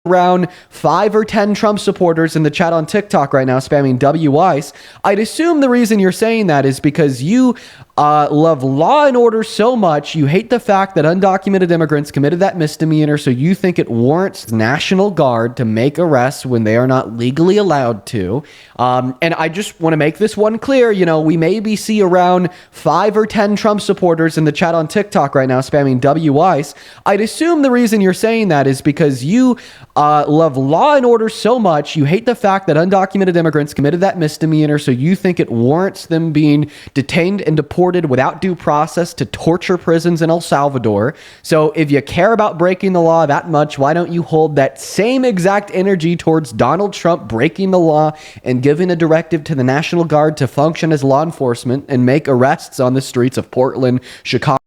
around 5 or 10 Trump supporters in the chat on TikTok right now spamming WICE, I'd assume the reason you're saying that is because you love law and order so much, you hate the fact that undocumented immigrants committed that misdemeanor, so you think it warrants National Guard to make arrests when they are not legally allowed to. And I just want to make this one clear, you know, we maybe see around 5 or 10 Trump supporters in the chat on TikTok right now spamming WICE. I'd assume the reason you're saying that is because you love law and order so much, you hate the fact that undocumented immigrants committed that misdemeanor, so you think it warrants them being detained and deported without due process to torture prisons in El Salvador. So if you care about breaking the law that much, why don't you hold that same exact energy towards Donald Trump breaking the law and giving a directive to the National Guard to function as law enforcement and make arrests on the streets of Portland, Chicago.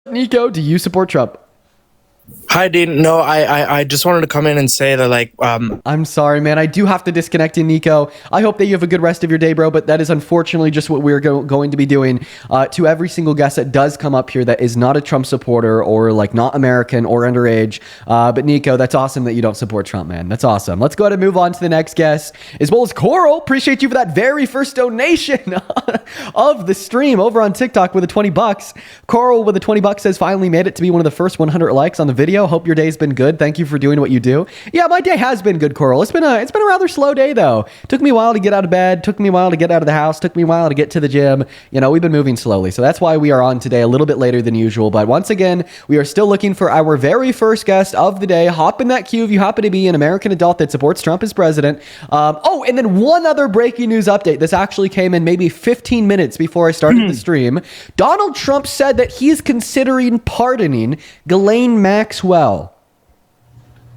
Nico, do you support Trump? Hi, Dean. No, I just wanted to come in and say that, like, I'm sorry, man. I do have to disconnect you, Nico. I hope that you have a good rest of your day, bro, but that is unfortunately just what we're going to be doing to every single guest that does come up here that is not a Trump supporter or, like, not American or underage. But, Nico, that's awesome that you don't support Trump, man. That's awesome. Let's go ahead and move on to the next guest, as well as Coral. Appreciate you for that very first donation of the stream over on TikTok with the $20. Coral with the $20 says, finally made it to be one of the first 100 likes on the video. Hope your day's been good. Thank you for doing what you do. Yeah, my day has been good, Coral. It's been a rather slow day though. Took me a while to get out of bed, took me a while to get out of the house, took me a while to get to the gym. You know, we've been moving slowly. So that's why we are on today a little bit later than usual. But once again, we are still looking for our very first guest of the day. Hop in that queue if you happen to be an American adult that supports Trump as president. Oh, and then one other breaking news update. This actually came in maybe 15 minutes before I started the stream. Donald Trump said that he is considering pardoning Ghislaine Maxwell.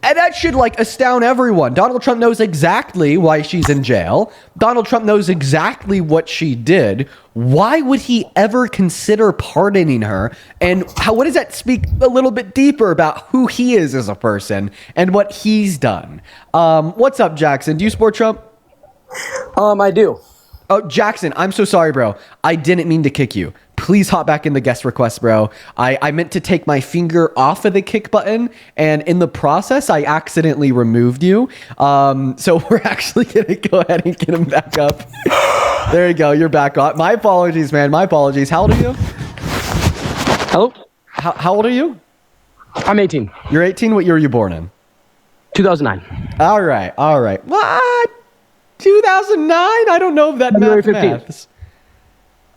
And that should, like, astound everyone. Donald Trump knows exactly why she's in jail. Donald Trump knows exactly what she did. Why would he ever consider pardoning her? And what does that speak a little bit deeper about who he is as a person and what he's done? What's up, Jackson? Do you support Trump? I do. Oh, Jackson, I'm so sorry, bro. I didn't mean to kick you. Please hop back in the guest request, bro. I meant to take my finger off of the kick button, and in the process, I accidentally removed you. So we're actually going to go ahead and get him back up. There you go. You're back on. My apologies, man. My apologies. How old are you? Hello? How old are you? I'm 18. You're 18? What year were you born in? 2009. All right. All right. What? 2009? I don't know if that maths.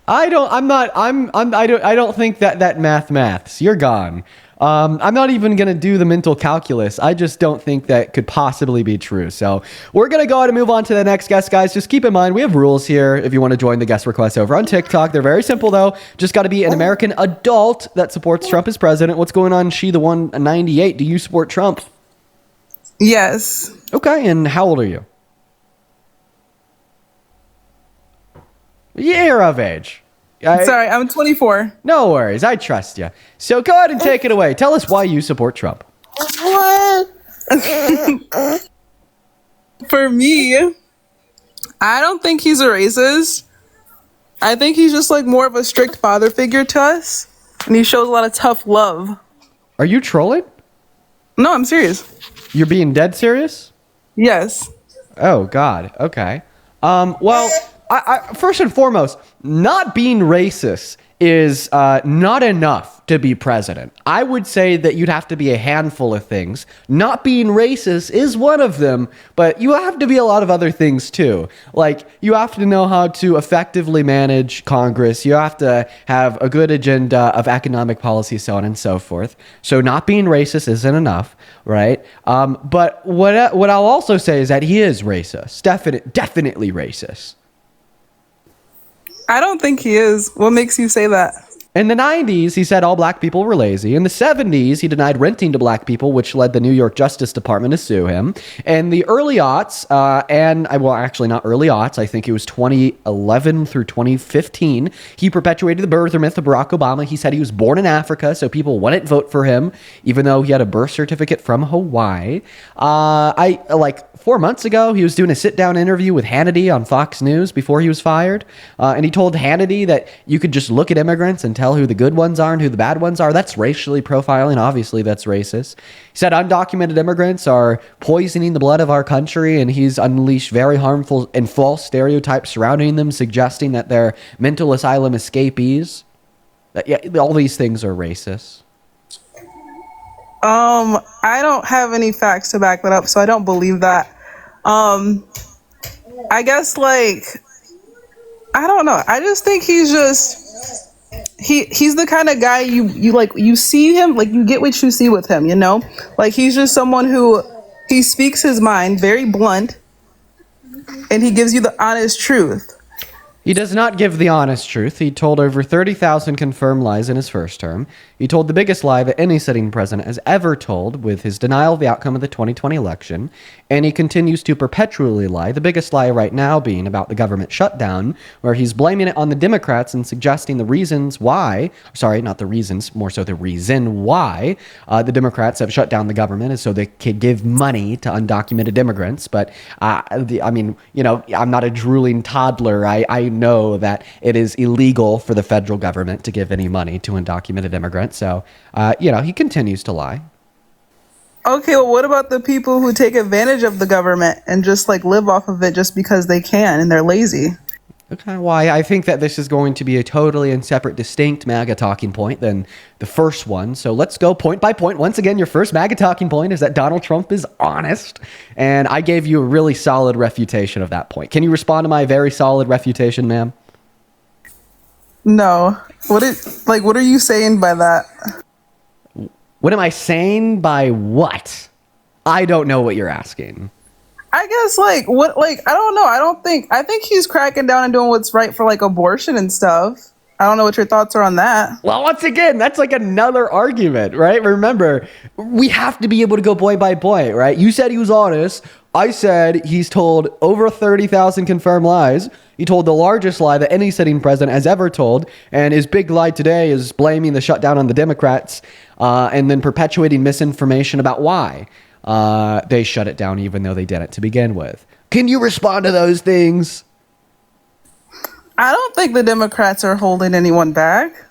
I don't think that maths. You're gone. I'm not even going to do the mental calculus. I just don't think that could possibly be true. So we're going to go ahead and move on to the next guest, guys. Just keep in mind, we have rules here if you want to join the guest request over on TikTok. They're very simple, though. Just got to be an American adult that supports Trump as president. What's going on? She the 198. Do you support Trump? Yes. Okay. And how old are you? Year of age. Sorry, I'm 24. No worries. I trust you. So go ahead and take it away. Tell us why you support Trump. For me, I don't think he's a racist. I think he's just like more of a strict father figure to us. And he shows a lot of tough love. Are you trolling? No, I'm serious. You're being dead serious? Yes. Oh, God. Okay. Well, I first and foremost, not being racist is not enough to be president. I would say that you'd have to be a handful of things. Not being racist is one of them, but you have to be a lot of other things too. Like, you have to know how to effectively manage Congress. You have to have a good agenda of economic policy, so on and so forth. So not being racist isn't enough, right? But what I'll also say is that he is racist. Definitely racist. I don't think he is. What makes you say that? In the 90s, he said all black people were lazy. In the 70s, he denied renting to black people, which led the New York Justice Department to sue him. In the early aughts, well, actually not early aughts, I think it was 2011 through 2015, he perpetuated the birther myth of Barack Obama. He said he was born in Africa, so people wouldn't vote for him, even though he had a birth certificate from Hawaii. 4 months ago, he was doing a sit-down interview with Hannity on Fox News before he was fired, and he told Hannity that you could just look at immigrants and tell tell who the good ones are and who the bad ones are. That's racially profiling. Obviously, that's racist. He said undocumented immigrants are poisoning the blood of our country, and he's unleashed very harmful and false stereotypes surrounding them, suggesting that they're mental asylum escapees. Yeah, all these things are racist. I don't have any facts to back that up, so I don't believe that. I guess, like, I don't know. I just think he's the kind of guy you see him, like, you get what you see with him, you know? Like, he's just someone who, he speaks his mind, very blunt, and he gives you the honest truth. He does not give the honest truth. He told over 30,000 confirmed lies in his first term. He told the biggest lie that any sitting president has ever told with his denial of the outcome of the 2020 election. And he continues to perpetually lie, the biggest lie right now being about the government shutdown, where he's blaming it on the Democrats and suggesting the reasons why, sorry, not the reasons, more so the reason why the Democrats have shut down the government is so they could give money to undocumented immigrants. But, I mean, you know, I'm not a drooling toddler. I know that it is illegal for the federal government to give any money to undocumented immigrants. So, you know, he continues to lie. Okay, well, what about the people who take advantage of the government and just, like, live off of it just because they can and they're lazy? Okay, why I think that this is going to be a totally and separate, distinct MAGA talking point than the first one. So let's go point by point. Once again, your first MAGA talking point is that Donald Trump is honest. And I gave you a really solid refutation of that point. Can you respond to my very solid refutation, ma'am? No. What are you saying by that? What am I saying by what? I don't know what you're asking. I guess, like, what, like, I don't know. I think he's cracking down and doing what's right for, like, abortion and stuff. I don't know what your thoughts are on that. Well, once again, that's like another argument, right? Remember, we have to be able to go point by point, right? You said he was honest. I said he's told over 30,000 confirmed lies. He told the largest lie that any sitting president has ever told. And his big lie today is blaming the shutdown on the Democrats and then perpetuating misinformation about why they shut it down, even though they didn't to begin with. Can you respond to those things? I don't think the Democrats are holding anyone back.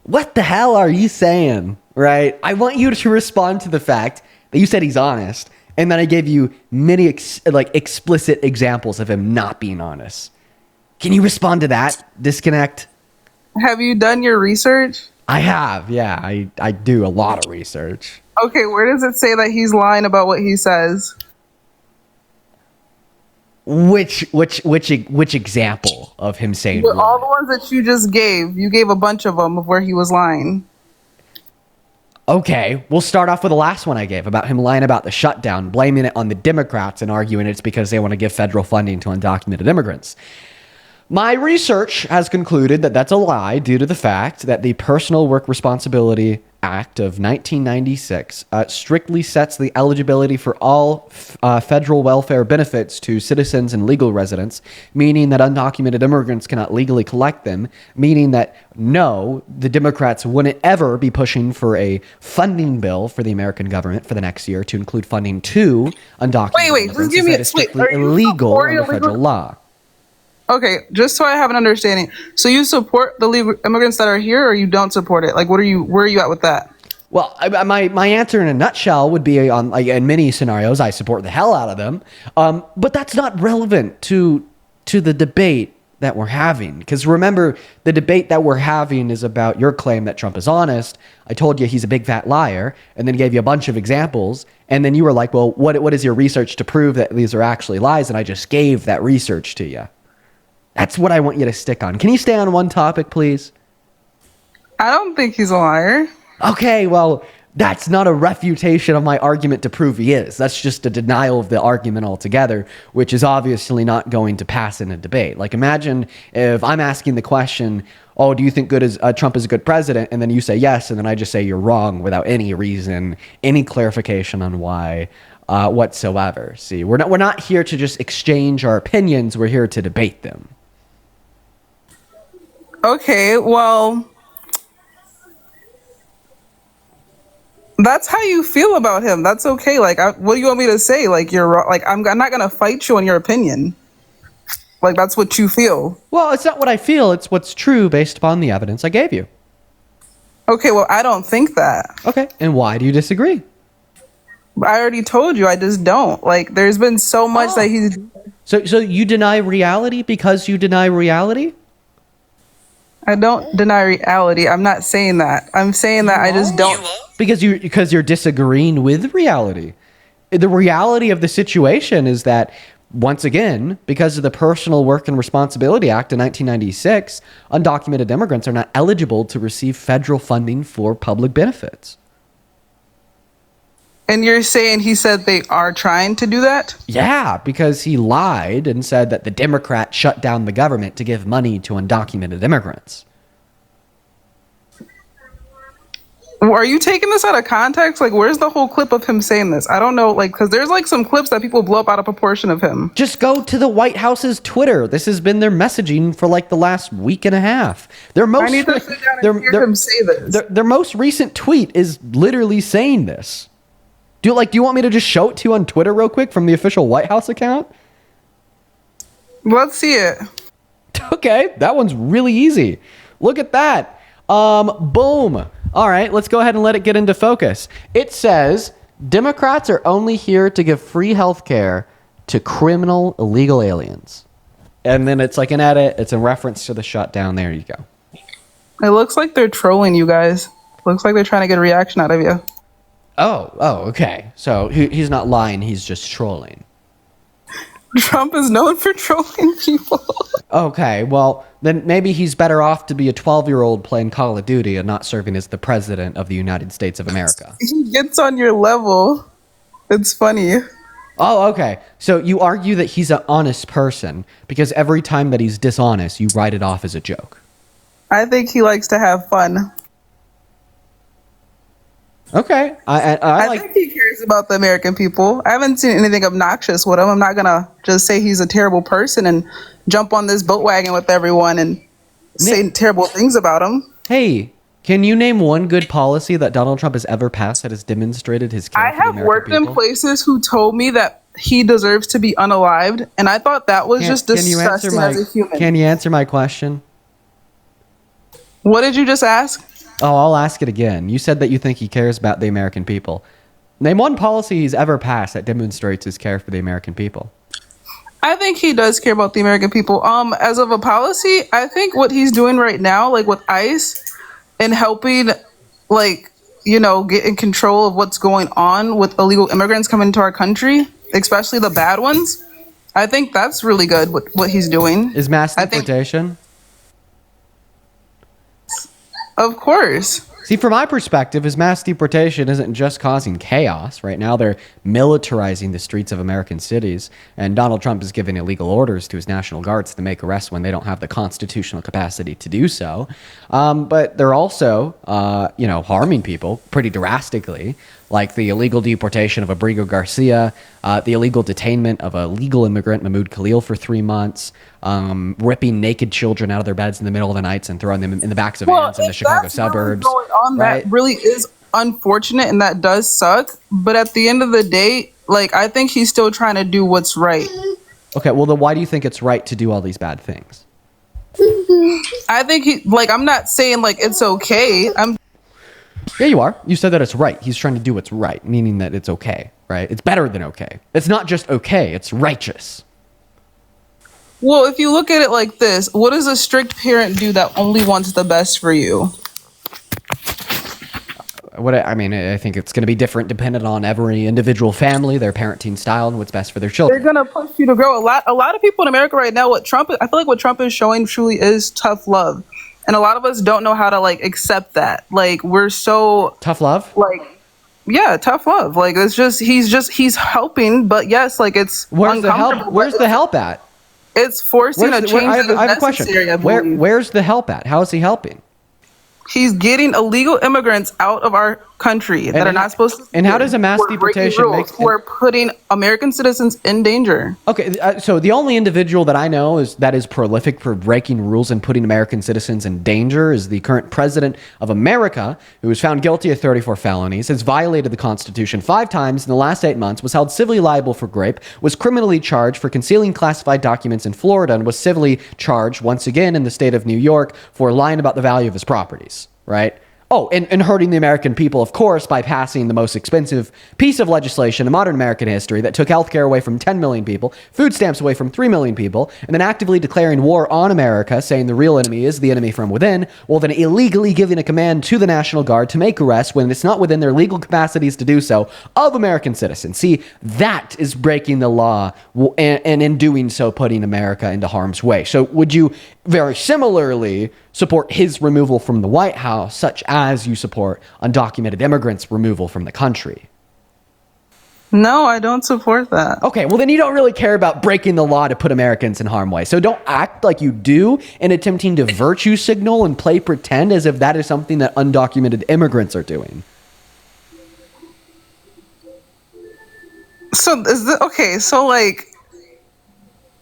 What the hell are you saying, right? I want you to respond to the fact that you said he's honest, and then I gave you many explicit examples of him not being honest. Can you respond to that? Disconnect. Have you done your research? I have, yeah. I do a lot of research. Okay, where does it say that he's lying about what he says? Which example of him saying All the ones that you just gave. You gave a bunch of them of where he was lying. Okay, we'll start off with the last one I gave about him lying about the shutdown, blaming it on the Democrats and arguing it's because they want to give federal funding to undocumented immigrants. My research has concluded that that's a lie due to the fact that the Personal Work Responsibility Act of 1996 strictly sets the eligibility for all federal welfare benefits to citizens and legal residents, meaning that undocumented immigrants cannot legally collect them, meaning that no, the Democrats wouldn't ever be pushing for a funding bill for the American government for the next year to include funding to undocumented immigrants. Just give me that is strictly illegal under federal law. Okay, just so I have an understanding. So you support the legal immigrants that are here, or you don't support it? Like, where are you at with that? Well, my answer in a nutshell would be on, like, in many scenarios, I support the hell out of them. But that's not relevant to the debate that we're having. Because remember, the debate that we're having is about your claim that Trump is honest. I told you he's a big fat liar, and then gave you a bunch of examples. And then you were like, well, what is your research to prove that these are actually lies? And I just gave that research to you. That's what I want you to stick on. Can you stay on one topic, please? I don't think he's a liar. Okay, well, that's not a refutation of my argument to prove he is. That's just a denial of the argument altogether, which is obviously not going to pass in a debate. Like, imagine if I'm asking the question, oh, do you think Trump is a good president? And then you say yes, and then I just say you're wrong without any reason, any clarification on why whatsoever. See, we're not here to just exchange our opinions. We're here to debate them. Okay, well, that's how you feel about him. That's okay. Like, what do you want me to say? Like, you're like, I'm not gonna fight you on your opinion. Like that's what you feel. Well, it's not what I feel. It's what's true based upon the evidence I gave you. Okay, well, I don't think that. Okay. And why do you disagree? I already told you, I just don't. Like, there's been so much that he's. So you deny reality because you deny reality? I don't deny reality. I'm not saying that. I'm saying that I just don't. Because you're disagreeing with reality. The reality of the situation is that, once again, because of the Personal Work and Responsibility Act of 1996, undocumented immigrants are not eligible to receive federal funding for public benefits. And you're saying he said they are trying to do that? Yeah, because he lied and said that the Democrats shut down the government to give money to undocumented immigrants. Are you taking this out of context? Like, where's the whole clip of him saying this? I don't know, like, because there's like some clips that people blow up out of proportion of him. Just go to the White House's Twitter. This has been their messaging for like the last week and a half. I need to sit down and hear him say this. Their most recent tweet is literally saying this. Do you want me to just show it to you on Twitter real quick from the official White House account? Let's see it. Okay, that one's really easy. Look at that. Boom. All right, let's go ahead and let it get into focus. It says, Democrats are only here to give free health care to criminal illegal aliens. And then it's like an edit. It's a reference to the shutdown. There you go. It looks like they're trolling you guys. Looks like they're trying to get a reaction out of you. Oh, okay. So he's not lying. He's just trolling. Trump is known for trolling people. Okay, well, then maybe he's better off to be a 12-year-old playing Call of Duty and not serving as the president of the United States of America. He gets on your level. It's funny. Oh, okay. So you argue that he's an honest person because every time that he's dishonest, you write it off as a joke. I think he likes to have fun. Okay. I think he cares about the American people. I haven't seen anything obnoxious with him. I'm not going to just say he's a terrible person and jump on this boat wagon with everyone and say terrible things about him. Hey, can you name one good policy that Donald Trump has ever passed that has demonstrated his care I for the have American worked people? in places who told me that he deserves to be unalived, and I thought that was just disgusting as a human. Can you answer my question? What did you just ask? Oh, I'll ask it again. You said that you think he cares about the American people. Name one policy he's ever passed that demonstrates his care for the American people. I think he does care about the American people. As of a policy, I think what he's doing right now, like with ICE and helping, like, you know, get in control of what's going on with illegal immigrants coming into our country, especially the bad ones. I think that's really good what he's doing. Is mass deportation? Of course. See, from my perspective, is mass deportation isn't just causing chaos. Right now, they're militarizing the streets of American cities, and Donald Trump is giving illegal orders to his National Guards to make arrests when they don't have the constitutional capacity to do so. But they're also, harming people pretty drastically, like the illegal deportation of Abrigo Garcia, the illegal detainment of a legal immigrant, Mahmoud Khalil, for 3 months, ripping naked children out of their beds in the middle of the nights and throwing them in the backs of vans in the Chicago suburbs. That really is unfortunate, and that does suck. But at the end of the day, like, I think he's still trying to do what's right. Okay, well, then why do you think it's right to do all these bad things? I think I'm not saying, like, it's okay. Yeah, you are. You said that it's right. He's trying to do what's right, meaning that it's okay, right? It's better than okay. It's not just okay, it's righteous. Well, if you look at it like this, what does a strict parent do that only wants the best for you? I think it's going to be different dependent on every individual family, their parenting style, and what's best for their children. They're going to push you to grow. A lot of people in America right now, I feel like what Trump is showing truly is tough love. And a lot of us don't know how to, like, accept that. Like, we're so... Tough love? Like, yeah, tough love. Like, it's just, he's helping, but yes, like, it's Where's the help? Where's the help at? It's forcing a change that is necessary, I believe. Where's the help at? How is he helping? He's getting illegal immigrants out of our country that are not supposed to. And how does a mass who are breaking deportation rules, who are putting American citizens in danger? Okay, so the only individual that I know that is prolific for breaking rules and putting American citizens in danger is the current president of America, who was found guilty of 34 felonies, has violated the Constitution 5 times in the last 8 months, was held civilly liable for rape, was criminally charged for concealing classified documents in Florida, and was civilly charged once again in the state of New York for lying about the value of his properties. Right? Oh, and hurting the American people, of course, by passing the most expensive piece of legislation in modern American history that took healthcare away from 10 million people, food stamps away from 3 million people, and then actively declaring war on America, saying the real enemy is the enemy from within, while then illegally giving a command to the National Guard to make arrests when it's not within their legal capacities to do so of American citizens. See, that is breaking the law, and in doing so, putting America into harm's way. So would you very similarly support his removal from the White House, such as you support undocumented immigrants' removal from the country? No, I don't support that. Okay, well then you don't really care about breaking the law to put Americans in harm's way. So don't act like you do in attempting to virtue signal and play pretend as if that is something that undocumented immigrants are doing. So okay? So like,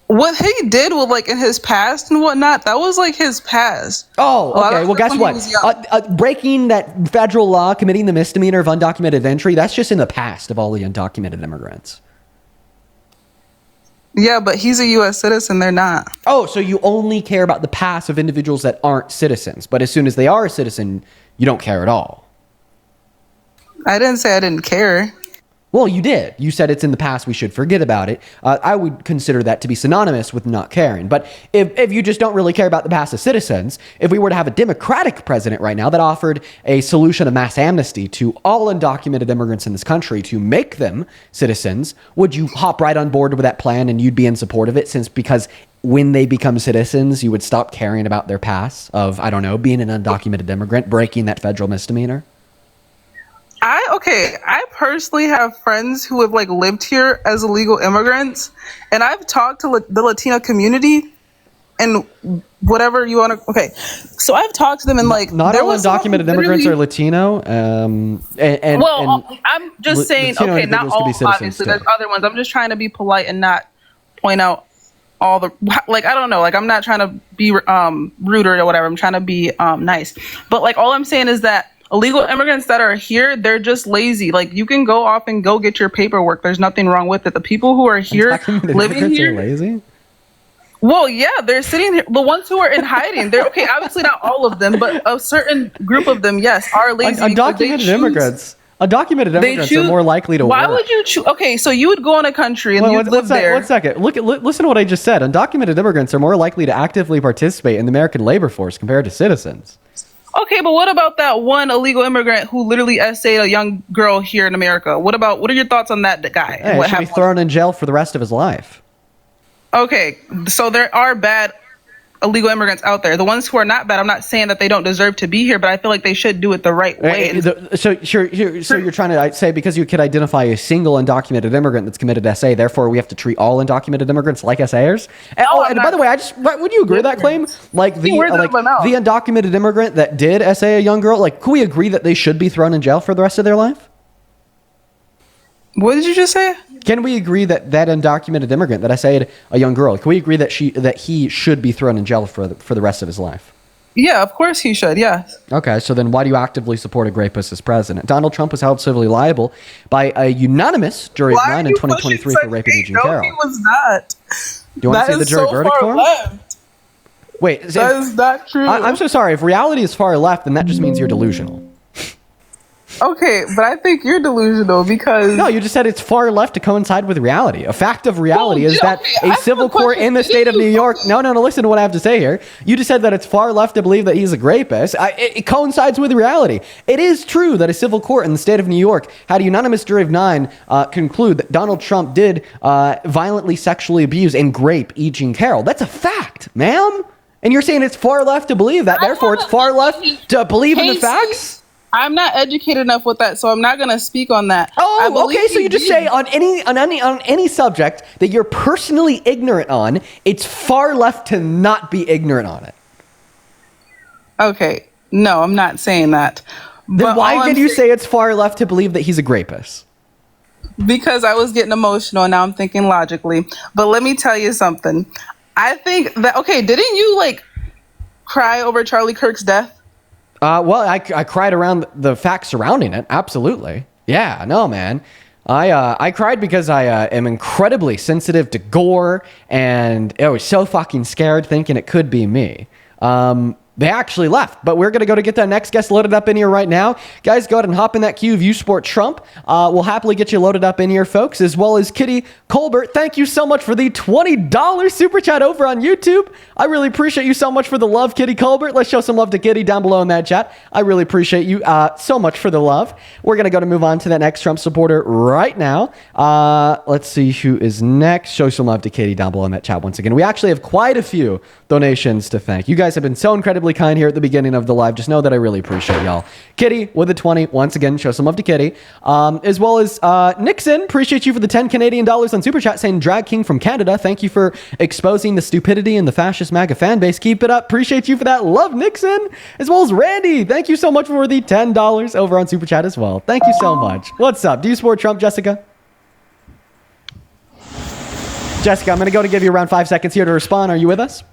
what he did with like in his past and whatnot, that was like his past. Oh, okay. Well, guess what? Breaking that federal law, committing the misdemeanor of undocumented entry, that's just in the past of all the undocumented immigrants. Yeah, but he's a U.S. citizen. They're not. Oh, so you only care about the past of individuals that aren't citizens, but as soon as they are a citizen, you don't care at all. I didn't say I didn't care. Well, you did. You said it's in the past, we should forget about it. I would consider that to be synonymous with not caring. But if you just don't really care about the past of citizens, if we were to have a Democratic president right now that offered a solution of mass amnesty to all undocumented immigrants in this country to make them citizens, would you hop right on board with that plan and you'd be in support of it because when they become citizens, you would stop caring about their past of, I don't know, being an undocumented immigrant, breaking that federal misdemeanor? I personally have friends who have like lived here as illegal immigrants, and I've talked to the Latino community and whatever you want to. Okay, so I've talked to them and like not all undocumented immigrants are Latino. I'm just saying, Latino okay, not all. Obviously, there's other ones. I'm just trying to be polite and not point out all the like. I don't know. Like I'm not trying to be rude or whatever. I'm trying to be nice. But like all I'm saying is that illegal immigrants that are here, they're just lazy. Like you can go off and go get your paperwork. There's nothing wrong with it. The people who are here living here, are lazy. Well, yeah, they're sitting here. The ones who are in hiding, they're okay. Obviously, not all of them, but a certain group of them, yes, are lazy. Undocumented immigrants. Undocumented immigrants are more likely to work. Why would you choose? Okay, so you would go in a country and you'd live there. 1 second. Listen to what I just said. Undocumented immigrants are more likely to actively participate in the American labor force compared to citizens. Okay, but what about that one illegal immigrant who literally essayed a young girl here in America? What are your thoughts on that guy? Hey, he should be thrown in jail for the rest of his life. Okay, so there are bad illegal immigrants out there. The ones who are not bad, I'm not saying that they don't deserve to be here, but I feel like they should do it the right way. So you're trying to say because you could identify a single undocumented immigrant that's committed SA, therefore we have to treat all undocumented immigrants like SAers? And by the way, would you agree with that claim? Like the undocumented immigrant that did SA a young girl, like could we agree that they should be thrown in jail for the rest of their life? What did you just say? Can we agree that undocumented immigrant that essayed a young girl, can we agree that he should be thrown in jail for the rest of his life? Yeah, of course he should, yes. Okay, so then why do you actively support a rapist as president? Donald Trump was held civilly liable by a unanimous jury of 9 in 2023 for raping Eugene Carroll. No, he was not. Do you want to see the jury verdict for him? Wait, that is not true. I'm so sorry. If reality is far left, then that just means you're delusional. Okay, but I think you're delusional because... No, you just said it's far left to coincide with reality. A fact of reality is that a civil court in the state of New York... No, listen to what I have to say here. You just said that it's far left to believe that he's a rapist. It coincides with reality. It is true that a civil court in the state of New York had a unanimous jury of 9 conclude that Donald Trump did violently sexually abuse and rape Eugene Carroll. That's a fact, ma'am. And you're saying it's far left to believe that. Therefore, it's far left to believe in the facts? I'm not educated enough with that, so I'm not going to speak on that. Oh, okay. So you just say on any subject that you're personally ignorant on, it's far left to not be ignorant on it. Okay. No, I'm not saying that. Then But why all did I'm you saying- say it's far left to believe that he's a grapist? Because I was getting emotional and now I'm thinking logically. But let me tell you something. I think that, okay, didn't you like cry over Charlie Kirk's death? Well, I cried around the facts surrounding it. Absolutely. Yeah, no, man. I cried because I am incredibly sensitive to gore, and I was so fucking scared thinking it could be me. They actually left, but we're going to go to get that next guest loaded up in here right now. Guys, go ahead and hop in that queue of You Sport Trump. We'll happily get you loaded up in here, folks, as well as Kitty Colbert. Thank you so much for the $20 super chat over on YouTube. I really appreciate you so much for the love, Kitty Colbert. Let's show some love to Kitty down below in that chat. I really appreciate you so much for the love. We're going to move on to that next Trump supporter right now. Let's see who is next. Show some love to Kitty down below in that chat once again. We actually have quite a few donations to thank. You guys have been so incredibly kind here at the beginning of the live. Just know that I really appreciate y'all. Kitty with a 20. Once again, show some love to Kitty. As well as Nixon. Appreciate you for the 10 Canadian dollars on Super Chat saying Drag King from Canada. Thank you for exposing the stupidity and the fascist MAGA fan base. Keep it up. Appreciate you for that. Love Nixon. As well as Randy. Thank you so much for the $10 over on Super Chat as well. Thank you so much. What's up? Do you support Trump, Jessica? Jessica, I'm going to give you around 5 seconds here to respond. Are you with us?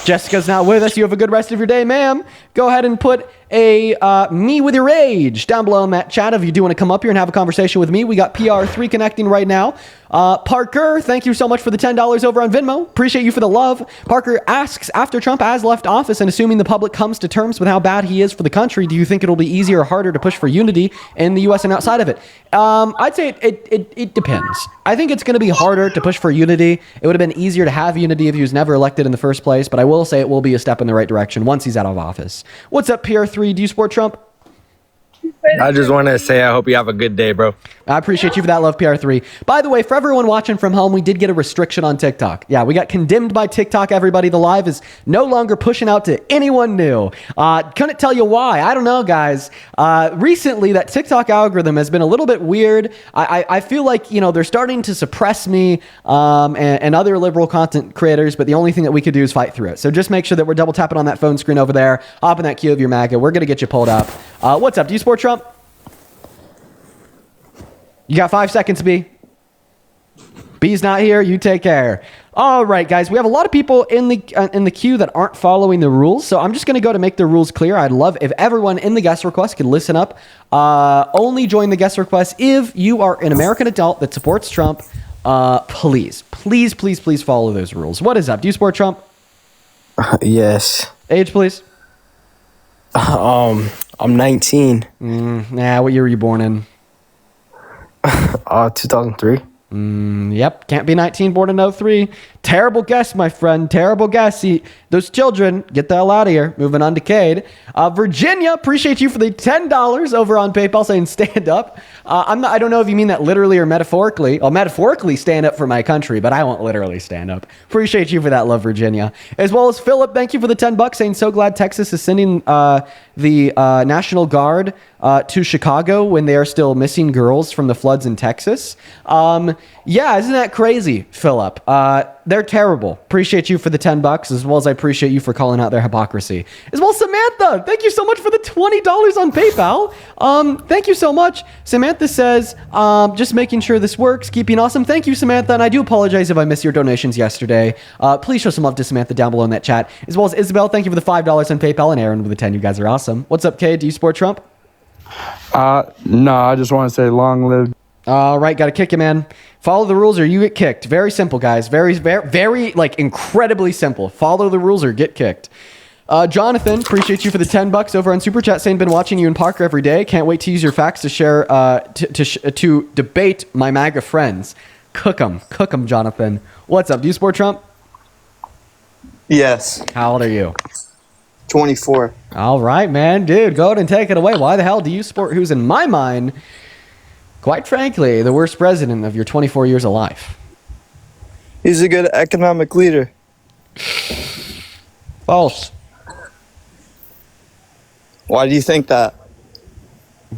Jessica's not with us. You have a good rest of your day, ma'am. Go ahead and put a me with your age down below in that chat if you do want to come up here and have a conversation with me. We got PR3 connecting right now. Parker, thank you so much for the $10 over on Venmo. Appreciate you for the love. Parker asks, after Trump has left office and assuming the public comes to terms with how bad he is for the country, do you think it'll be easier or harder to push for unity in the U.S. and outside of it? I'd say it depends. I think it's going to be harder to push for unity. It would have been easier to have unity if he was never elected in the first place, but I will say it will be a step in the right direction once he's out of office. What's up, PR3? Do you support Trump? I just want to say I hope you have a good day, bro. I appreciate you for that love, PR3. By the way, for everyone watching from home, we did get a restriction on TikTok. Yeah, we got condemned by TikTok, everybody. The live is no longer pushing out to anyone new. Couldn't tell you why. I don't know, guys. Recently, that TikTok algorithm has been a little bit weird. I feel like, they're starting to suppress me and other liberal content creators, but the only thing that we could do is fight through it. So just make sure that we're double tapping on that phone screen over there. Hop in that queue of your MAGA. We're going to get you pulled up. What's up? Do you support Trump? You got 5 seconds, B. B's not here. You take care. All right, guys. We have a lot of people in the queue that aren't following the rules, so I'm just going to go to make the rules clear. I'd love if everyone in the guest request could listen up. Only join the guest request if you are an American adult that supports Trump. Please follow those rules. What is up? Do you support Trump? Yes. Age, please. I'm 19. What year were you born in? 2003. Yep, can't be 19, born in 03. Terrible guess, my friend. Terrible guess. See, those children, get the hell out of here. Moving on to Cade. Virginia, appreciate you for the $10 over on PayPal saying stand up. I don't know if you mean that literally or metaphorically. I'll metaphorically stand up for my country, but I won't literally stand up. Appreciate you for that love, Virginia. As well as Philip, thank you for the $10 saying so glad Texas is sending the National Guard to Chicago when they are still missing girls from the floods in Texas. Yeah, isn't that crazy, Philip? They're terrible. Appreciate you for the $10, as well as I appreciate you for calling out their hypocrisy. As well, Samantha, thank you so much for the $20 on PayPal. Thank you so much. Samantha says, just making sure this works, keeping awesome. Thank you, Samantha, and I do apologize if I missed your donations yesterday. Please show some love to Samantha down below in that chat. As well as Isabel, thank you for the $5 on PayPal, and Aaron with the 10. You guys are awesome. What's up, Kay? Do you support Trump? No, I just want to say long live. All right, got to kick you, man. Follow the rules or you get kicked. Very simple, guys. Very, like incredibly simple. Follow the rules or get kicked. Jonathan, appreciate you for the $10 over on Super Chat saying been watching you in Parker every day. Can't wait to use your facts to share, to debate my MAGA friends. Cook 'em, Jonathan. What's up? Do you support Trump? Yes. How old are you? 24. All right, man. Dude, go ahead and take it away. Why the hell do you support who's in my mind, quite frankly, the worst president of your 24 years of life? He's a good economic leader. False. Why do you think that?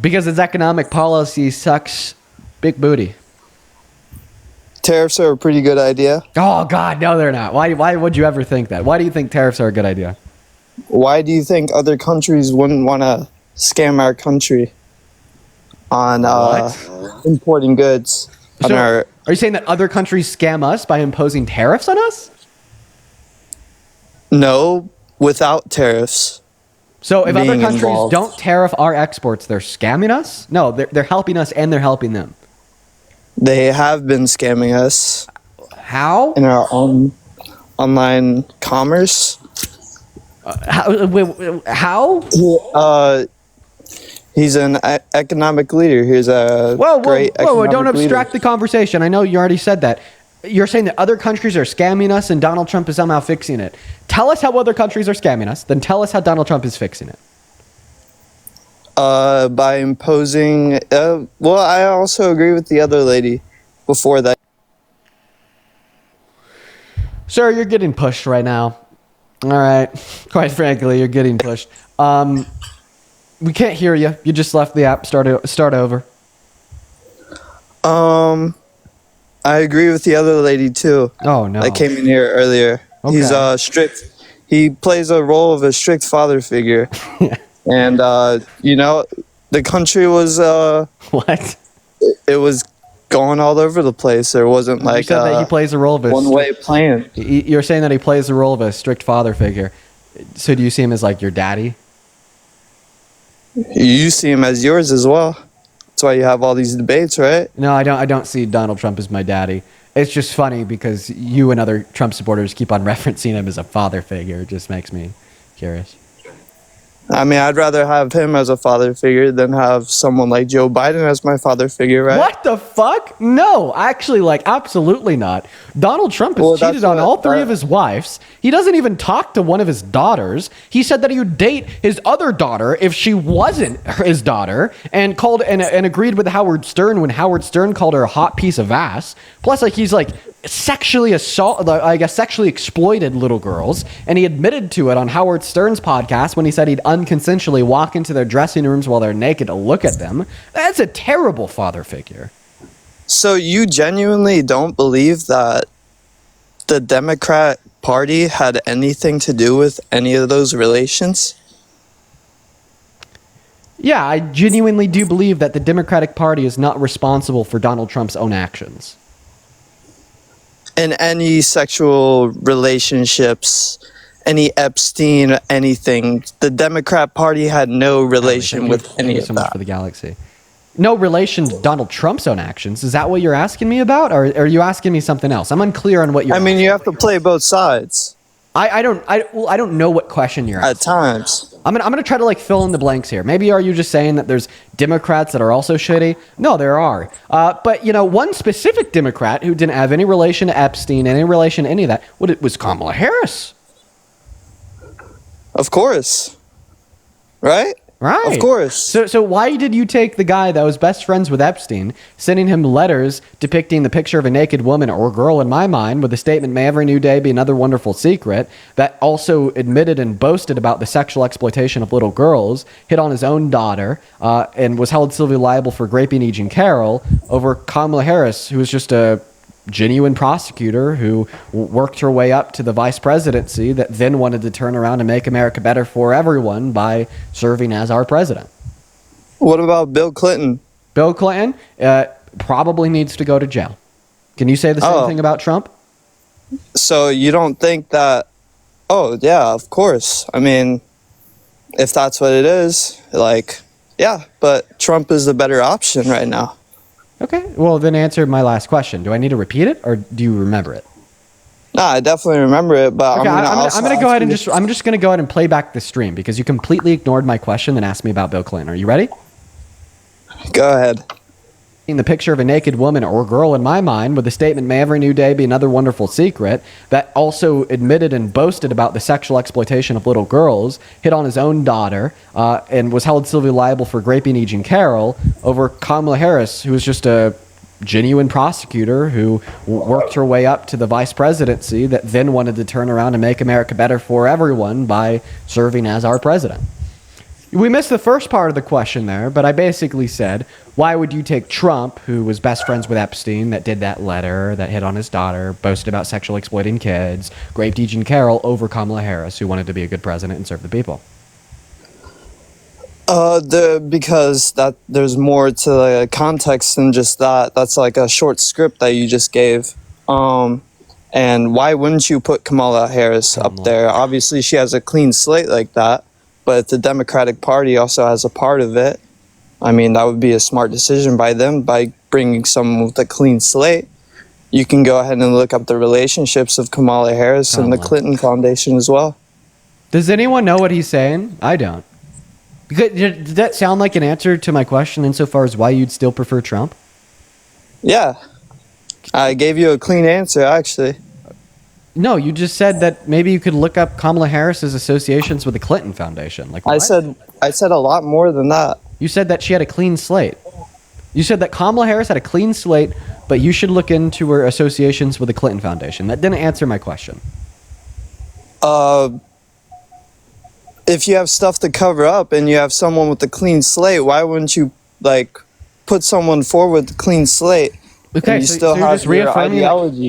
Because his economic policy sucks big booty. Tariffs are a pretty good idea. Oh, God, no, they're not. Why would you ever think that? Why do you think tariffs are a good idea? why do you think other countries wouldn't want to scam our country on importing goods on So, our? are you saying that other countries scam us by imposing tariffs on us? No, without tariffs. So if other Being countries involved. don't tariff our exports, they're scamming us? No, they're helping us and they're helping them. They have been scamming us How? in our own online commerce. How? He's an economic leader. He's a Whoa, great economic don't abstract leader. the conversation. I know you already said that. You're saying that other countries are scamming us and Donald Trump is somehow fixing it. Tell us how other countries are scamming us, then tell us how Donald Trump is fixing it. By imposing. Well, I also agree with the other lady before that. Sir, you're getting pushed right now. All right. Quite frankly, you're getting pushed. We can't hear you. You just left the app. Start over. I agree with the other lady too. Oh, no. That came in here earlier. Okay. He's strict. He plays a role of a strict father figure, and the country was What? it was going all over the place. There wasn't You like said that he plays the role of a one-way plan. You're saying that he plays the role of a strict father figure. So do you see him as like your daddy? You see him as yours as well. That's why you have all these debates, right? No, I don't see Donald Trump as my daddy. It's just funny because you and other Trump supporters keep on referencing him as a father figure. It just makes me curious. I mean, I'd rather have him as a father figure than have someone like Joe Biden as my father figure, right? What the fuck? No, actually, absolutely not. Donald Trump has Well, that's cheated on what- all three of his wives. He doesn't even talk to one of his daughters. He said that he would date his other daughter if she wasn't his daughter, and called and agreed with Howard Stern when Howard Stern called her a hot piece of ass. Plus, he's sexually sexually exploited little girls, and he admitted to it on Howard Stern's podcast when he said he'd unconsensually walk into their dressing rooms while they're naked to look at them. That's a terrible father figure. So you genuinely don't believe that the Democrat Party had anything to do with any of those relations? Yeah, I genuinely do believe that the Democratic Party is not responsible for Donald Trump's own actions. In any sexual relationships, any Epstein, anything, the Democrat Party had no relation with Thank any you of so much that. for the galaxy. No relation to Donald Trump's own actions. Is that what you're asking me about, or are you asking me something else? I'm unclear on what you're. I mean, you have to play both sides I don't know what question you're at asking. times. I'm gonna try to fill in the blanks here. Maybe are you just saying that there's Democrats that are also shitty? No, there are. But one specific Democrat who didn't have any relation to Epstein, any relation to any of that, was Kamala Harris. Of course. Right? Right. Of course. So why did you take the guy that was best friends with Epstein, sending him letters depicting the picture of a naked woman or girl in my mind with the statement, "May every new day be another wonderful secret," that also admitted and boasted about the sexual exploitation of little girls, hit on his own daughter, and was held civilly liable for raping E. Jean Carroll, over Kamala Harris, who was just a genuine prosecutor who worked her way up to the vice presidency that then wanted to turn around and make America better for everyone by serving as our president. What about Bill Clinton? Bill Clinton probably needs to go to jail. Can you say the same thing about Trump? So you don't think that? Oh yeah, of course. I mean, if that's what it is, yeah. But Trump is the better option right now. Okay, well then answer my last question. Do I need to repeat it, or do you remember it? Nah, I definitely remember it, but Okay, I'm gonna go ahead and I'm just gonna go ahead and play back the stream because you completely ignored my question and asked me about Bill Clinton. Are you ready? Go ahead. In the picture of a naked woman or girl in my mind with the statement, "May every new day be another wonderful secret," that also admitted and boasted about the sexual exploitation of little girls, hit on his own daughter, and was held civilly liable for raping E. Jean Carroll, over Kamala Harris, who was just a genuine prosecutor who worked her way up to the vice presidency that then wanted to turn around and make America better for everyone by serving as our president. We missed the first part of the question there, but I basically said, why would you take Trump, who was best friends with Epstein, that did that letter, that hit on his daughter, boasted about sexually exploiting kids, raped E. Jean Carroll, over Kamala Harris, who wanted to be a good president and serve the people? Because there's more to the context than just that. That's like a short script that you just gave. And why wouldn't you put Kamala Harris up there? Obviously, she has a clean slate like that, but the Democratic Party also has a part of it. I mean, that would be a smart decision by them by bringing someone with a clean slate. You can go ahead and look up the relationships of Kamala Harris and the Clinton Foundation as well. Does anyone know what he's saying? I don't. Did that sound like an answer to my question insofar as why you'd still prefer Trump? Yeah. I gave you a clean answer, actually. No, you just said that maybe you could look up Kamala Harris's associations with the Clinton Foundation. Like what? I said a lot more than that. You said that she had a clean slate. You said that Kamala Harris had a clean slate, but you should look into her associations with the Clinton Foundation. That didn't answer my question. If you have stuff to cover up and you have someone with a clean slate, why wouldn't you like put someone forward with a clean slate? Okay, so you're just reaffirming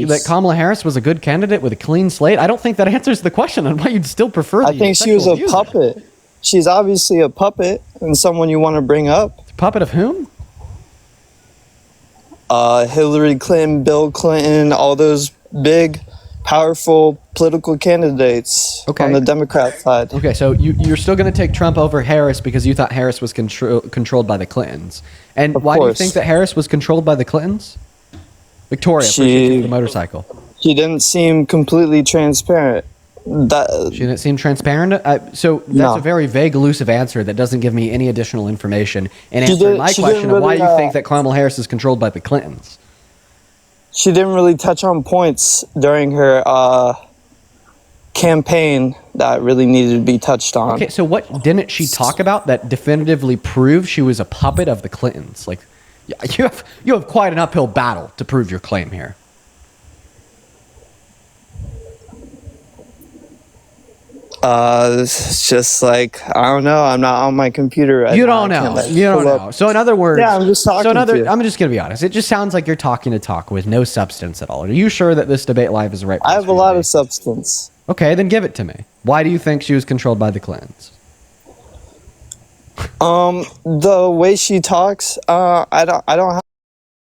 that Kamala Harris was a good candidate with a clean slate? I don't think that answers the question on why you'd still prefer the I think she was a puppet. She's obviously a puppet and someone you want to bring up. Puppet of whom? Hillary Clinton, Bill Clinton, all those big, powerful political candidates on the Democrat side. Okay, so you're still going to take Trump over Harris because you thought Harris was controlled by the Clintons. And why do you think that Harris was controlled by the Clintons? Victoria, appreciate you for the motorcycle. She didn't seem completely transparent. She didn't seem transparent? So that's a very vague, elusive answer that doesn't give me any additional information in answering my question of why you think that Kamala Harris is controlled by the Clintons. She didn't really touch on points during her campaign that really needed to be touched on. Okay, so what didn't she talk about that definitively proved she was a puppet of the Clintons? Like, you have quite an uphill battle to prove your claim here. It's just like, I don't know. I'm not on my computer right now. You don't know. You don't know. So in other words, I'm just talking to you. I'm just going to be honest. It just sounds like you're talking to talk with no substance at all. Are you sure that this debate live is the right place? I have a lot of substance. Okay, then give it to me. Why do you think she was controlled by the Clintons? The way she talks, I don't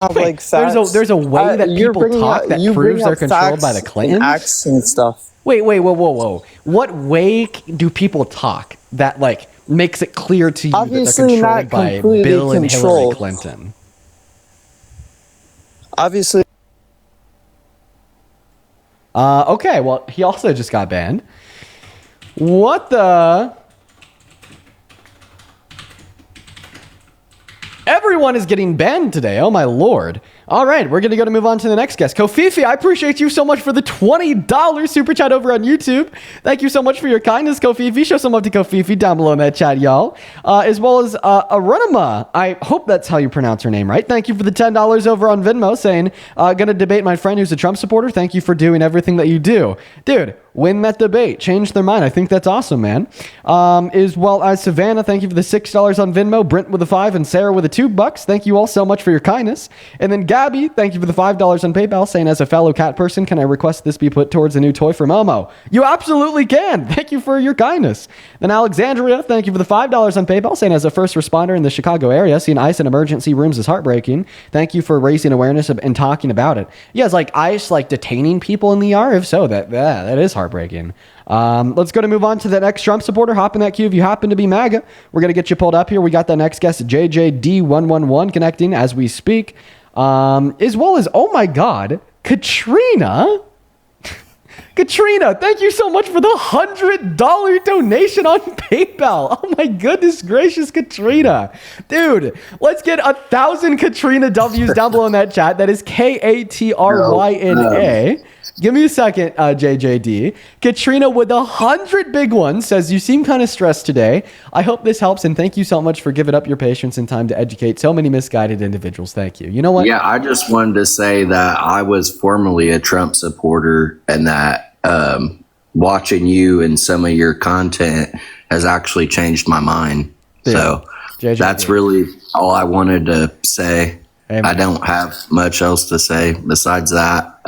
have like facts. There's a way that people talk that proves they're controlled by the Clintons? Acts and stuff. Wait, whoa. What way do people talk that like makes it clear to you Obviously that they're controlled by Bill and Hillary Clinton? Obviously. Okay, well, he also just got banned. What the? Everyone is getting banned today. Oh, my Lord. All right, we're going to move on to the next guest. Kofifi, I appreciate you so much for the $20 super chat over on YouTube. Thank you so much for your kindness, Kofifi. Show some love to Kofifi down below in that chat, y'all. As well as Arunima. I hope that's how you pronounce her name, right? Thank you for the $10 over on Venmo saying, going to debate my friend who's a Trump supporter. Thank you for doing everything that you do. Dude, win that debate. Change their mind. I think that's awesome, man. As well as Savannah, thank you for the $6 on Venmo. Brent with a 5 and Sarah with a $2. Thank you all so much for your kindness. And then Gabby, thank you for the $5 on PayPal, saying, as a fellow cat person, can I request this be put towards a new toy for Momo? You absolutely can. Thank you for your kindness. Then Alexandria, thank you for the $5 on PayPal, saying, as a first responder in the Chicago area, seeing ICE in emergency rooms is heartbreaking. Thank you for raising awareness and talking about it. Yeah, it's like ICE like detaining people in the ER. If so, that is heartbreaking. Let's go to move on to the next Trump supporter. Hop in that queue if you happen to be MAGA. We're going to get you pulled up here. We got the next guest, JJD111, connecting as we speak. As well as, oh my God, Katrina. Katrina, thank you so much for the $100 donation on PayPal. Oh my goodness gracious, Katrina. Dude, let's get 1,000 Katrina W's down below in that chat. That is Katryna. Give me a second, JJD. Katrina with 100 big ones says, you seem kind of stressed today. I hope this helps, and thank you so much for giving up your patience and time to educate so many misguided individuals. Thank you. You know what? Yeah, I just wanted to say that I was formerly a Trump supporter, and that watching you and some of your content has actually changed my mind. So JJ. that's really all I wanted to say. Amen. I don't have much else to say besides that.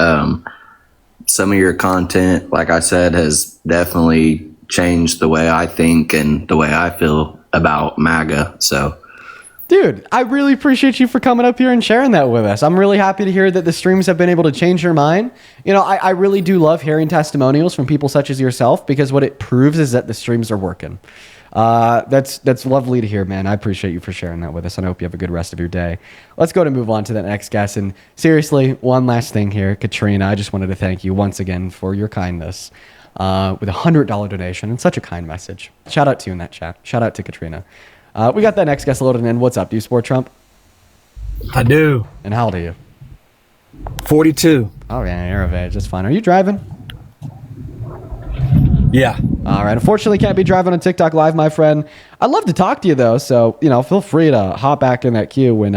Some of your content, like I said, has definitely changed the way I think and the way I feel about MAGA. So, Dude, I really appreciate you for coming up here and sharing that with us. I'm really happy to hear that the streams have been able to change your mind. You know, I really do love hearing testimonials from people such as yourself, because what it proves is that the streams are working. That's lovely to hear, man. I appreciate you for sharing that with us, and I hope you have a good rest of your day. Let's go to move on to the next guest. And seriously, one last thing here, Katrina, I just wanted to thank you once again for your kindness with $100 donation and such a kind message. Shout out to you in that chat. Shout out to Katrina. We got that next guest loaded in. What's up? Do you support Trump? I do. And how old are you? 42. Oh, yeah, you're of age. That's fine. Are you driving? Yeah. All right. Unfortunately, can't be driving on TikTok Live, my friend. I'd love to talk to you, though. So, feel free to hop back in that queue when,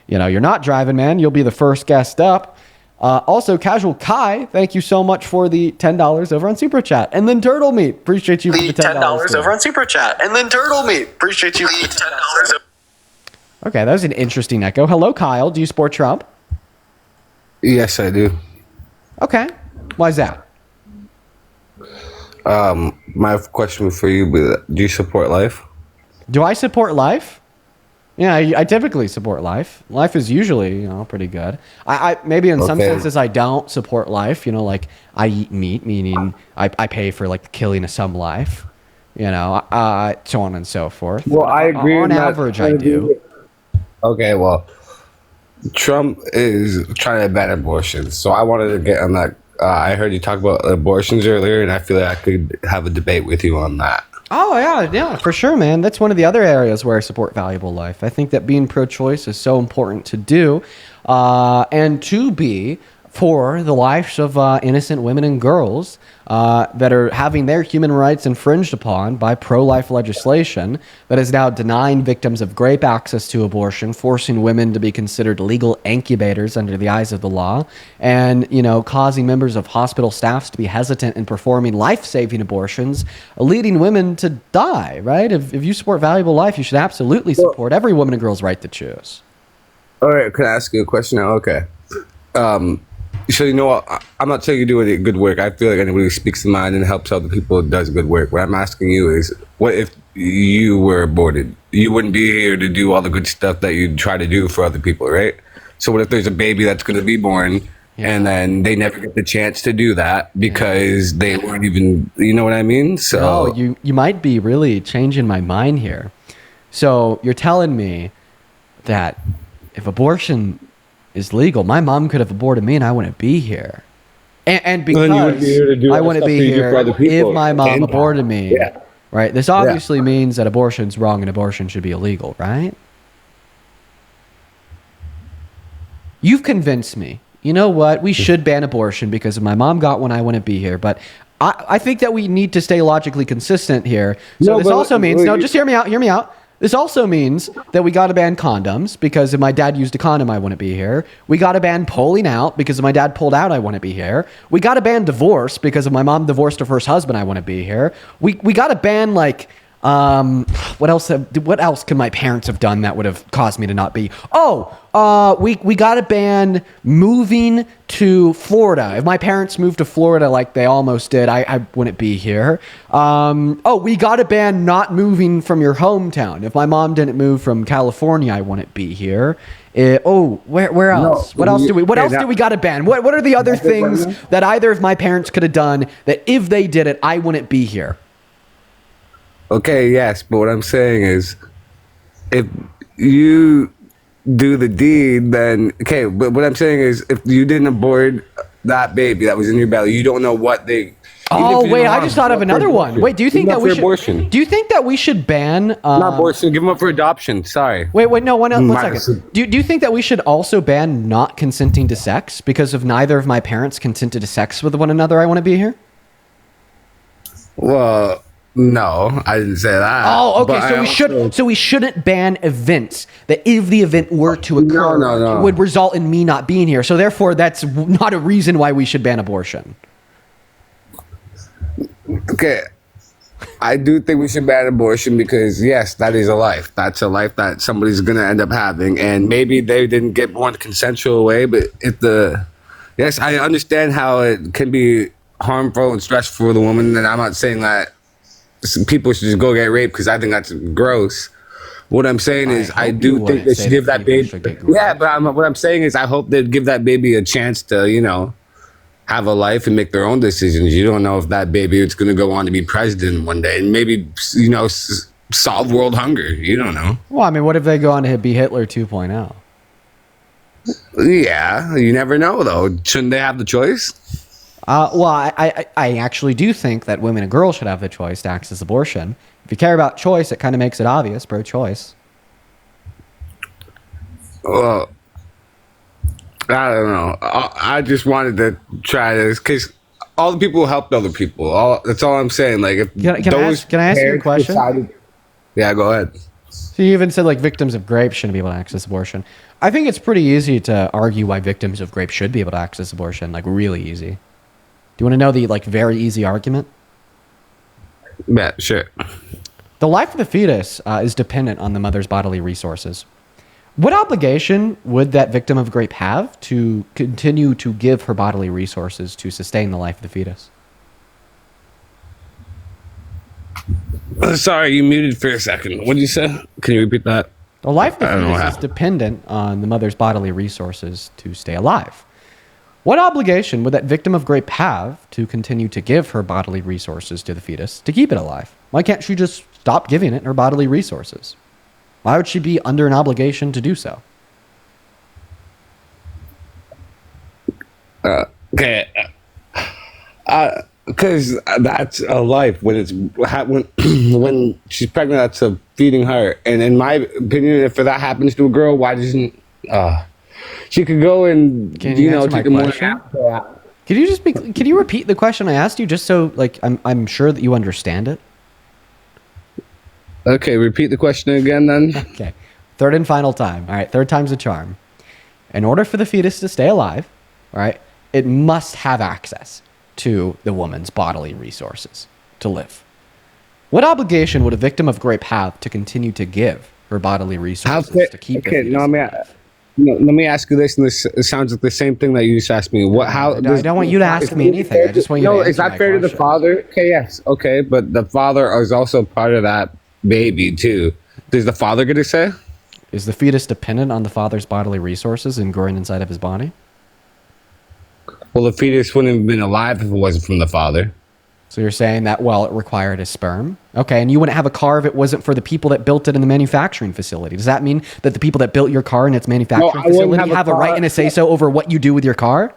you're not driving, man. You'll be the first guest up. Also, Casual Kai, thank you so much for the $10 over on Super Chat. And then Turtle Meat, appreciate you for the $10 over on Super Chat. And then Turtle Meat, appreciate you for the $10. Okay, that was an interesting echo. Hello, Kyle. Do you support Trump? Yes, I do. Okay. Why is that? My question for you, do you support life? Do I support life? Yeah, I typically support life. Life is usually, pretty good. I maybe in some senses I don't support life. Like I eat meat, meaning I pay for like killing of some life. So on and so forth. Well, I agree. On average, I do. Okay, well, Trump is trying to ban abortions, so I wanted to get on that. I heard you talk about abortions earlier, and I feel like I could have a debate with you on that. Oh, yeah, for sure, man. That's one of the other areas where I support valuable life. I think that being pro-choice is so important to do, and to be for the lives of innocent women and girls that are having their human rights infringed upon by pro-life legislation that is now denying victims of rape access to abortion, forcing women to be considered legal incubators under the eyes of the law, and causing members of hospital staffs to be hesitant in performing life-saving abortions, leading women to die. Right? If you support valuable life, you should absolutely support every woman and girl's right to choose. All right, can I ask you a question now? Okay. So I'm not saying you do any good work. I feel like anybody who speaks their mind and helps other people does good work. What I'm asking you is, what if you were aborted? You wouldn't be here to do all the good stuff that you try to do for other people, right? So what if there's a baby that's going to be born and then they never get the chance to do that because they weren't even, you know what I mean? So no, you might be really changing my mind here. So you're telling me that if abortion is legal, my mom could have aborted me and I wouldn't be here. And because I wouldn't be here if my mom aborted me. Yeah. Right? This obviously means that abortion's wrong and abortion should be illegal, right? You've convinced me. You know what? We should ban abortion because if my mom got one, I wouldn't be here. But I think that we need to stay logically consistent here. So this also means, just hear me out. This also means that we got to ban condoms because if my dad used a condom, I wouldn't be here. We got to ban pulling out because if my dad pulled out, I wouldn't be here. We got to ban divorce because if my mom divorced her first husband, I wouldn't be here. We got to ban what else can my parents have done that would have caused me to not be? We got to ban moving to Florida. If my parents moved to Florida like they almost did, I wouldn't be here. We got to ban not moving from your hometown. If my mom didn't move from California, I wouldn't be here. Where else? What else do we got to ban? What are the other things that either of my parents could have done that if they did it, I wouldn't be here? Okay, yes, but what I'm saying is, if you do the deed, then okay. But what I'm saying is, if you didn't abort that baby that was in your belly, you don't know what they. Oh wait, I just thought of another one. Wait, do you think that we should? Abortion. Do you think that we should ban? Not abortion. Give them up for adoption. Sorry. Wait, no. One second. Do you think that we should also ban not consenting to sex because if neither of my parents consented to sex with one another, I want to be here? Well. No, I didn't say that. Oh, okay. So we shouldn't ban events that if the event were to occur, it would result in me not being here. So therefore, that's not a reason why we should ban abortion. Okay. I do think we should ban abortion because yes, that is a life. That's a life that somebody's gonna end up having, and maybe they didn't get born consensual way. But yes, I understand how it can be harmful and stressful for the woman, and I'm not saying that people should just go get raped because I think that's gross. What I'm saying is, I do think they should give that baby. Yeah, but what I'm saying is, I hope they'd give that baby a chance to, have a life and make their own decisions. You don't know if that baby is going to go on to be president one day and maybe, solve world hunger. You don't know. Well, I mean, what if they go on to be Hitler 2.0? Yeah, you never know, though. Shouldn't they have the choice? Well, I actually do think that women and girls should have the choice to access abortion. If you care about choice, it kind of makes it obvious, pro-choice. Well, I don't know. I just wanted to try this because all the people helped other people. That's all I'm saying. Like, if can I ask you a question? Yeah, go ahead. So you even said like victims of rape shouldn't be able to access abortion. I think it's pretty easy to argue why victims of rape should be able to access abortion. Like really easy. Do you want to know the like very easy argument? Yeah, sure. The life of the fetus is dependent on the mother's bodily resources. What obligation would that victim of rape have to continue to give her bodily resources to sustain the life of the fetus? Sorry, you muted for a second. What did you say? Can you repeat that? The life of the fetus is dependent on the mother's bodily resources to stay alive. What obligation would that victim of rape have to continue to give her bodily resources to the fetus to keep it alive? Why can't she just stop giving it her bodily resources? Why would she be under an obligation to do so? Okay. Because that's a life. When she's pregnant, that's a feeding her. And in my opinion, if that happens to a girl, why doesn't she could go and take a more nap? Can you repeat the question I asked you just so like I'm sure that you understand it? Okay, repeat the question again then. Okay. Third and final time. All right, third time's a charm. In order for the fetus to stay alive, all right, it must have access to the woman's bodily resources to live. What obligation would a victim of rape have to continue to give her bodily resources to keep the fetus alive? Let me ask you this, and this sounds like the same thing that you just asked me. I don't want you to ask me anything. I just want you to answer is that fair to the father? Okay, yes. Okay, but the father is also part of that baby too. Does the father get a say? Is the fetus dependent on the father's bodily resources and growing inside of his body? Well, the fetus wouldn't have been alive if it wasn't from the father. So you're saying that, well, it required his sperm? Okay, and you wouldn't have a car if it wasn't for the people that built it in the manufacturing facility. Does that mean that the people that built your car in its manufacturing facility have a right and a say-so over what you do with your car?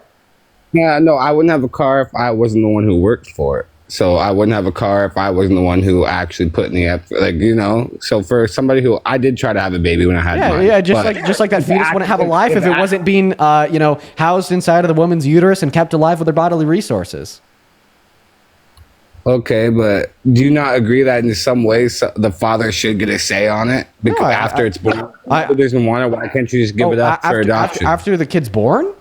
Yeah, no, I wouldn't have a car if I wasn't the one who worked for it. So I wouldn't have a car if I wasn't the one who actually put in the effort. So for somebody who I did try to have a baby when I had mine. Yeah, just like that fetus wouldn't have a life if it wasn't being, housed inside of the woman's uterus and kept alive with her bodily resources. Okay, but do you not agree that in some ways the father should get a say on it? Because after it's born, if it doesn't want it, why can't you just give it up for adoption? After the kid's born?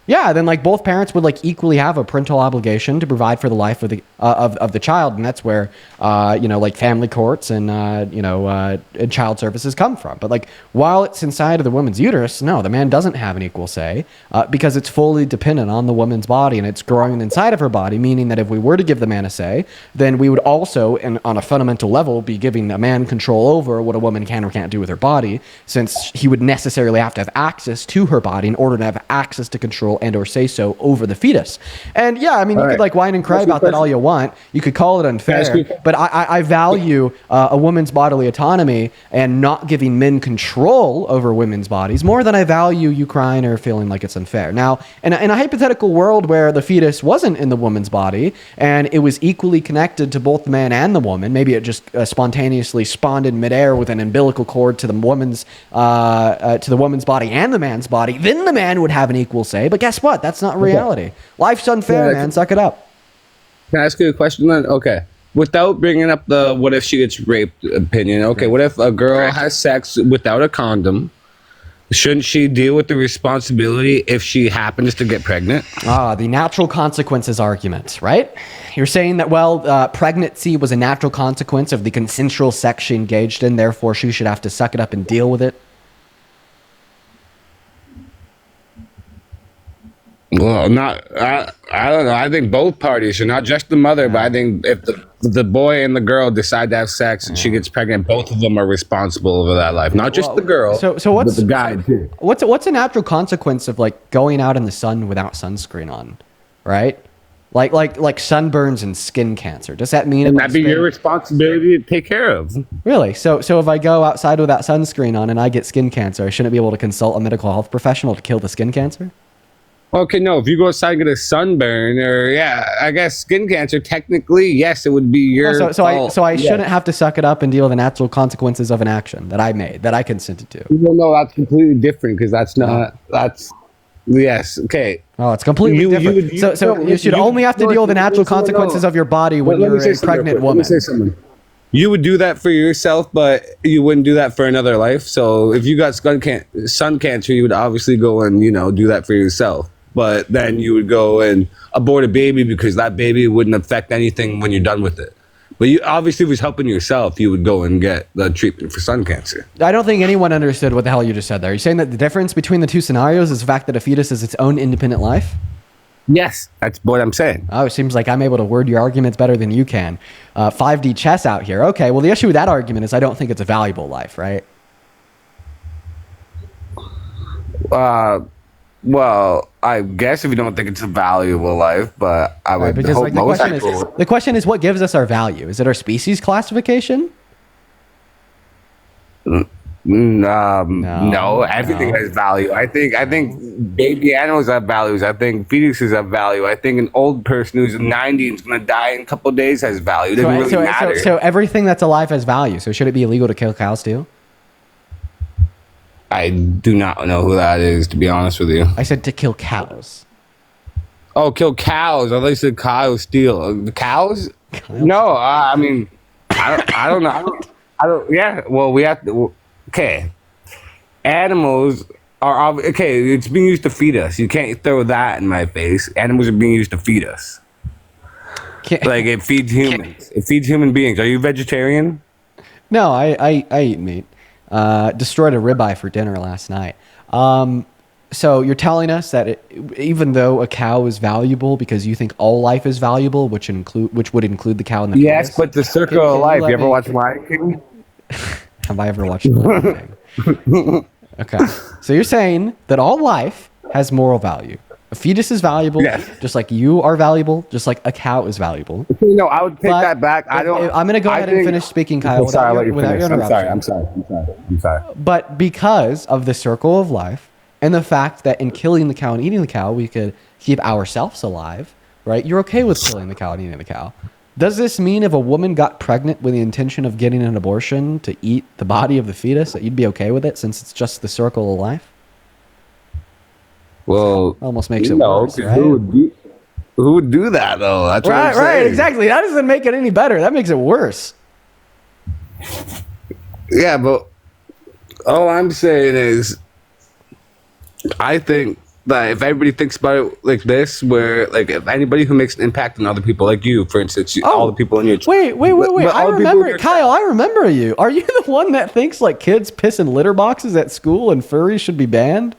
Yeah, then like both parents would like equally have a parental obligation to provide for the life of the of the child, and that's where like family courts and and child services come from. But like while it's inside of the woman's uterus, no, the man doesn't have an equal say because it's fully dependent on the woman's body and it's growing inside of her body. Meaning that if we were to give the man a say, then we would also, and on a fundamental level, be giving a man control over what a woman can or can't do with her body, since he would necessarily have to have access to her body in order to have access to control and or say so over the fetus. And yeah, I mean, you could like whine and cry about that all you want. You could call it unfair, but I value a woman's bodily autonomy and not giving men control over women's bodies more than I value you crying or feeling like it's unfair. Now, in a hypothetical world where the fetus wasn't in the woman's body and it was equally connected to both the man and the woman, maybe it just spontaneously spawned in midair with an umbilical cord to the woman's body and the man's body, then the man would have an equal say. But guess what? That's not reality. Life's unfair, man. Suck it up. Can I ask you a question then? Okay. Without bringing up the what if she gets raped opinion, okay, what if a girl has sex without a condom Shouldn't she deal with the responsibility if she happens to get pregnant? The natural consequences argument, right? You're saying that, well, pregnancy was a natural consequence of the consensual sex she engaged in, therefore she should have to suck it up and deal with it. Well, I don't know. I think both parties should, not just the mother, but I think if the boy and the girl decide to have sex and she gets pregnant, both of them are responsible for that life, not just the girl. So what's but the guy too? What's a natural consequence of like going out in the sun without sunscreen on, right? Like sunburns and skin cancer. Does that mean And that'd be your responsibility to take care of? Really? So if I go outside without sunscreen on and I get skin cancer, I shouldn't be able to consult a medical health professional to kill the skin cancer? Okay, no. If you go outside and get a sunburn, or I guess skin cancer, technically, yes, it would be your fault. So I shouldn't have to suck it up and deal with the natural consequences of an action that I made, that I consented to. Well, no, that's completely different because that's yes, okay. Oh, it's completely different. You should only have to deal with the natural consequences of your body when you're a pregnant woman. Let me say something. You would do that for yourself, but you wouldn't do that for another life. So if you got sun cancer, you would obviously go and do that for yourself. But then you would go and abort a baby because that baby wouldn't affect anything when you're done with it. But you obviously was helping yourself. You would go and get the treatment for sun cancer. I don't think anyone understood what the hell you just said there. You're saying that the difference between the two scenarios is the fact that a fetus is its own independent life? Yes, that's what I'm saying. Oh, it seems like I'm able to word your arguments better than you can. 5D chess out here. Okay, well, the issue with that argument is I don't think it's a valuable life, right? Well, I guess if you don't think it's a valuable life, but I would hope most people. The question is, what gives us our value? Is it our species classification? No, everything has value. I think baby animals have values. I think fetuses have value. I think an old person who's 90 and is going to die in a couple of days has value. It doesn't really matter. So everything that's alive has value. So should it be illegal to kill cows too? I do not know who that is, to be honest with you. I said to kill cows. Oh, kill cows. I thought you said Kyle Steele. The cows? No, I mean, I don't know. I don't. Yeah, well, we have to. Okay. Animals are. Okay, it's being used to feed us. You can't throw that in my face. Animals are being used to feed us. Like, it feeds humans. It feeds human beings. Are you vegetarian? No, I eat meat. Destroyed a ribeye for dinner last night. So you're telling us that even though a cow is valuable because you think all life is valuable, which would include the cow and the yes, fetus, but the circle of life. You ever watch Lion King? Have I ever watched Lion King? Okay, so you're saying that all life has moral value. A fetus is valuable, just like you are valuable, just like a cow is valuable. No, I would take that back. I'm going to go ahead and finish speaking, Kyle. Without your interruption. I'm sorry. But because of the circle of life and the fact that in killing the cow and eating the cow, we could keep ourselves alive, right? You're okay with killing the cow and eating the cow. Does this mean if a woman got pregnant with the intention of getting an abortion to eat the body of the fetus, that you'd be okay with it since it's just the circle of life? Well, almost makes it worse, right? Who would do that though? That's what I'm saying. Right, exactly. That doesn't make it any better. That makes it worse. Yeah, but all I'm saying is, I think that if everybody thinks about it like this, where like if anybody who makes an impact on other people, like you, for instance, all the people in your wait. I remember, Kyle. I remember you. Are you the one that thinks like kids piss in litter boxes at school and furries should be banned?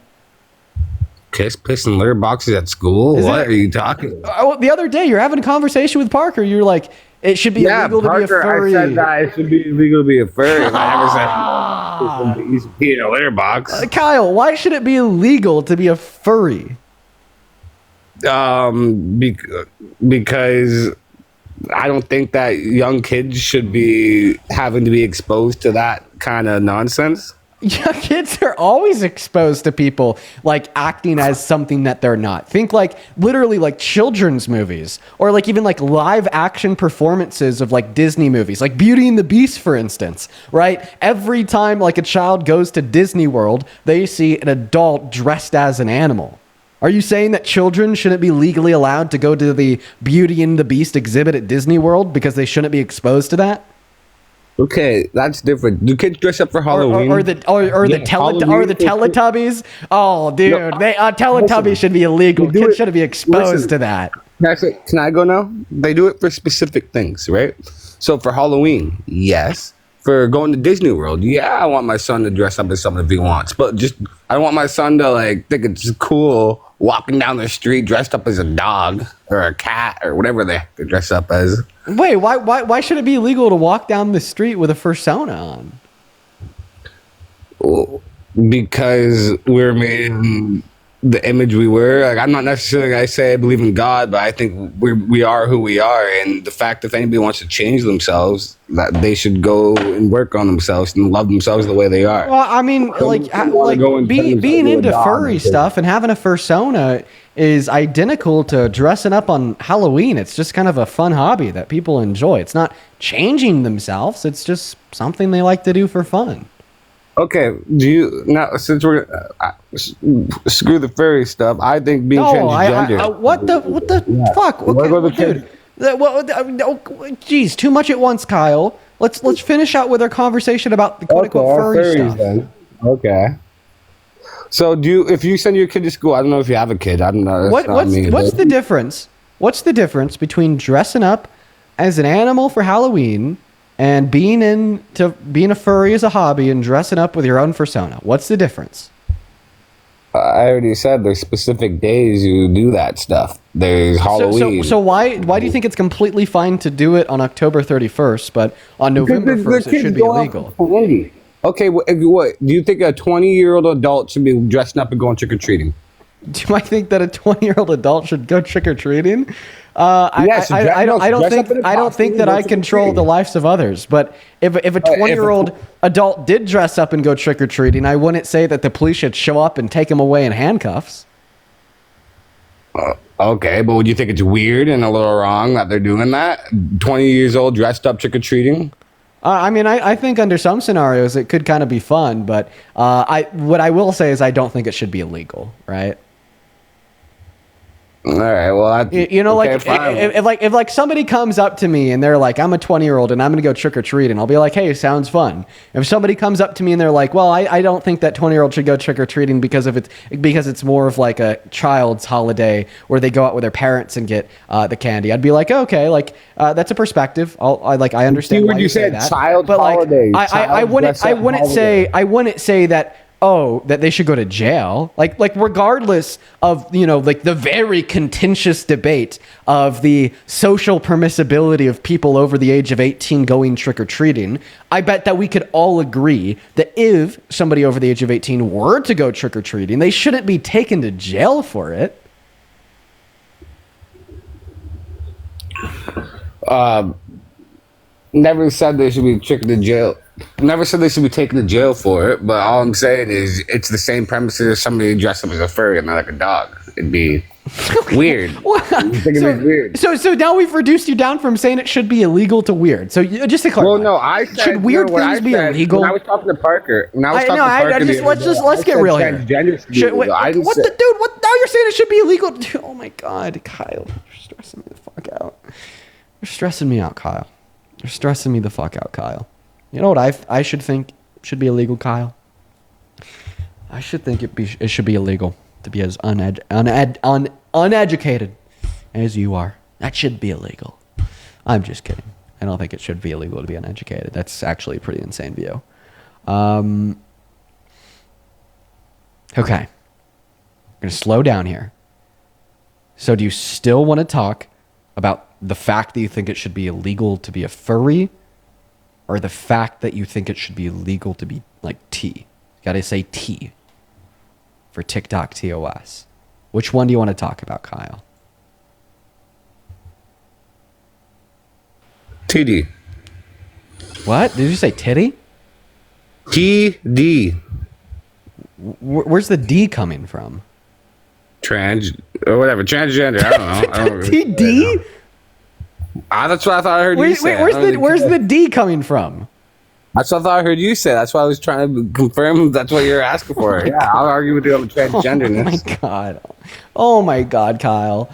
Piss in litter boxes at school? What are you talking about? The other day, you're having a conversation with Parker. You're like, it should be illegal to be a furry. I said that it should be illegal to be a furry. I never said you should pee in a litter box. Kyle, why should it be illegal to be a furry? Because I don't think that young kids should be having to be exposed to that kind of nonsense. Yeah, kids are always exposed to people like acting as something that they're not. Think like literally like children's movies or like even like live action performances of like Disney movies, like Beauty and the Beast, for instance, right? Every time like a child goes to Disney World, they see an adult dressed as an animal. Are you saying that children shouldn't be legally allowed to go to the Beauty and the Beast exhibit at Disney World because they shouldn't be exposed to that? Okay, that's different. Do kids dress up for Or, Halloween? or the Teletubbies. Oh, dude, No, Teletubbies listen, should be illegal. they do Kids it- shouldn't be exposed listen. to that. Can I go now? They do it for specific things, right? So for Halloween, yes. For going to Disney World, yeah, I want my son to dress up as something if he wants. But just I don't want my son to like think it's cool walking down the street dressed up as a dog or a cat or whatever they dress up as. Wait, why should it be illegal to walk down the street with a fursona on? Because we're made in the image we were. Like, I'm not necessarily I say I believe in God, but I think we are who we are, and the fact if anybody wants to change themselves, that they should go and work on themselves and love themselves the way they are. Well, I mean, being into furry stuff and having a fursona is identical to dressing up on Halloween. It's just kind of a fun hobby that people enjoy. It's not changing themselves. It's just something they like to do for fun. Okay, do you now since we're screw the furry stuff? I think being transgender. What the fuck? Okay, dude. Geez, too much at once, Kyle. Let's finish out with our conversation about the quote unquote furry stuff. Then. Okay. So if you send your kid to school, I don't know if you have a kid. I don't know. What's the difference? What's the difference between dressing up as an animal for Halloween and being a furry as a hobby and dressing up with your own fursona? What's the difference? I already said there's specific days you do that stuff. There's Halloween. So why do you think it's completely fine to do it on October 31st, but on November 1st it should be illegal? Okay, what do you think a 20-year-old adult should be dressing up and going trick-or-treating? Do I think that a 20-year-old adult should go trick-or-treating? Yes, I don't think that I control the lives of others. But if a 20-year-old adult did dress up and go trick-or-treating, I wouldn't say that the police should show up and take him away in handcuffs. Okay, but would you think it's weird and a little wrong that they're doing that? 20 years old dressed up trick-or-treating? I mean, I think under some scenarios it could kind of be fun, but what I will say is I don't think it should be illegal, right? All right. Well, if somebody comes up to me and they're like, I'm a 20-year-old and I'm going to go trick or treat, and I'll be like, hey, sounds fun. If somebody comes up to me and they're like, well, I don't think that 20-year-old should go trick or treating because it's more of like a child's holiday where they go out with their parents and get the candy. I'd be like, okay, that's a perspective. I understand why you say that. Child holiday. I wouldn't say that. Oh, that they should go to jail. Like regardless of, the very contentious debate of the social permissibility of people over the age of 18 going trick-or-treating, I bet that we could all agree that if somebody over the age of 18 were to go trick-or-treating, they shouldn't be taken to jail for it. Never said they should be taken to jail. Never said they should be taken to jail for it, but all I'm saying is it's the same premise as somebody dressed up as a furry and not like a dog. It'd be weird. So now we've reduced you down from saying it should be illegal to weird. So just to clarify. Well, no, I said should weird things be illegal? When I was talking to Parker. Let's get real here. Now you're saying it should be illegal? Oh my God, Kyle, you're stressing me the fuck out. You're stressing me out, Kyle. You're stressing me the fuck out, Kyle. You know what I should think should be illegal, Kyle? I should think it should be illegal to be as uneducated as you are. That should be illegal. I'm just kidding. I don't think it should be illegal to be uneducated. That's actually a pretty insane view. Okay. I'm going to slow down here. So do you still want to talk about the fact that you think it should be illegal to be a furry, or the fact that you think it should be illegal to be like T? You gotta say T for TikTok TOS. Which one do you want to talk about, Kyle? TD. What? Did you say titty? TD. Where's the D coming from? Trans or whatever. Transgender. I don't know. TD? That's what I thought I heard you say. Where's the D coming from? That's what I thought I heard you say. That's why I was trying to confirm that's what you're asking for. Yeah, I'll argue with you on the transgenderness. Oh my God, Kyle.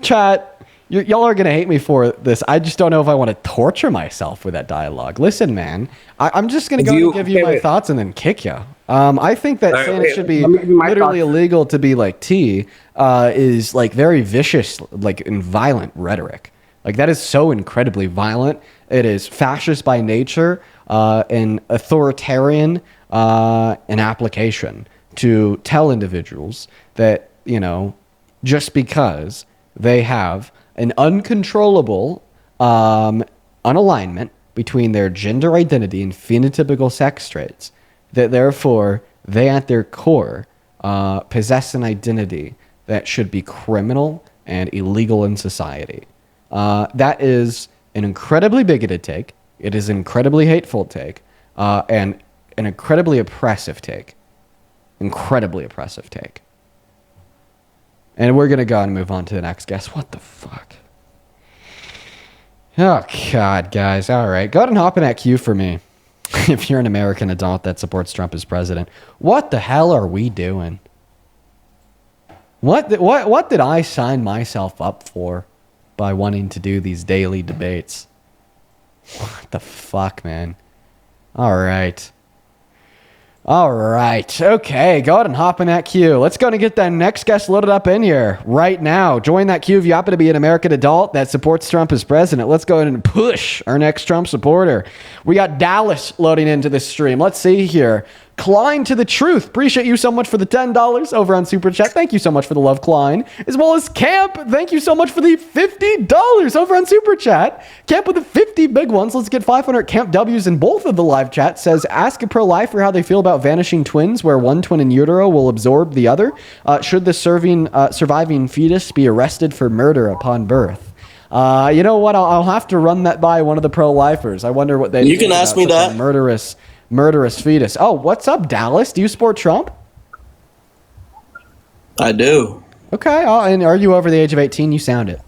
Chat, y'all are gonna hate me for this. I just don't know if I want to torture myself with that dialogue. Listen, man, I'm just gonna go and give you my thoughts and then kick you. I think that saying it should be literally illegal to be like tea is like very vicious, like and violent rhetoric. Like that is so incredibly violent. It is fascist by nature and authoritarian in application to tell individuals that, you know, just because they have an uncontrollable unalignment between their gender identity and phenotypical sex traits, that therefore they at their core possess an identity that should be criminal and illegal in society. That is an incredibly bigoted take. It is an incredibly hateful take, and an incredibly oppressive take. Incredibly oppressive take. And we're going to go and move on to the next guest. What the fuck? Oh, God, guys. All right. Go ahead and hop in that queue for me. If you're an American adult that supports Trump as president. What the hell are we doing? What did I sign myself up for by wanting to do these daily debates? What the fuck, man? All right. All right. Okay. Go ahead and hop in that queue. Let's go and get that next guest loaded up in here right now. Join that queue if you happen to be an American adult that supports Trump as president. Let's go ahead and push our next Trump supporter. We got Dallas loading into this stream. Let's see here. Klein to the truth. Appreciate you so much for the $10 over on Super Chat. Thank you so much for the love, Klein. As well as Camp. Thank you so much for the $50 over on Super Chat. Camp with the 50 big ones. Let's get 500 Camp W's in both of the live chats. Says, ask a pro-lifer how they feel about vanishing twins where one twin in utero will absorb the other. Should the surviving fetus be arrested for murder upon birth? You know what? I'll have to run that by one of the pro-lifers. I wonder what they You can ask me that. Murderous fetus. Oh, what's up, Dallas? Do you support Trump? I do. Okay. And are you over the age of 18? You sound it.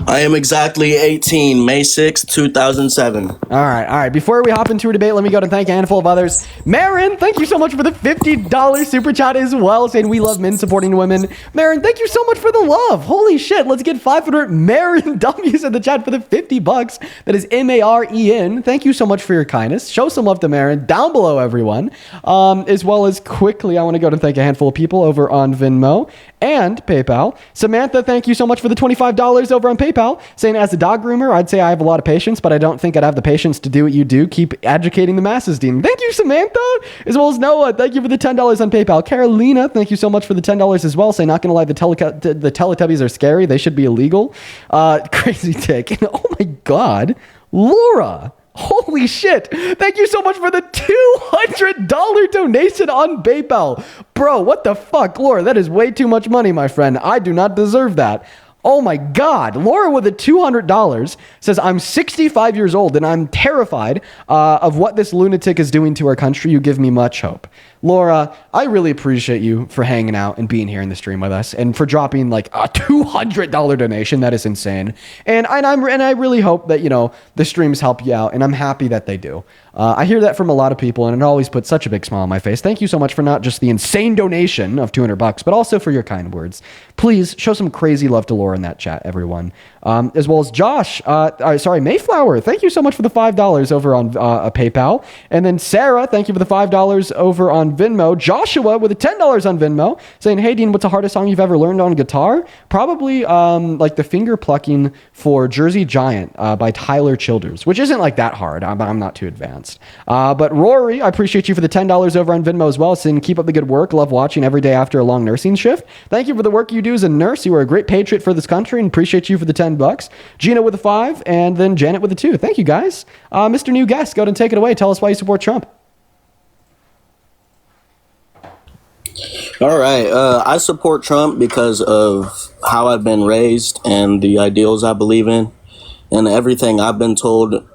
I am exactly 18, May 6th, 2007. All right. Before we hop into a debate, let me go and thank a handful of others. Marin, thank you so much for the $50 super chat as well, saying we love men supporting women. Marin, thank you so much for the love. Holy shit, let's get 500 Marin W's in the chat for the $50. That is MAREN. Thank you so much for your kindness. Show some love to Marin down below, everyone. As well as quickly, I want to go and thank a handful of people over on Venmo and PayPal. Samantha, thank you so much for the $25 over on PayPal, saying as a dog groomer, I'd say I have a lot of patience, but I don't think I'd have the patience to do what you do. Keep educating the masses, Dean. Thank you, Samantha. As well as Noah, thank you for the $10 on PayPal. Carolina, thank you so much for the $10 as well. Say, not gonna lie, the Teletubbies are scary. They should be illegal. Crazy take. Oh my God. Laura. Holy shit. Thank you so much for the $200 donation on PayPal. Bro, what the fuck? Laura, that is way too much money, my friend. I do not deserve that. Oh my God. Laura with a $200 says, I'm 65 years old and I'm terrified of what this lunatic is doing to our country. You give me much hope. Laura, I really appreciate you for hanging out and being here in the stream with us and for dropping like a $200 donation. That is insane. And I really hope that, you know, the streams help you out, and I'm happy that they do. I hear that from a lot of people, and it always puts such a big smile on my face. Thank you so much for not just the insane donation of $200, but also for your kind words. Please show some crazy love to Laura in that chat, everyone. As well as Josh, Mayflower. Thank you so much for the $5 over on PayPal. And then Sarah, thank you for the $5 over on Venmo. Joshua with the $10 on Venmo, saying, hey, Dean, what's the hardest song you've ever learned on guitar? Probably like the finger plucking for Jersey Giant by Tyler Childers, which isn't like that hard, but I'm not too advanced. But Rory, I appreciate you for the $10 over on Venmo as well, saying, keep up the good work. Love watching every day after a long nursing shift. Thank you for the work you do as a nurse. You are a great patriot for this country, and appreciate you for the $10. Gina with a 5, and then Janet with a 2. Thank you, guys. Mr. New Guest, go ahead and take it away. Tell us why you support Trump. All right. I support Trump because of how I've been raised and the ideals I believe in, and everything I've been told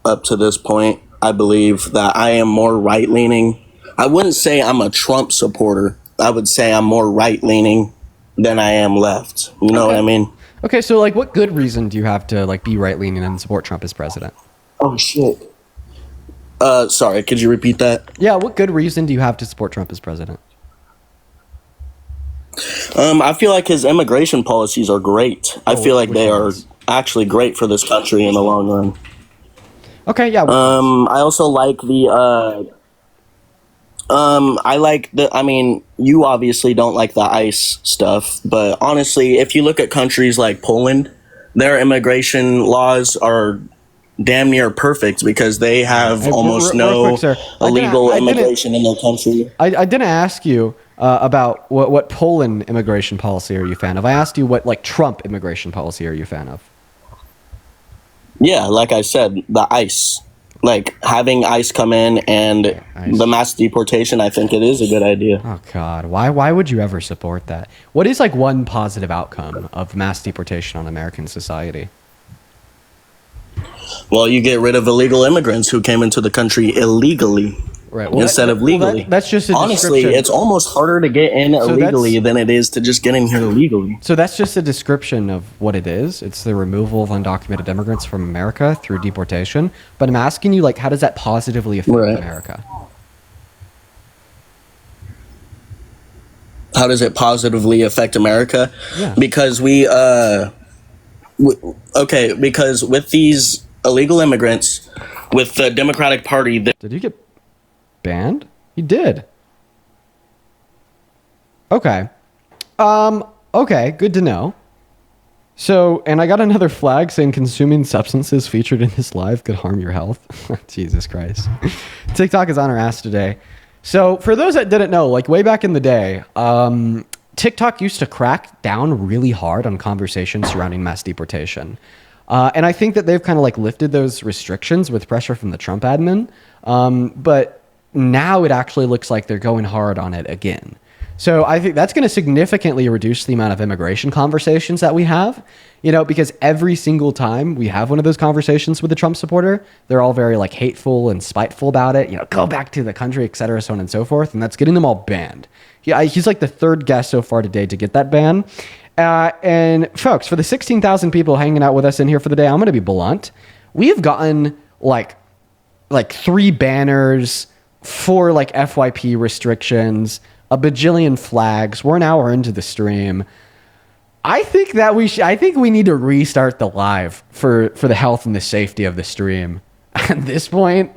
up to this point. I believe that I am more right-leaning. I wouldn't say I'm a Trump supporter. I would say I'm more right-leaning than I am left. You know what I mean? Okay, so like, what good reason do you have to like be right-leaning and support Trump as president? Oh shit. Sorry, could you repeat that? Yeah, what good reason do you have to support Trump as president? I feel like his immigration policies are great. I feel like they are actually great for this country in the long run. Okay, yeah. I also like I mean, you obviously don't like the ICE stuff, but honestly, if you look at countries like Poland, their immigration laws are damn near perfect because they have almost no quick, sir. illegal immigration in their country. I didn't ask you about what Poland immigration policy are you a fan of. I asked you what like Trump immigration policy are you a fan of. Yeah, like I said, the ICE. Like having ICE come in and the mass deportation, I think it is a good idea. Oh God, why would you ever support that? What is like one positive outcome of mass deportation on American society? Well, you get rid of illegal immigrants who came into the country illegally, right? Instead of legally. That's just a honestly, description. it's almost harder to get in illegally than it is to just get in here legally. So that's just a description of what it is. It's the removal of undocumented immigrants from America through deportation. But I'm asking you, like, how does that positively affect America? How does it positively affect America? Yeah. Because because with these illegal immigrants, with the Democratic Party... Did you get banned? You did. Okay. Okay, good to know. So, and I got another flag saying consuming substances featured in this live could harm your health. Jesus Christ. TikTok is on our ass today. So, for those that didn't know, like way back in the day, TikTok used to crack down really hard on conversations surrounding mass deportation. And I think that they've kind of like lifted those restrictions with pressure from the Trump admin. But now it actually looks like they're going hard on it again. So I think that's going to significantly reduce the amount of immigration conversations that we have, you know, because every single time we have one of those conversations with a Trump supporter, they're all very like hateful and spiteful about it, you know, go back to the country, et cetera, so on and so forth. And that's getting them all banned. He's like the third guest so far today to get that ban. And folks, for the 16,000 people hanging out with us in here for the day, I'm going to be blunt. We've gotten like 3 banners, 4 like FYP restrictions, a bajillion flags. We're an hour into the stream. I think that I think we need to restart the live for the health and the safety of the stream. At this point,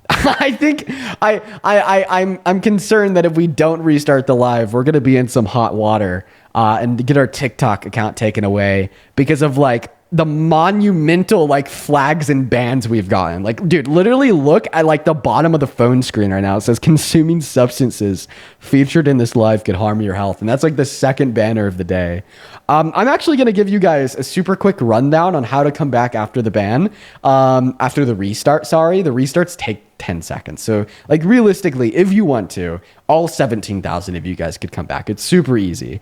I think I'm concerned that if we don't restart the live, we're gonna be in some hot water and get our TikTok account taken away because of like the monumental like flags and bans we've gotten. Like, dude, literally look at like the bottom of the phone screen right now. It says consuming substances featured in this live could harm your health. And that's like the second banner of the day. I'm actually going to give you guys a super quick rundown on how to come back after the ban. After the restart, sorry. The restarts take 10 seconds. So like realistically, if you want to, all 17,000 of you guys could come back. It's super easy.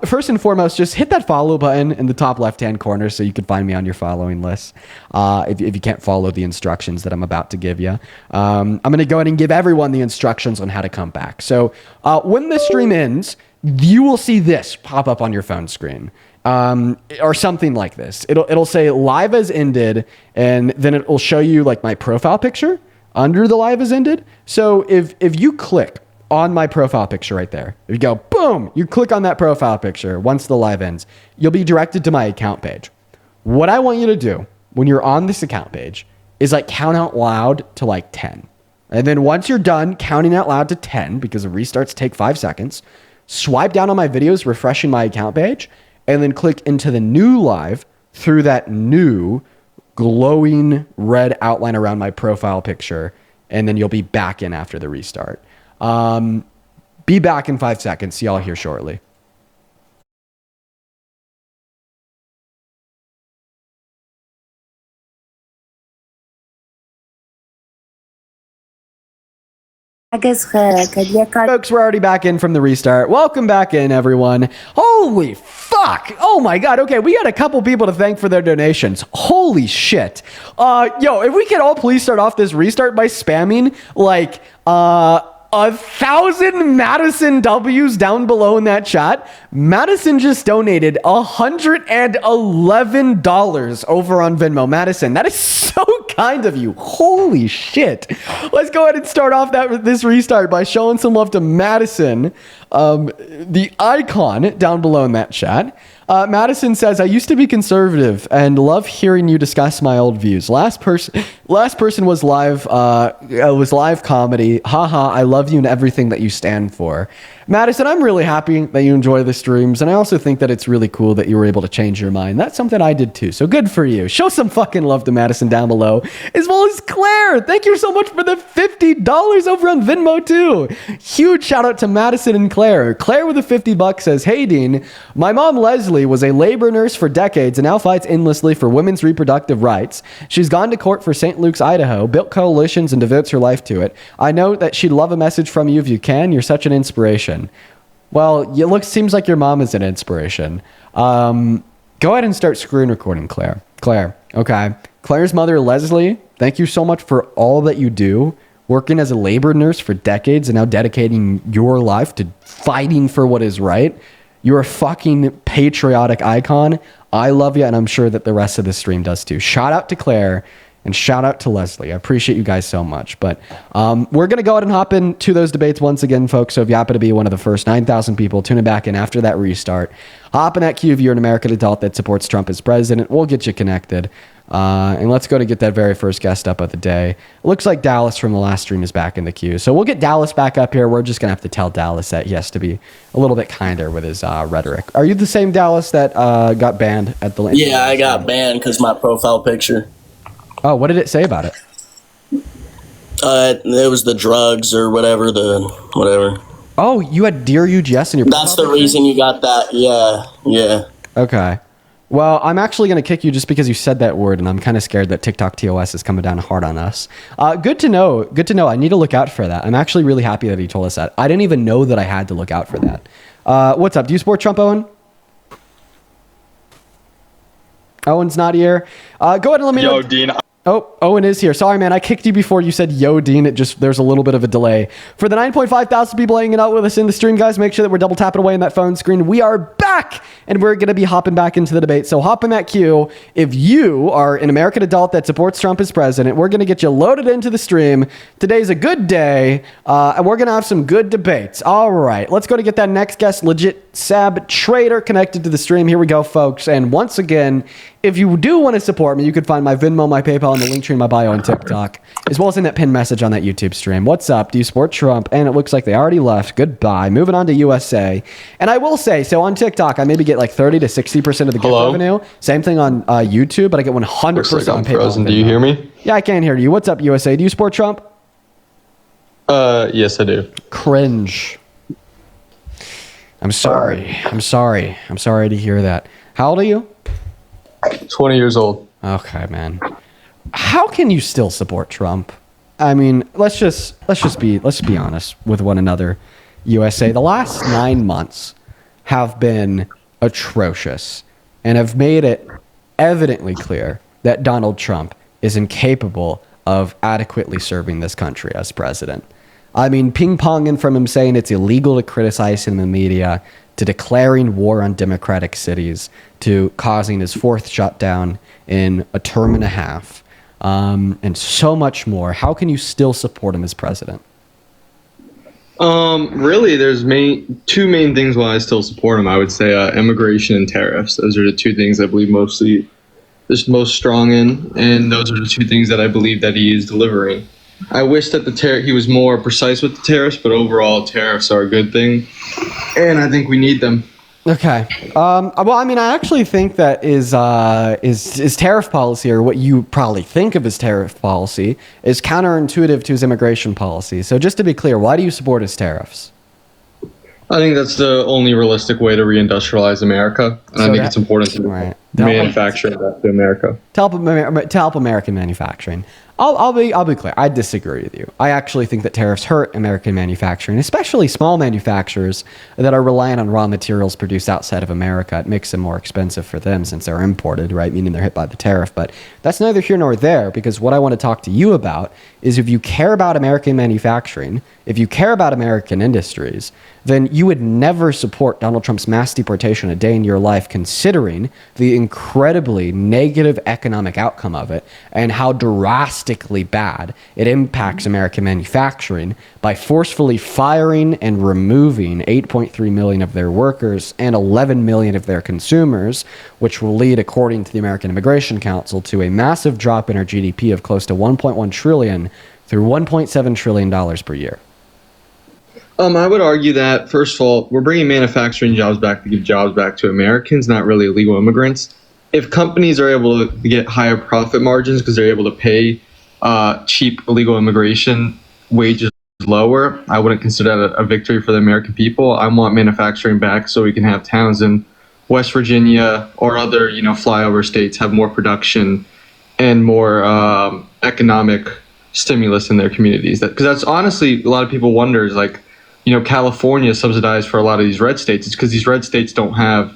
First and foremost, just hit that follow button in the top left-hand corner so you can find me on your following list. If you can't follow the instructions that I'm about to give you. I'm going to go ahead and give everyone the instructions on how to come back. So when the stream ends, you will see this pop up on your phone screen. Or something like this. It'll say live has ended, and then it will show you like my profile picture under the live has ended. So if you click on my profile picture right there, if you go boom, you click on that profile picture once the live ends, you'll be directed to my account page. What I want you to do when you're on this account page is like count out loud to like 10. And then once you're done counting out loud to 10, because the restarts take 5 seconds, swipe down on my videos, refreshing my account page, and then click into the new live through that new glowing red outline around my profile picture, and then you'll be back in after the restart. Be back in 5 seconds. See y'all here shortly. Folks, we're already back in from the restart. Welcome back in, everyone. Holy fuck. Oh my god. Okay, we got a couple people to thank for their donations. Holy shit. Yo, if we could all please start off this restart by spamming like 1,000 Madison W's down below in that chat. Madison just donated $111 over on Venmo. Madison, that is so kind of you. Holy shit. Let's go ahead and start off this restart by showing some love to Madison, the icon down below in that chat. Madison says, I used to be conservative and love hearing you discuss my old views. Last person was live comedy. Haha, I love you and everything that you stand for. Madison, I'm really happy that you enjoy the streams, and I also think that it's really cool that you were able to change your mind. That's something I did too, so good for you. Show some fucking love to Madison down below, as well as Claire. Thank you so much for the $50 over on Venmo too. Huge shout out to Madison and Claire. Claire with the $50 says, hey Dean, my mom Leslie was a labor nurse for decades and now fights endlessly for women's reproductive rights. She's gone to court for St. Luke's, Idaho, built coalitions and devotes her life to it. I know that she'd love a message from you if you can. You're such an inspiration. Well, seems like your mom is an inspiration. Go ahead and start screen recording, Claire. Claire, okay. Claire's mother, Leslie, thank you so much for all that you do, working as a labor nurse for decades and now dedicating your life to fighting for what is right. You're a fucking patriotic icon. I love you, and I'm sure that the rest of the stream does too. Shout out to Claire. And shout out to Leslie. I appreciate you guys so much. But we're going to go ahead and hop into those debates once again, folks. So if you happen to be one of the first 9,000 people tuning back in after that restart, hop in that queue if you're an American adult that supports Trump as president. We'll get you connected. And let's go to get that very first guest up of the day. It looks like Dallas from the last stream is back in the queue. So we'll get Dallas back up here. We're just going to have to tell Dallas that he has to be a little bit kinder with his rhetoric. Are you the same Dallas that got banned at the link? Yeah, I got banned because my profile picture. Oh, what did it say about it? It was the drugs or whatever, whatever. Oh, you had Dear UGS in your profile That's the picture? reason you got that. Yeah. Okay. Well, I'm actually going to kick you just because you said that word, and I'm kind of scared that TikTok TOS is coming down hard on us. Good to know. Good to know. I need to look out for that. I'm actually really happy that he told us that. I didn't even know that I had to look out for that. What's up? Do you support Trump, Owen? Owen's not here. Go ahead and let me know. Yo, Dean. Oh, Owen is here. Sorry, man. I kicked you before you said yo, Dean. There's a little bit of a delay. For the 9.5 thousand people hanging out with us in the stream, guys, make sure that we're double tapping away on that phone screen. We are back, and we're going to be hopping back into the debate. So hop in that queue. If you are an American adult that supports Trump as president, we're going to get you loaded into the stream. Today's a good day, and we're going to have some good debates. All right, let's go to get that next guest, legit Sab Trader, connected to the stream. Here we go, folks. And once again, if you do want to support me, you can find my Venmo, my PayPal, and the link tree in my bio on TikTok, as well as in that pinned message on that YouTube stream. What's up? Do you support Trump? And it looks like they already left. Goodbye. Moving on to USA. And I will say, so on TikTok, I maybe get like 30 to 60% of the gift revenue. Same thing on YouTube, but I get 100% on PayPal. Do you hear me? Yeah, I can hear you. What's up, USA? Do you support Trump? Yes, I do. Cringe. I'm sorry. I'm sorry to hear that. How old are you? 20 years old. Okay, man. How can you still support Trump? I mean, let's be honest with one another. USA, the last 9 months have been atrocious and have made it evidently clear that Donald Trump is incapable of adequately serving this country as president. I mean, ping-ponging from him saying it's illegal to criticize him in the media, to declaring war on democratic cities, to causing his fourth shutdown in a term and a half, and so much more. How can you still support him as president? Really, there's two main things why I still support him. I would say immigration and tariffs. Those are the two things I believe there's most strong in, and those are the two things that I believe that he is delivering. I wish that he was more precise with the tariffs, but overall, tariffs are a good thing, and I think we need them. Okay. Well, I mean, I actually think that is tariff policy, or what you probably think of as tariff policy, is counterintuitive to his immigration policy. So just to be clear, why do you support his tariffs? I think that's the only realistic way to reindustrialize America, and I think it's important to manufacture that to America. To help American manufacturing. I'll be clear. I disagree with you. I actually think that tariffs hurt American manufacturing, especially small manufacturers that are reliant on raw materials produced outside of America. It makes them more expensive for them since they're imported, right? Meaning they're hit by the tariff. But that's neither here nor there, because what I want to talk to you about is if you care about American manufacturing, if you care about American industries, then you would never support Donald Trump's mass deportation a day in your life, considering the incredibly negative economic outcome of it and how drastically bad it impacts American manufacturing by forcefully firing and removing 8.3 million of their workers and 11 million of their consumers, which will lead, according to the American Immigration Council, to a massive drop in our GDP of close to 1.1 trillion through $1.7 trillion per year. I would argue that, first of all, we're bringing manufacturing jobs back to give jobs back to Americans, not really illegal immigrants. If companies are able to get higher profit margins because they're able to pay cheap illegal immigration wages lower, I wouldn't consider that a victory for the American people. I want manufacturing back so we can have towns in West Virginia or other, flyover states have more production and more economic stimulus in their communities. Because that's honestly, a lot of people wonder is like, California is subsidized for a lot of these red states. It's because these red states don't have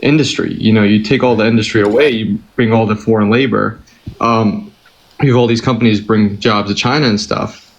industry. You take all the industry away, you bring all the foreign labor. You have all these companies bring jobs to China and stuff.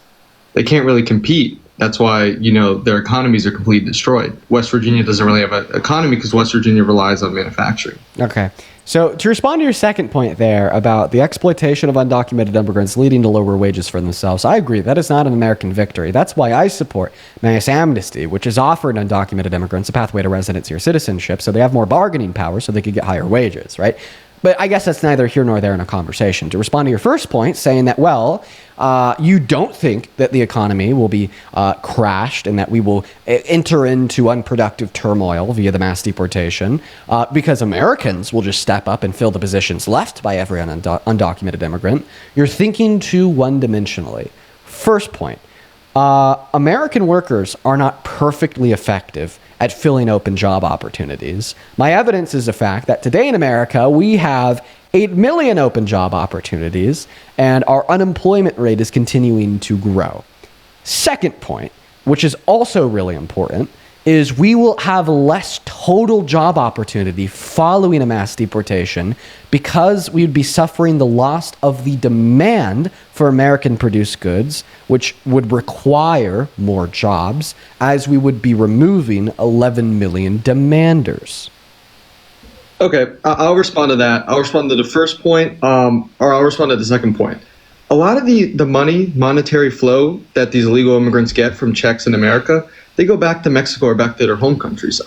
They can't really compete. That's why, their economies are completely destroyed. West Virginia doesn't really have an economy because West Virginia relies on manufacturing. Okay. So to respond to your second point there about the exploitation of undocumented immigrants leading to lower wages for themselves, I agree. That is not an American victory. That's why I support mass amnesty, which has offered undocumented immigrants a pathway to residency or citizenship so they have more bargaining power so they could get higher wages, right? But I guess that's neither here nor there in a conversation. To respond to your first point, saying that, you don't think that the economy will be crashed and that we will enter into unproductive turmoil via the mass deportation because Americans will just step up and fill the positions left by every undocumented immigrant. You're thinking too one-dimensionally. First point, American workers are not perfectly effective at filling open job opportunities. My evidence is the fact that today in America, we have 8 million open job opportunities, and our unemployment rate is continuing to grow. Second point, which is also really important, is we will have less total job opportunity following a mass deportation because we would be suffering the loss of the demand for American-produced goods, which would require more jobs, as we would be removing 11 million demanders. Okay, I'll respond to that. I'll respond to the first point, or I'll respond to the second point. A lot of the monetary flow that these illegal immigrants get from checks in America, they go back to Mexico or back to their home countries.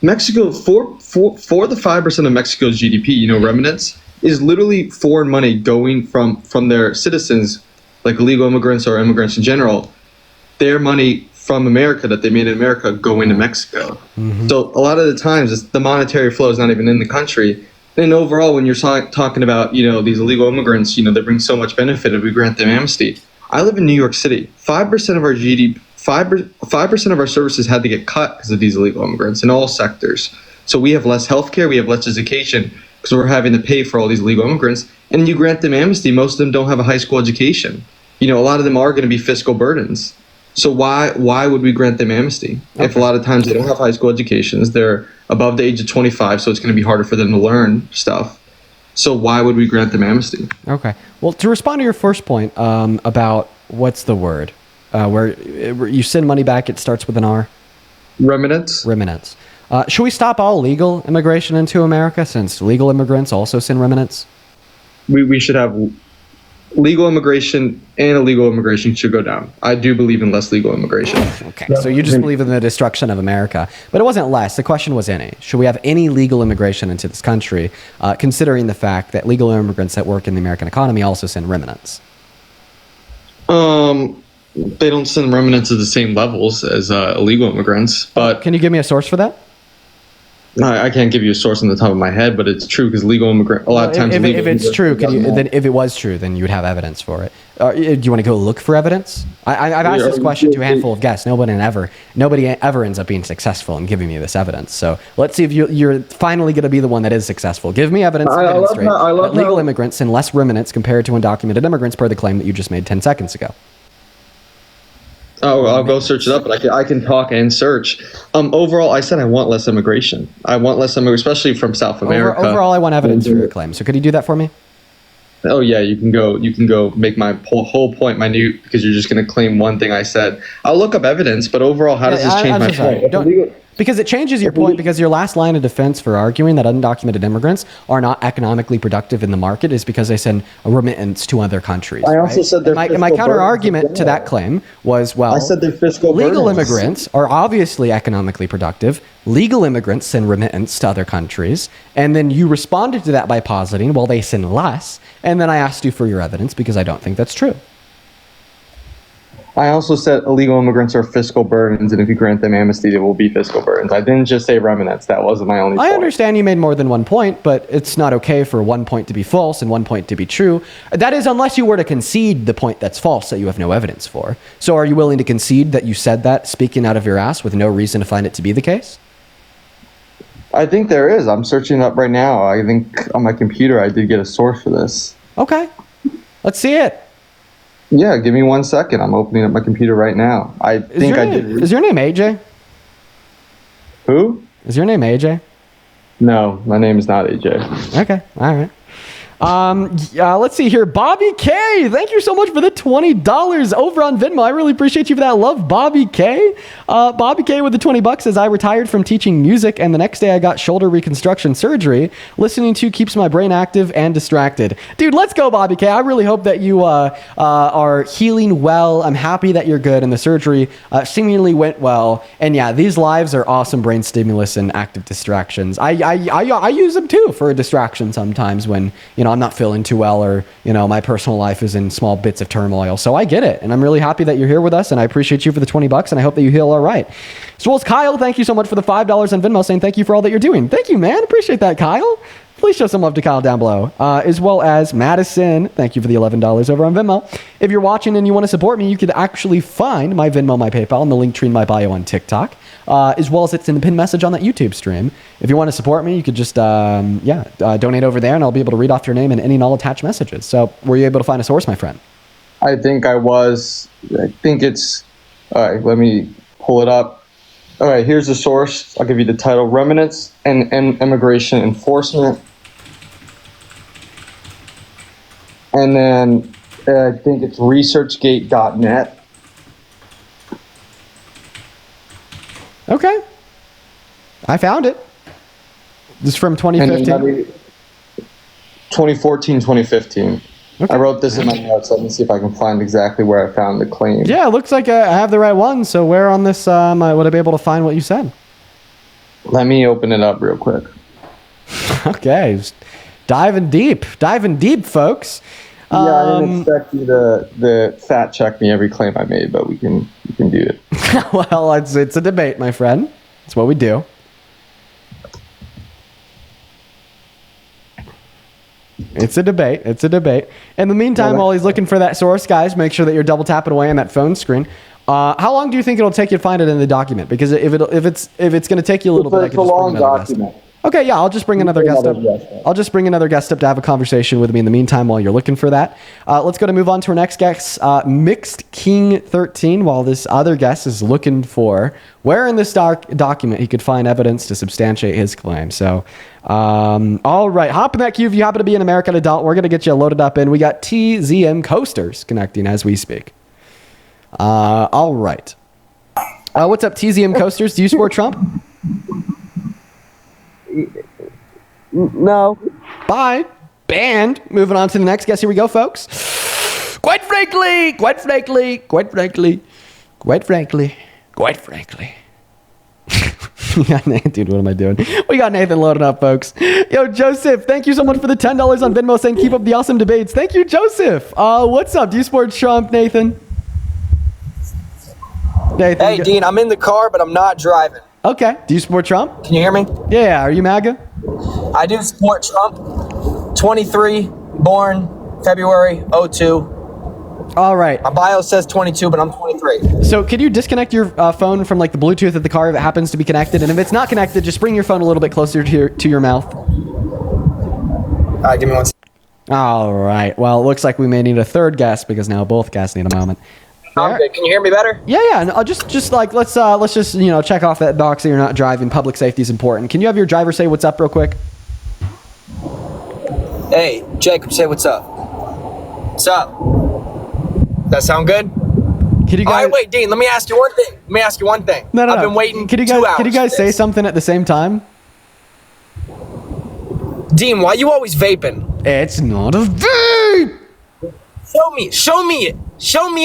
Mexico, for the 5% of Mexico's GDP, remnants, is literally foreign money going from their citizens, like illegal immigrants or immigrants in general, their money from America that they made in America going to Mexico. Mm-hmm. So a lot of the times, the monetary flow is not even in the country. And overall, when you're talking about, these illegal immigrants, they bring so much benefit if we grant them amnesty. I live in New York City. 5% of our GDP, 5% of our services had to get cut because of these illegal immigrants in all sectors. So we have less healthcare, we have less education because we're having to pay for all these illegal immigrants. And you grant them amnesty, most of them don't have a high school education. A lot of them are going to be fiscal burdens. So why would we grant them amnesty? Okay. If a lot of times they don't have high school educations, they're above the age of 25, so it's going to be harder for them to learn stuff. So why would we grant them amnesty? Okay. Well, to respond to your first point about what's the word? Where you send money back, it starts with an R? Remittance. Remittance. Should we stop all legal immigration into America since legal immigrants also send remittance? We should have legal immigration and illegal immigration should go down. I do believe in less legal immigration. Okay, so you just believe in the destruction of America. But it wasn't less. The question was any. Should we have any legal immigration into this country, considering the fact that legal immigrants that work in the American economy also send remittance? They don't send remittance at the same levels as illegal immigrants. But can you give me a source for that? I can't give you a source on the top of my head, but it's true because legal immigrant. A lot of times, if it's true, then if it was true, then you would have evidence for it. Do you want to go look for evidence? I've asked this question to a handful of guests. Nobody ever ends up being successful in giving me this evidence. So let's see if you're finally going to be the one that is successful. Give me evidence to demonstrate that legal immigrants send less remnants compared to undocumented immigrants per the claim that you just made 10 seconds ago. Oh, I'll go search it up, but I can talk and search. Overall, I said I want less immigration. I want less immigration, especially from South America. Overall, I want evidence for your claim. So could you do that for me? Oh yeah, you can go make my whole point minute because you're just going to claim one thing I said. I'll look up evidence, but overall, how does this change my point? Because it changes your point, because your last line of defense for arguing that undocumented immigrants are not economically productive in the market is because they send a remittance to other countries. I also said my counter argument to that claim was, well, I said they're fiscal legal burdens. immigrants are obviously economically productive. Legal immigrants send remittance to other countries. And then you responded to that by positing, well, they send less. And then I asked you for your evidence because I don't think that's true. I also said illegal immigrants are fiscal burdens, and if you grant them amnesty, they will be fiscal burdens. I didn't just say remnants. That wasn't my only point. I understand you made more than one point, but it's not okay for one point to be false and one point to be true. That is, unless you were to concede the point that's false that you have no evidence for. So are you willing to concede that you said that speaking out of your ass with no reason to find it to be the case? I think there is. I'm searching it up right now. I think on my computer I did get a source for this. Okay. Let's see it. Yeah, give me 1 second. I'm opening up my computer right now. I think I did. Is your name AJ? Who? Is your name AJ? No, my name is not AJ. Okay, all right. Let's see here. Bobby K, thank you so much for the $20 over on Venmo. I really appreciate you for that love, Bobby K. Bobby K with the $20 says, I retired from teaching music and the next day I got shoulder reconstruction surgery. Listening to keeps my brain active and distracted. Dude, let's go, Bobby K. I really hope that you are healing well. I'm happy that you're good and the surgery seemingly went well. And yeah, these lives are awesome brain stimulus and active distractions. I use them too for a distraction sometimes when, I'm not feeling too well or, my personal life is in small bits of turmoil. So I get it. And I'm really happy that you're here with us. And I appreciate you for the $20 and I hope that you heal all right. As well as Kyle, thank you so much for the $5 on Venmo saying thank you for all that you're doing. Thank you, man. Appreciate that, Kyle. Please show some love to Kyle down below. As well as Madison, thank you for the $11 over on Venmo. If you're watching and you want to support me, you could actually find my Venmo, my PayPal, and the link tree in my bio on TikTok. As well as it's in the pinned message on that YouTube stream. If you want to support me, you could just, donate over there and I'll be able to read off your name and any and all attached messages. So were you able to find a source, my friend? I think I was. I think it's... All right, let me pull it up. All right, here's the source. I'll give you the title. Remnants and Immigration Enforcement. And then I think it's researchgate.net. Okay. I found it. This is from 2015. 2014, 2015. Okay. I wrote this in my notes. Let me see if I can find exactly where I found the claim. Yeah, it looks like I have the right one. So where on this would I be able to find what you said? Let me open it up real quick. Okay. Just diving deep, folks. Yeah, I didn't expect you to fact check me every claim I made, but we can do it. Well, it's a debate, my friend. It's what we do. It's a debate. In the meantime, while he's looking for that source, guys, make sure that you're double tapping away on that phone screen. How long do you think it'll take you to find it in the document? Because if it's going to take you a little bit, I can just bring another document. Okay, yeah, I'll just bring another guest up. I'll just bring another guest up to have a conversation with me in the meantime while you're looking for that. Let's go to move on to our next guest, Mixed King 13, while this other guest is looking for where in this document he could find evidence to substantiate his claim. So, all right, hop in that queue if you happen to be an American adult. We're going to get you loaded up in. We got TZM Coasters connecting as we speak. All right. What's up, TZM Coasters? Do you support Trump? No. Bye. Banned. Moving on to the next guest. Here we go, folks. Quite frankly. Dude, what am I doing? We got Nathan loaded up, folks. Yo, Joseph, thank you so much for the $10 on Venmo saying keep up the awesome debates. Thank you, Joseph. What's up? Do you support Trump, Nathan? Hey, Dean, I'm in the car, but I'm not driving. Okay. Do you support Trump? Can you hear me? Yeah. Are you MAGA? I do support Trump. 23, born February '02. All right. My bio says 22, but I'm 23. So could you disconnect your phone from like the Bluetooth of the car if it happens to be connected? And if it's not connected, just bring your phone a little bit closer to your mouth. All right, give me one second. All right. Well, it looks like we may need a third guest because now both guests need a moment. I'm good. Can you hear me better? Yeah. No, just like let's just check off that box so you're not driving. Public safety is important. Can you have your driver say what's up real quick? Hey, Jacob, say what's up. What's up? That sound good? Can you guys? All right, wait, Dean. Let me ask you one thing. No. I've been waiting. Can you 2 hours. Can you guys say something at the same time? Dean, why you always vaping? It's not a vape. Show me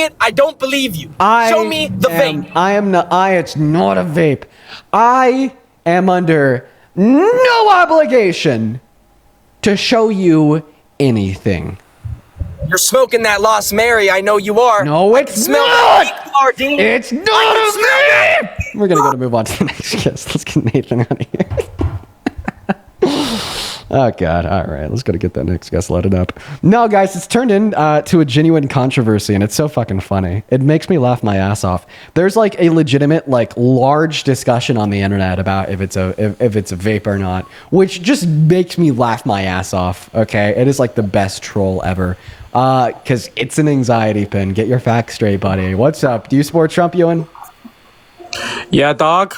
it. I don't believe you. Show me the vape. It's not a vape. I am under no obligation to show you anything. You're smoking that Lost Mary. I know you are. No, it's smell not. That you are, Dean. It's not a vape. We're gonna move on to the next guest. Let's get Nathan out of here. Oh, God. All right. Let's go to get that next guest loaded up. No, guys, it's turned into a genuine controversy, and it's so fucking funny. It makes me laugh my ass off. There's like a legitimate, like large discussion on the internet about if it's a vape or not, which just makes me laugh my ass off. Okay. It is like the best troll ever. Because it's an anxiety pin. Get your facts straight, buddy. What's up? Do you support Trump, Ewan? Yeah, dog.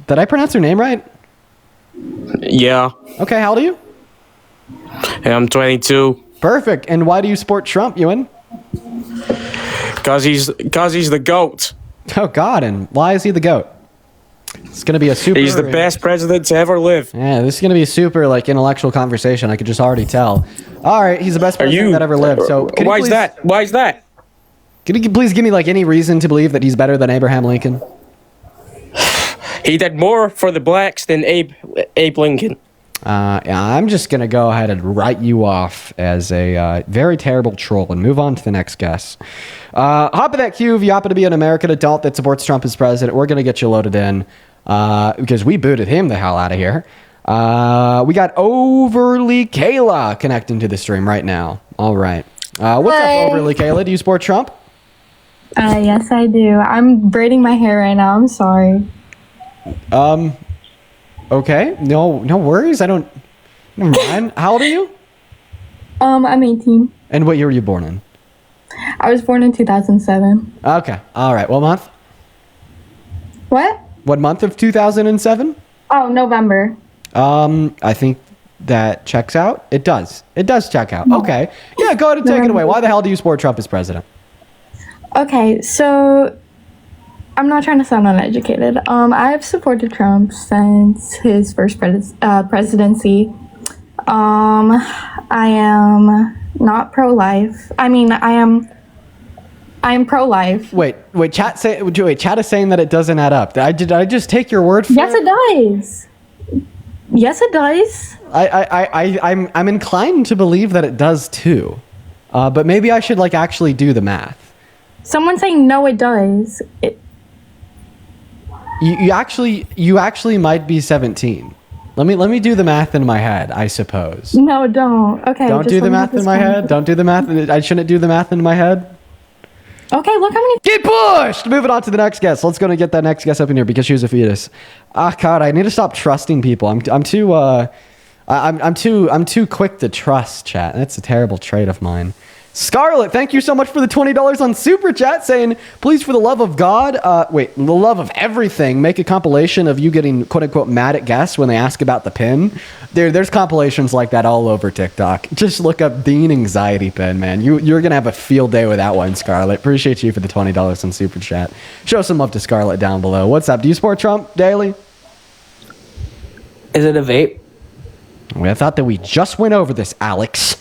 Did I pronounce your name right? Yeah. Okay, how old are you? Hey, I'm 22. Perfect. And why do you support Trump, Ewan? Cause he's the GOAT. Oh God, and why is he the GOAT? It's gonna be a super. He's the best president to ever live. Yeah, this is gonna be a super like intellectual conversation. I could just already tell. All right, he's the best president that ever lived. So why is that? Why is that? Can you please give me like any reason to believe that he's better than Abraham Lincoln? He did more for the blacks than Abe Lincoln. Yeah, I'm just gonna go ahead and write you off as a very terrible troll and move on to the next guest. Hop in that queue if you happen to be an American adult that supports Trump as president. We're gonna get you loaded in because we booted him the hell out of here. We got Overly Kayla connecting to the stream right now. All right. What's up, Overly Kayla? Do you support Trump? Yes, I do. I'm braiding my hair right now. I'm sorry. Okay. No worries. I don't. Never mind. How old are you? I'm 18. And what year were you born in? I was born in 2007. Okay. All right. What month? What? What month of 2007? Oh, November. I think that checks out. It does. It does check out. Okay. Yeah, go ahead and take it away. Why the hell do you support Trump as president? Okay, so I'm not trying to sound uneducated. I have supported Trump since his first presidency. I am not pro-life. I mean, I am pro-life. Wait. Chat is saying that it doesn't add up. Did I just take your word for Yes, it does. Yes, it does. I'm inclined to believe that it does too, but maybe I should like actually do the math. Someone's saying no, it does. You actually might be 17. Let me do the math in my head, I suppose. No, don't. Okay. Don't do the math in my head. Don't do the math. I shouldn't do the math in my head. Okay, look how many. Get pushed. Moving on to the next guest. Let's go and get that next guest up in here because she was a fetus. God, I need to stop trusting people. I'm too quick to trust, chat. That's a terrible trait of mine. Scarlett, thank you so much for the $20 on Super Chat, saying, please, for the love of God, the love of everything, make a compilation of you getting, quote-unquote, mad at guests when they ask about the pin. There's compilations like that all over TikTok. Just look up Dean Anxiety Pin, man. You're going to have a field day with that one, Scarlett. Appreciate you for the $20 on Super Chat. Show some love to Scarlett down below. What's up? Do you support Trump daily? Is it a vape? I thought that we just went over this, Alex.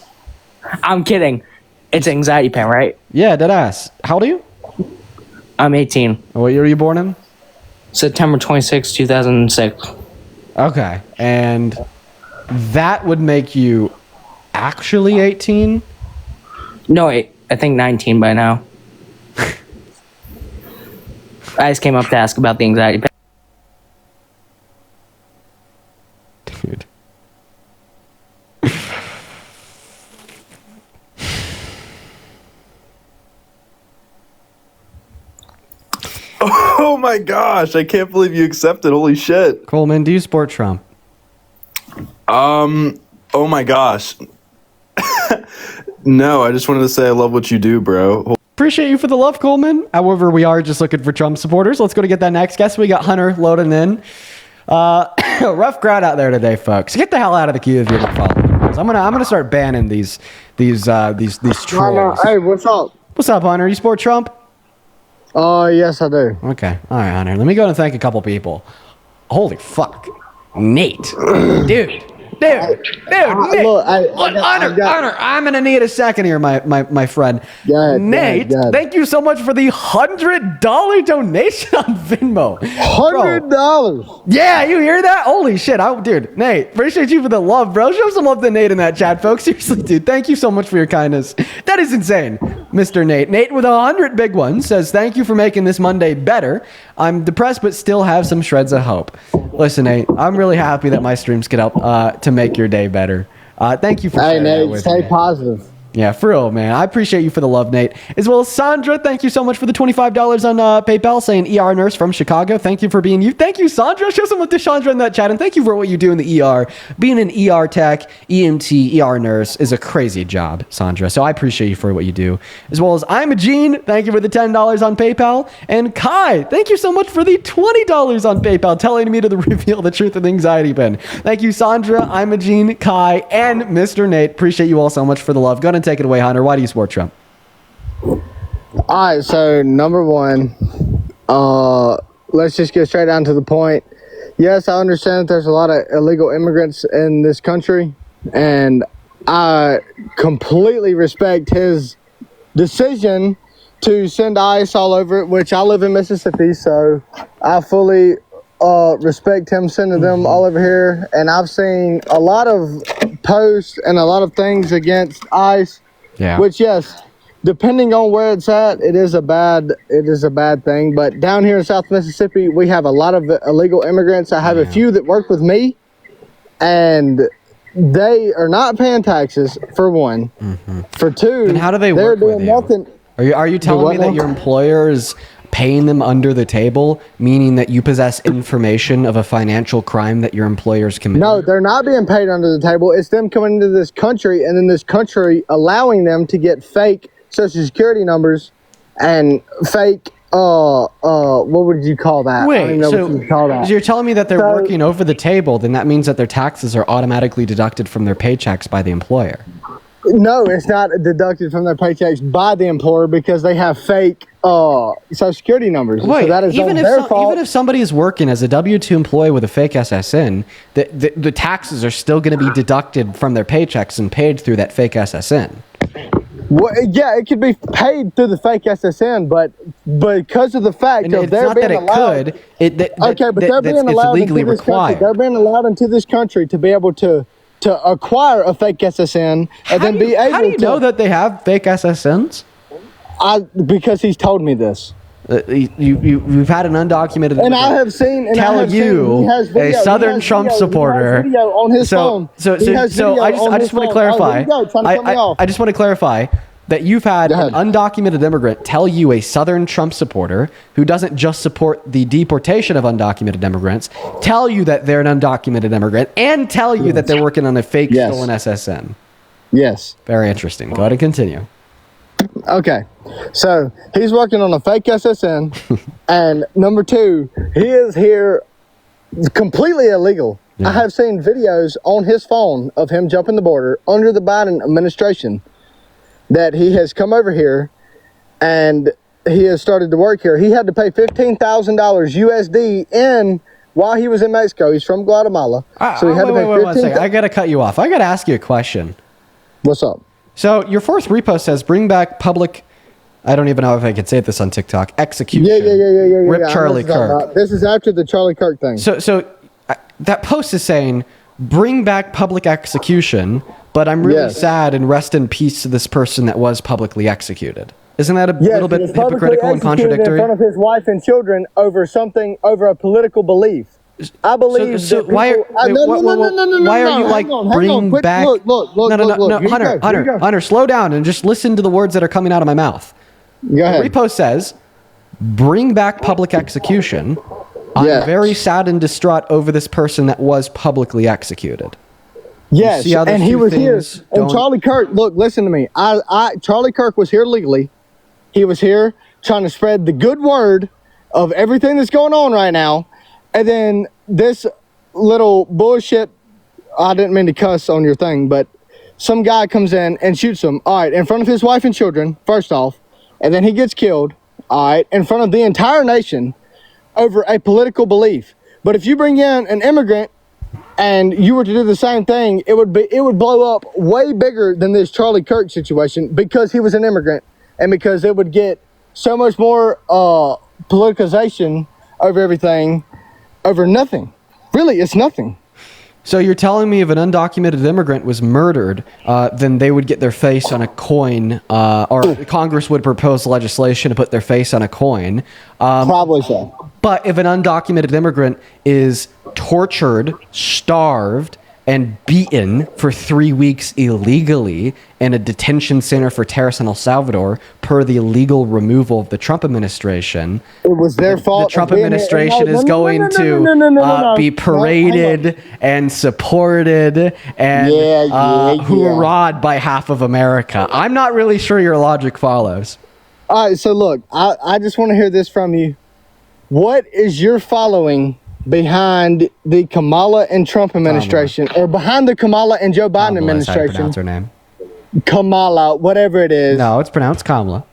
I'm kidding. It's an anxiety pen, right? Yeah, deadass. How old are you? I'm 18. What year were you born in? September 26, 2006. Okay. And that would make you actually 18? No, I think 19 by now. I just came up to ask about the anxiety pen. Oh my gosh, I can't believe you accepted. Holy shit. Coleman, do you support Trump? Oh my gosh. No, I just wanted to say I love what you do, bro. Appreciate you for the love, Coleman. However, we are just looking for Trump supporters. Let's go to get that next guest. We got Hunter loading in. Rough crowd out there today, folks. Get the hell out of the queue if you're not following. I'm gonna start banning these trolls. Hey, what's up? What's up, Hunter? You support Trump? Yes, I do. Okay. All right, Hunter. Let me go and thank a couple people. Holy fuck. Nate. Dude. Nate. Hunter, I'm going to need a second here, my friend. Nate, thank you so much for the $100 donation on Venmo. $100? Yeah, you hear that? Holy shit. Dude, Nate, appreciate you for the love, bro. Show some love to Nate in that chat, folks. Seriously, dude, thank you so much for your kindness. That is insane, Mr. Nate. Nate with 100 big ones says, thank you for making this Monday better. I'm depressed, but still have some shreds of hope. Listen, Nate, I'm really happy that my streams could help to make your day better. Thank you for sharing that with stay me. positive. Yeah, for real, man. I appreciate you for the love, Nate. As well as Sandra, thank you so much for the $25 on PayPal, saying ER nurse from Chicago. Thank you for being you. Thank you, Sandra. Show some love to Sandra in that chat. And thank you for what you do in the ER. Being an ER tech, EMT, ER nurse is a crazy job, Sandra. So I appreciate you for what you do. As well as I'm a Gene. Thank you for the $10 on PayPal. And Kai, thank you so much for the $20 on PayPal, telling me to reveal the truth of the anxiety pen. Thank you, Sandra, I'm a Gene, Kai, and Mr. Nate. Appreciate you all so much for the love. Go ahead and take it away, Hunter. Why do you support Trump? All right, so number one, let's just get straight down to the point. Yes, I understand that there's a lot of illegal immigrants in this country, and I completely respect his decision to send ICE all over it, which I live in Mississippi, so I fully respect him sending them all over here. And I've seen a lot of posts and a lot of things against ICE, which, yes, depending on where it's at, it is a bad thing. But down here in South Mississippi, we have a lot of illegal immigrants. I have a few that work with me, and they are not paying taxes, for one. For two, and how do they work with you? Nothing. Are you telling me that your employer is paying them under the table, meaning that you possess information of a financial crime that your employers commit? No, they're not being paid under the table. It's them coming into this country, and then this country allowing them to get fake Social Security numbers and fake what would you call that? Wait, I don't even know what you call that. So you're telling me that they're working over the table, then that means that their taxes are automatically deducted from their paychecks by the employer. No, it's not deducted from their paychecks by the employer because they have fake Social Security numbers. Wait, so that is even if somebody is working as a W-2 employee with a fake SSN, the taxes are still going to be deducted from their paychecks and paid through that fake SSN. Well, yeah, it could be paid through the fake SSN, but because of the fact of they're being allowed, they're being allowed legally into this required. country. They're being allowed into this country to be able to acquire a fake SSN and then be able to. How do you know that they have fake SSNs? Because he's told me this. You've had an undocumented and I have seen a Southern Trump supporter on his phone. So I just want to clarify. I just want to clarify that you've had an undocumented immigrant tell you, a Southern Trump supporter who doesn't just support the deportation of undocumented immigrants, tell you that they're an undocumented immigrant and tell you that they're working on a fake stolen SSN. Yes. Very interesting. Go ahead and continue. Okay, so he's working on a fake SSN, and number two, he is here completely illegal. I have seen videos on his phone of him jumping the border under the Biden administration, that he has come over here and he has started to work here. He had to pay $15,000 USD in while he was in Mexico. He's from Guatemala, so he had to pay $15,000. I gotta cut you off. I gotta ask you a question. What's up? So your fourth repost says, bring back public, I don't even know if I could say this on TikTok, execution. Yeah. Rip Charlie Kirk. This is after the Charlie Kirk thing. So that post is saying, bring back public execution, but I'm really sad and rest in peace to this person that was publicly executed. Isn't that a little bit hypocritical and contradictory? In front of his wife and children over a political belief. I believe why are you like bring back? No, Hunter, slow down and just listen to the words that are coming out of my mouth. Go ahead. The repost says, bring back public execution. I'm very sad and distraught over this person that was publicly executed. Yes, and he was here. And Charlie Kirk, look, listen to me. Charlie Kirk was here legally. He was here trying to spread the good word of everything that's going on right now. And then this little bullshit, I didn't mean to cuss on your thing, but some guy comes in and shoots him, all right, in front of his wife and children, first off, and then he gets killed, all right, in front of the entire nation over a political belief. But if you bring in an immigrant and you were to do the same thing, it would blow up way bigger than this Charlie Kirk situation because he was an immigrant and because it would get so much more politicization over everything, over nothing. Really, it's nothing. So you're telling me if an undocumented immigrant was murdered, then they would get their face on a coin, or Congress would propose legislation to put their face on a coin. Probably so. But if an undocumented immigrant is tortured, starved, and beaten for 3 weeks illegally in a detention center for terrorists in El Salvador, per the illegal removal of the Trump administration, it was their fault. The Trump administration is going to be paraded and supported and hoorah'd by half of America. I'm not really sure your logic follows. All right, so look, I just want to hear this from you. What is your following behind the Kamala and Trump administration, or behind the Kamala and Joe Biden administration? How you pronounce her name? Kamala, whatever it is. No, it's pronounced Kamala.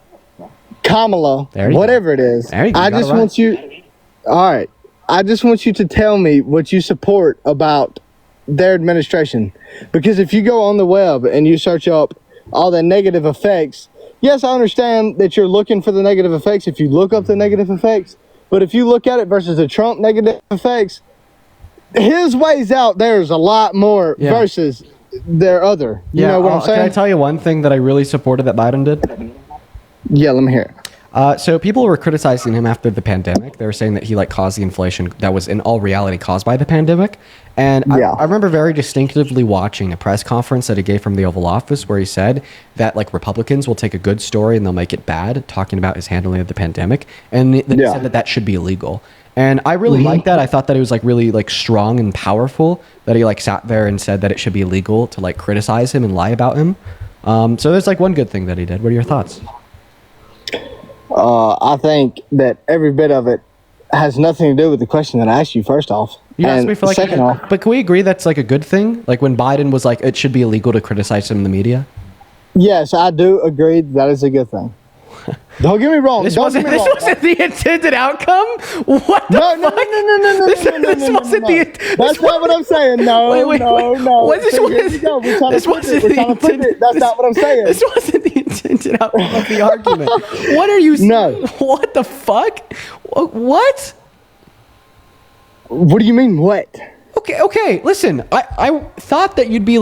Kamala, whatever it is. There you go. I just want you. All right, I just want you to tell me what you support about their administration, because if you go on the web and you search up all the negative effects, yes, I understand that you're looking for the negative effects if you look up the negative effects. But if you look at it versus the Trump negative effects, his ways out there is a lot more versus their other. You know what I'm saying? Can I tell you one thing that I really supported that Biden did? Yeah, let me hear it. So people were criticizing him after the pandemic. They were saying that he caused the inflation that was in all reality caused by the pandemic. And I remember very distinctively watching a press conference that he gave from the Oval Office where he said that Republicans will take a good story and they'll make it bad, talking about his handling of the pandemic. And then he said that should be illegal. And I really liked that. I thought that it was really strong and powerful that he sat there and said that it should be illegal to criticize him and lie about him. So there's one good thing that he did. What are your thoughts? I think that every bit of it has nothing to do with the question that I asked you, first off. You asked me for second off. But can we agree that's a good thing? When Biden was it should be illegal to criticize him in the media? Yes, I do agree that is a good thing. Don't get me wrong. This wasn't the intended outcome? What the fuck? No. This wasn't the... That's not what I'm saying. No. That's not what I'm saying. This wasn't the intended outcome of the argument. What are you saying? No. What the fuck? What? What do you mean, what? Okay, listen. I thought that you'd be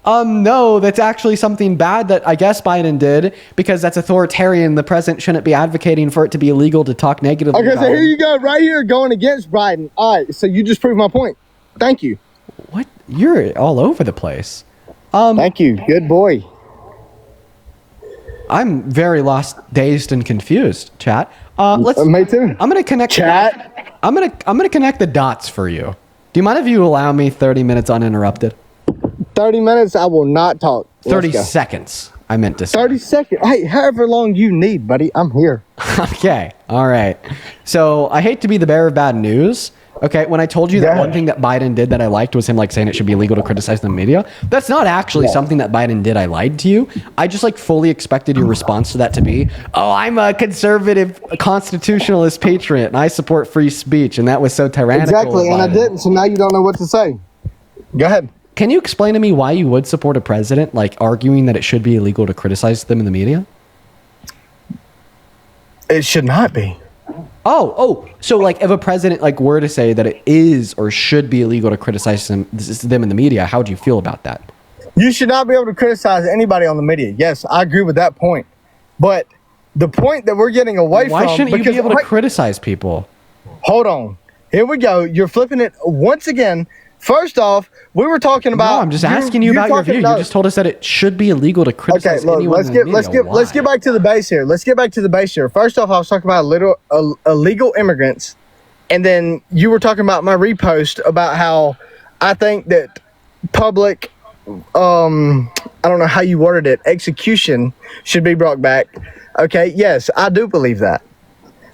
no, that's actually something bad that I guess Biden did because that's authoritarian. The president shouldn't be advocating for it to be illegal to talk negatively. Okay, so here you go, right here, going against Biden. All right, so you just proved my point. Thank you. What? You're all over the place. Thank you. Good boy. I'm very lost, dazed, and confused, chat. Me too. I'm gonna connect. Chat. I'm gonna connect the dots for you. Do you mind if you allow me 30 minutes uninterrupted? 30 minutes, I will not talk. 30 seconds, I meant to say. 30 seconds. Hey, however long you need, buddy, I'm here. Okay, all right. So I hate to be the bearer of bad news. Okay, when I told you that one thing that Biden did that I liked was him saying it should be illegal to criticize the media, that's not actually something that Biden did. I lied to you. I just fully expected your response to that to be, oh, I'm a conservative constitutionalist patriot and I support free speech, and that was so tyrannical. Exactly, and I didn't, so now you don't know what to say. Go ahead. Can you explain to me why you would support a president arguing that it should be illegal to criticize them in the media? It should not be. Oh, so if a president were to say that it is or should be illegal to criticize them in the media, how would you feel about that? You should not be able to criticize anybody on the media. Yes, I agree with that point. But the point that we're getting away from... Why shouldn't you be able to criticize people? Hold on. Here we go. You're flipping it once again First off, we were talking about. No, I'm just asking you about your view. You just told us that it should be illegal to criticize anyone. Let's get back to the base here. First off, I was talking about illegal immigrants, and then you were talking about my repost about how I think that public, I don't know how you worded it, execution should be brought back. Okay, yes, I do believe that,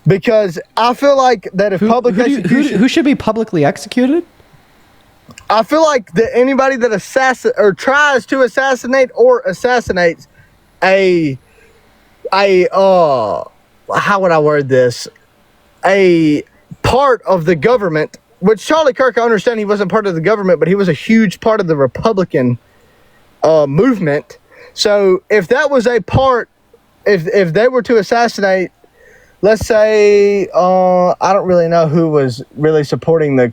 because I feel like that if who should be publicly executed? I feel like that anybody that tries to assassinate or assassinates how would I word this? A part of the government, which Charlie Kirk, I understand he wasn't part of the government, but he was a huge part of the Republican movement. So if that was a part, if they were to assassinate, let's say, I don't really know who was really supporting the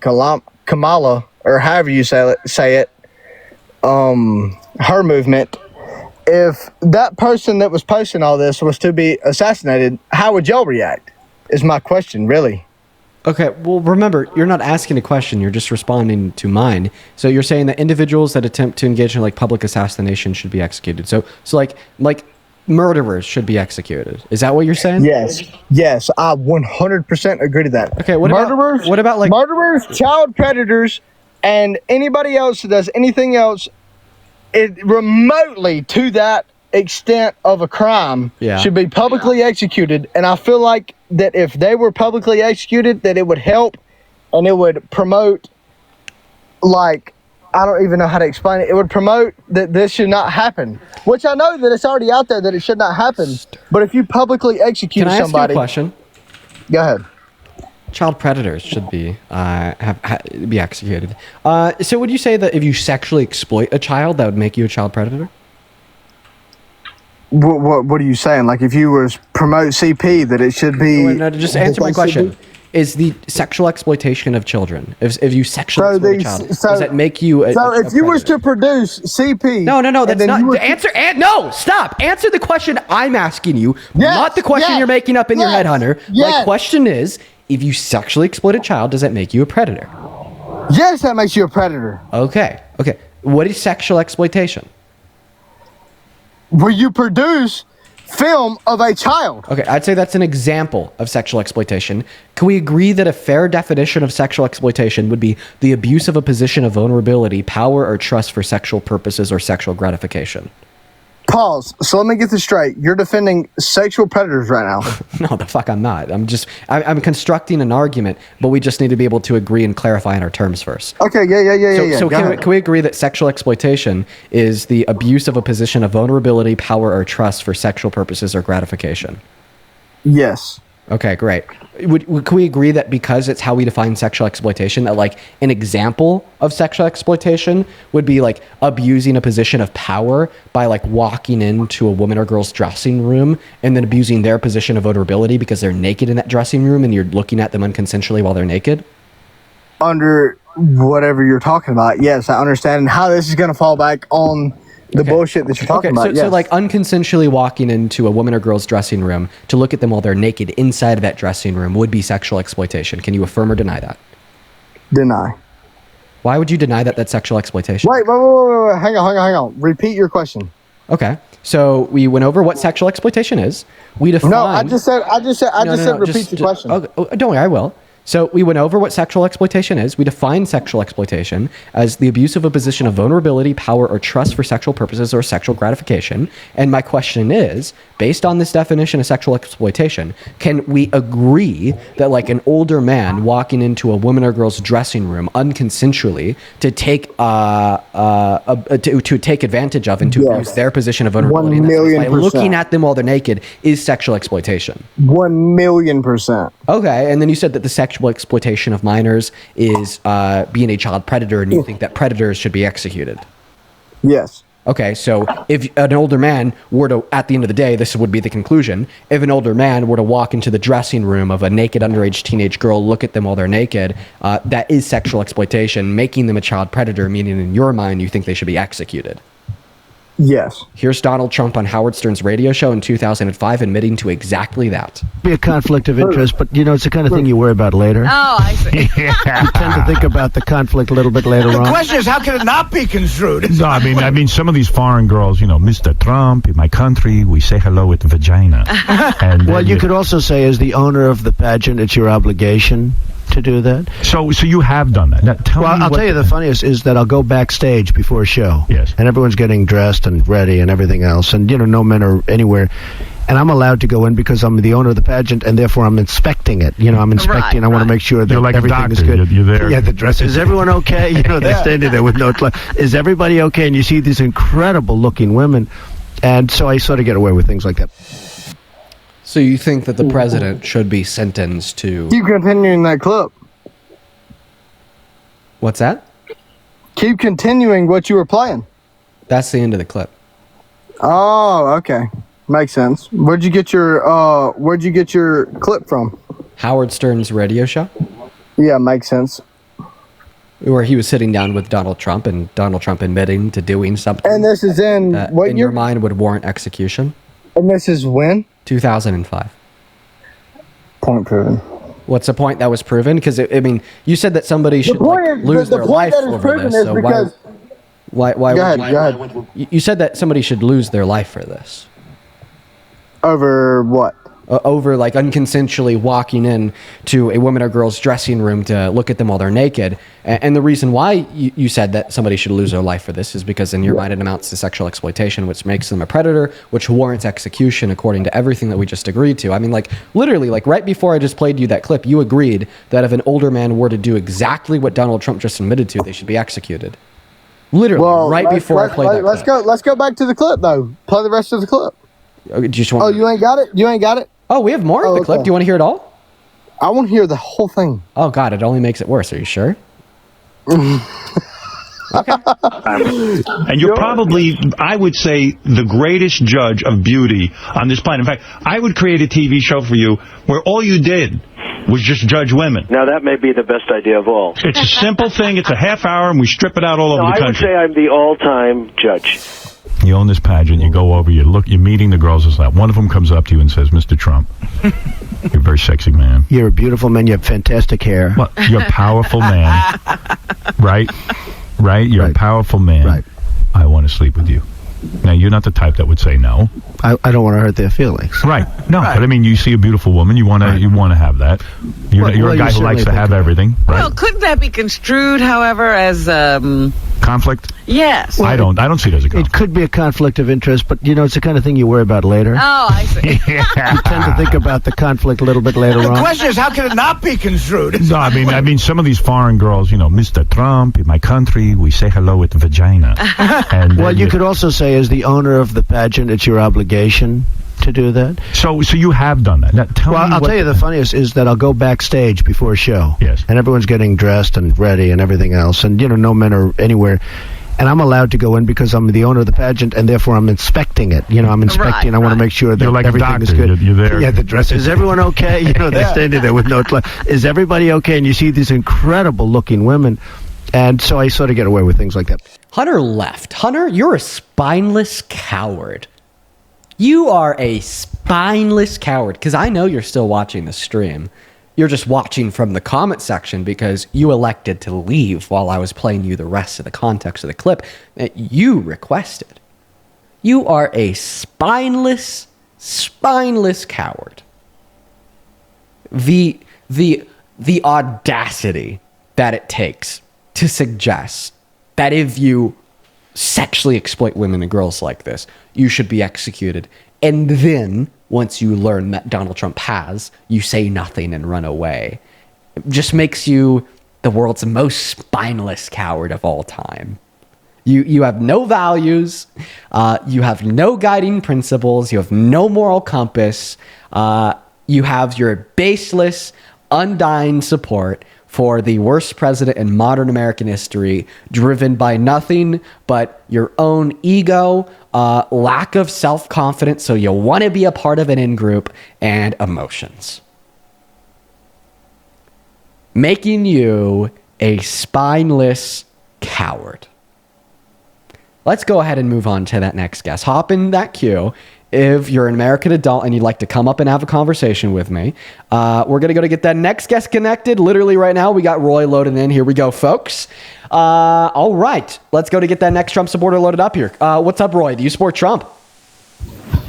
Kamala, or however you say it, her movement. If that person that was posting all this was to be assassinated, how would y'all react? Is my question, really. Okay, well, remember, you're not asking a question, you're just responding to mine. So you're saying that individuals that attempt to engage in like public assassination should be executed. So like murderers should be executed. Is that what you're saying? Yes, I 100% agree to that. Okay, what about like murderers, child predators, and anybody else that does anything else remotely to that extent of a crime should be publicly executed. And I feel like that if they were publicly executed, that it would help and it would promote, like, I don't even know how to explain it. It would promote that this should not happen, which I know that it's already out there that it should not happen. But if you publicly execute somebody... Can I ask you a question? Go ahead. Child predators should be be executed. So would you say that if you sexually exploit a child, that would make you a child predator? What are you saying? Like if you were promote CP, that it should be... No, just answer my question. Is the sexual exploitation of children, if you sexually exploit a child, does that make you a if you was to produce CP... No, that's not... No, stop! Answer the question I'm asking you, not the question you're making up in your head, Hunter. My question is, if you sexually exploit a child, does that make you a predator? Yes, that makes you a predator. Okay. What is sexual exploitation? Where you produce film of a child. Okay, I'd say that's an example of sexual exploitation. Can we agree that a fair definition of sexual exploitation would be the abuse of a position of vulnerability, power, or trust for sexual purposes or sexual gratification? Pause. So let me get this straight. You're defending sexual predators right now. No, the fuck I'm not. I'm constructing an argument, but we just need to be able to agree and clarify on our terms first. Okay, yeah. So can we agree that sexual exploitation is the abuse of a position of vulnerability, power, or trust for sexual purposes or gratification? Yes. Okay, great. Can we agree that because it's how we define sexual exploitation, that like an example of sexual exploitation would be like abusing a position of power by like walking into a woman or girl's dressing room and then abusing their position of vulnerability because they're naked in that dressing room and you're looking at them unconsensually while they're naked? Under whatever you're talking about, yes, I understand how this is going to fall back on the bullshit that you're talking about. So like unconsensually walking into a woman or girl's dressing room to look at them while they're naked inside of that dressing room would be sexual exploitation. Can you affirm or deny that? Deny. Why would you deny that that's sexual exploitation? Wait. Hang on. Repeat your question. Okay. So we went over what sexual exploitation is. We defined... No, I just said repeat the question. Okay, don't worry, I will. So we went over what sexual exploitation is. We defined sexual exploitation as the abuse of a position of vulnerability, power, or trust for sexual purposes or sexual gratification. And my question is, based on this definition of sexual exploitation, can we agree that like an older man walking into a woman or girl's dressing room unconsensually to take to take advantage of and to abuse their position of vulnerability by looking at them while they're naked is sexual exploitation? 1,000,000%. Okay, and then you said that the sexual exploitation of minors is being a child predator, and you think that predators should be executed. Yes. Okay, so if an older man were to, at the end of the day, this would be the conclusion, if an older man were to walk into the dressing room of a naked underage teenage girl, look at them while they're naked, that is sexual exploitation, making them a child predator, meaning in your mind you think they should be executed. Yes. Here's Donald Trump on Howard Stern's radio show in 2005 admitting to exactly that. Be a conflict of interest, but it's the kind of thing you worry about later. Oh, I see. You tend to think about the conflict a little bit later on. The question is, how can it not be construed? No, I mean, some of these foreign girls, Mr. Trump, in my country, we say hello with vagina. And, well, you could also say, as the owner of the pageant, it's your obligation to do that. So you have done that. Now, I'll tell you the funniest is that I'll go backstage before a show. Yes. And everyone's getting dressed and ready and everything else. And, no men are anywhere. And I'm allowed to go in because I'm the owner of the pageant, and therefore I'm inspecting it. I'm inspecting. I want to make sure that You're like everything a doctor. is good. You're there. Yeah, the dress. Is everyone okay? They're standing there with no clothes. Is everybody okay? And you see these incredible-looking women. And so I sort of get away with things like that. So you think that the president should be sentenced to... Keep continuing that clip. What's that? Keep continuing what you were playing. That's the end of the clip. Oh, okay. Makes sense. Where'd you get your clip from? Howard Stern's radio show. Yeah, makes sense. Where he was sitting down with Donald Trump and Donald Trump admitting to doing something. And this is in that what in year? your mind would warrant execution. And this is when? 2005. Point proven. What's the point that was proven? Because you said that somebody should lose their life over this. So why go ahead. You said that somebody should lose their life for this. Over what? Over unconsensually walking in to a woman or girl's dressing room to look at them while they're naked. And the reason why you said that somebody should lose their life for this is because in your mind it amounts to sexual exploitation, which makes them a predator, which warrants execution according to everything that we just agreed to. I mean, literally, right before I just played you that clip, you agreed that if an older man were to do exactly what Donald Trump just admitted to, they should be executed. Literally, before I played that clip. Let's go back to the clip, though. Play the rest of the clip. You ain't got it? You ain't got it? Oh, we have more of the clip. Do you want to hear it all? I want to hear the whole thing. Oh, God, it only makes it worse. Are you sure? Okay. And you're probably, I would say, the greatest judge of beauty on this planet. In fact, I would create a TV show for you where all you did was just judge women. Now, that may be the best idea of all. It's a simple thing. It's a half hour, and we strip it out all over the country. I would say I'm the all-time judge. You own this pageant, you go over, you're meeting the girls, it's like one of them comes up to you and says, Mr. Trump, you're a very sexy man. You're a beautiful man, you have fantastic hair. Well, you're a powerful man. Right? You're a powerful man. Right. I want to sleep with you. Now, you're not the type that would say no. I don't want to hurt their feelings. Right. No, but I mean, you see a beautiful woman, you want to have that. You're a guy who likes to have everything, right? Well, couldn't that be construed, however, as conflict? Yes. I don't see it as a conflict. It could be a conflict of interest, but it's the kind of thing you worry about later. Oh, I see. You tend to think about the conflict a little bit later on. The question is, how can it not be construed? No, I mean, some of these foreign girls, Mr. Trump, in my country, we say hello with vagina. And, well, you could also say, as the owner of the pageant, it's your obligation to do that. So you have done that. Now, I'll tell you the funniest is that I'll go backstage before a show. Yes. And everyone's getting dressed and ready and everything else. And, no men are anywhere. And I'm allowed to go in because I'm the owner of the pageant, and therefore I'm inspecting it. I'm inspecting. I want to make sure that you're like everything a doctor. is good. You're there. Yeah, the dress. Is everyone okay? They're standing there with no clothes. Is everybody okay? And you see these incredible-looking women. And so I sort of get away with things like that. Hunter left. Hunter, you're a spineless coward. You are a spineless coward, because I know you're still watching the stream. You're just watching from the comment section because you elected to leave while I was playing you the rest of the context of the clip that you requested. You are a spineless coward. The audacity that it takes to suggest that if you sexually exploit women and girls like this, you should be executed. And then, once you learn that Donald Trump has, you say nothing and run away. It just makes you the world's most spineless coward of all time. You have no values. You have no guiding principles. You have no moral compass. You have your baseless, undying support for the worst president in modern American history, driven by nothing but your own ego, lack of self-confidence, so you want to be a part of an in-group, and emotions. Making you a spineless coward. let's go ahead and move on to that next guest. Hop in that queue. If you're an American adult and you'd like to come up and have a conversation with me, we're going to go to get that next guest connected. Literally right now, we got Roy loaded in. Here we go, folks. All right. Let's go to get that next Trump supporter loaded up here. What's up, Roy? Do you support Trump?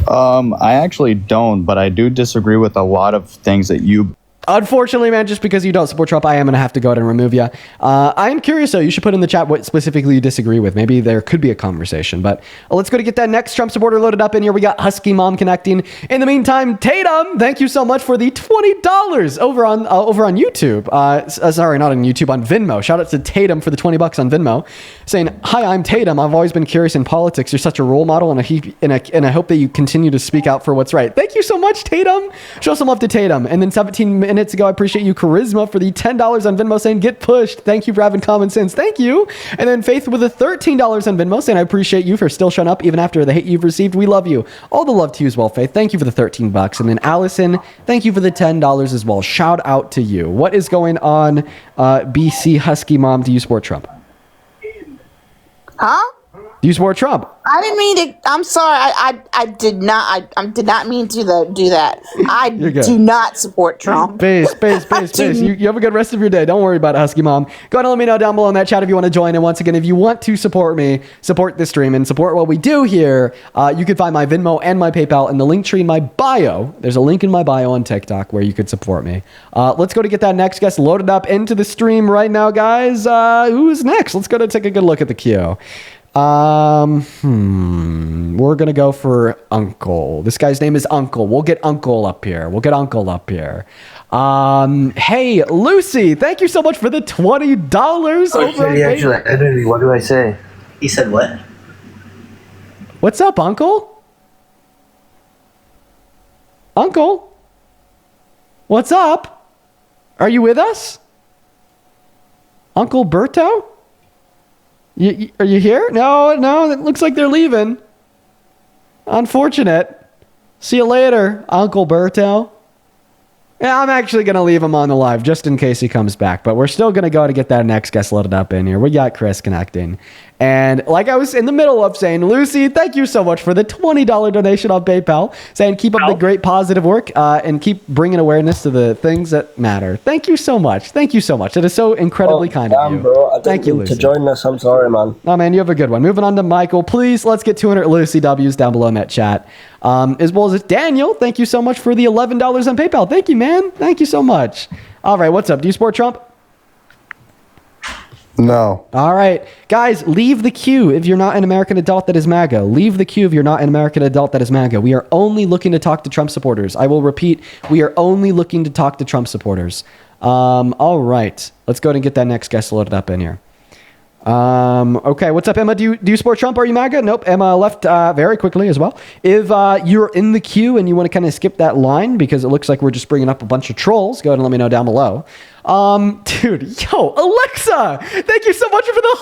I actually don't, but I do disagree with a lot of things that you... Unfortunately, man, just because you don't support Trump, I am going to have to go ahead and remove you. I am curious, though. You should put in the chat what specifically you disagree with. Maybe there could be a conversation. But let's go to get that next Trump supporter loaded up in here. We got Husky Mom connecting. In the meantime, Tatum, thank you so much for the $20 over on YouTube. Sorry, not on YouTube, on Venmo. Shout out to Tatum for the $20 on Venmo. Saying, hi, I'm Tatum. I've always been curious in politics. You're such a role model, and I hope that you continue to speak out for what's right. Thank you so much, Tatum. Show some love to Tatum. And then 17 minutes ago, I appreciate you, Charisma, for the $10 on Venmo, saying get pushed. Thank you for having common sense. Thank you. And then Faith with the $13 on Venmo, saying I appreciate you for still showing up even after the hate you've received. We love you. All the love to you as well, Faith. Thank you for the $13. And then Allison, thank you for the $10 as well. Shout out to you. What is going on, BC Husky Mom? Do you support Trump? Huh? Do you support Trump? I didn't mean to. I'm sorry. I did not. I did not mean to do that. I do not support Trump. Peace. You have a good rest of your day. Don't worry about it, Husky Mom. Go ahead and let me know down below in that chat if you want to join. And once again, if you want to support me, support this stream, and support what we do here, you can find my Venmo and my PayPal in the link tree in my bio. There's a link in my bio on TikTok where you could support me. Let's go to get that next guest loaded up into the stream right now, guys. Who's next? Let's go to take a good look at the queue. We're gonna go for Uncle. This guy's name is Uncle. We'll get Uncle up here. Hey, Lucy, thank you so much for the $20 over. Actually, what do I say? He said what? What's up, Uncle? Uncle? What's up? Are you with us? Uncle Berto? Are you here? No, it looks like they're leaving. Unfortunate. See you later, Uncle Berto. Yeah, I'm actually going to leave him on the live just in case he comes back. But we're still going to go to get that next guest loaded up in here. We got Chris connecting. And like I was in the middle of saying, Lucy, thank you so much for the $20 donation on PayPal. Saying keep up the great positive work and keep bringing awareness to the things that matter. Thank you so much. It is so incredibly kind of you. Bro. Thank you, Lucy. To join us. I'm sorry, man. Oh, man, you have a good one. Moving on to Michael. Please, let's get 200 Lucy W's down below in that chat. As well as Daniel, thank you so much for the $11 on PayPal. Thank you, man. Thank you so much. All right, what's up? Do you support Trump? No. All right. Guys, leave the queue if you're not an American adult that is MAGA. Leave the queue if you're not an American adult that is MAGA. We are only looking to talk to Trump supporters. I will repeat, we are only looking to talk to Trump supporters. All right. Let's go ahead and get that next guest loaded up in here. Okay, what's up, Emma? Do you support Trump? Are you MAGA? Nope. Emma left very quickly as well. If you're in the queue and you want to kind of skip that line because it looks like we're just bringing up a bunch of trolls, go ahead and let me know down below. Dude, Alexa, thank you so much for the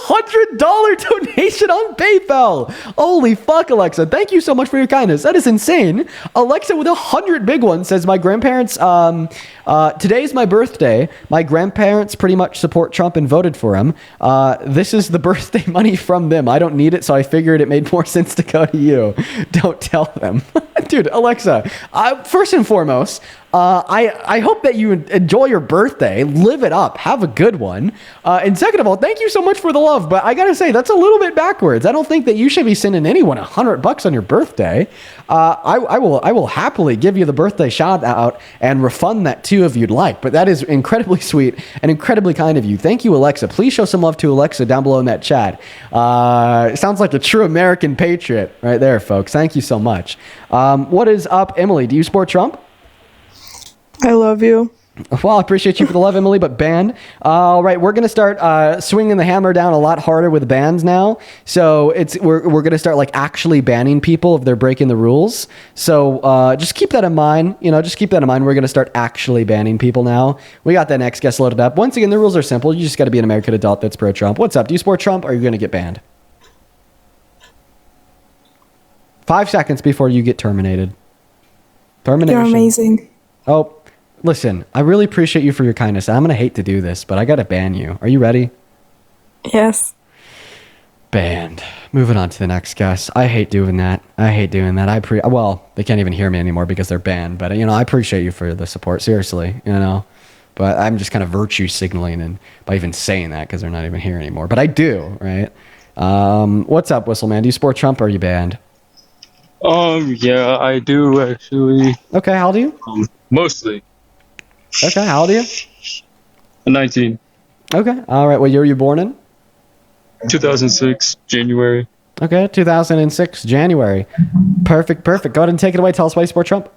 $100 donation on PayPal. Holy fuck, Alexa. Thank you so much for your kindness. That is insane. Alexa with 100 big ones says, my grandparents, today's my birthday. My grandparents pretty much support Trump and voted for him. This is the birthday money from them. I don't need it, so I figured it made more sense to go to you. Don't tell them. Dude, Alexa, first and foremost, I hope that you enjoy your birthday, live it up, have a good one. And second of all, thank you so much for the love. But I gotta say, that's a little bit backwards. I don't think that you should be sending anyone $100 on your birthday. I will happily give you the birthday shout out and refund that too if you'd like. But that is incredibly sweet and incredibly kind of you. Thank you, Alexa. Please show some love to Alexa down below in that chat. It sounds like a true American patriot right there, folks. Thank you so much. What is up, Emily? Do you support Trump? I love you. Well, I appreciate you for the love, Emily, but ban. All right, we're going to start swinging the hammer down a lot harder with bans now. So we're going to start like actually banning people if they're breaking the rules. So just keep that in mind. Just keep that in mind. We're going to start actually banning people now. We got that next guest loaded up. Once again, the rules are simple. You just got to be an American adult that's pro-Trump. What's up? Do you support Trump or are you going to get banned? 5 seconds before you get terminated. Termination. You're amazing. Oh, listen, I really appreciate you for your kindness. I'm going to hate to do this, but I got to ban you. Are you ready? Yes. Banned. Moving on to the next guest. I hate doing that. Well, they can't even hear me anymore because they're banned. But I appreciate you for the support. Seriously, But I'm just kind of virtue signaling and by even saying that because they're not even here anymore. But I do, right? What's up, Whistleman? Do you support Trump or are you banned? Yeah, I do actually. Okay, how old are you? Mostly. Okay, how old are you? 19. Okay, all right. What year were you born in? 2006, January. Okay, 2006, January. Perfect. Go ahead and take it away. Tell us why you support Trump.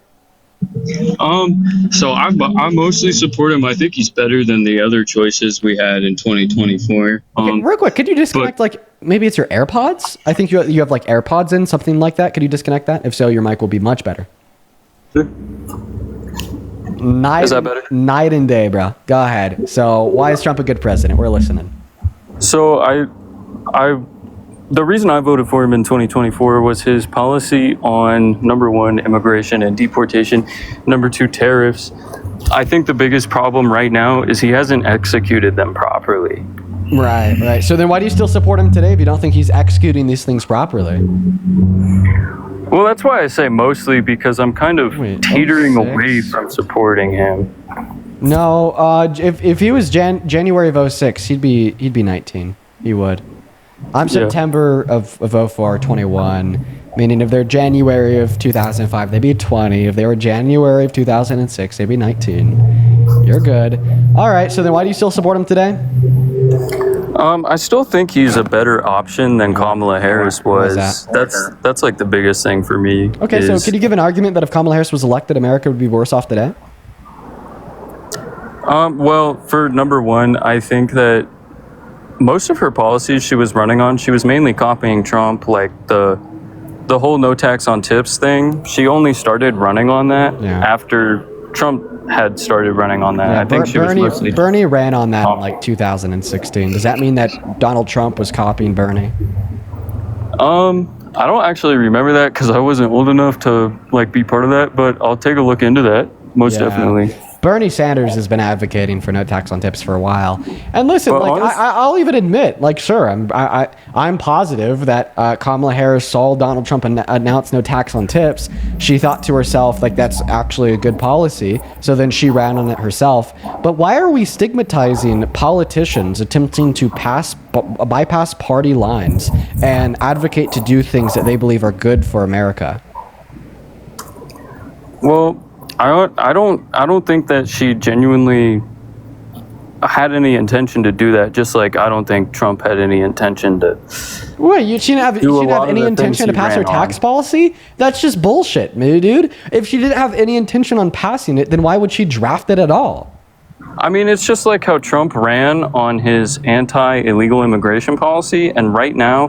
So I mostly support him. I think he's better than the other choices we had in 2024. Okay, real quick, could you disconnect, maybe it's your AirPods? I think you have, AirPods in, something like that. Could you disconnect that? If so, your mic will be much better. Is that better? Night and day, bro. Go ahead. So why is Trump a good president? We're listening. So the reason I voted for him in 2024 was his policy on, number one, immigration and deportation, number two, tariffs. I think the biggest problem right now is he hasn't executed them properly. Right. So then why do you still support him today if you don't think he's executing these things properly? Well, that's why I say mostly, because I'm kind of teetering away from supporting him. No, if he was January of 06, he'd be 19. He would. I'm September of 04, 21. Meaning if they're January of 2005, they'd be 20. If they were January of 2006, they'd be 19. You're good. All right, so then why do you still support him today? I still think he's a better option than Kamala Harris was. That's like the biggest thing for me. Okay, so could you give an argument that if Kamala Harris was elected, America would be worse off today? Well, for number one, I think that most of her policies she was running on, she was mainly copying Trump, like the whole no tax on tips thing. She only started running on that after Trump had started running on that. I think Bernie ran on that in like 2016. Does that mean that Donald Trump was copying Bernie? I don't actually remember that because I wasn't old enough to be part of that, but I'll take a look into that. Most definitely. Bernie Sanders has been advocating for no tax on tips for a while. And listen, I'll even admit, sure, I'm positive that Kamala Harris saw Donald Trump announce no tax on tips. She thought to herself, that's actually a good policy. So then she ran on it herself. But why are we stigmatizing politicians attempting to bypass party lines and advocate to do things that they believe are good for America? Well, I don't think that she genuinely had any intention to do that. Just like I don't think Trump had any intention to. What? She didn't have any intention to pass her tax policy? That's just bullshit, dude. If she didn't have any intention on passing it, then why would she draft it at all? I mean, it's just like how Trump ran on his anti-illegal immigration policy, and right now,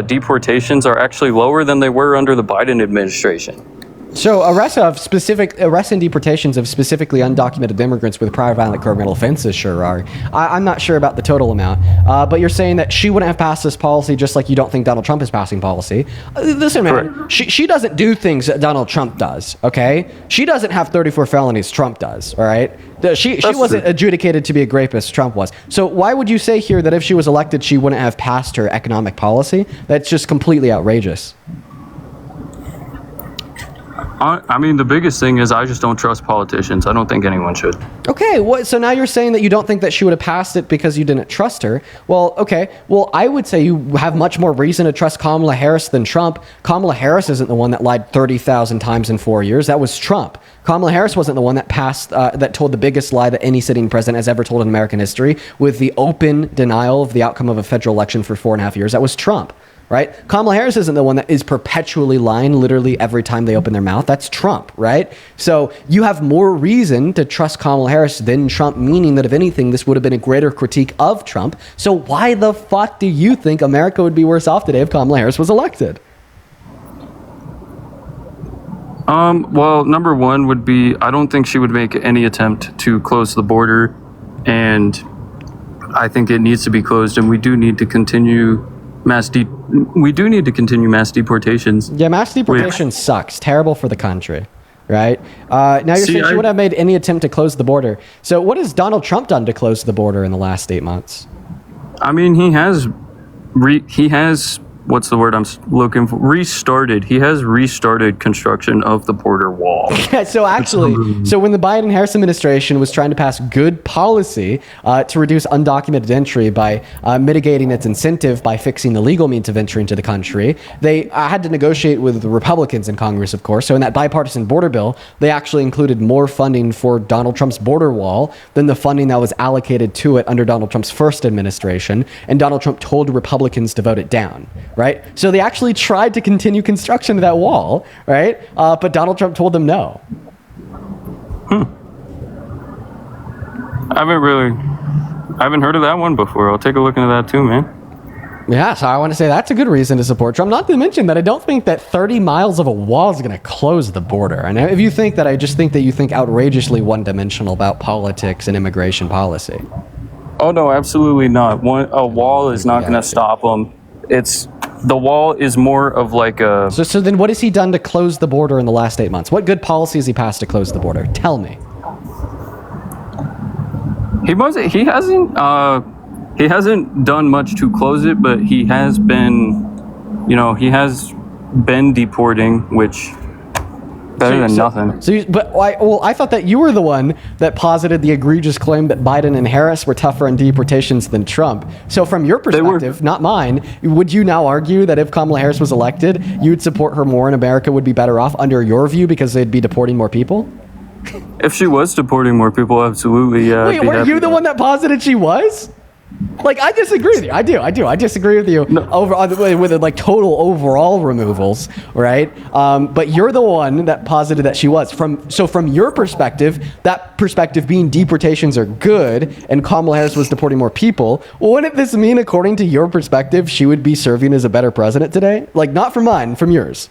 deportations are actually lower than they were under the Biden administration. So arrests and deportations of specifically undocumented immigrants with prior violent criminal offenses sure are. I'm not sure about the total amount, but you're saying that she wouldn't have passed this policy just like you don't think Donald Trump is passing policy. Listen, man, she doesn't do things that Donald Trump does, okay? She doesn't have 34 felonies Trump does, all right? She wasn't adjudicated to be a rapist, Trump was. So why would you say here that if she was elected, she wouldn't have passed her economic policy? That's just completely outrageous. I mean, the biggest thing is I just don't trust politicians. I don't think anyone should. Okay, so now you're saying that you don't think that she would have passed it because you didn't trust her. Well, okay. Well, I would say you have much more reason to trust Kamala Harris than Trump. Kamala Harris isn't the one that lied 30,000 times in 4 years. That was Trump. Kamala Harris wasn't the one that told the biggest lie that any sitting president has ever told in American history with the open denial of the outcome of a federal election for 4.5 years. That was Trump. Right? Kamala Harris isn't the one that is perpetually lying literally every time they open their mouth. That's Trump, right? So you have more reason to trust Kamala Harris than Trump, meaning that if anything, this would have been a greater critique of Trump. So why the fuck do you think America would be worse off today if Kamala Harris was elected? Well, number one would be, I don't think she would make any attempt to close the border, and I think it needs to be closed, and we do need to continue mass deportations. Yeah, mass deportation sucks. Terrible for the country, right? Now you're saying she wouldn't have made any attempt to close the border. So what has Donald Trump done to close the border in the last 8 months? I mean, he has he has, what's the word I'm looking for? Restarted. He has restarted construction of the border wall. So when the Biden-Harris administration was trying to pass good policy to reduce undocumented entry by mitigating its incentive by fixing the legal means of entry into the country, they had to negotiate with the Republicans in Congress, of course. So in that bipartisan border bill, they actually included more funding for Donald Trump's border wall than the funding that was allocated to it under Donald Trump's first administration. And Donald Trump told Republicans to vote it down. Right? So they actually tried to continue construction of that wall, right? But Donald Trump told them no. I haven't heard of that one before. I'll take a look into that too, man. Yeah, so I want to say that's a good reason to support Trump. Not to mention that I don't think that 30 miles of a wall is going to close the border. And if you think that, I just think that you think outrageously one-dimensional about politics and immigration policy. Oh, no, absolutely not. A wall is not going to stop them. The wall is more of like a... So then what has he done to close the border in the last 8 months? What good policy has he passed to close the border? Tell me. He hasn't done much to close it, but he has been deporting, which better than nothing. I thought that you were the one that posited the egregious claim that Biden and Harris were tougher on deportations than Trump. So from your perspective, not mine, would you now argue that if Kamala Harris was elected, you would support her more and America would be better off under your view because they'd be deporting more people? If she was deporting more people, absolutely, yeah. Wait, were you the one that posited she was? Like, I disagree with you. I do. I disagree with you with like total overall removals, right? But you're the one that posited that she was. From your perspective, that perspective being deportations are good and Kamala Harris was deporting more people, wouldn't this mean, according to your perspective, she would be serving as a better president today? Like, not from mine, from yours.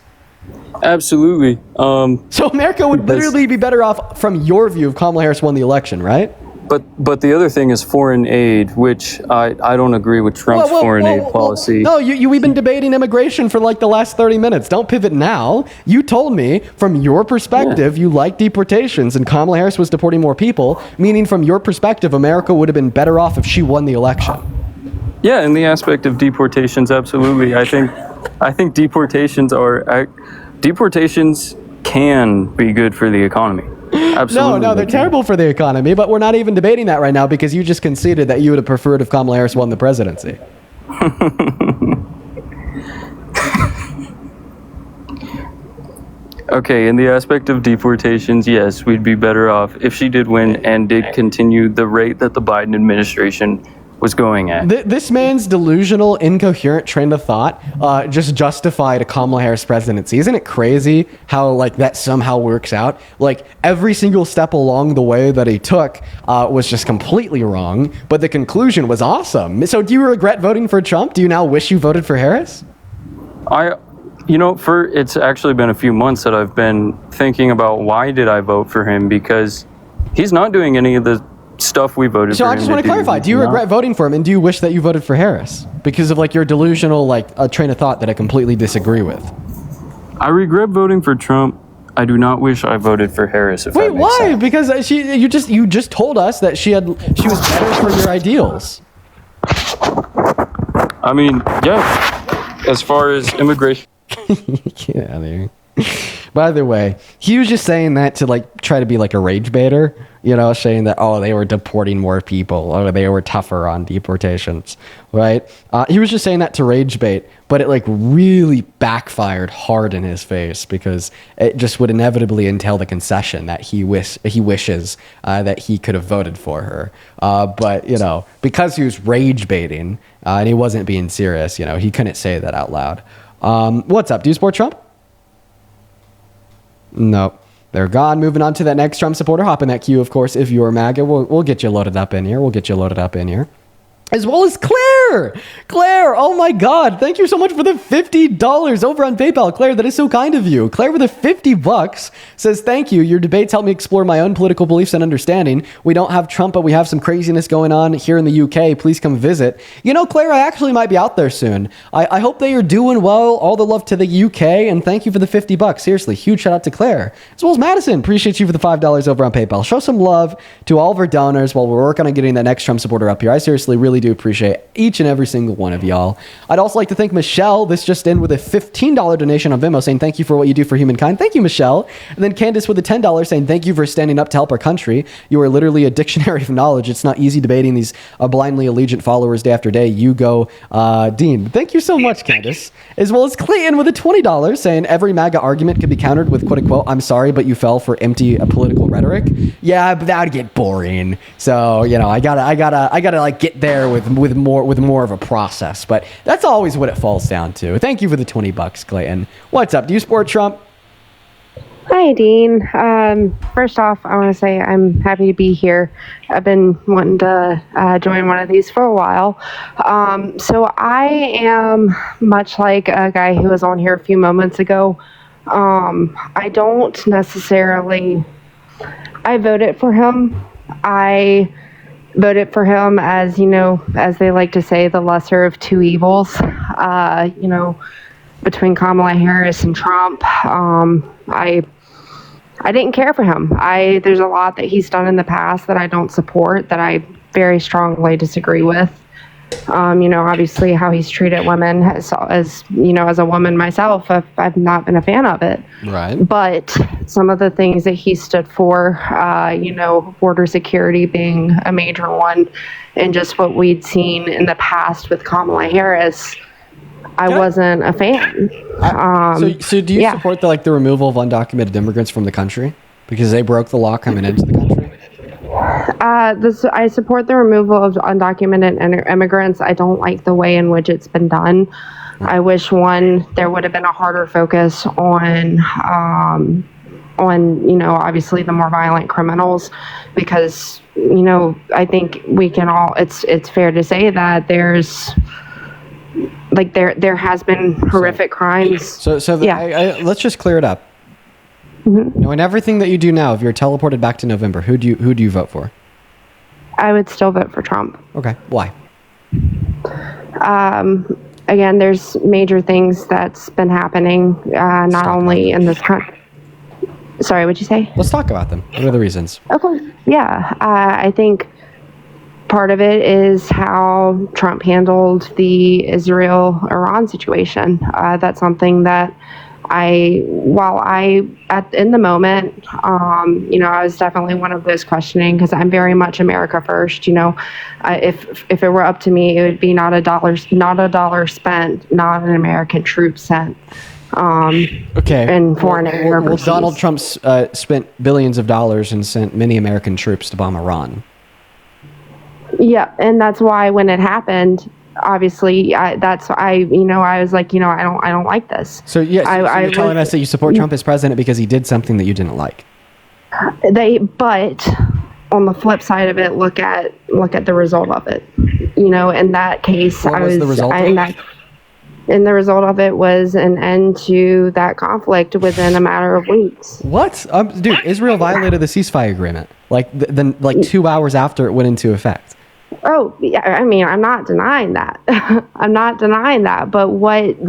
Absolutely. So America would literally be better off from your view if Kamala Harris won the election, right? But the other thing is foreign aid, which I don't agree with Trump's foreign aid policy. No, we've been debating immigration for like the last 30 minutes. Don't pivot now. You told me from your perspective you like deportations and Kamala Harris was deporting more people, meaning from your perspective America would have been better off if she won the election. Yeah, in the aspect of deportations, absolutely. I think deportations can be good for the economy. Absolutely. No, they're terrible for the economy, but we're not even debating that right now because you just conceded that you would have preferred if Kamala Harris won the presidency. Okay, in the aspect of deportations, yes, we'd be better off if she did win and did continue the rate that the Biden administration was going at. This man's delusional, incoherent train of thought just justified a Kamala Harris presidency. Isn't it crazy how like that somehow works out? Like every single step along the way that he took was just completely wrong, but the conclusion was awesome. So do you regret voting for Trump? Do you now wish you voted for Harris? It's actually been a few months that I've been thinking about why did I vote for him, because he's not doing any of the stuff we voted for. So I just want to clarify, do you regret voting for him and do you wish that you voted for Harris because of like your delusional train of thought that I completely disagree with? I regret voting for Trump. I do not wish I voted for Harris. Wait, why? Sense. Because you just told us that she was better for your ideals. I mean, yeah. As far as immigration. Get out of here. By the way, he was just saying that to like try to be like a rage baiter, saying that, they were deporting more people or they were tougher on deportations, right? He was just saying that to rage bait, but it like really backfired hard in his face because it just would inevitably entail the concession that he wishes that he could have voted for her. But, because he was rage baiting and he wasn't being serious, he couldn't say that out loud. What's up? Do you support Trump? No, they're gone. Moving on to that next Trump supporter. Hop in that queue, of course, if you're MAGA. We'll get you loaded up in here. As well as Claire. Claire, oh my God. Thank you so much for the $50 over on PayPal. Claire, that is so kind of you. Claire with the $50 says, thank you. Your debates help me explore my own political beliefs and understanding. We don't have Trump, but we have some craziness going on here in the UK. Please come visit. Claire, I actually might be out there soon. I hope that you're doing well. All the love to the UK. And thank you for the $50. Seriously, huge shout out to Claire. As well as Madison. Appreciate you for the $5 over on PayPal. Show some love to all of our donors while we're working on getting that next Trump supporter up here. I seriously really really do appreciate each and every single one of y'all. I'd also like to thank Michelle. This just in with a $15 donation on Venmo saying thank you for what you do for humankind. Thank you, Michelle. And then Candace with a $10 saying thank you for standing up to help our country. You are literally a dictionary of knowledge. It's not easy debating these blindly allegiant followers day after day. You go, Dean. Thank you so much, Candace. As well as Clayton with a $20 saying every MAGA argument could be countered with quote unquote, I'm sorry, but you fell for empty political rhetoric. Yeah, but that would get boring. So, you know, I gotta like get there with more of a process. But that's always what it falls down to. Thank you for the $20, Clayton. What's up? Do you support Trump? Hi, Dean. First off, I want to say I'm happy to be here. I've been wanting to join one of these for a while. So I am much like a guy who was on here a few moments ago. I don't necessarily... I voted for him. I voted for him as, you know, as they like to say, the lesser of two evils. You know, between Kamala Harris and Trump, I didn't care for him. There's a lot that he's done in the past that I don't support, that I very strongly disagree with. You know, obviously how he's treated women as you know, as a woman myself, I've not been a fan of it. Right. But some of the things that he stood for, you know, border security being a major one, and just what we'd seen in the past with Kamala Harris, I wasn't a fan. So do you support the removal of undocumented immigrants from the country because they broke the law coming into the country? I support the removal of undocumented immigrants. I don't like the way in which it's been done. I wish there would have been a harder focus on you know, obviously the more violent criminals, because, you know, I think we can all, it's fair to say that there has been horrific crimes. So let's just clear it up. Mm-hmm. Knowing everything that you do now, if you're teleported back to November, who do you vote for? I would still vote for Trump. Okay, why? Again, there's major things that's been happening, not only in this country. Sorry, what'd you say? Let's talk about them. What are the reasons? Okay, yeah. I think part of it is how Trump handled the Israel-Iran situation. That's something that in the moment, you know, I was definitely one of those questioning, because I'm very much America first. You know, if it were up to me, it would be not a dollar spent, not an American troop sent. And foreign aid overseas. Well, Donald Trump spent billions of dollars and sent many American troops to bomb Iran. Yeah, and that's why when it happened, obviously, I was like, you know, I don't like this. So you're telling us that you support Trump as president because he did something that you didn't like. But on the flip side of it, look at the result of it. You know, in that case, the result the result of it was an end to that conflict within a matter of weeks. What? Dude, Israel violated the ceasefire agreement like 2 hours after it went into effect. Oh, yeah, I mean, I'm not denying that. I'm not denying that. But what's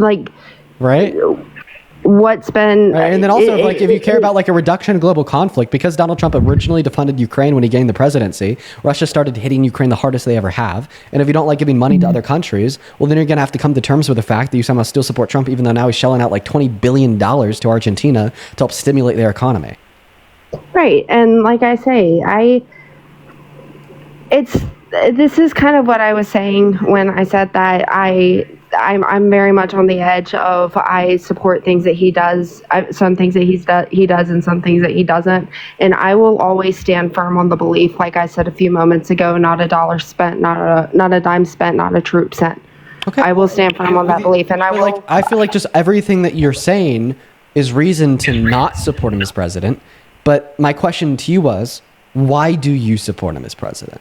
been... Right, and then also, if you care about a reduction in global conflict, because Donald Trump originally defunded Ukraine when he gained the presidency, Russia started hitting Ukraine the hardest they ever have. And if you don't like giving money to other countries, well, then you're going to have to come to terms with the fact that you somehow still support Trump, even though now he's shelling out $20 billion to Argentina to help stimulate their economy. Right, and like I say, this is kind of what I was saying when I said that I'm very much on the edge of I support things that he does, some things that he does and some things that he doesn't. And I will always stand firm on the belief, like I said a few moments ago, not a dollar spent, not a dime spent, not a troop sent. Okay. I will stand firm on that belief. And I feel like just everything that you're saying is reason to not support him as president. But my question to you was, why do you support him as president?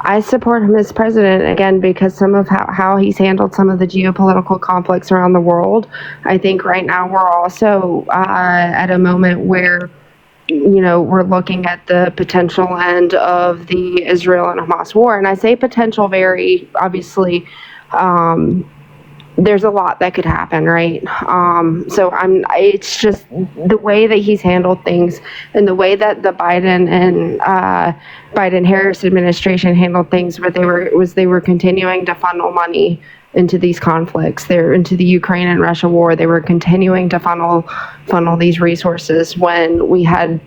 I support him as president, again, because some of how he's handled some of the geopolitical conflicts around the world. I think right now we're also at a moment where, you know, we're looking at the potential end of the Israel and Hamas war. And I say potential very, obviously, there's a lot that could happen, right? It's just the way that he's handled things and the way that the Biden and Biden-Harris administration handled things, where they were continuing to funnel money into these conflicts. They're into the Ukraine and Russia war. They were continuing to funnel these resources when we had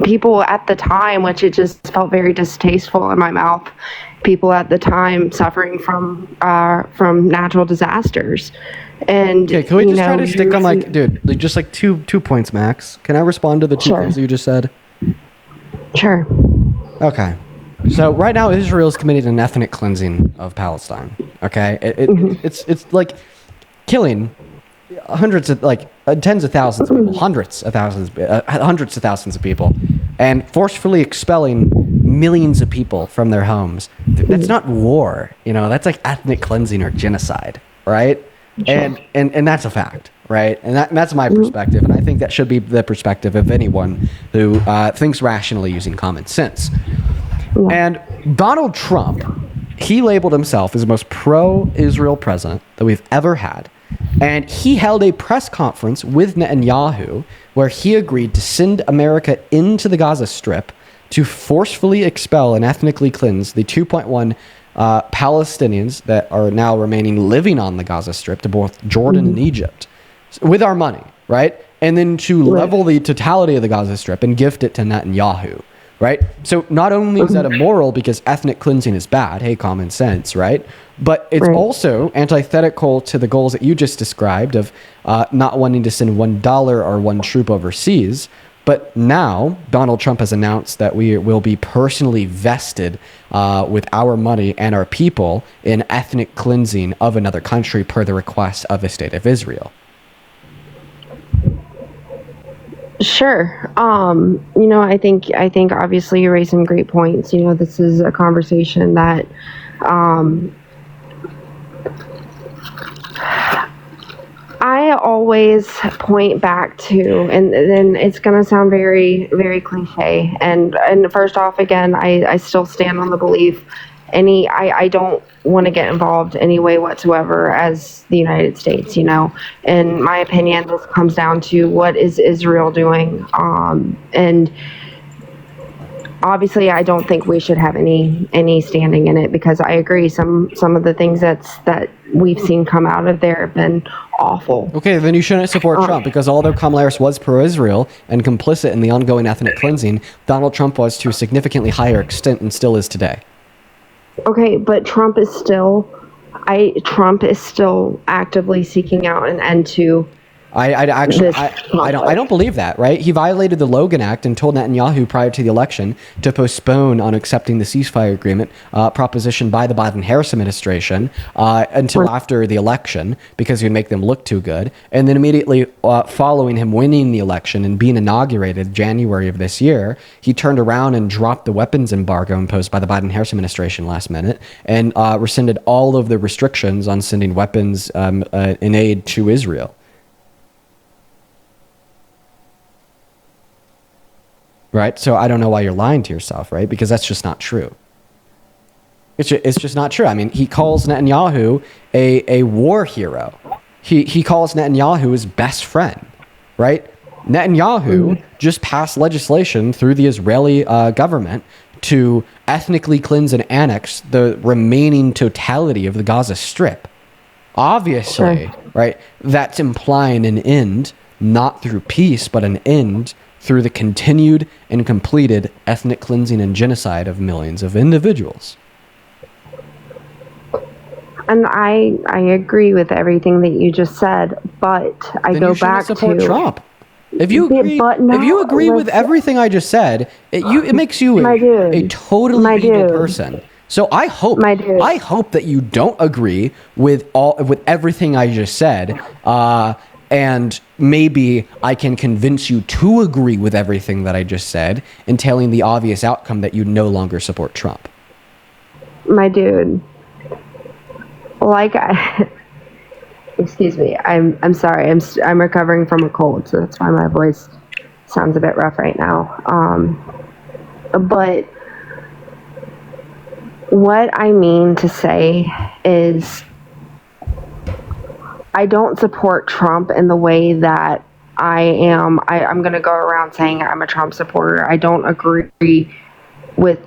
people at the time, which it just felt very distasteful in my mouth, people at the time suffering from natural disasters. And okay, can we just try to stick on just like two points max? Can I respond to the two things you just said? Sure. Okay. So right now Israel is committing an ethnic cleansing of Palestine. Okay, it's like killing hundreds of tens of thousands of people, hundreds of thousands of people, and forcefully expelling millions of people from their homes. That's not war, that's like ethnic cleansing or genocide, right? Sure. And that's a fact, right? And that's my perspective, and I think that should be the perspective of anyone who thinks rationally using common sense. And Donald Trump, he labeled himself as the most pro-Israel president that we've ever had. And he held a press conference with Netanyahu where he agreed to send America into the Gaza Strip to forcefully expel and ethnically cleanse the 2.1 Palestinians that are now remaining living on the Gaza Strip to both Jordan and Egypt with our money, right? And then to level the totality of the Gaza Strip and gift it to Netanyahu. Right? So not only is that immoral because ethnic cleansing is bad, hey, common sense, right? But it's also antithetical to the goals that you just described of not wanting to send $1 or one troop overseas. But now Donald Trump has announced that we will be personally vested with our money and our people in ethnic cleansing of another country per the request of the state of Israel. Sure. I think obviously you raised some great points. This is a conversation that I always point back to, and then it's going to sound very, very cliche. And first off, again, I still stand on the belief I don't want to get involved any way whatsoever as the United States, In my opinion, this comes down to what is Israel doing. And obviously I don't think we should have any standing in it, because I agree some of the things that we've seen come out of there have been awful. Okay, then you shouldn't support Trump, because although Kamala Harris was pro-Israel and complicit in the ongoing ethnic cleansing, Donald Trump was to a significantly higher extent and still is today. Okay, but Trump is still actively seeking out an end to. I don't believe that, right? He violated the Logan Act and told Netanyahu prior to the election to postpone on accepting the ceasefire agreement proposition by the Biden-Harris administration until after the election, because he would make them look too good. And then immediately following him winning the election and being inaugurated January of this year, he turned around and dropped the weapons embargo imposed by the Biden-Harris administration last minute and rescinded all of the restrictions on sending weapons in aid to Israel. Right? So I don't know why you're lying to yourself, right? Because that's just not true. It's just not true. I mean, he calls Netanyahu a war hero. He calls Netanyahu his best friend, right? Netanyahu just passed legislation through the Israeli government to ethnically cleanse and annex the remaining totality of the Gaza Strip. Obviously, right? That's implying an end, not through peace, but an end through the continued and completed ethnic cleansing and genocide of millions of individuals. And I agree with everything that you just said, but I go back to Trump. If you agree with everything I just said, it makes you a totally evil person. So I hope that you don't agree with everything I just said. And maybe I can convince you to agree with everything that I just said, entailing the obvious outcome that you no longer support Trump. My dude, excuse me, I'm sorry, I'm recovering from a cold, so that's why my voice sounds a bit rough right now. But what I mean to say is, I don't support Trump in the way that I'm going to go around saying I'm a Trump supporter. I don't agree with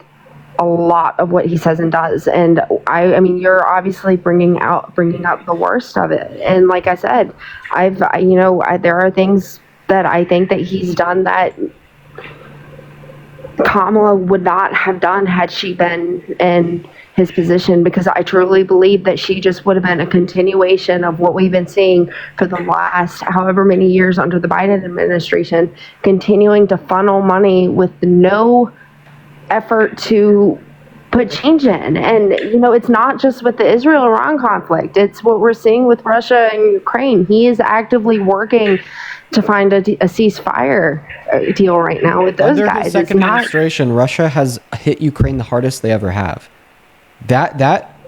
a lot of what he says and does. And I mean, you're obviously bringing up the worst of it. And like I said, there are things that I think that he's done that Kamala would not have done had she been in his position, because I truly believe that she just would have been a continuation of what we've been seeing for the last however many years under the Biden administration, continuing to funnel money with no effort to put change in. And it's not just with the Israel-Iran conflict, it's what we're seeing with Russia and Ukraine. He is actively working to find a ceasefire deal right now with those Under guys. his second administration, Russia has hit Ukraine the hardest they ever have. That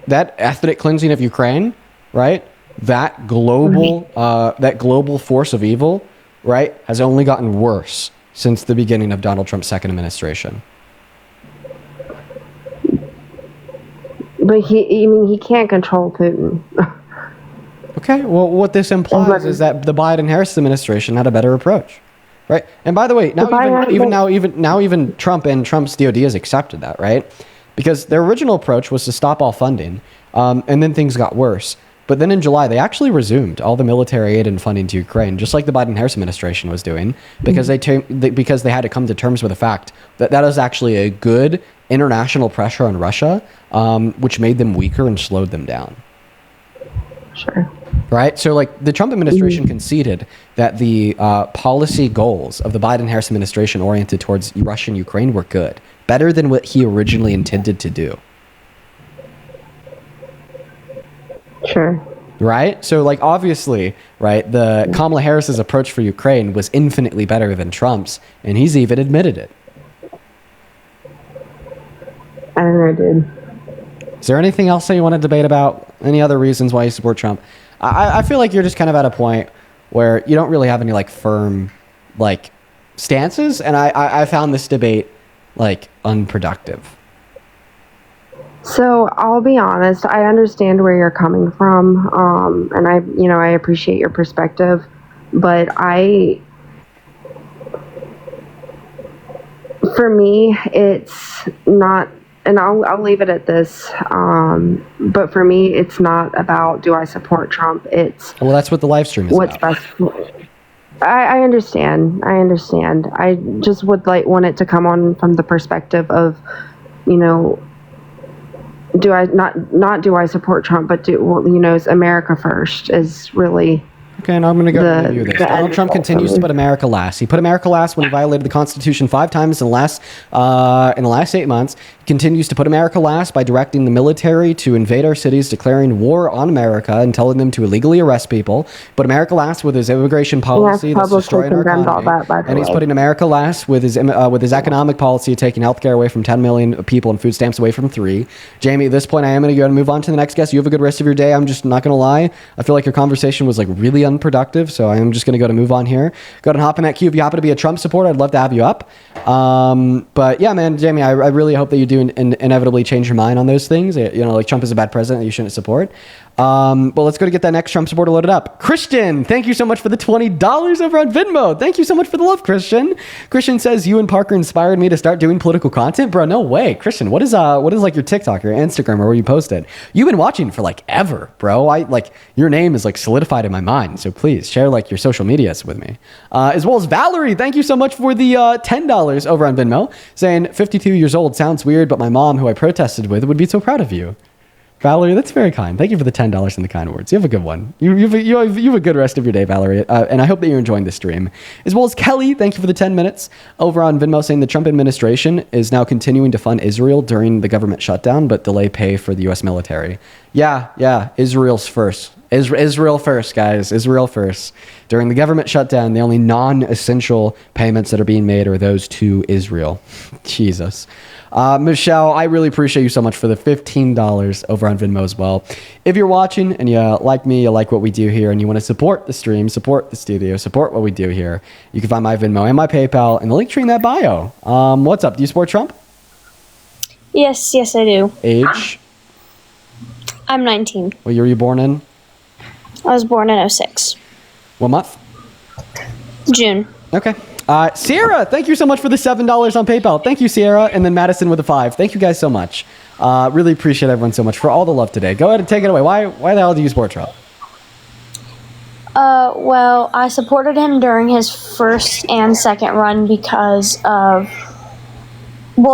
ethnic cleansing of Ukraine, right? That global force of evil, right, has only gotten worse since the beginning of Donald Trump's second administration. But he can't control Putin. Okay, well, what this implies is that the Biden-Harris administration had a better approach, right? And by the way, even Trump and Trump's DOD has accepted that, right? Because their original approach was to stop all funding, and then things got worse. But then in July, they actually resumed all the military aid and funding to Ukraine, just like the Biden-Harris administration was doing, because because they had to come to terms with the fact that that was actually a good international pressure on Russia, which made them weaker and slowed them down. Sure. Right? So, like, the Trump administration conceded that the policy goals of the Biden-Harris administration oriented towards Russia and Ukraine were good, better than what he originally intended to do. Sure. Right? So, like, obviously, right, the Kamala Harris's approach for Ukraine was infinitely better than Trump's, and he's even admitted it. I don't know, I did. Is there anything else that you want to debate about? Any other reasons why you support Trump? I feel like you're just kind of at a point where you don't really have any, like, firm, like, stances, and I found this debate, like, unproductive. So I'll be honest, I understand where you're coming from, and I appreciate your perspective, but for me, it's not, and I'll leave it at this, but for me, it's not about, do I support Trump? It's, well, that's what the live stream is what's about. best. I understand. I just would want it to come on from the perspective of, do I not do I support Trump, but is America first is really. Okay, and I'm going to go review this. Donald Trump continues to put America last. He put America last when he violated the Constitution 5 times in the last 8 months. He continues to put America last by directing the military to invade our cities, declaring war on America, and telling them to illegally arrest people. Put America last with his immigration policy that's destroying our economy. And he's putting America last with his economic policy, taking healthcare away from 10 million people and food stamps away from 3. Jamie, at this point, I am going to go and move on to the next guest. You have a good rest of your day. I'm just not going to lie. I feel like your conversation was really unproductive, so I am just going to go to move on here. Go ahead and hop in that queue. If you happen to be a Trump supporter, I'd love to have you up. But yeah, man, Jamie, I really hope that you do inevitably change your mind on those things. Like Trump is a bad president that you shouldn't support. But let's go to get that next Trump supporter loaded up. Christian, thank you so much for the $20 over on Venmo. Thank you so much for the love, Christian. Christian says, you and Parker inspired me to start doing political content. Bro, no way. Christian, what is like your TikTok, your Instagram, or where you post it? You've been watching for ever, bro. Your name is solidified in my mind. So please share your social medias with me. As well as Valerie, thank you so much for the $10 over on Venmo, saying 52 years old sounds weird, but my mom, who I protested with, would be so proud of you. Valerie, that's very kind. Thank you for the $10 and the kind words. You have a good one. You have a good rest of your day, Valerie. And I hope that you're enjoying the stream. As well as Kelly, thank you for the 10 minutes over on Venmo, saying the Trump administration is now continuing to fund Israel during the government shutdown, but delay pay for the U.S. military. Yeah. Israel's first. Israel first, guys. Israel first. During the government shutdown, the only non-essential payments that are being made are those to Israel. Jesus. Michelle, I really appreciate you so much for the $15 over on Venmo as well. If you're watching and you like me, you like what we do here, and you want to support the stream, support the studio, support what we do here, you can find my Venmo and my PayPal in the link tree in that bio. What's up? Do you support Trump? Yes, I do. Age? I'm 19. What year were you born in? I was born in 06. What month? June. Okay. Sierra, thank you so much for the $7 on PayPal. Thank you, Sierra. And then Madison with a 5. Thank you guys so much. Really appreciate everyone so much for all the love today. Go ahead and take it away. Why the hell do you support Trump? Well, I supported him during his first and second run because of,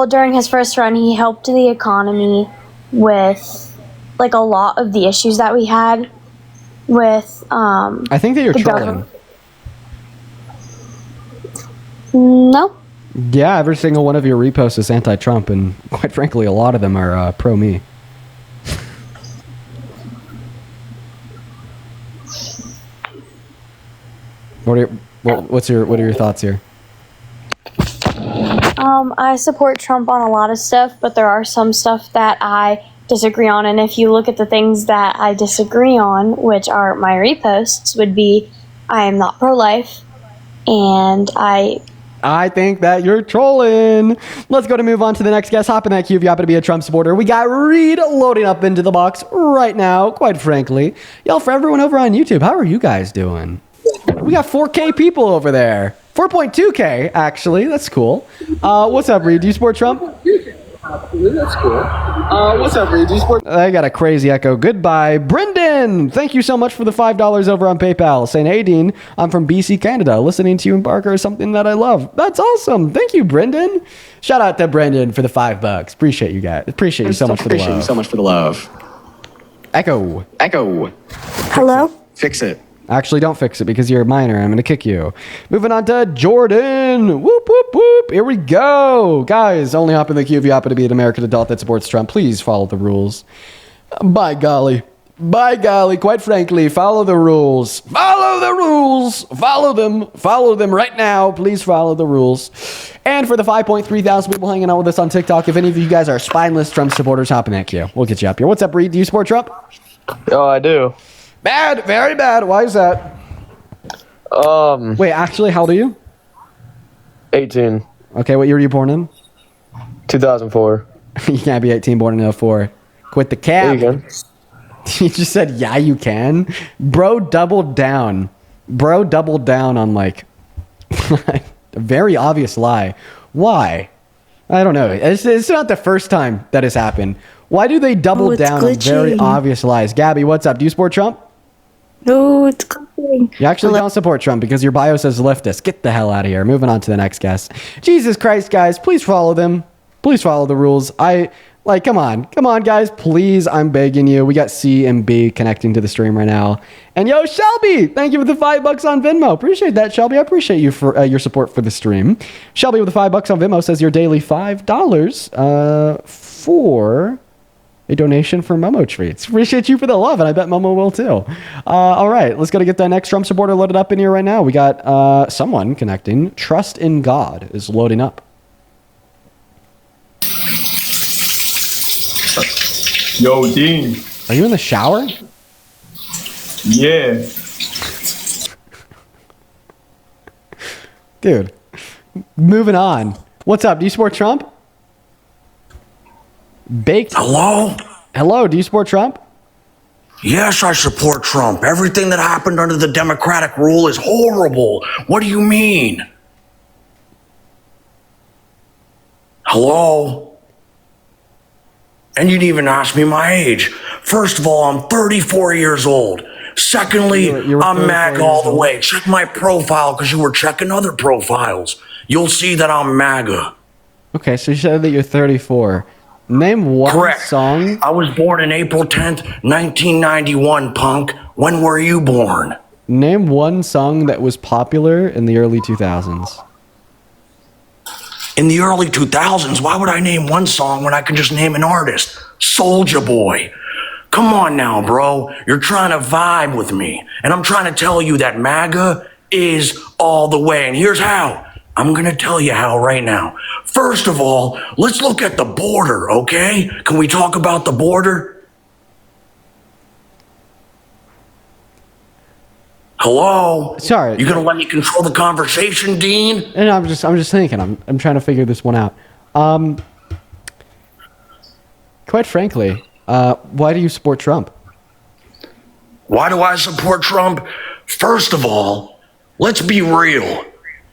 during his first run, he helped the economy with, like, a lot of the issues that we had with, I think that you're trolling. No. Yeah, every single one of your reposts is anti-Trump, and quite frankly, a lot of them are pro-me. What are your thoughts here? I support Trump on a lot of stuff, but there are some stuff that I disagree on. And if you look at the things that I disagree on, which are my reposts, would be I am not pro-life, and I think that you're trolling. Let's go to move on to the next guest. Hop in that queue if you happen to be a Trump supporter. We got Reed loading up into the box right now, quite frankly. Yo, for everyone over on YouTube, how are you guys doing? We got 4K people over there. 4.2K, actually. That's cool. What's up, Reed? Do you support Trump? That's cool. What's up, Reed? Do you support? I got a crazy echo. Goodbye. Brendan, thank you so much for the $5 over on PayPal. Saying, hey, Dean, I'm from BC, Canada. Listening to you and Barker is something that I love. That's awesome. Thank you, Brendan. Shout out to Brendan for the $5. Appreciate you guys. Appreciate you so much for the love. Echo. Hello? Fix it. Actually, don't fix it because you're a minor. I'm going to kick you. Moving on to Jordan. Whoop, whoop, whoop. Here we go. Guys, only hop in the queue if you happen to be an American adult that supports Trump. Please follow the rules. By golly. Quite frankly, follow the rules. Follow the rules. Follow them. Follow them right now. Please follow the rules. And for the 5.3 thousand people hanging out with us on TikTok, if any of you guys are spineless Trump supporters, hop in that queue. We'll get you up here. What's up, Reed? Do you support Trump? Oh, I do. Bad, very bad. Why is that? Wait, actually, how old are you? 18. Okay, what year were you born in? 2004. You can't be 18 born in 04. Quit the cap. Yeah, you can. You just said, yeah, you can. Bro doubled down. On, like, a very obvious lie. Why? I don't know. It's not the first time that has happened. Why do they double down on very obvious lies? Gabby, what's up? Do you support Trump? No, it's glitching. You actually don't support Trump because your bio says leftist. Get the hell out of here. Moving on to the next guest. Jesus Christ, guys, please follow them. Please follow the rules. Come on, guys, please. I'm begging you. We got C and B connecting to the stream right now. And yo, Shelby, thank you for the $5 on Venmo. Appreciate that, Shelby. I appreciate you for your support for the stream. Shelby with the $5 on Venmo says your daily $5 for a donation for Momo treats. Appreciate you for the love, and I bet Momo will too. All right, let's go to get that next Trump supporter loaded up in here right now. We got someone connecting. Trust in God is loading up. Yo, Dean. Are you in the shower? Yeah. Dude, moving on. What's up? Do you support Trump? Baked. Hello, do you support Trump? Yes, I support Trump. Everything that happened under the Democratic rule is horrible. What do you mean? Hello? And you didn't even ask me my age. First of all, I'm 34 years old. Secondly, I'm MAGA all the way. Check my profile because you were checking other profiles. You'll see that I'm MAGA. Okay, so you said that you're 34. Name one song. I was born on April 10th, 1991, punk. When were you born? Name one song that was popular in the early 2000s. In the early 2000s, why would I name one song when I could just name an artist? Soulja Boy. Come on now, bro. You're trying to vibe with me. And I'm trying to tell you that MAGA is all the way. And here's how. I'm going to tell you how right now. First of all, let's look at the border, okay? Can we talk about the border? Hello? Sorry. You going to let me control the conversation, Dean? And I'm just thinking. I'm trying to figure this one out. Quite frankly, why do you support Trump? Why do I support Trump? First of all, let's be real.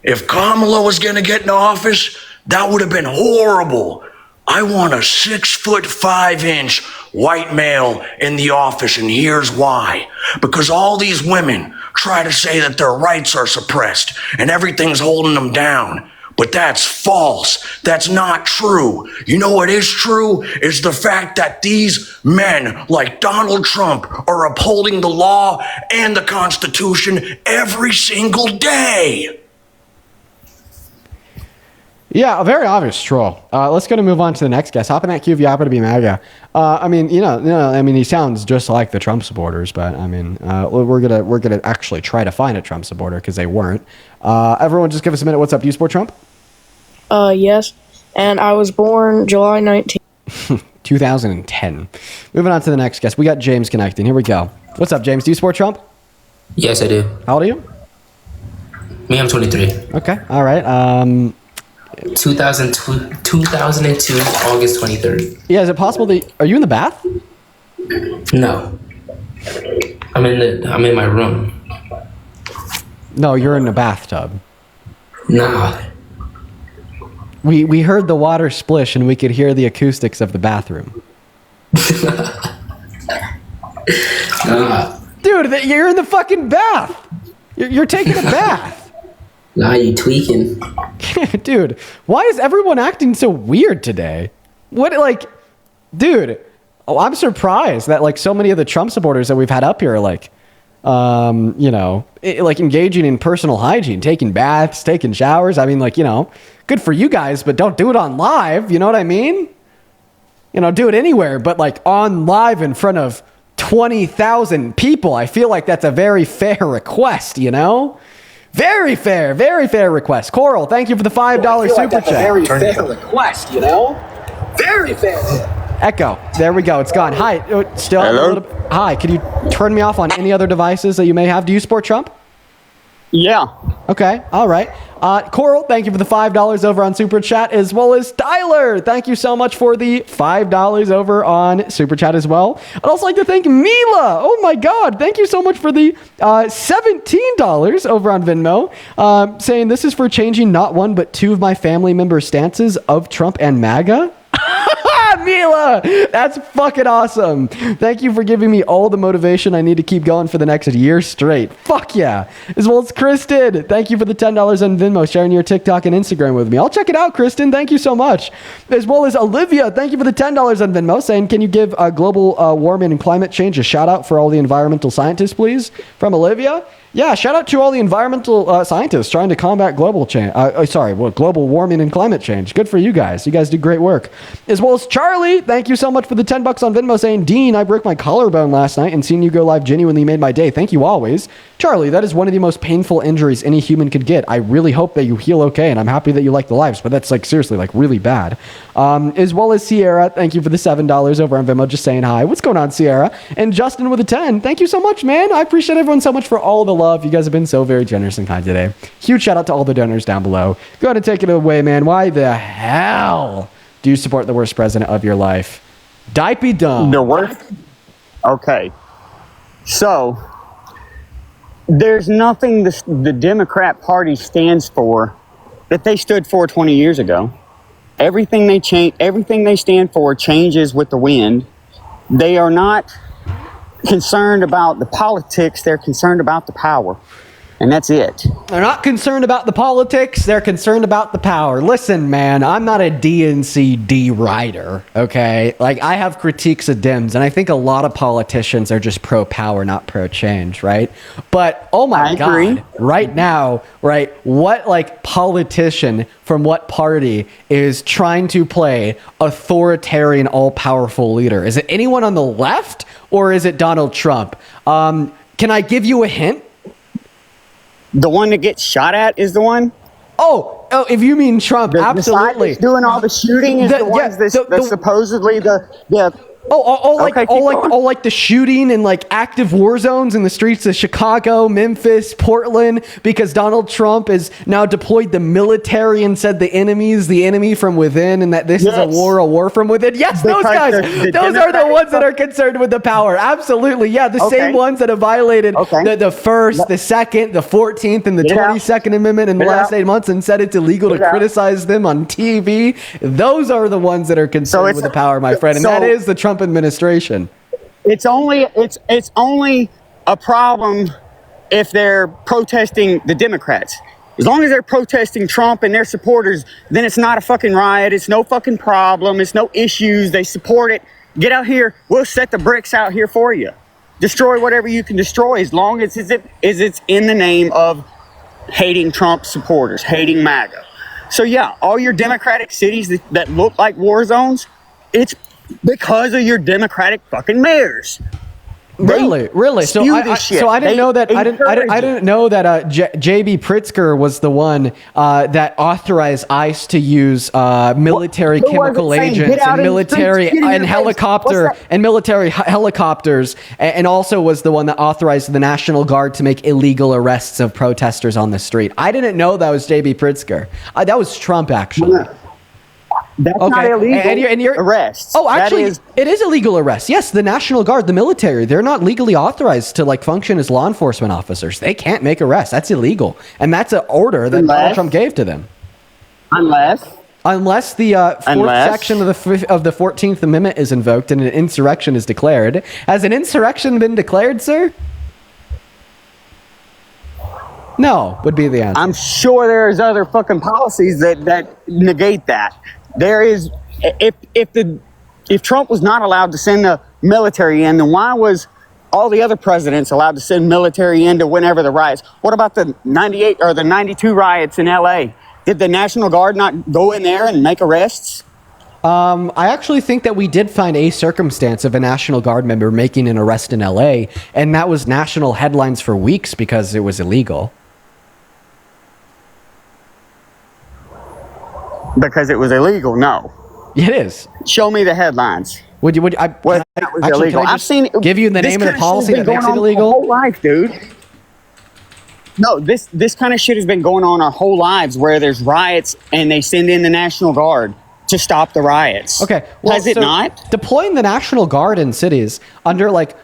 If Kamala was going to get in office, that would have been horrible. I want a 6'5" white male in the office, and here's why. Because all these women try to say that their rights are suppressed and everything's holding them down. But that's false. That's not true. You know what is true? Is the fact that these men like Donald Trump are upholding the law and the Constitution every single day. Yeah, a very obvious troll. Let's go to move on to the next guest. Hop in that queue if you happen to be MAGA. I mean, he sounds just like the Trump supporters, but I mean, we're gonna actually try to find a Trump supporter because they weren't. Everyone, just give us a minute. What's up? Do you support Trump? Yes, and I was born July 19th. 2010. Moving on to the next guest. We got James connecting. Here we go. What's up, James? Do you support Trump? Yes, I do. How old are you? Me, I'm 23. Okay. All right. 2002, August 23rd. Yeah, is it possible that are you in the bath? No. I'm in my room. No, you're in the bathtub. Nah. We heard the water splish and we could hear the acoustics of the bathroom. Nah. Dude, you're in the fucking bath. You're taking a bath. Nah, you tweaking. Dude, why is everyone acting so weird today? Dude, I'm surprised that like so many of the Trump supporters that we've had up here are like, engaging in personal hygiene, taking baths, taking showers. I mean, good for you guys, but don't do it on live. You know what I mean? Do it anywhere, but like on live in front of 20,000 people. I feel like that's a very fair request, Very fair request. Coral, thank you for the $5 super chat. Very fair request, Very fair. Echo, there we go. It's gone. Hi, still. Hello? Hi, can you turn me off on any other devices that you may have? Do you support Trump? Yeah. Okay, all right. Coral, thank you for the $5 over on Super Chat, as well as Tyler. Thank you so much for the $5 over on Super Chat as well. I'd also like to thank Mila. Oh my God, thank you so much for the $17 over on Venmo, saying this is for changing not one but two of my family members' stances of Trump and MAGA. Mila, that's fucking awesome. Thank you for giving me all the motivation I need to keep going for the next year straight. Fuck yeah. As well as Kristen, thank you for the $10 on Venmo, sharing your TikTok and Instagram with me. I'll check it out, Kristen. Thank you so much. As well as Olivia, thank you for the $10 on Venmo, saying, can you give global warming and climate change a shout out for all the environmental scientists, please? From Olivia. Yeah, shout out to all the environmental scientists trying to combat global global warming and climate change. Good for you guys. You guys do great work. As well as Charlie, thank you so much for the $10 on Venmo, saying, Dean, I broke my collarbone last night and seeing you go live genuinely made my day. Thank you always. Charlie, that is one of the most painful injuries any human could get. I really hope that you heal okay, and I'm happy that you like the lives, but that's seriously really bad. As well as Sierra, thank you for the $7 over on Venmo, just saying hi. What's going on, Sierra? And Justin with a 10. Thank you so much, man. I appreciate everyone so much for all the love. You guys have been so very generous and kind today. Huge shout out to all the donors down below. Go ahead and take it away, man. Why the hell do you support the worst president of your life? Dipey dumb. The worst? Okay. So, there's nothing the Democrat Party stands for that they stood for 20 years ago. Everything they stand for changes with the wind. They are not concerned about the politics, they're concerned about the power. And that's it. They're not concerned about the politics. They're concerned about the power. Listen, man, I'm not a DNC writer, okay? I have critiques of Dems, and I think a lot of politicians are just pro-power, not pro-change, right? But, oh my God, right now, right, what, politician from what party is trying to play authoritarian, all-powerful leader? Is it anyone on the left, or is it Donald Trump? Can I give you a hint? The one that gets shot at is the one? Oh, if you mean Trump, absolutely. The doing all the shooting is the ones that's supposedly the Like the shooting and like active war zones in the streets of Chicago, Memphis, Portland, because Donald Trump has now deployed the military and said the enemy is the enemy from within, and that this is a war from within. Yes, those guys. Those are the ones that are concerned with the power. Absolutely, yeah, the same ones that have violated the first, the second, the 14th, and the 22nd Amendment in the last 8 months, and said it's illegal to criticize them on TV. Those are the ones that are concerned with the power, my friend, and that is the Trump administration. It's only a problem if they're protesting the Democrats. As long as they're protesting Trump and their supporters, then it's not a fucking riot. It's no fucking problem. It's no issues. They support it. Get out here. We'll set the bricks out here for you. Destroy whatever you can destroy, as long as it's in the name of hating Trump supporters, hating MAGA. So yeah, all your Democratic cities that look like war zones, it's because of your Democratic fucking mayors. Really? So I didn't know that. I didn't know that J.B. Pritzker was the one that authorized ICE to use military chemical agents and military and military helicopters, and also was the one that authorized the National Guard to make illegal arrests of protesters on the street. I didn't know that was J.B. Pritzker. That was Trump, actually. That's not illegal and you're arrests. Oh, actually, it is illegal arrest. Yes, the National Guard, the military, they're not legally authorized to like function as law enforcement officers. They can't make arrests. That's illegal, and that's an order that Donald Trump gave to them. Unless the fourth section of the 14th Amendment is invoked and an insurrection is declared. Has an insurrection been declared, sir? No, would be the answer. I'm sure there's other fucking policies that negate that. There is, if Trump was not allowed to send the military in, then why was all the other presidents allowed to send military in to whenever the riots? What about the 98 or the 92 riots in LA? Did the National Guard not go in there and make arrests? I actually think that we did find a circumstance of a National Guard member making an arrest in LA, and that was national headlines for weeks because it was illegal. Because it was illegal? No. It is. Show me the headlines. Can I give you the name of the policy that makes it illegal? Whole life, dude. No, this kind of shit has been going on our whole lives, where there's riots and they send in the National Guard to stop the riots. Okay, well, has it not? Deploying the National Guard in cities under like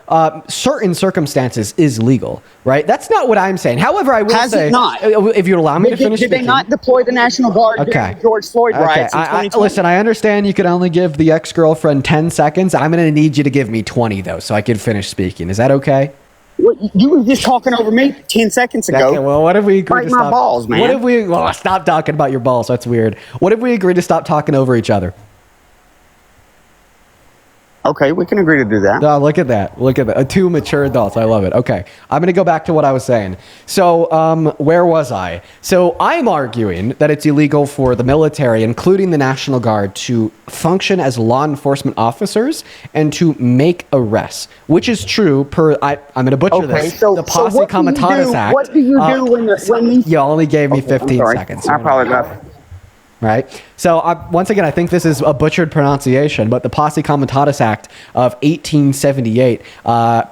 certain circumstances is legal, right? That's not what I'm saying. However, I will say, it not? If you allow me to finish did speaking. They not deploy the National Guard during the George Floyd riots in 2020? Listen, I understand you can only give the ex-girlfriend 10 seconds. I'm going to need you to give me 20 though, so I can finish speaking. Is that okay? You were just talking over me 10 seconds ago. Okay, well, what if we agreed to stop? My balls, man. What if we stop talking about your balls? That's weird. What if we agree to stop talking over each other? Okay, we can agree to do that. Oh, look at that. Look at that. Two mature adults. I love it. Okay, I'm going to go back to what I was saying. So, where was I? So, I'm arguing that it's illegal for the military, including the National Guard, to function as law enforcement officers and to make arrests, which is true per, I'm going to butcher this, the Posse Comitatus Act. What do you do when these... You only gave me 15 seconds. I apologize. Right. So once again, I think this is a butchered pronunciation, but the Posse Comitatus Act of 1878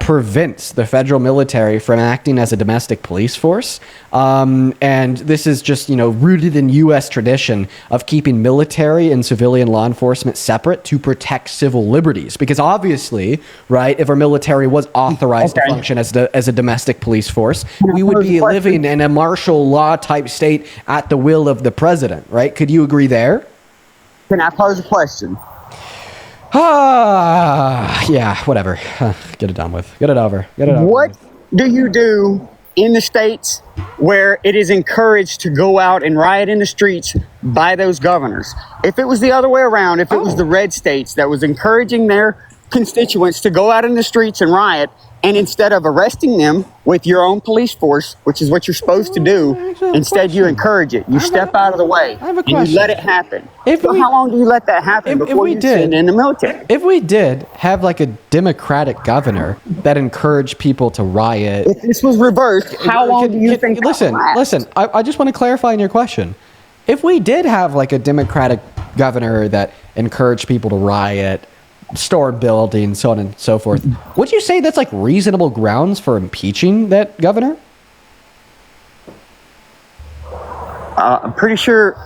prevents the federal military from acting as a domestic police force. And this is just, rooted in U.S. tradition of keeping military and civilian law enforcement separate to protect civil liberties. Because obviously, right, if our military was authorized to function as a domestic police force, we would be living in a martial law type state at the will of the president, right? Could you agree there? Can I pose a question? Yeah, whatever. Get it done with. Get it over. What do you do in the states where it is encouraged to go out and riot in the streets by those governors? If it was the other way around, if it was the red states that was encouraging their constituents to go out in the streets and riot, and instead of arresting them with your own police force, which is what you're supposed to do, instead you encourage it. You step out of the way and you let it happen. How long do you let that happen before you send in the military? If we did have like a Democratic governor that encouraged people to riot. If this was reversed, how long do you think Listen, I just want to clarify in your question. If we did have like a Democratic governor that encouraged people to riot, storm buildings, so on and so forth. Would you say that's like reasonable grounds for impeaching that governor? I'm pretty sure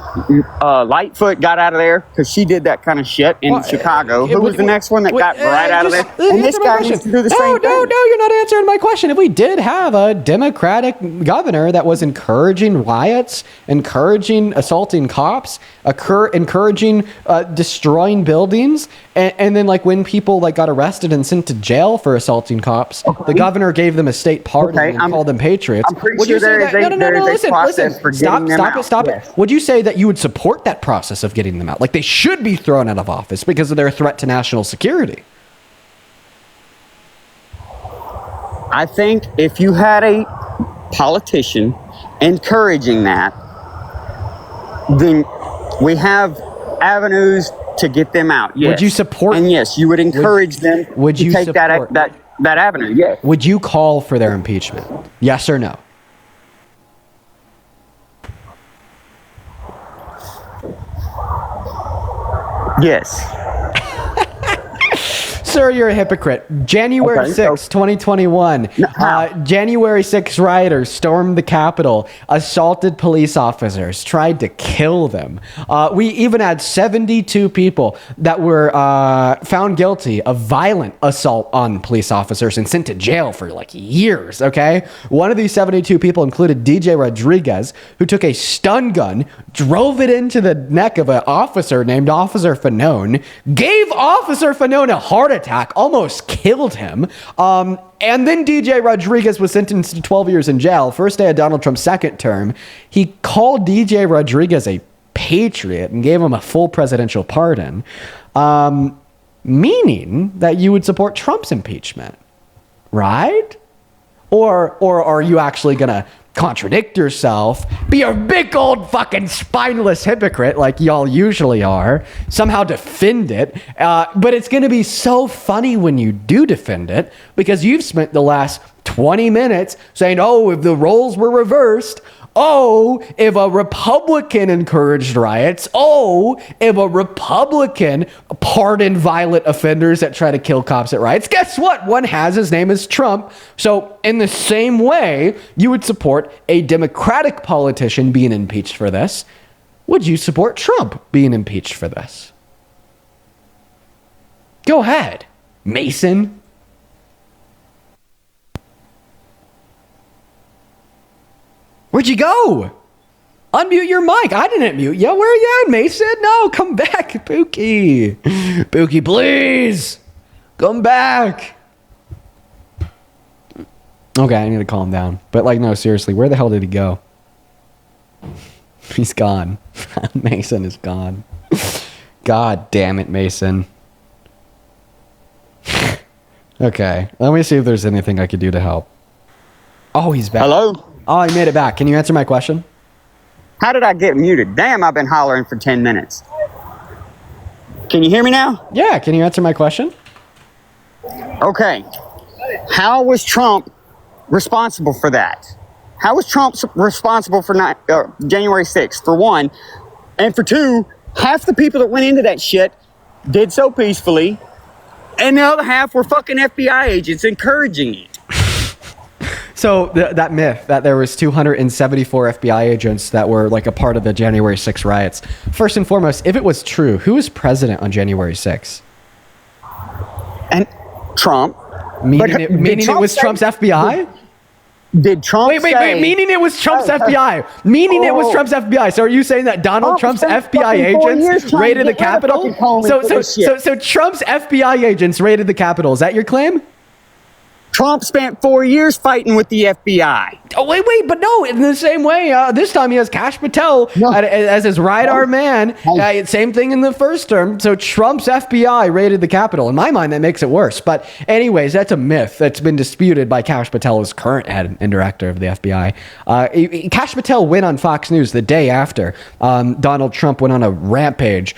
Lightfoot got out of there because she did that kind of shit in Chicago. Who was the next one that got right out of there? And this guy needs to do the same thing. No, you're not answering my question. If we did have a Democratic governor that was encouraging riots, encouraging assaulting cops, encouraging destroying buildings, and then like when people like got arrested and sent to jail for assaulting cops, the governor gave them a state pardon and called them patriots. I'm pretty sure there is a process for getting them out. Stop it. Would you say that you would support that process of getting them out? Like they should be thrown out of office because of their threat to national security? I think if you had a politician encouraging that, then we have avenues to get them out. Yes. Would you support? And yes, you would encourage them to take that avenue. Yes. Would you call for their impeachment? Yes or no? Yes. Sir, you're a hypocrite. January 6, 2021. January 6 rioters stormed the Capitol, assaulted police officers, tried to kill them. We even had 72 people that were found guilty of violent assault on police officers and sent to jail for like years, okay? One of these 72 people included DJ Rodriguez, who took a stun gun, drove it into the neck of an officer named Officer Fanone, gave Officer Fanone a heart attack, almost killed him. And then DJ Rodriguez was sentenced to 12 years in jail. First day of Donald Trump's second term, he called DJ Rodriguez a patriot and gave him a full presidential pardon, meaning that you would support Trump's impeachment, right? Or are you actually going to contradict yourself, be a big old fucking spineless hypocrite like y'all usually are, somehow defend it, but it's going to be so funny when you do defend it because you've spent the last 20 minutes saying, oh, if the roles were reversed, oh, if a Republican encouraged riots, oh, if a Republican pardoned violent offenders that try to kill cops at riots, guess what? One has, his name is Trump. So in the same way, you would support a Democratic politician being impeached for this. Would you support Trump being impeached for this? Go ahead, Mason. Where'd you go? Unmute your mic. I didn't mute you. Where are you at, Mason? No, come back, Pookie. Pookie, please. Come back. Okay, I need to calm down. But, like, no, seriously, where the hell did he go? He's gone. Mason is gone. God damn it, Mason. Okay, let me see if there's anything I could do to help. Oh, he's back. Hello? Oh, he made it back. Can you answer my question? How did I get muted? Damn, I've been hollering for 10 minutes. Can you hear me now? Yeah, can you answer my question? Okay. How was Trump responsible for that? How was Trump responsible for January 6th, for one? And for two, half the people that went into that shit did so peacefully, and the other half were fucking FBI agents encouraging it. So that myth that there was 274 FBI agents that were like a part of the January 6 riots. First and foremost, if it was true, who was president on January 6? And Trump. Meaning it was Trump's FBI? Did Trump Wait, meaning it was Trump's FBI. Meaning it was Trump's FBI. So are you saying that Donald Trump's FBI agents raided the Capitol? So Trump's FBI agents raided the Capitol. Is that your claim? Trump spent 4 years fighting with the FBI. Oh, wait, but no, in the same way, this time he has Kash Patel as his ride-arm man. Same thing in the first term. So Trump's FBI raided the Capitol. In my mind, that makes it worse. But anyways, that's a myth that's been disputed by Kash Patel as current head and director of the FBI. Kash Patel went on Fox News the day after Donald Trump went on a rampage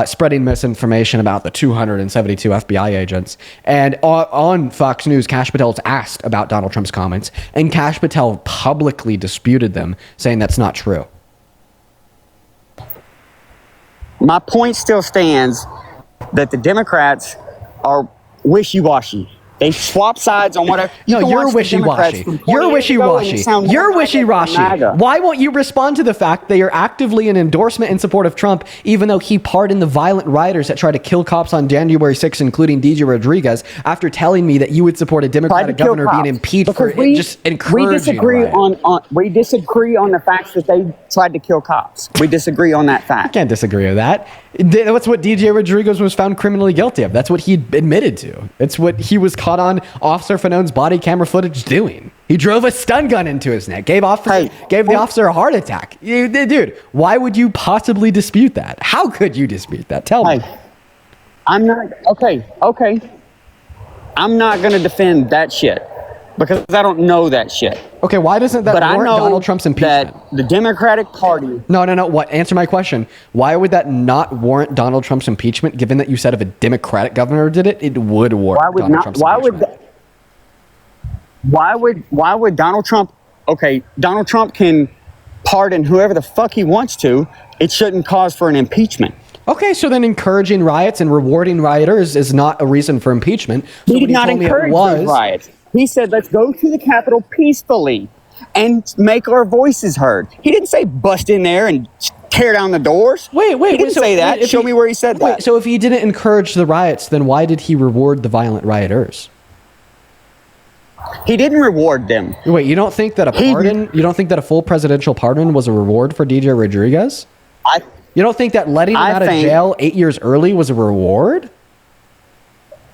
spreading misinformation about the 272 FBI agents. And on Fox News, Kash Patel's asked about Donald Trump's comments, and Kash Patel publicly disputed them, saying that's not true. My point still stands that the Democrats are wishy-washy. They swap sides on whatever. No, you're wishy-washy. You're wishy-washy. You're wishy-washy. Why won't you respond to the fact that you're actively in endorsement and support of Trump, even though he pardoned the violent rioters that tried to kill cops on January 6th, including DJ Rodriguez, after telling me that you would support a Democratic governor being impeached for just encouraging we disagree on the facts that they tried to kill cops. We disagree on that fact. I can't disagree with that. That's what DJ Rodriguez was found criminally guilty of. That's what he admitted to. It's what he was caught on Officer Fanone's body camera footage doing. He drove a stun gun into his neck, gave the officer a heart attack. Dude, why would you possibly dispute that? How could you dispute that? Tell me. I'm not, okay. I'm not going to defend that shit because I don't know that shit. Okay, why doesn't that warrant Donald Trump's impeachment? That the Democratic Party... No. What? Answer my question. Why would that not warrant Donald Trump's impeachment, given that you said if a Democratic governor did it, it would warrant Donald Trump's impeachment? Why would Donald Trump... Okay, Donald Trump can pardon whoever the fuck he wants to. It shouldn't cause for an impeachment. Okay, so then encouraging riots and rewarding rioters is not a reason for impeachment. So He did not encourage those riots. He said, let's go to the Capitol peacefully and make our voices heard. He didn't say bust in there and tear down the doors. Wait. He didn't say that. Show me where he said that. So if he didn't encourage the riots, then why did he reward the violent rioters? He didn't reward them. Wait, you don't think that you don't think that a full presidential pardon was a reward for DJ Rodriguez? You don't think that letting him out of jail 8 years early was a reward?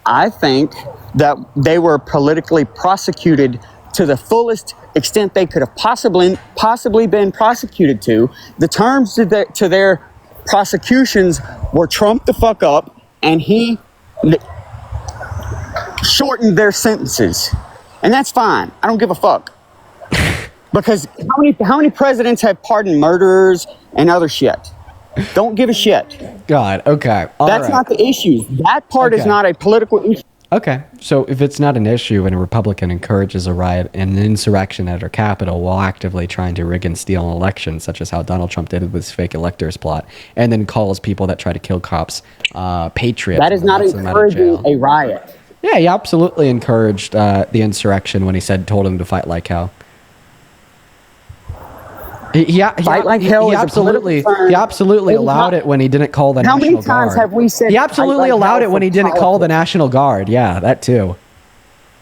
I think that they were politically prosecuted to the fullest extent they could have possibly been prosecuted to. The terms to their prosecutions were Trump the fuck up, and he shortened their sentences. And that's fine. I don't give a fuck. Because how many presidents have pardoned murderers and other shit? Don't give a shit. God, okay. That's not the issue. That part is not a political issue. Okay, so if it's not an issue and a Republican encourages a riot and an insurrection at our Capitol while actively trying to rig and steal an election, such as how Donald Trump did with his fake electors plot, and then calls people that try to kill cops patriots. That is not encouraging a riot. Yeah, he absolutely encouraged the insurrection when he told him to fight like hell. He absolutely allowed it when he didn't call the National Guard. How many times have we said he absolutely allowed it when he didn't call the National Guard? Yeah, that too.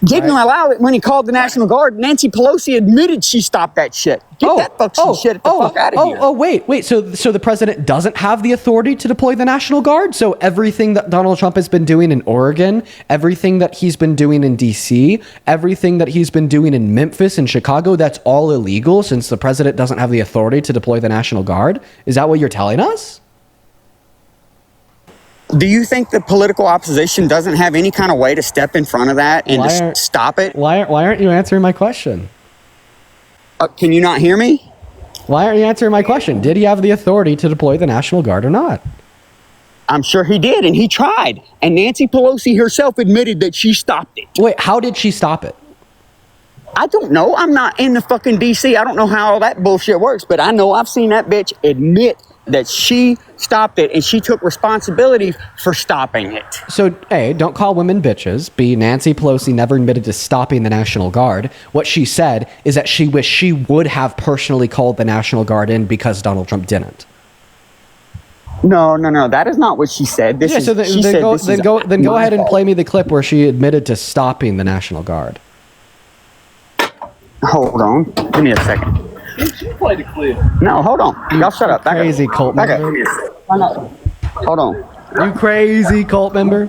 Didn't allow it when he called the National Guard. Nancy Pelosi admitted she stopped that shit. Get that fucking shit the fuck out of here. Wait. So the president doesn't have the authority to deploy the National Guard? So everything that Donald Trump has been doing in Oregon, everything that he's been doing in D.C., everything that he's been doing in Memphis and Chicago, that's all illegal since the president doesn't have the authority to deploy the National Guard? Is that what you're telling us? Do you think the political opposition doesn't have any kind of way to step in front of that and just stop it? Why aren't you answering my question? Can you not hear me? Why aren't you answering my question? Did he have the authority to deploy the National Guard or not? I'm sure he did, and he tried. And Nancy Pelosi herself admitted that she stopped it. Wait, how did she stop it? I don't know. I'm not in the fucking D.C. I don't know how all that bullshit works, but I know I've seen that bitch admit that she stopped it and she took responsibility for stopping it. So, A, don't call women bitches. B, Nancy Pelosi never admitted to stopping the National Guard. What she said is that she wished she would have personally called the National Guard in because Donald Trump didn't. No. That is not what she said. Then go ahead and play me the clip where she admitted to stopping the National Guard. Hold on. Give me a second. She played it clear. No, hold on. Y'all shut up. Crazy cult member. Hold on. You crazy cult member.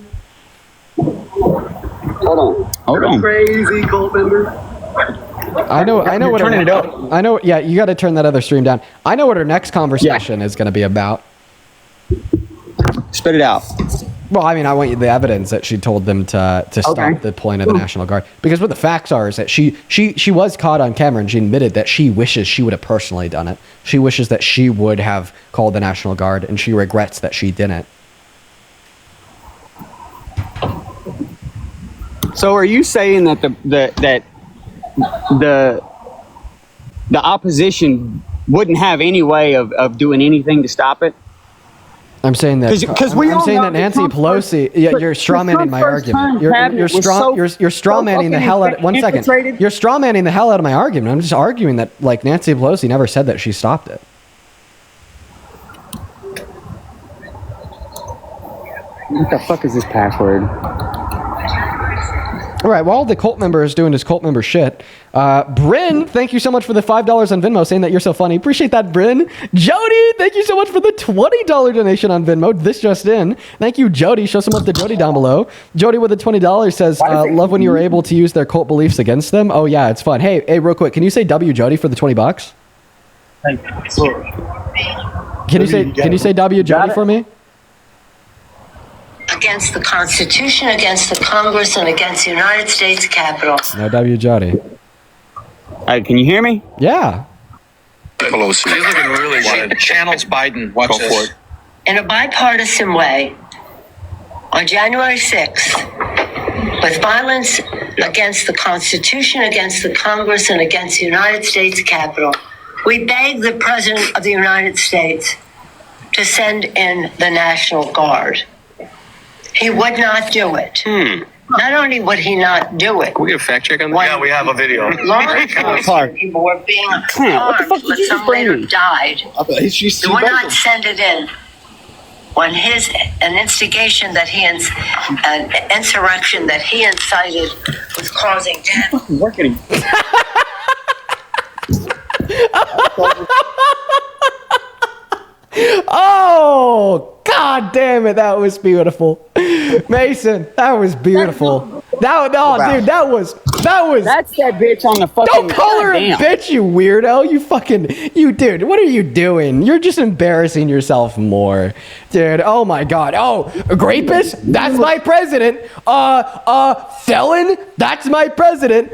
Hold on. Crazy cult member. I know what turning it up. I know. Yeah, you got to turn that other stream down. I know what our next conversation is going to be about. Spit it out. Well, I mean, I want you the evidence that she told them to stop the point of the National Guard. Because what the facts are is that she was caught on camera and she admitted that she wishes she would have personally done it. She wishes that she would have called the National Guard, and she regrets that she didn't. So are you saying that the opposition wouldn't have any way of doing anything to stop it? I'm saying that I'm saying that Nancy Pelosi. You're strawmanning my argument. You're strawmanning the hell out. One second. You're strawmanning the hell out of my argument. I'm just arguing that like Nancy Pelosi never said that she stopped it. What the fuck is this password? All right, while the cult member is doing his cult member shit, Bryn, thank you so much for the $5 on Venmo, saying that you're so funny. Appreciate that, Bryn. Jody, thank you so much for the $20 donation on Venmo. This just in. Thank you, Jody. Show some love to Jody down below. Jody with the $20 says, love when you were able to use their cult beliefs against them. Oh, yeah, it's fun. Hey, real quick, can you say W, Jody, for the $20? Can you say W, Jody, for me? Against the Constitution, against the Congress, and against the United States Capitol. No W, Jody. Hey, can you hear me? Yeah. Pelosi. She's looking really good. Channels Biden. Watch this. For it. In a bipartisan way, on January 6th, with violence against the Constitution, against the Congress, and against the United States Capitol, we beg the President of the United States to send in the National Guard. He would not do it. Not only would he not do it. Can we get a fact check on that? Yeah, we have a video. Law enforcement people were being harmed, but some later died. He would not send it in when an instigation that he, an insurrection that he incited was causing death. Working. Oh, God damn it. That was beautiful. Mason, that was beautiful. Dude, that was. That's that bitch on the fucking. Don't call her a bitch, you weirdo. Dude, what are you doing? You're just embarrassing yourself more. Dude, oh my God. Oh, a rapist? That's my president. Felon? That's my president.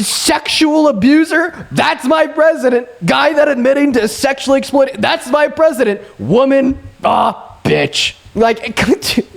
Sexual abuser? That's my president. Guy that admitting to sexually exploiting? That's my president. Woman? Bitch. Like,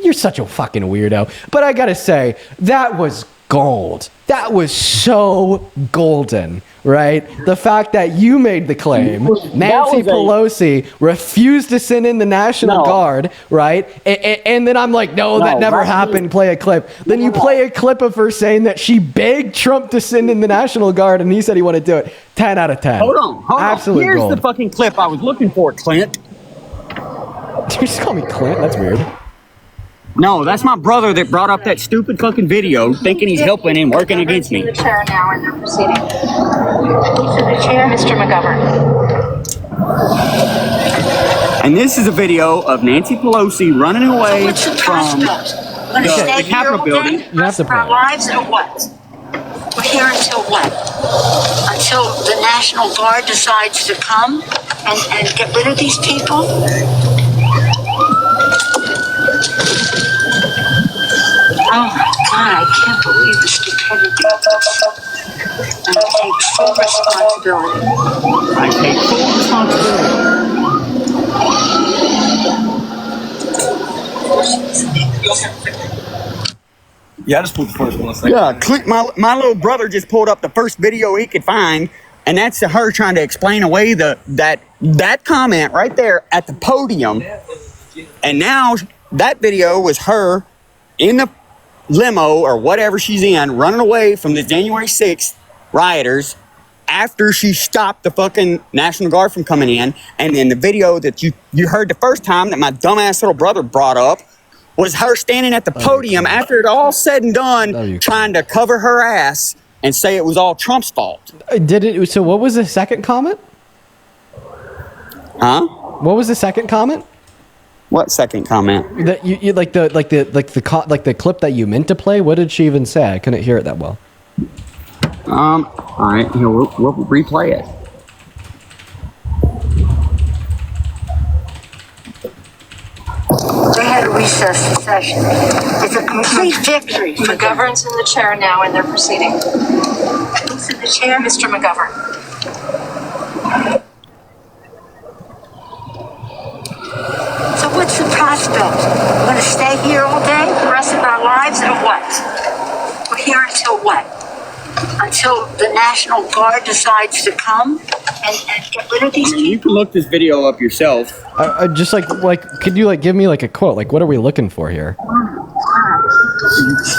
you're such a fucking weirdo. But I gotta say, that was gold. That was so golden, right? The fact that you made the claim, Nancy Pelosi refused to send in the National Guard, right? And then I'm like, no, that never happened. Play a clip. Then you play a clip of her saying that she begged Trump to send in the National Guard, and he said he wanted to do it. 10 out of 10. Hold on. Absolute Here's gold. the fucking clip I was looking for, Clint. You just call me Clint? That's weird. No, that's my brother that brought up that stupid fucking video, thinking he's helping and working against me. The chair now in the proceeding. To the chair, Mr. McGovern. And this is a video of Nancy Pelosi running away from the Capitol building. You have to Our lives or what? We're here until what? Until the National Guard decides to come and get rid of these people? Oh my God, I can't believe the stupidity. And I take full responsibility. I take full responsibility. Yeah, I just pulled the first one. Second. Yeah, Clint, my little brother just pulled up the first video he could find, and that's her trying to explain away that comment right there at the podium. And now that video was her in the limo or whatever she's in, running away from the January 6th rioters after she stopped the fucking National Guard from coming in. And then the video that you heard the first time that my dumbass little brother brought up was her standing at the podium after it all said and done, trying to cover her ass and say it was all Trump's fault. So what was the second comment? Huh? What was the second comment? What second comment? That you like the clip that you meant to play. What did she even say? I couldn't hear it that well. All right, here, we'll replay it. They had to recess the session. It's a complete victory. McGovern's in the chair now and they're proceeding. Who's in the chair? Mr. McGovern. So what's the prospect? We're going to stay here all day, the rest of our lives, or what? We're here until what? until the National Guard decides to come and get rid of these people. You can look this video up yourself. Just like, could you like give me like a quote? Like, what are we looking for here?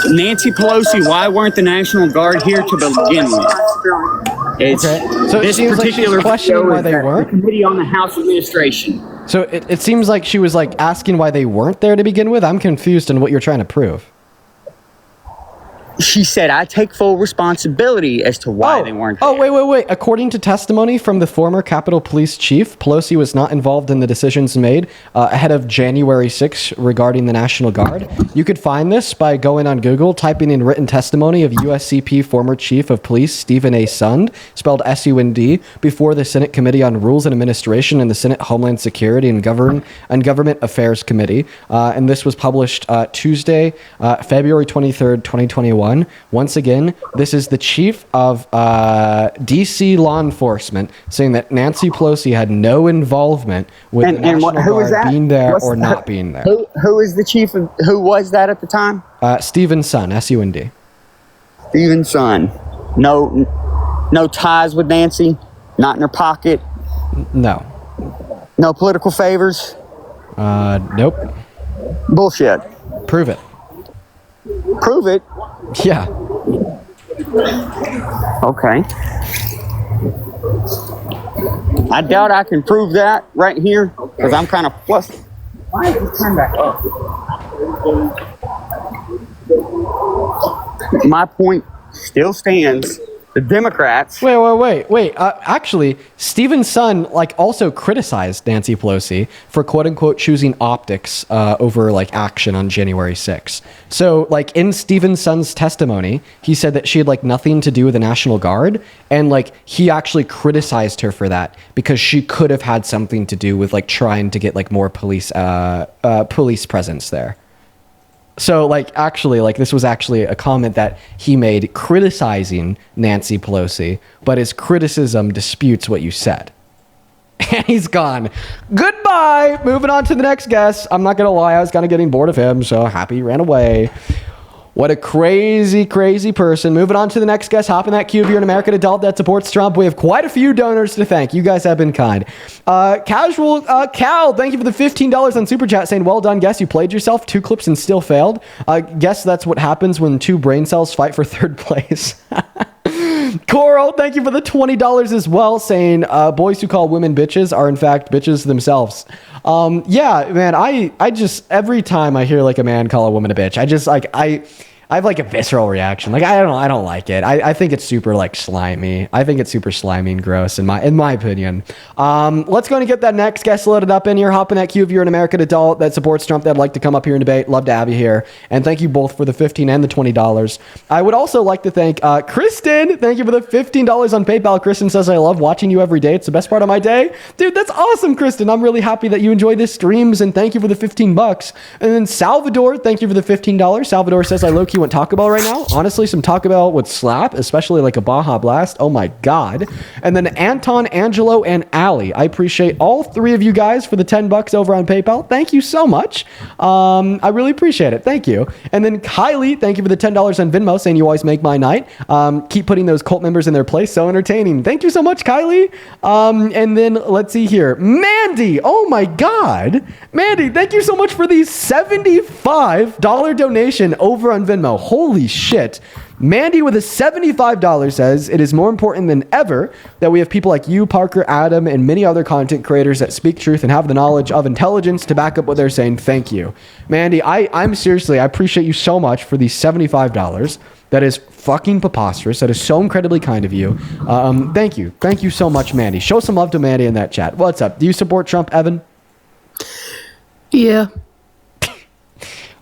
Nancy Pelosi, why weren't the National Guard here to begin with? It's So it this seems like particular she's questioning video why is they that weren't? the Committee on the House Administration. So it seems like she was like asking why they weren't there to begin with. I'm confused on what you're trying to prove. She said, I take full responsibility as to why they weren't there. Oh, wait. According to testimony from the former Capitol Police Chief, Pelosi was not involved in the decisions made ahead of January 6th regarding the National Guard. You could find this by going on Google, typing in written testimony of USCP former Chief of Police Stephen A. Sund, spelled S-U-N-D, before the Senate Committee on Rules and Administration and the Senate Homeland Security and Government Affairs Committee. And this was published Tuesday, February 23rd, 2021. Once again, this is the chief of D.C. law enforcement saying that Nancy Pelosi had no involvement with the National Guard being there or not being there. Who is the chief of, who was that at the time? Stephen Sund, S-U-N-D. Stephen Sund. No ties with Nancy? Not in her pocket? No. No political favors? Nope. Bullshit. Prove it. Prove it? Yeah. Okay. I doubt I can prove that right here because I'm kind of flustered. Why is this turned back up? My point still stands. The Democrats. Wait. Actually, Stephen Sund also criticized Nancy Pelosi for quote unquote choosing optics over action on January 6th. So in Stephen Sund's testimony, he said that she had nothing to do with the National Guard, and he actually criticized her for that because she could have had something to do with trying to get more police presence there. So, actually, this was actually a comment that he made criticizing Nancy Pelosi, but his criticism disputes what you said. And he's gone. Goodbye! Moving on to the next guest. I'm not going to lie, I was kind of getting bored of him, so happy he ran away. What a crazy, crazy person. Moving on to the next guest. Hop in that queue if you're an American adult that supports Trump. We have quite a few donors to thank. You guys have been kind. Casual Cal, thank you for the $15 on Super Chat saying, well done, guess you played yourself. 2 clips and still failed. Guess that's what happens when 2 brain cells fight for 3rd place. Coral, thank you for the $20 as well, saying boys who call women bitches are in fact bitches themselves. Yeah, man, I just, every time I hear a man call a woman a bitch, I just I have a visceral reaction. I don't like it. I think it's super slimy. I think it's super slimy and gross in my opinion. Let's go and get that next guest loaded up in here. Hop in that queue if you're an American adult that supports Trump that'd like to come up here and debate. Love to have you here. And thank you both for the $15 and the $20. I would also like to thank Kristen. Thank you for the $15 on PayPal. Kristen says, I love watching you every day. It's the best part of my day. Dude, that's awesome, Kristen. I'm really happy that you enjoy this streams, and thank you for the $15. And then Salvador, thank you for the $15. Salvador says, I low-key want Taco Bell right now. Honestly, some Taco Bell would slap, especially a Baja Blast. Oh my God. And then Anton, Angelo, and Allie. I appreciate all 3 of you guys for the $10 over on PayPal. Thank you so much. I really appreciate it. Thank you. And then Kylie, thank you for the $10 on Venmo, saying you always make my night. Keep putting those cult members in their place. So entertaining. Thank you so much, Kylie. And then let's see here. Mandy. Oh my God. Mandy, thank you so much for the $75 donation over on Venmo. Holy shit. Mandy with a $75 says, it is more important than ever that we have people like you, Parker, Adam, and many other content creators that speak truth and have the knowledge of intelligence to back up what they're saying. Thank you. Mandy, I'm seriously, I appreciate you so much for the $75. That is fucking preposterous. That is so incredibly kind of you. Thank you. Thank you so much, Mandy. Show some love to Mandy in that chat. What's up? Do you support Trump, Evan? Yeah.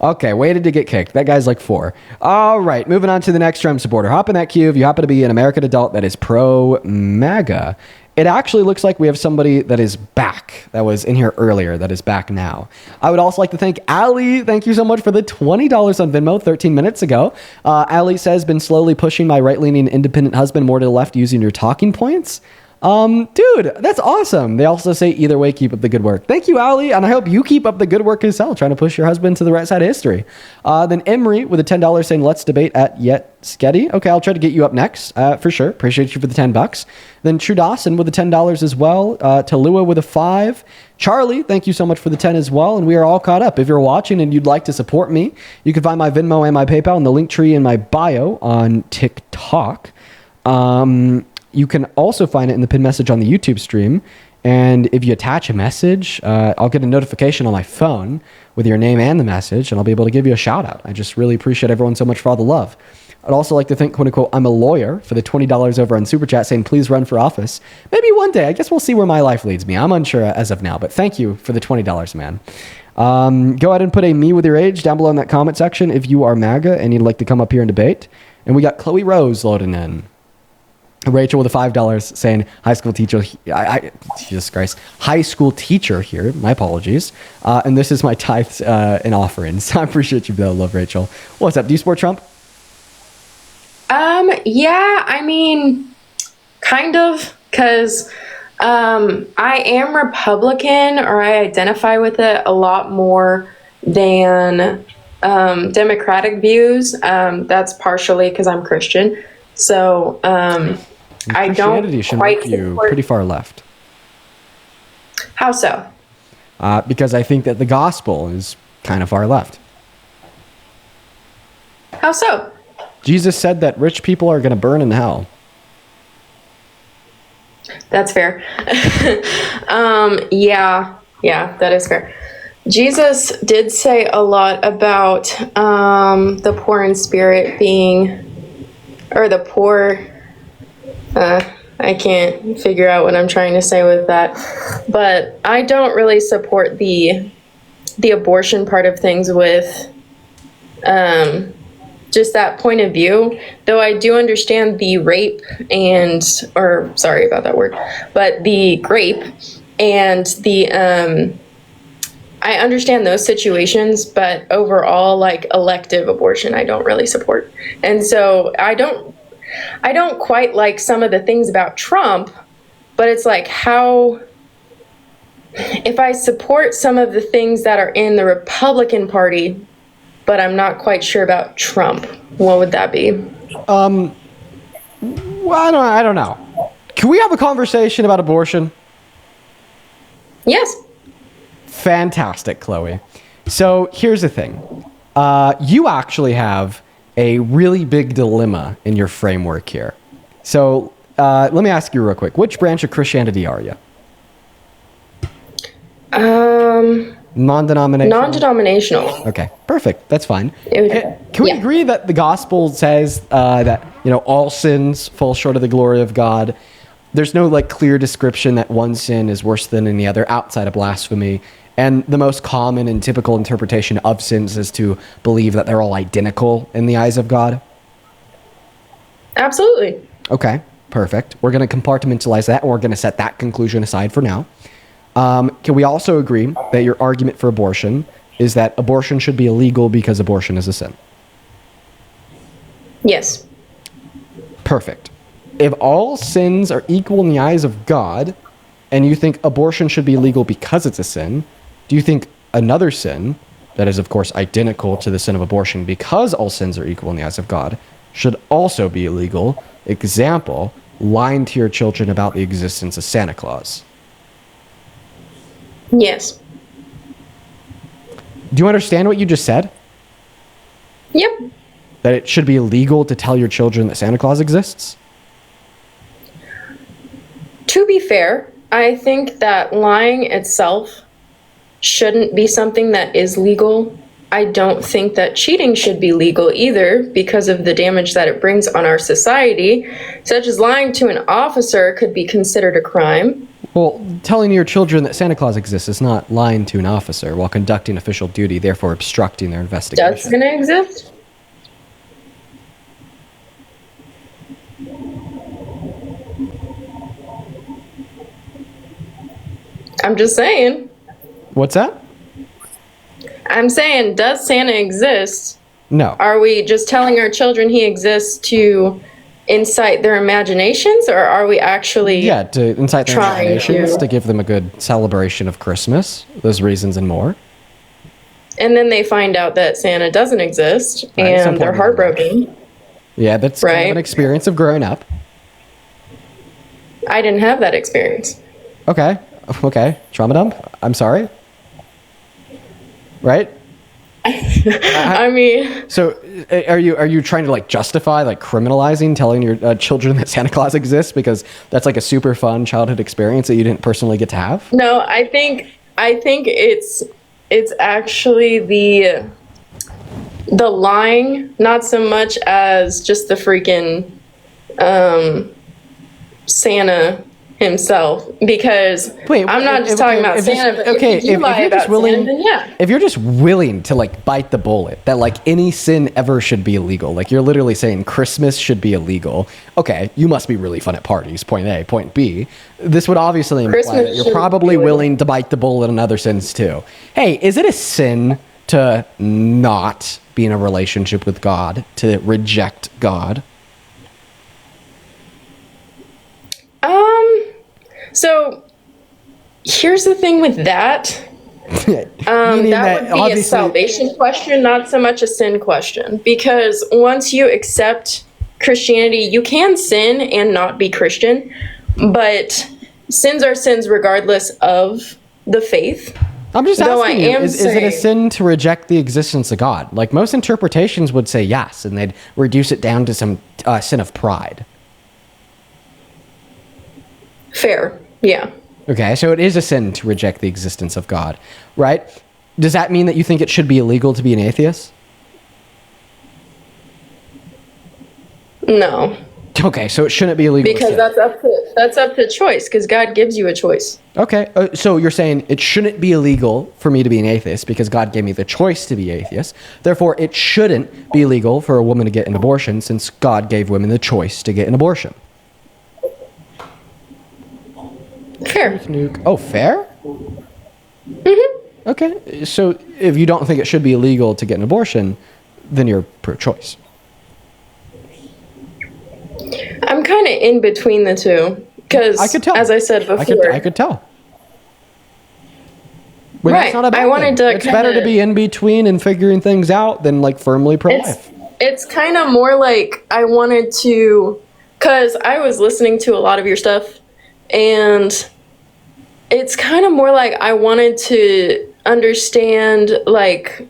Okay, waited to get kicked. That guy's 4. All right, moving on to the next Trump supporter. Hop in that queue if you happen to be an American adult that is pro-MAGA. It actually looks like we have somebody that is back, that was in here earlier, that is back now. I would also like to thank Allie. Thank you so much for the $20 on Venmo 13 minutes ago. Allie says, been slowly pushing my right-leaning independent husband more to the left using your talking points. Dude, that's awesome. They also say either way, keep up the good work. Thank you, Ali, and I hope you keep up the good work as well, trying to push your husband to the right side of history. Then Emery with a $10 saying, let's debate at Yet Sketty. Okay, I'll try to get you up next, for sure. Appreciate you for the $10. Then True Dawson with the $10 as well. Talua with a 5. Charlie, thank you so much for the 10 as well, and we are all caught up. If you're watching and you'd like to support me, you can find my Venmo and my PayPal in the link tree in my bio on TikTok. You can also find it in the pinned message on the YouTube stream. And if you attach a message, I'll get a notification on my phone with your name and the message, and I'll be able to give you a shout out. I just really appreciate everyone so much for all the love. I'd also like to thank, quote unquote, I'm a lawyer for the $20 over on Super Chat saying, please run for office. Maybe one day. I guess we'll see where my life leads me. I'm unsure as of now, but thank you for the $20, man. Go ahead and put a me with your age down below in that comment section if you are MAGA and you'd like to come up here and debate. And we got Chloe Rose loading in. Rachel with a $5 saying, high school teacher, Jesus Christ, high school teacher here. My apologies. And this is my tithes and offerings. I appreciate you, though. Love, Rachel. What's up? Do you support Trump? Yeah, I mean, kind of, because I am Republican, or I identify with it a lot more than Democratic views. That's partially because I'm Christian. So I don't should quite make you support... pretty far left. How so? Because I think that the gospel is kind of far left. How so? Jesus said that rich people are going to burn in hell. That's fair. Yeah, that is fair. Jesus did say a lot about the poor in spirit being, or the poor, I can't figure out what I'm trying to say with that. But I don't really support the abortion part of things with just that point of view, though I do understand the rape and, or sorry about that word, but the grape and the, I understand those situations, but overall, like elective abortion, I don't really support. And so I don't quite like some of the things about Trump, but it's like how, if I support some of the things that are in the Republican Party, but I'm not quite sure about Trump, what would that be? Well, I don't know. Can we have a conversation about abortion? Yes. Fantastic, Chloe. So here's the thing. You actually have a really big dilemma in your framework here. So let me ask you real quick. Which branch of Christianity are you? Non-denominational? Non-denominational. Okay, perfect. That's fine. Can we agree that the gospel says that, all sins fall short of the glory of God? There's no clear description that one sin is worse than any other outside of blasphemy. And the most common and typical interpretation of sins is to believe that they're all identical in the eyes of God? Absolutely. Okay, perfect. We're going to compartmentalize that, and we're going to set that conclusion aside for now. Can we also agree that your argument for abortion is that abortion should be illegal because abortion is a sin? Yes. Perfect. If all sins are equal in the eyes of God, and you think abortion should be illegal because it's a sin, do you think another sin, that is of course identical to the sin of abortion because all sins are equal in the eyes of God, should also be illegal? Example, lying to your children about the existence of Santa Claus. Yes. Do you understand what you just said? Yep. That it should be illegal to tell your children that Santa Claus exists? To be fair, I think that lying itself shouldn't be something that is legal. I don't think that cheating should be legal either because of the damage that it brings on our society, such as lying to an officer could be considered a crime. Well, telling your children that Santa Claus exists is not lying to an officer while conducting official duty, therefore obstructing their investigation. Does Santa exist? I'm just saying. What's that? I'm saying, does Santa exist? No. Are we just telling our children he exists to incite their imaginations, or are we actually to incite their trying imaginations, to give them a good celebration of Christmas, those reasons and more. And then they find out that Santa doesn't exist, Right, and they're heartbroken. Yeah, that's kind of an experience of growing up. I didn't have that experience. Okay, trauma dump. I'm sorry. Right? I mean, so are you trying to like justify like criminalizing telling your children that Santa Claus exists because that's like a super fun childhood experience that you didn't personally get to have? no, I think it's actually the lying, not so much as just the freaking Santa himself, because I'm not just talking about Santa, but if you lie about Santa, then yeah. If you're just willing to like bite the bullet that like any sin ever should be illegal, like you're literally saying Christmas should be illegal, okay, you must be really fun at parties, point A. Point B, this would obviously imply that you're probably willing to bite the bullet on other sins too. Hey, is it a sin to not be in a relationship with God, to reject God? So here's the thing with that. That would be a salvation question, not so much a sin question. Because once you accept Christianity, you can sin and not be Christian, but sins are sins regardless of the faith. I'm just asking you, is it a sin to reject the existence of God? Like most interpretations would say yes, and they'd reduce it down to some sin of pride. Fair, yeah. Okay, so it is a sin to reject the existence of God, right? Does that mean that you think it should be illegal to be an atheist? No. Okay, so it shouldn't be illegal. Because that's up to choice, because God gives you a choice. Okay, so you're saying it shouldn't be illegal for me to be an atheist because God gave me the choice to be atheist. Therefore, it shouldn't be illegal for a woman to get an abortion since God gave women the choice to get an abortion. Fair. Oh, fair? Mm-hmm. Okay, so if you don't think it should be illegal to get an abortion, then you're pro-choice. I'm kind of in between the two, because as I said before, I could tell. But right. I wanted to. It's better to be in between and figuring things out than like firmly pro-life. It's kind of more like I wanted to, because I was listening to a lot of your stuff, and it's kind of more like I wanted to understand like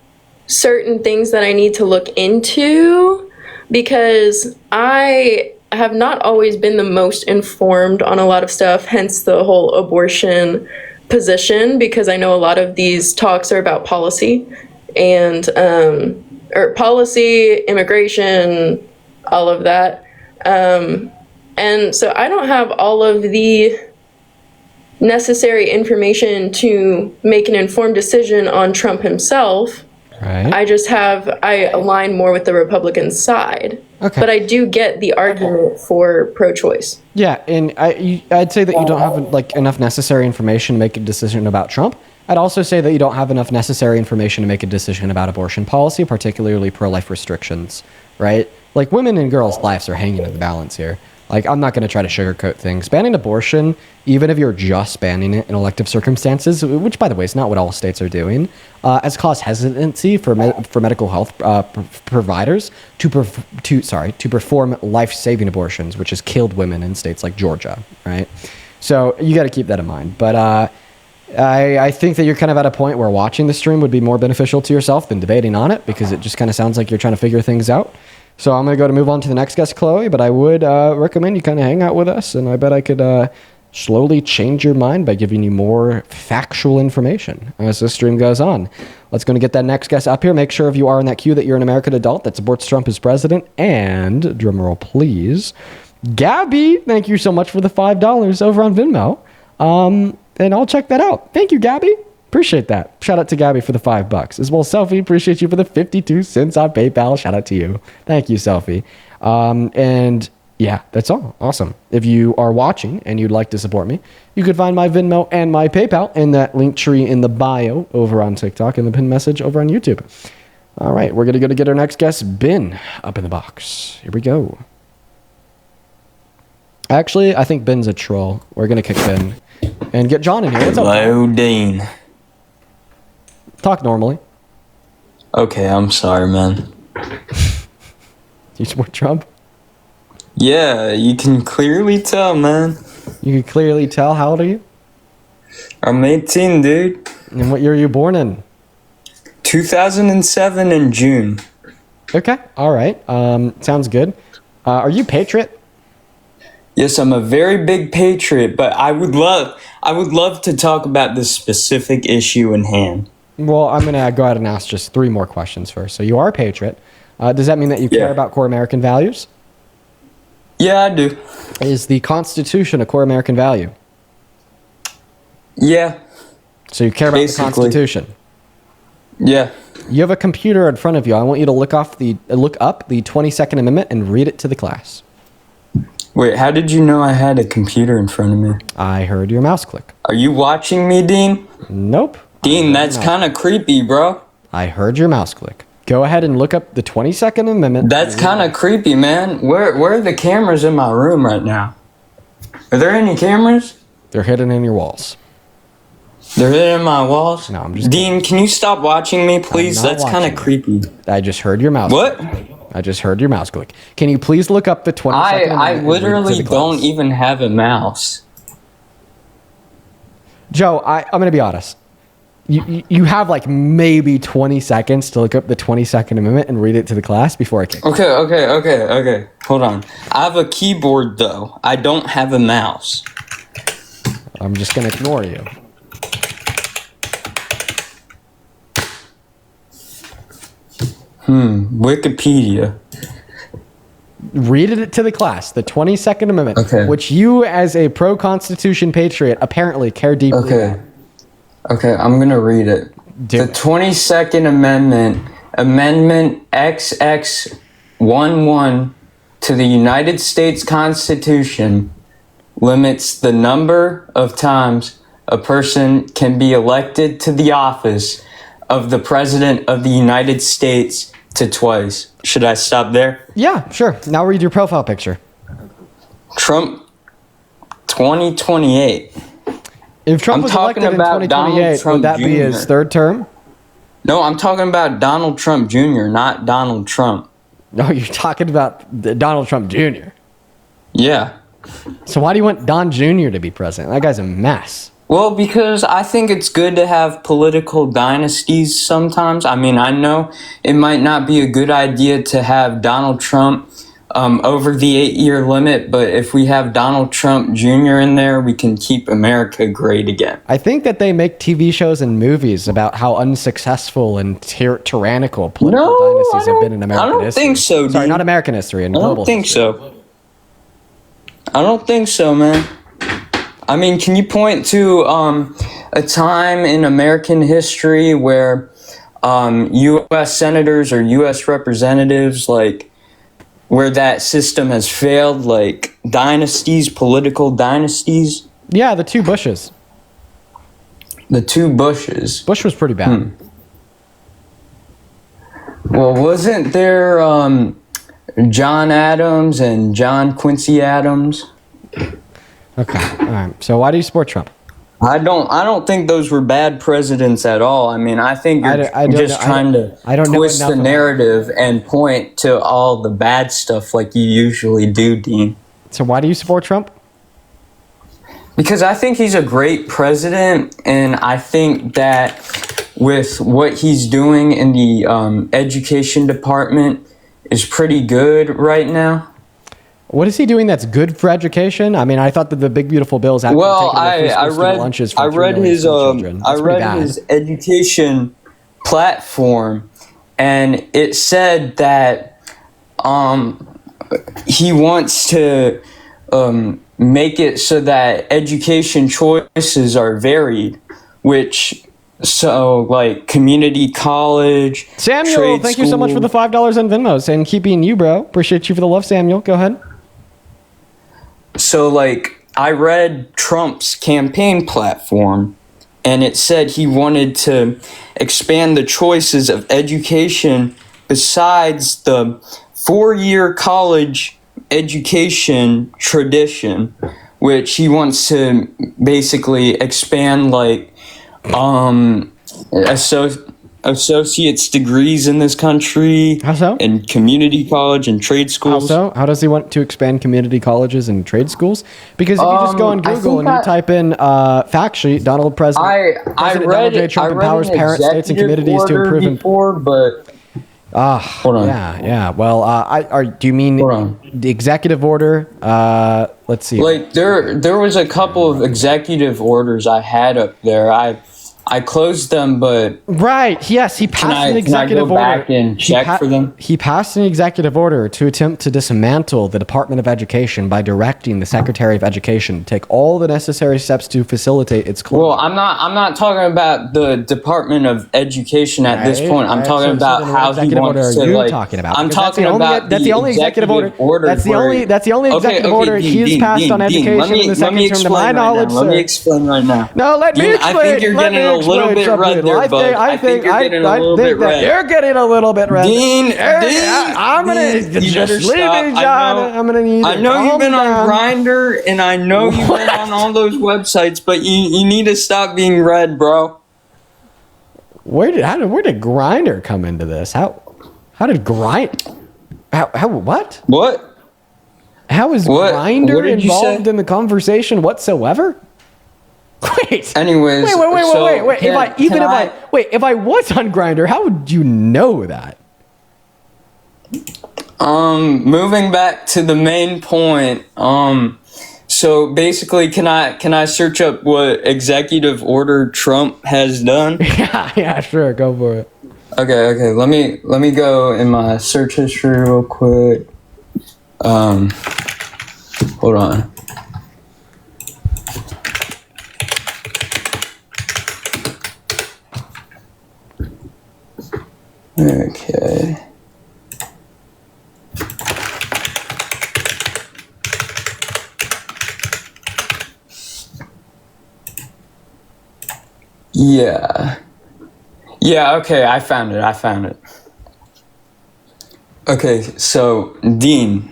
certain things that I need to look into, because I have not always been the most informed on a lot of stuff, hence the whole abortion position, because I know a lot of these talks are about policy and or policy, immigration, all of that. And so I don't have all of the necessary information to make an informed decision on Trump himself. Right. I align more with the Republican side. Okay. But I do get the argument for pro-choice. Yeah, and I'd say that you don't have like enough necessary information to make a decision about Trump. I'd also say that you don't have enough necessary information to make a decision about abortion policy, particularly pro-life restrictions, right? Like women and girls' lives are hanging in the balance here. Like, I'm not going to try to sugarcoat things. Banning abortion, even if you're just banning it in elective circumstances, which, by the way, is not what all states are doing, has caused hesitancy for medical health providers to perform life-saving abortions, which has killed women in states like Georgia, right? So you got to keep that in mind. But I think that you're kind of at a point where watching the stream would be more beneficial to yourself than debating on it, because it just kind of sounds like you're trying to figure things out. So I'm going to move on to the next guest, Chloe, but I would recommend you kind of hang out with us, and I bet I could slowly change your mind by giving you more factual information as this stream goes on. Let's go and get that next guest up here. Make sure if you are in that queue that you're an American adult that supports Trump as president, and, drumroll please, Gabby, thank you so much for the $5 over on Venmo, and I'll check that out. Thank you, Gabby. Appreciate that. Shout out to Gabby for the $5. As well, Selfie, appreciate you for the 52 cents on PayPal. Shout out to you. Thank you, Selfie. And yeah, that's all. Awesome. If you are watching and you'd like to support me, you could find my Venmo and my PayPal in that link tree in the bio over on TikTok and the pinned message over on YouTube. All right, we're going to go to get our next guest, Ben, up in the box. Here we go. Actually, I think Ben's a troll. We're gonna kick Ben and get John in here. What's up? Hello, Dean. Talk normally. Okay, I'm sorry, man. You support Trump? Yeah, you can clearly tell, man. You can clearly tell. How old are you? I'm 18, dude. And what year are you born in? 2007 in June. Okay, all right. Sounds good. Are you patriot? Yes, I'm a very big patriot, but I would love to talk about this specific issue in hand. Well, I'm going to go ahead and ask just 3 more questions first. So you are a patriot. Does that mean that you care about core American values? Yeah, I do. Is the Constitution a core American value? Yeah. So you care about the Constitution? Yeah. You have a computer in front of you. I want you to look up the 22nd Amendment and read it to the class. Wait, how did you know I had a computer in front of me? I heard your mouse click. Are you watching me, Dean? Nope. Dean, that's kind of creepy, bro. I heard your mouse click. Go ahead and look up the 22nd Amendment. That's kind of creepy, man. Where are the cameras in my room right now? Are there any cameras? They're hidden in your walls. They're hidden in my walls? No, I'm just Dean, can you stop watching me, please? That's kind of creepy. I just heard your mouse What? click. I just heard your mouse click. Can you please look up the 22nd Amendment? I and read it to literally the class? don't even have a mouse. Joe, I'm going to be honest. You have like maybe 20 seconds to look up the 22nd Amendment and read it to the class before I kick you. Okay. Hold on. I have a keyboard, though. I don't have a mouse. I'm just going to ignore you. Wikipedia. Read it to the class, the 22nd Amendment, which you as a pro-Constitution patriot apparently care deeply about. Okay, I'm going to read it. The 22nd Amendment, Amendment XX11 to the United States Constitution, limits the number of times a person can be elected to the office of the President of the United States to twice. Should I stop there? Yeah, sure. Now read your profile picture. Trump 2028. If Trump was elected in 2028, would that be his third term? No, I'm talking about Donald Trump Jr., not Donald Trump. No, you're talking about Donald Trump Jr. Yeah. So why do you want Don Jr. to be president? That guy's a mess. Well, because I think it's good to have political dynasties sometimes. I mean, I know it might not be a good idea to have Donald Trump over the 8-year limit, but if we have Donald Trump Jr. in there, we can keep America great again. I think that they make TV shows and movies about how unsuccessful and tyrannical political dynasties have been in American history. I don't think so, dude. Sorry, not American history, in global history. I don't think so, man. I mean, can you point to a time in American history where U.S. senators or U.S. representatives, like, where that system has failed, like dynasties, political dynasties? Yeah, the 2 Bushes. The 2 Bushes. Bush was pretty bad. Well, wasn't there John Adams and John Quincy Adams? Okay, all right. So why do you support Trump? I don't think those were bad presidents at all. I mean, I think you're just trying to twist the narrative and point to all the bad stuff like you usually do, Dean. So why do you support Trump? Because I think he's a great president, and I think that with what he's doing in the education department is pretty good right now. What is he doing that's good for education? I mean, I thought that the big beautiful bills had I read his education platform, and it said that he wants to make it so that education choices are varied, so like community college, Samuel, thank you so much for the $5 on Venmos and keeping you, bro. Appreciate you for the love, Samuel. Go ahead. So, like, I read Trump's campaign platform, and it said he wanted to expand the choices of education besides the 4-year college education tradition, which he wants to basically expand like associate's degrees in this country. How so? And community college and trade schools. How so? How does he want to expand community colleges and trade schools? Because if you just go on Google and you type in fact sheet, President Donald J. Trump empowers parents, states, and communities to improve. Before, but hold on. Yeah. Well, do you mean the executive order? Let's see. Like there was a couple of executive orders I had up there. I closed them, but yes, he passed an executive order. Can I go back and check for them? He passed an executive order to attempt to dismantle the Department of Education by directing the Secretary of Education to take all the necessary steps to facilitate its closure. Well, I'm not talking about the Department of Education at this point. I'm talking about how he wants to like. I'm talking about that's the only executive order. That's the only executive order he's passed on education in the second term, to my knowledge. Let me explain right now. No, let me explain. I think you're getting a little bit red there, bud. I think you're getting a little bit red. You're getting a little bit red. Dean, I'm gonna just leave it, John. I'm gonna need. I know you've been on Grindr, and I know you've been on all those websites, but you need to stop being red, bro. Where did Grindr come into this? How did Grindr? What? What? How is Grindr involved in the conversation whatsoever? Wait. Anyways. Wait. If I was on Grindr, how would you know that? Moving back to the main point. So basically, can I search up what executive order Trump has done? Yeah, sure. Go for it. Okay. Let me go in my search history real quick. Hold on. Okay. Yeah, okay, I found it. Okay, so Dean,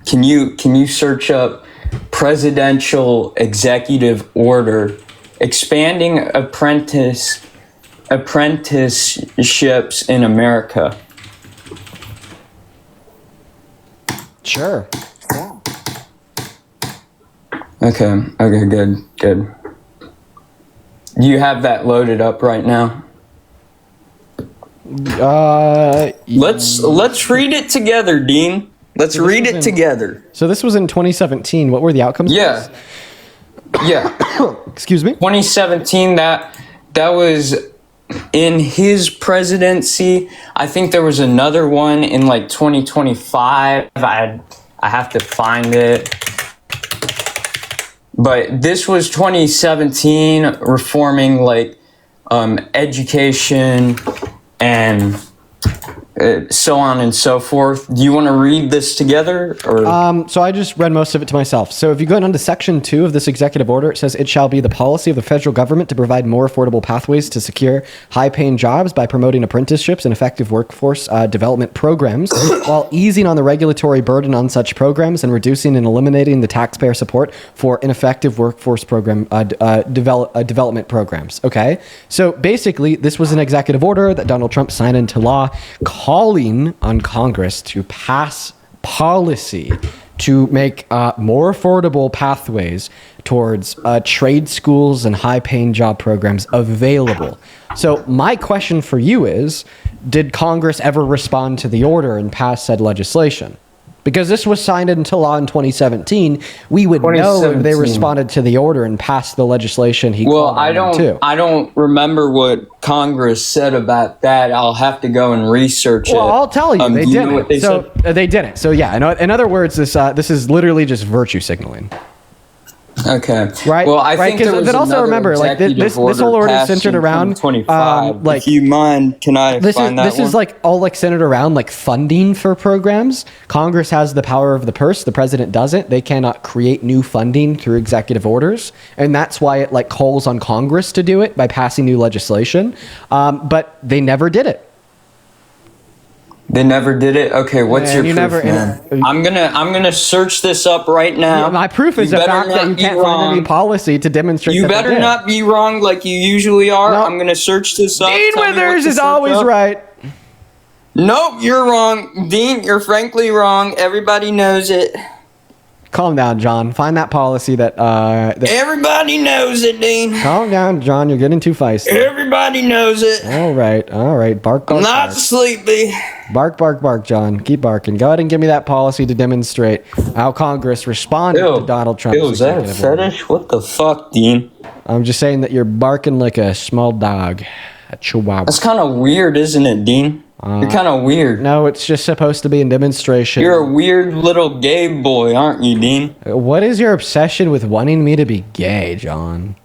can you search up presidential executive order expanding apprenticeships in America? Sure. Okay, good. Do you have that loaded up right now? Let's read it together, Dean. Let's read it together. So this was in 2017. What were the outcomes? Yeah. Excuse me? 2017, that was in his presidency. I think there was another one in like 2025. I have to find it. But this was 2017, reforming like education and so on and so forth. Do you want to read this together? Or? So I just read most of it to myself. So if you go on to section 2 of this executive order, it says it shall be the policy of the federal government to provide more affordable pathways to secure high-paying jobs by promoting apprenticeships and effective workforce development programs, while easing on the regulatory burden on such programs and reducing and eliminating the taxpayer support for ineffective workforce program development programs. Okay, so basically, this was an executive order that Donald Trump signed into law, calling on Congress to pass policy to make more affordable pathways towards trade schools and high-paying job programs available. So my question for you is, did Congress ever respond to the order and pass said legislation? Because this was signed into law in 2017, we would know if they responded to the order and passed the legislation he called on to. I don't remember what Congress said about that. I'll have to go and research it. Well, I'll tell you, they didn't. They didn't. So yeah, in other words, this is literally just virtue signaling. Okay. Right. Well, I think there was but also remember, like this whole order is centered around like. If you mind, can I find that This is like all like centered around like funding for programs. Congress has the power of the purse. The president doesn't. They cannot create new funding through executive orders, and that's why it like calls on Congress to do it by passing new legislation. But they never did it. They never did it? Okay, what's Man, your proof, man? I'm gonna search this up right now. My proof is You the better fact that not you be can't wrong. find any policy to demonstrate You that they better did. not be wrong like you usually are. I'm gonna search this up. Dean Tell me what Withers to is search always up. right. Nope, you're wrong. Dean, you're frankly wrong. Everybody knows it. Calm down, John. Find that policy that Everybody knows it, Dean. Calm down, John. You're getting too feisty. Everybody knows it. All right. Bark, bark, I'm not bark. sleepy. Bark, bark, bark, John. Keep barking. Go ahead and give me that policy to demonstrate how Congress responded to Donald Trump's Is that a executive order. fetish? What the fuck, Dean? I'm just saying that you're barking like a small dog, a chihuahua. That's kind of weird, isn't it, Dean? You're kind of weird. No, it's just supposed to be in demonstration. You're a weird little gay boy, aren't you, Dean? What is your obsession with wanting me to be gay, John?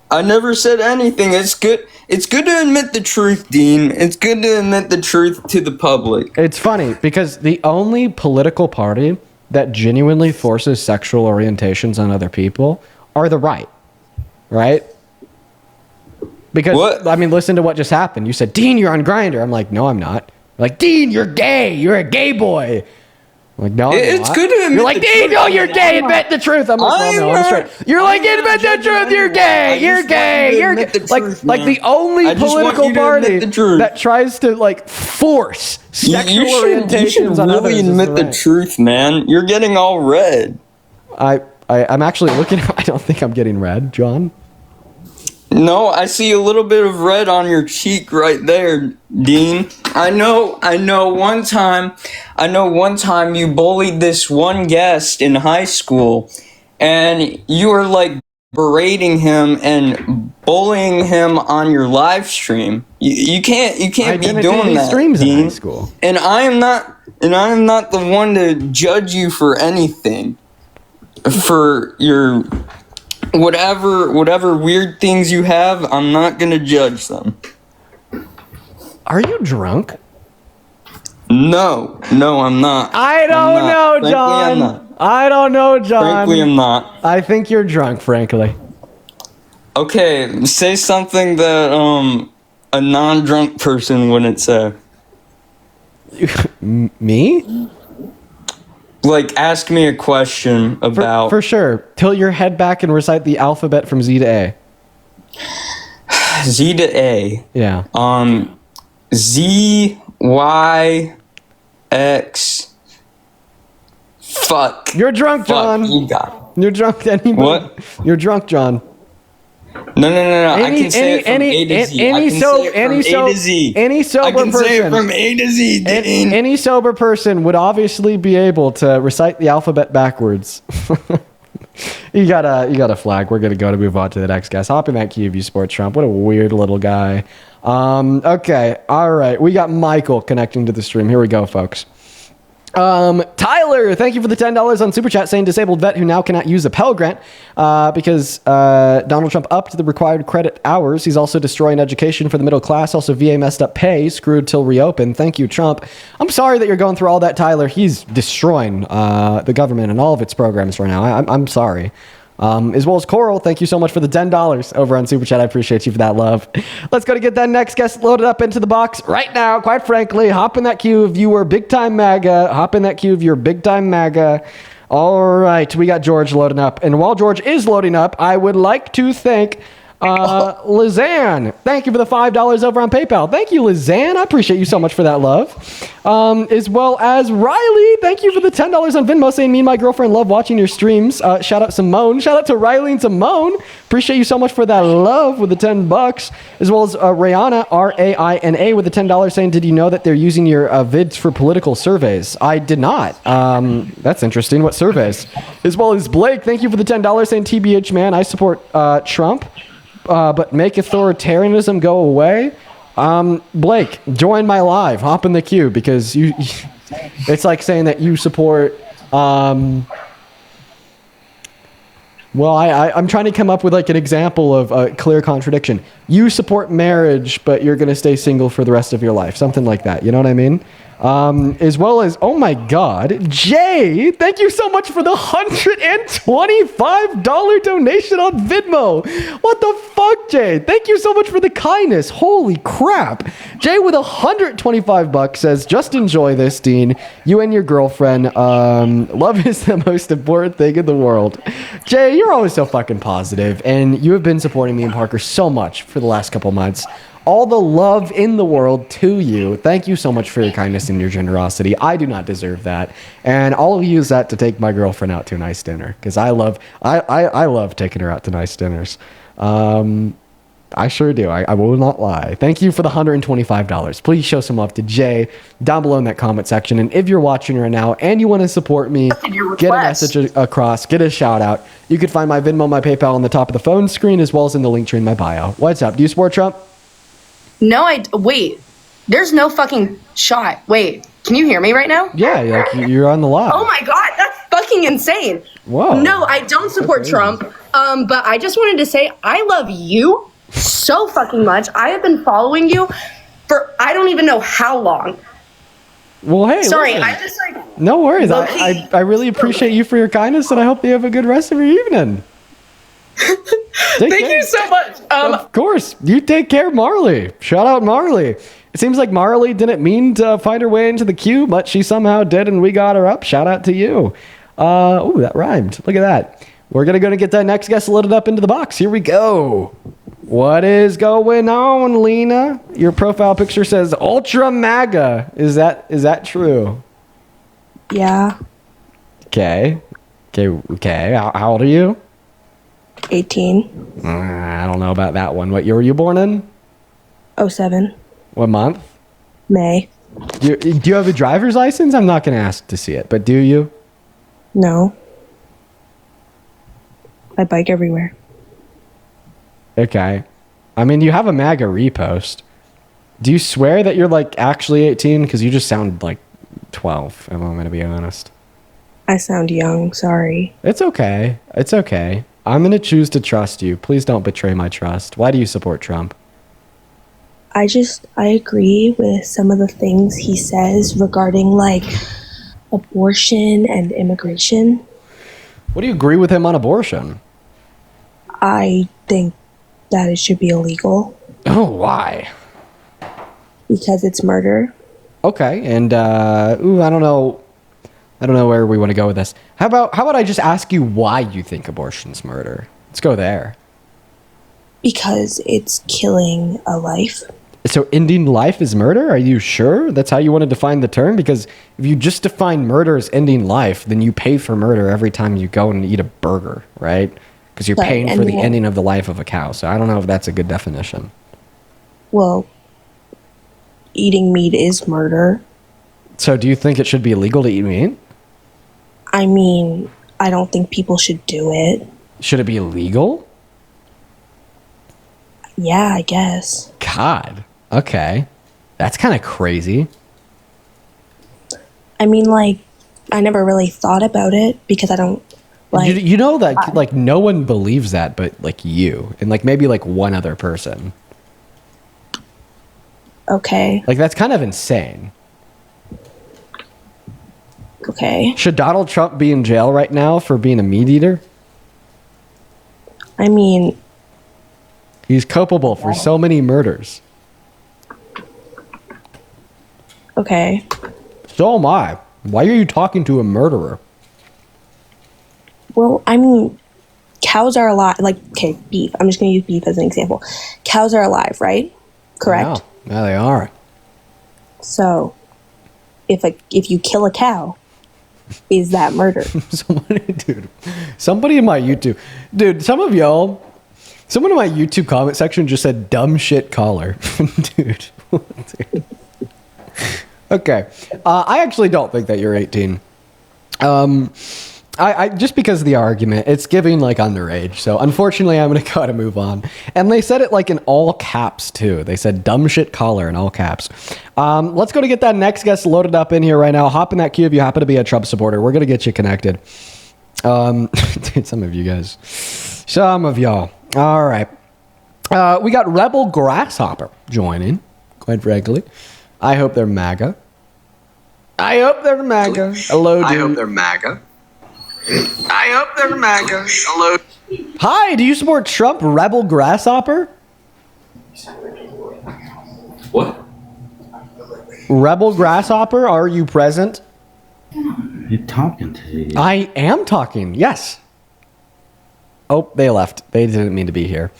I never said anything. It's good. It's good to admit the truth, Dean. It's good to admit the truth to the public. It's funny because the only political party that genuinely forces sexual orientations on other people are the right. Right? Because, I mean, listen to what just happened. You said, Dean, you're on Grindr. I'm like, no, I'm not. You're like, Dean, you're gay. You're a gay boy. I'm like, no, I'm It's not. good to admit You're like, the Dean, truth. no, you're gay. Admit the truth. I'm like, well, no, I'm straight. You're like, admit the truth. You're gay. You're gay. You're gay. Like the only political party that tries to like force sexual You orientations should on really others is admit the right. truth, man. You're getting all red. I'm actually looking. I don't think I'm getting red, John. No, I see a little bit of red on your cheek right there, Dean. I know one time you bullied this one guest in high school and you were like berating him and bullying him on your live stream. You can't be doing that, streams Dean. in high school. And I am not the one to judge you for anything. For your whatever weird things you have, I'm not gonna judge them. Are you drunk? No, I'm not. I don't know, Frankly, John. I'm not. I don't know, John. Frankly, I'm not. I think you're drunk, frankly. Okay, say something that a non-drunk person wouldn't say. Me? Like, ask me a question about... For sure. Tilt your head back and recite the alphabet from Z to A. Z to A. Yeah. Z, Y, X... Fuck. You're drunk, John. You got it. You're drunk, anybody? What? You're drunk, John. No. I can say it from A to Z. I can say it from A to Z. Any sober I can person. say it from A to Z, Dean. Any sober person would obviously be able to recite the alphabet backwards. You got a flag. We're gonna move on to the next guest. Hop in that queue, you Sports Trump. What a weird little guy. Okay, all right. We got Michael connecting to the stream. Here we go, folks. Tyler, thank you for the $10 on Super Chat saying disabled vet who now cannot use a Pell Grant because Donald Trump upped the required credit hours. He's also destroying education for the middle class. Also, VA messed up pay, screwed till reopen. Thank you, Trump. I'm sorry that you're going through all that, Tyler. He's destroying the government and all of its programs right now. I'm sorry. As well as Coral, thank you so much for the $10 over on Super Chat. I appreciate you for that love. Let's go to get that next guest loaded up into the box right now. Quite frankly, hop in that queue if you were big time MAGA. Hop in that queue if you're big time MAGA. All right, we got George loading up. And while George is loading up, I would like to thank Lizanne. Thank you for the $5 over on PayPal. Thank you, Lizanne. I appreciate you so much for that love. As well as Riley. Thank you for the $10 on Venmo saying me and my girlfriend love watching your streams. Shout out Simone. Shout out to Riley and Simone. Appreciate you so much for that love with the $10. As well as Rihanna, R-A-I-N-A with the $10 saying, did you know that they're using your vids for political surveys? I did not. That's interesting. What surveys? As well as Blake. Thank you for the $10 saying, TBH man, I support Trump. But make authoritarianism go away. Blake, join my live. Hop in the queue because it's like saying that you support. Well, I'm trying to come up with like an example of a clear contradiction. You support marriage, but you're going to stay single for the rest of your life. Something like that. You know what I mean? As well as, oh my God, Jay, thank you so much for the $125 donation on Venmo. What the fuck, Jay? Thank you so much for the kindness. Holy crap. Jay with $125 says, just enjoy this, Dean. You and your girlfriend, love is the most important thing in the world. Jay, you're always so fucking positive, and you have been supporting me and Parker so much for the last couple months. All the love in the world to you. Thank you so much for your kindness and your generosity. I do not deserve that. And I'll use that to take my girlfriend out to a nice dinner. Because I love taking her out to nice dinners. I sure do. I will not lie. Thank you for the $125. Please show some love to Jay down below in that comment section. And if you're watching right now and you want to support me, get a message across, get a shout out. You can find my Venmo, my PayPal on the top of the phone screen, as well as in the link tree in my bio. What's up? Do you support Trump? No, wait. There's no fucking shot. Wait, can you hear me right now? Yeah, like you're on the live. Oh my God, that's fucking insane. Whoa. No, I don't support Trump. But I just wanted to say I love you so fucking much. I have been following you for I don't even know how long. Well, hey, sorry, listen. I just like no worries. I really appreciate you for your kindness, and I hope you have a good rest of your evening. Thank you so much. Of course. You take care, Marley. Shout out Marley. It seems like Marley didn't mean to find her way into the queue, but she somehow did, and we got her up. Shout out to you. Oh, that rhymed. Look at that. We're going to go and get that next guest loaded up into the box. Here we go. What is going on, Lena? Your profile picture says Ultra MAGA. Is that true? Yeah. Okay. How old are you? 18. I don't know about that one. What year were you born in? 07. What month? May. Do you have a driver's license? I'm not going to ask to see it, but do you? No. I bike everywhere. Okay. I mean, you have a MAGA repost. Do you swear that you're like actually 18? Because you just sound like 12, if I'm going to be honest. I sound young, sorry. It's okay. It's okay. I'm going to choose to trust you. Please don't betray my trust. Why do you support Trump? I agree with some of the things he says regarding like abortion and immigration. What do you agree with him on abortion? I think that it should be illegal. Oh, why? Because it's murder. Okay, and I don't know where we want to go with this. How about I just ask you why you think abortion's murder? Let's go there. Because it's killing a life. So ending life is murder? Are you sure that's how you want to define the term? Because if you just define murder as ending life, then you pay for murder every time you go and eat a burger, right? Because you're paying for the ending of the life of a cow. So I don't know if that's a good definition. Well, eating meat is murder. So do you think it should be illegal to eat meat? I mean, I don't think people should do it. Should it be illegal? Yeah, I guess. God. Okay. That's kind of crazy. I mean, like, I never really thought about it because I don't, like... You know that, like, no one believes that but, like, you. And, like, maybe, like, one other person. Okay. Like, that's kind of insane. Okay. Should Donald Trump be in jail right now for being a meat eater? I mean... He's culpable for so many murders. Okay. So am I. Why are you talking to a murderer? Well, I mean, cows are alive. Like, okay, beef. I'm just going to use beef as an example. Cows are alive, right? Correct? Yeah, they are. So, if you kill a cow, is that murder? Somebody in my YouTube... Dude, someone in my YouTube comment section just said dumb shit caller. Dude. Okay. I actually don't think that you're 18. I just because of the argument, it's giving like underage. So unfortunately, I'm going to gotta move on. And they said it like in all caps too. They said dumb shit caller in all caps. Let's go to get that next guest loaded up in here right now. Hop in that queue if you happen to be a Trump supporter. We're going to get you connected. Dude, some of you guys. Some of y'all. All right. We got Rebel Grasshopper joining, quite frankly. I hope they're MAGA. I hope they're MAGA. Hello, dude. I hope they're MAGA. I hope they're MAGA. Hello. Hi, do you support Trump, rebel grasshopper? What? Rebel grasshopper, are you present? You're talking to you. I am talking, yes. Oh, they left. They didn't mean to be here.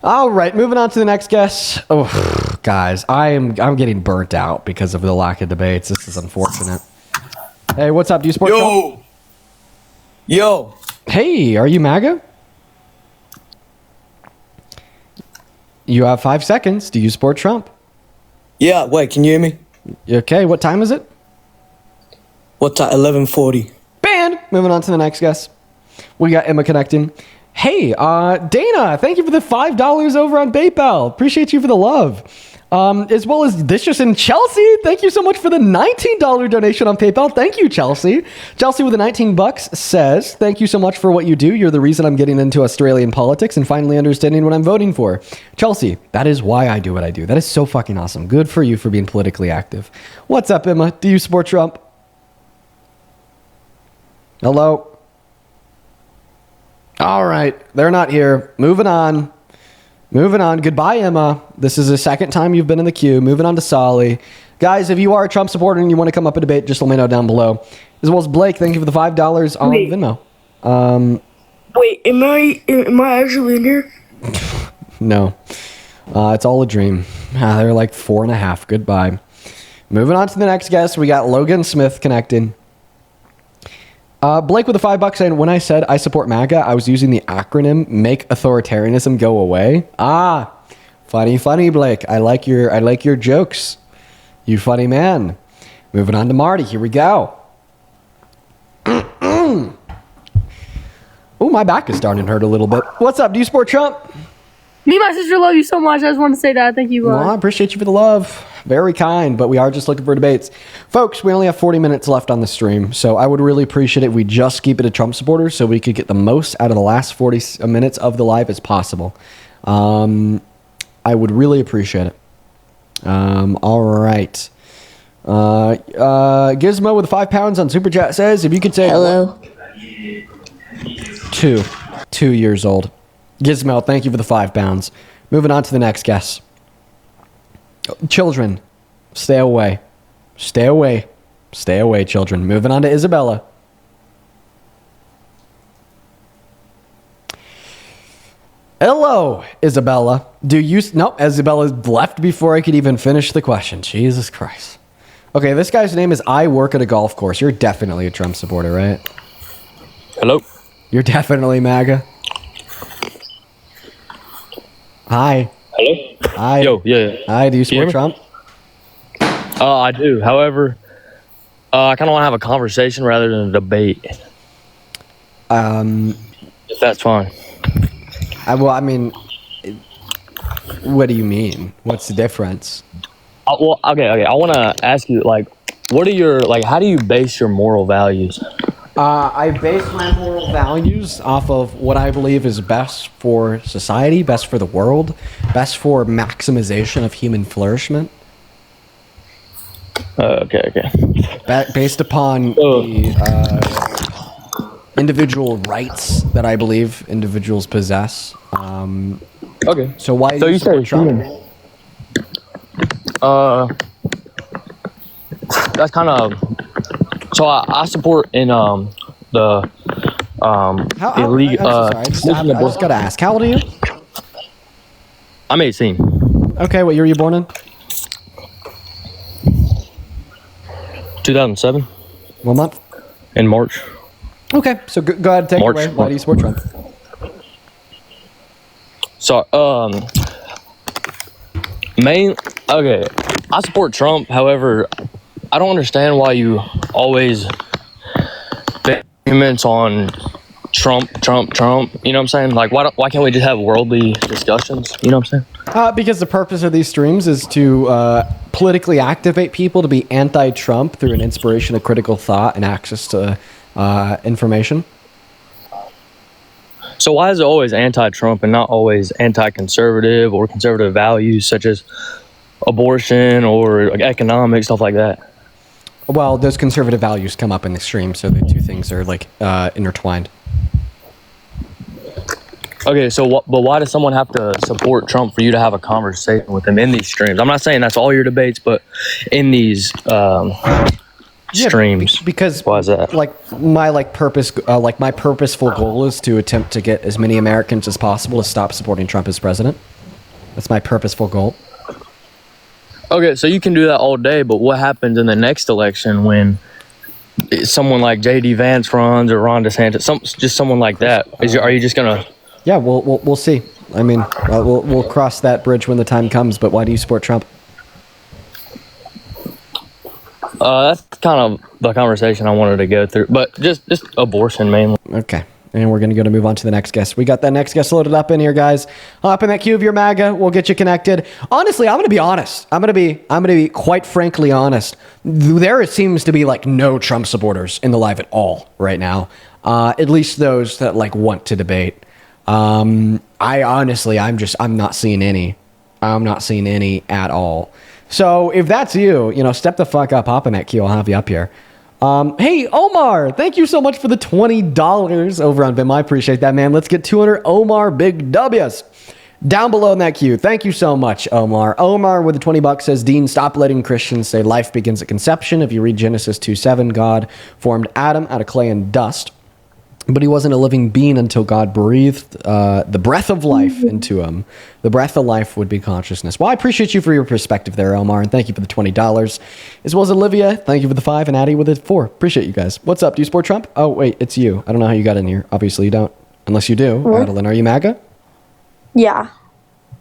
All right, moving on to the next guest. Oh, guys, I'm getting burnt out because of the lack of debates. This is unfortunate. Hey, what's up? Do you support Trump? Yo. Hey, are you MAGA? You have 5 seconds. Do you support Trump? Yeah, wait, can you hear me? Okay, what time is it? What time? 11:40. Banned. Moving on to the next guest. We got Emma connecting. Hey, Dana, thank you for the $5 over on PayPal. Appreciate you for the love. As well as Dishes and Chelsea. Thank you so much for the $19 donation on PayPal. Thank you, Chelsea. Chelsea with the $19 says, thank you so much for what you do. You're the reason I'm getting into Australian politics and finally understanding what I'm voting for. Chelsea, that is why I do what I do. That is so fucking awesome. Good for you for being politically active. What's up, Emma? Do you support Trump? Hello? All right. They're not here. Moving on. Moving on. Goodbye, Emma. This is the second time you've been in the queue. Moving on to Solly. Guys, if you are a Trump supporter and you want to come up and debate, just let me know down below. As well as Blake, thank you for the $5 on Venmo. Wait, am I actually in here? No. It's all a dream. They're like 4.5. Goodbye. Moving on to the next guest, we got Logan Smith connecting. Blake with the $5 saying, when I said I support MAGA, I was using the acronym Make Authoritarianism Go Away. Funny, Blake. I like your jokes. You funny man. Moving on to Marty. Here we go. Oh, my back is starting to hurt a little bit. What's up? Do you support Trump? Me and my sister love you so much. I just want to say that. Thank you. Well, I appreciate you for the love. Very kind, but we are just looking for debates. Folks, we only have 40 minutes left on the stream, so I would really appreciate it if we just keep it a Trump supporter so we could get the most out of the last 40 minutes of the live as possible. I would really appreciate it. All right. Gizmo with the £5 on Super Chat says, if you could say... Hello. 2 years old. Gizmo, thank you for the £5. Moving on to the next guest. Children, stay away. Stay away. Stay away, children. Moving on to Isabella. Hello, Isabella. Nope, Isabella left before I could even finish the question. Jesus Christ. Okay, this guy's name is I Work at a Golf Course. You're definitely a Trump supporter, right? Hello. You're definitely MAGA. Hi. Hello. Hi. Yo, yeah. Hi, do you support Trump? I do. However, I kind of want to have a conversation rather than a debate. If that's fine. I mean, what do you mean? What's the difference? Well, okay. I want to ask you, what are your, how do you base your moral values? I base my moral values off of what I believe is best for society, best for the world, best for maximization of human flourishment. Okay. Based upon the individual rights that I believe individuals possess. Okay. So why do you support Trump? That's kind of... So I support in the elite. I just gotta ask. How old are you? I'm 18. Okay, what year were you born in? 2007. What month? In March. Okay, so go ahead and take it away. Why do you support Trump? So I support Trump. However, I don't understand why you always comments on Trump. You know what I'm saying? Why can't we just have worldly discussions? You know what I'm saying? Because the purpose of these streams is to politically activate people to be anti-Trump through an inspiration of critical thought and access to information. So why is it always anti-Trump and not always anti-conservative or conservative values such as abortion or economics, stuff like that? Well, those conservative values come up in the stream, so the two things are like intertwined. Okay, so but why does someone have to support Trump for you to have a conversation with him in these streams? I'm not saying that's all your debates, but in these streams, because why is that? Like my purposeful goal is to attempt to get as many Americans as possible to stop supporting Trump as president. That's my purposeful goal. Okay, so you can do that all day, but what happens in the next election when someone like J.D. Vance runs or Ron DeSantis, just someone like that? Are you just gonna? Yeah, we'll see. I mean, we'll cross that bridge when the time comes. But why do you support Trump? That's kind of the conversation I wanted to go through, but just abortion mainly. Okay. And we're going to move on to the next guest. We got that next guest loaded up in here, guys. Hop in that queue of your MAGA. We'll get you connected. Honestly, I'm going to be honest. I'm going to be quite frankly honest. There seems to be like no Trump supporters in the live at all right now. At least those that like want to debate. I'm not seeing any. I'm not seeing any at all. So if that's you, step the fuck up, hop in that queue. I'll have you up here. Hey, Omar, thank you so much for the $20 over on Vim. I appreciate that, man. Let's get 200 Omar big W's down below in that queue. Thank you so much, Omar. Omar with the $20 says, Dean, stop letting Christians say life begins at conception. If you read Genesis 2:7, God formed Adam out of clay and dust, but he wasn't a living being until God breathed the breath of life into him. The breath of life would be consciousness. Well, I appreciate you for your perspective there, Omar, and thank you for the $20. As well as Olivia, thank you for the 5, and Addie with the 4. Appreciate you guys. What's up? Do you support Trump? Oh, wait, it's you. I don't know how you got in here. Obviously you don't. Unless you do. Adeline, are you MAGA? Yeah.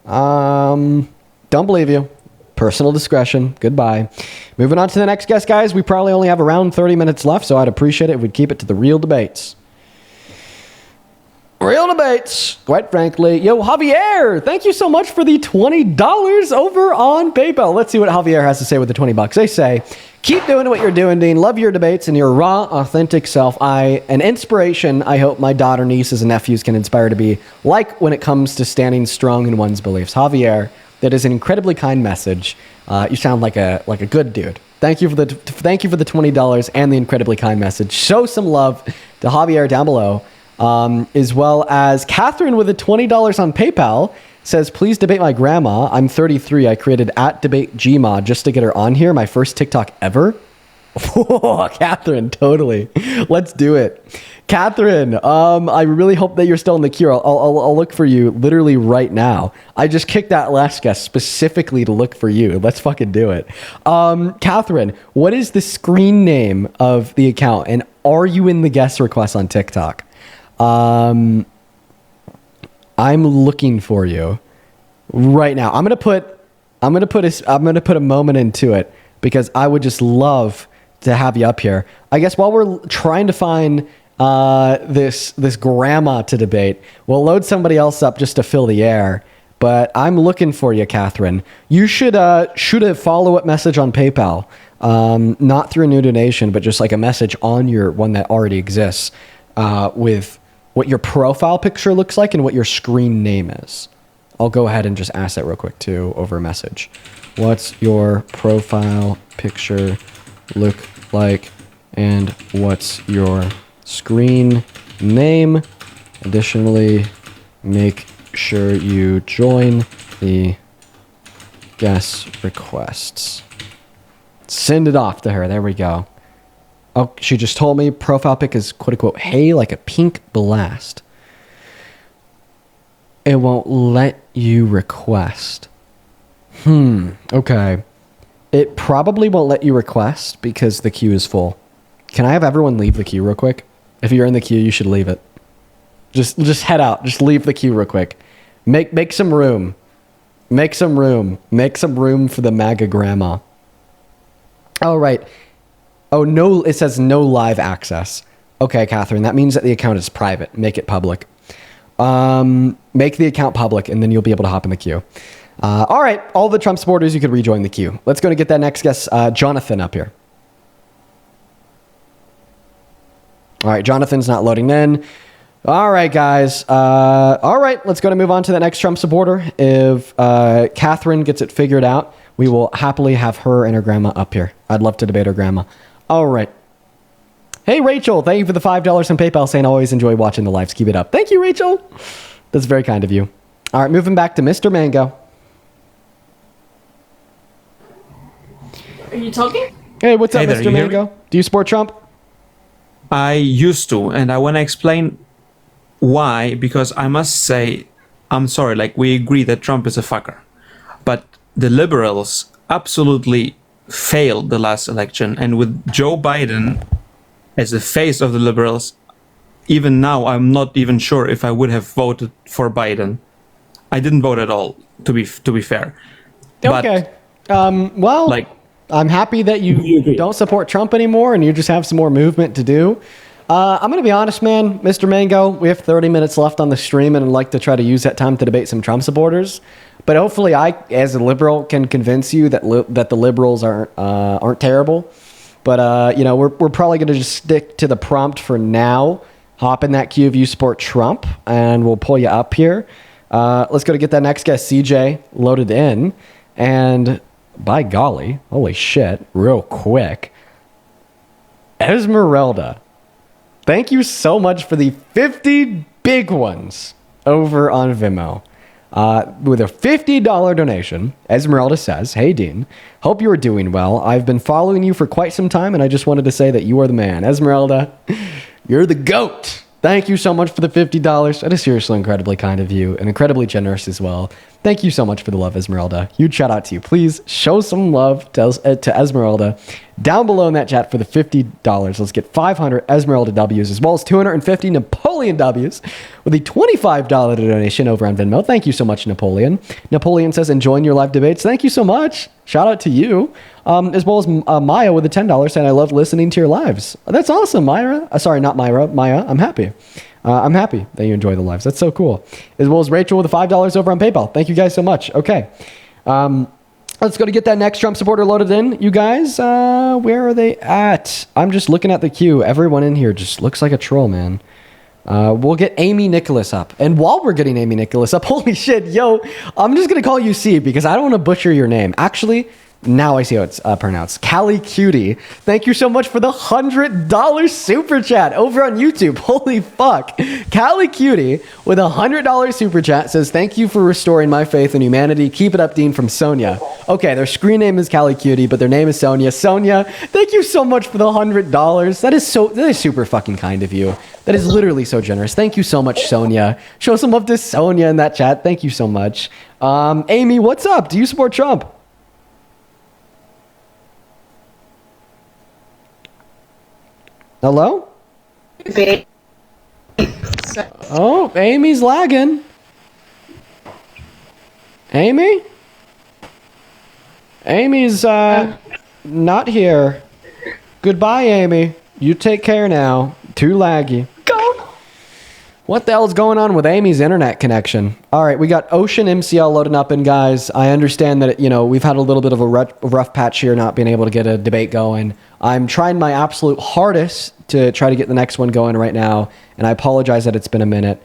Don't believe you. Personal discretion. Goodbye. Moving on to the next guest, guys. We probably only have around 30 minutes left, so I'd appreciate it if we'd keep it to the real debates. Real debates, quite frankly. Yo, Javier, thank you so much for the $20 over on PayPal. Let's see what Javier has to say with the $20. They say, keep doing what you're doing, Dean. Love your debates and your raw, authentic self. An inspiration I hope my daughter, nieces, and nephews can inspire to be like when it comes to standing strong in one's beliefs. Javier, that is an incredibly kind message. You sound like a good dude. Thank you for the $20 and the incredibly kind message. Show some love to Javier down below. As well as Catherine with the $20 on PayPal says, please debate my grandma. I'm 33. I created @debategmod just to get her on here. My first TikTok ever. Catherine, totally. Let's do it. Catherine, I really hope that you're still in the queue. I'll look for you literally right now. I just kicked that last guest specifically to look for you. Let's fucking do it. Catherine, what is the screen name of the account? And are you in the guest request on TikTok? I'm looking for you right now. I'm gonna put a moment into it because I would just love to have you up here. I guess while we're trying to find this grandma to debate, we'll load somebody else up just to fill the air. But I'm looking for you, Catherine. You should shoot a follow-up message on PayPal, not through a new donation, but just like a message on your one that already exists, with what your profile picture looks like and what your screen name is. I'll go ahead and just ask that real quick too over a message. What's your profile picture look like and what's your screen name? Additionally, make sure you join the guest requests. Send it off to her. There we go. Oh, she just told me profile pic is quote unquote, hey, like a pink blast. It won't let you request. Okay. It probably won't let you request because the queue is full. Can I have everyone leave the queue real quick? If you're in the queue, you should leave it. Just head out. Just leave the queue real quick. Make some room. Make some room. Make some room for the MAGA grandma. All right. Oh, no, it says no live access. Okay, Catherine, that means that the account is private. Make it public. Make the account public, and then you'll be able to hop in the queue. All right, all the Trump supporters, you could rejoin the queue. Let's go to get that next guest, Jonathan, up here. All right, Jonathan's not loading in. All right, guys. All right, let's go to move on to the next Trump supporter. If Catherine gets it figured out, we will happily have her and her grandma up here. I'd love to debate her grandma. All right. Hey, Rachel, thank you for the $5 on PayPal saying always enjoy watching the lives. Keep it up. Thank you, Rachel. That's very kind of you. All right, moving back to Mr. Mango. Are you talking? Hey, what's up, Hey there, Mr. you hear me? Mango? Do you support Trump? I used to, and I want to explain why, because I must say, I'm sorry, like, we agree that Trump is a fucker. But the liberals absolutely failed the last election, and with Joe Biden as the face of the liberals, even now, I'm not even sure if I would have voted for Biden. I didn't vote at all, to be fair. Okay. Well, like, I'm happy that you don't support Trump anymore and you just have some more movement to do. I'm going to be honest, man, Mr. Mango, we have 30 minutes left on the stream and I'd like to try to use that time to debate some Trump supporters. But hopefully I, as a liberal, can convince you that that the liberals aren't terrible. But, we're probably going to just stick to the prompt for now. Hop in that queue if you support Trump and we'll pull you up here. Let's go to get that next guest, CJ, loaded in. And by golly, holy shit, real quick. Esmeralda, thank you so much for the 50 big ones over on Venmo. With a $50 donation, Esmeralda says, "Hey Dean, hope you are doing well. I've been following you for quite some time and I just wanted to say that you are the man." Esmeralda, you're the GOAT. Thank you so much for the $50. That is seriously incredibly kind of you and incredibly generous as well. Thank you so much for the love, Esmeralda. Huge shout out to you. Please show some love to Esmeralda down below in that chat for the $50. Let's get 500 Esmeralda W's as well as 250 Napoleon W's with a $25 donation over on Venmo. Thank you so much, Napoleon. Napoleon says, enjoying your live debates. Thank you so much. Shout out to you. As well as Maya with a $10 saying, I love listening to your lives. That's awesome, Myra. Sorry, not Myra. Maya, I'm happy. I'm happy that you enjoy the lives. That's so cool. As well as Rachel with the $5 over on PayPal. Thank you guys so much. Okay. Let's go to get that next Trump supporter loaded in. You guys, where are they at? I'm just looking at the queue. Everyone in here just looks like a troll, man. We'll get Amy Nicholas up. And while we're getting Amy Nicholas up, holy shit, yo, I'm just going to call you C because I don't want to butcher your name. Actually, now I see how it's pronounced. Callie Cutie. Thank you so much for the $100 super chat over on YouTube. Holy fuck. Callie Cutie with a $100 super chat says, thank you for restoring my faith in humanity. Keep it up, Dean, from Sonia. Okay, their screen name is Callie Cutie, but their name is Sonia. Sonia, thank you so much for the $100. That is super fucking kind of you. That is literally so generous. Thank you so much, Sonia. Show some love to Sonia in that chat. Thank you so much. Amy, what's up? Do you support Trump? Hello? Oh, Amy's lagging. Amy? Amy's not here. Goodbye, Amy. You take care now. Too laggy. Go. What the hell's going on with Amy's internet connection? All right, we got Ocean MCL loading up, and guys, I understand that we've had a little bit of a rough patch here, not being able to get a debate going. I'm trying my absolute hardest to try to get the next one going right now, and I apologize that it's been a minute.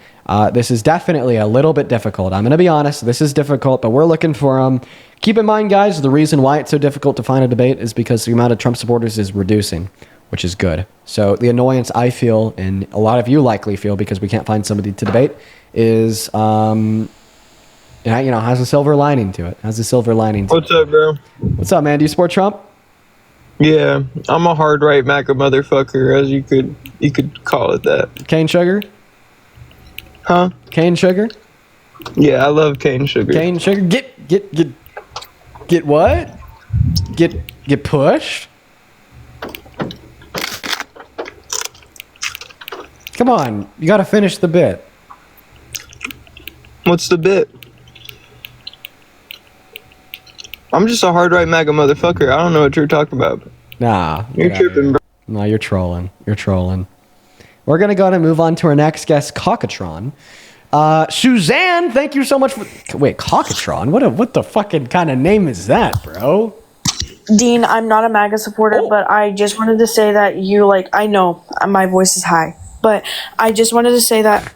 This is definitely a little bit difficult. I'm going to be honest, this is difficult, but we're looking for them. Keep in mind, guys, the reason why it's so difficult to find a debate is because the amount of Trump supporters is reducing, which is good. So the annoyance I feel, and a lot of you likely feel because we can't find somebody to debate, is, has a silver lining to it. What's up, bro? What's up, man? Do you support Trump? Yeah, I'm a hard right MACA motherfucker, as you could call it that. Cane sugar? Huh? Cane sugar? Yeah, I love cane sugar. Cane sugar? Get what? Get pushed? Come on, you gotta finish the bit. What's the bit? I'm just a hard right MAGA motherfucker. I don't know what you're talking about. Nah. You're tripping, bro. No, you're trolling. We're gonna go ahead and move on to our next guest, Cockatron. Suzanne, thank you so much for... Wait, Cockatron? What the fucking kind of name is that, bro? Dean, I'm not a MAGA supporter, but I just wanted to say that I know my voice is high, but I just wanted to say that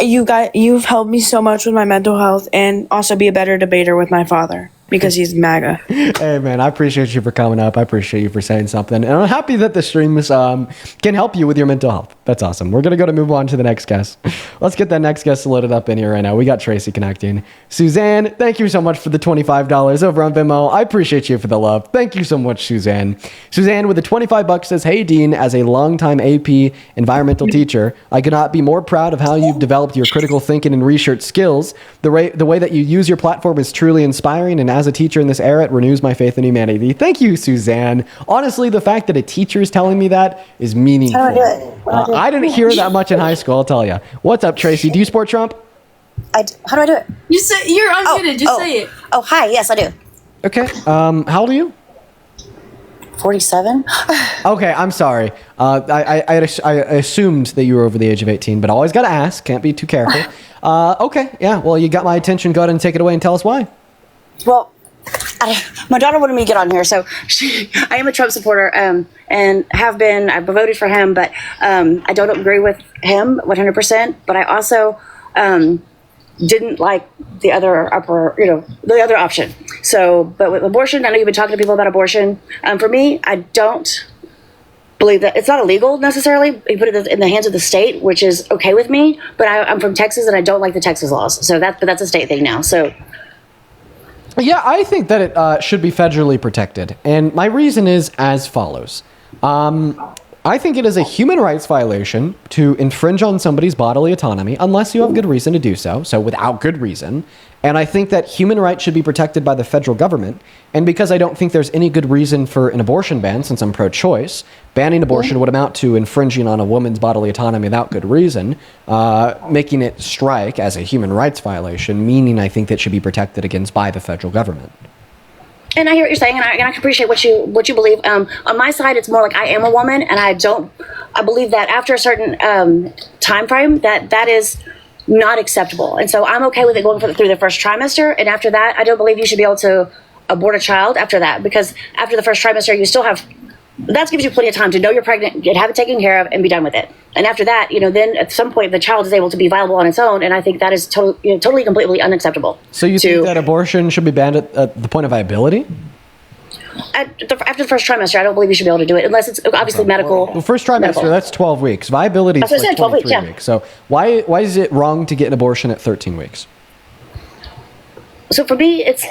you've helped me so much with my mental health and also be a better debater with my father. because he's MAGA. Hey man, I appreciate you for coming up. I appreciate you for saying something, and I'm happy that the streams can help you with your mental health. That's awesome. We're gonna move on to the next guest. Let's get that next guest loaded up in here right now. We got Tracy connecting. Suzanne, thank you so much for the $25 over on Venmo. I appreciate you for the love. Thank you so much, Suzanne. Suzanne with the $25 says, "Hey Dean, as a longtime AP environmental teacher, I could not be more proud of how you've developed your critical thinking and research skills. The way that you use your platform is truly inspiring, and as a teacher in this era, it renews my faith in humanity." Thank you, Suzanne. Honestly, the fact that a teacher is telling me that is meaningful. How do I do it? I didn't hear that much in high school, I'll tell you. What's up, Tracy? Do you support Trump? How do I do it? You say you're unmuted. Just say it. Oh, hi. Yes, I do. Okay. How old are you? 47. Okay, I'm sorry. I assumed that you were over the age of 18, but always got to ask. Can't be too careful. Okay, yeah. Well, you got my attention. Go ahead and take it away and tell us why. Well, my daughter wanted me to get on here, so I am a Trump supporter and have been. I've voted for him, but I don't agree with him 100%. But I also didn't like the other the other option. So, but with abortion, I know you've been talking to people about abortion. For me, I don't believe that it's not illegal necessarily. You put it in the hands of the state, which is okay with me. But I'm from Texas, and I don't like the Texas laws. So that's a state thing now. So. Yeah, I think that it should be federally protected. And my reason is as follows. I think it is a human rights violation to infringe on somebody's bodily autonomy unless you have good reason to do so. So without good reason. And I think that human rights should be protected by the federal government. And because I don't think there's any good reason for an abortion ban, since I'm pro-choice, banning abortion would amount to infringing on a woman's bodily autonomy without good reason, making it strike as a human rights violation, meaning I think that should be protected against by the federal government. And I hear what you're saying, and I can appreciate what you believe. On my side, it's more like I am a woman, and I believe that after a certain time frame, that is not acceptable. And so I'm okay with it going through the first trimester, and after that, I don't believe you should be able to abort a child after that, because after the first trimester, you still have, that gives you plenty of time to know you're pregnant, have it taken care of, and be done with it. And after that, then at some point, the child is able to be viable on its own, and I think that is totally, completely unacceptable. So you think that abortion should be banned at the point of viability? After the first trimester, I don't believe you should be able to do it unless it's obviously medical. Well, first trimester, that's 12 weeks. Viability is like 23 weeks. So why is it wrong to get an abortion at 13 weeks? So for me, it's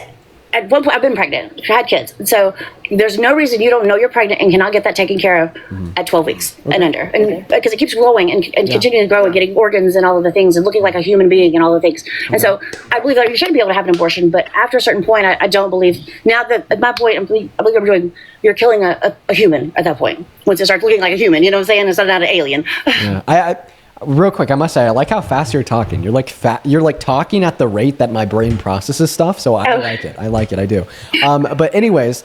at one point I've been pregnant, had kids. So there's no reason you don't know you're pregnant and cannot get that taken care of at 12 weeks and under. And because it keeps growing and continuing to grow and getting organs and all of the things and looking like a human being and all the things. And so I believe that you should be able to have an abortion, but after a certain point, I don't believe. Now that at my point, I believe you're killing a human at that point. Once it starts looking like a human, you know what I'm saying? It's not an alien. Yeah. Real quick, I must say, I like how fast you're talking. You're like talking at the rate that my brain processes stuff. So I like it. I like it. I do. But anyways,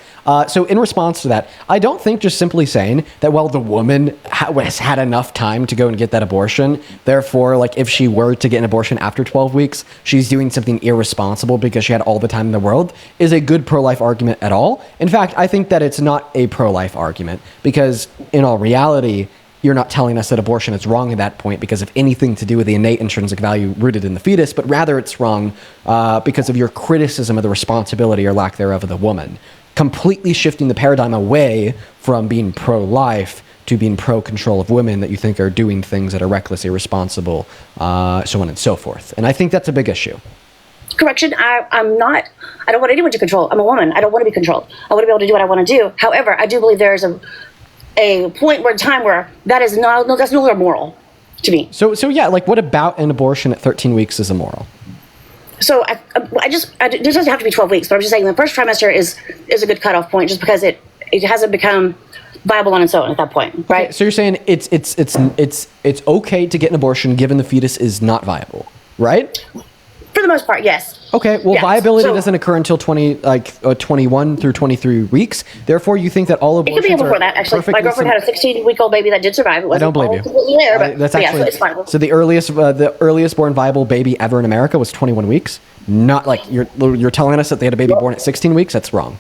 so in response to that, I don't think just simply saying that, well, the woman has had enough time to go and get that abortion. Therefore, like if she were to get an abortion after 12 weeks, she's doing something irresponsible because she had all the time in the world is a good pro-life argument at all. In fact, I think that it's not a pro-life argument because in all reality, you're not telling us that abortion is wrong at that point because of anything to do with the innate intrinsic value rooted in the fetus, but rather it's wrong because of your criticism of the responsibility or lack thereof of the woman. Completely shifting the paradigm away from being pro-life to being pro-control of women that you think are doing things that are reckless, irresponsible, so on and so forth. And I think that's a big issue. Correction, I don't want anyone to control. I'm a woman. I don't want to be controlled. I want to be able to do what I want to do. However, I do believe there is a point where time where that's no longer moral to me. So yeah, like what about an abortion at 13 weeks is immoral? So it doesn't have to be 12 weeks, but I'm just saying the first trimester is a good cutoff point just because it hasn't become viable on its own at that point, right? Okay, so you're saying it's okay to get an abortion given the fetus is not viable, right? For the most part, yes. Okay, well, viability doesn't occur until 21 through 23 weeks. Therefore, you think that all abortions it could be before that, actually. My girlfriend had a 16-week-old baby that did survive. It wasn't I don't believe you. Completely there, but that's yeah, actually, so it's fine. So the earliest born viable baby ever in America was 21 weeks. Not like you're telling us that they had a baby born at 16 weeks. That's wrong.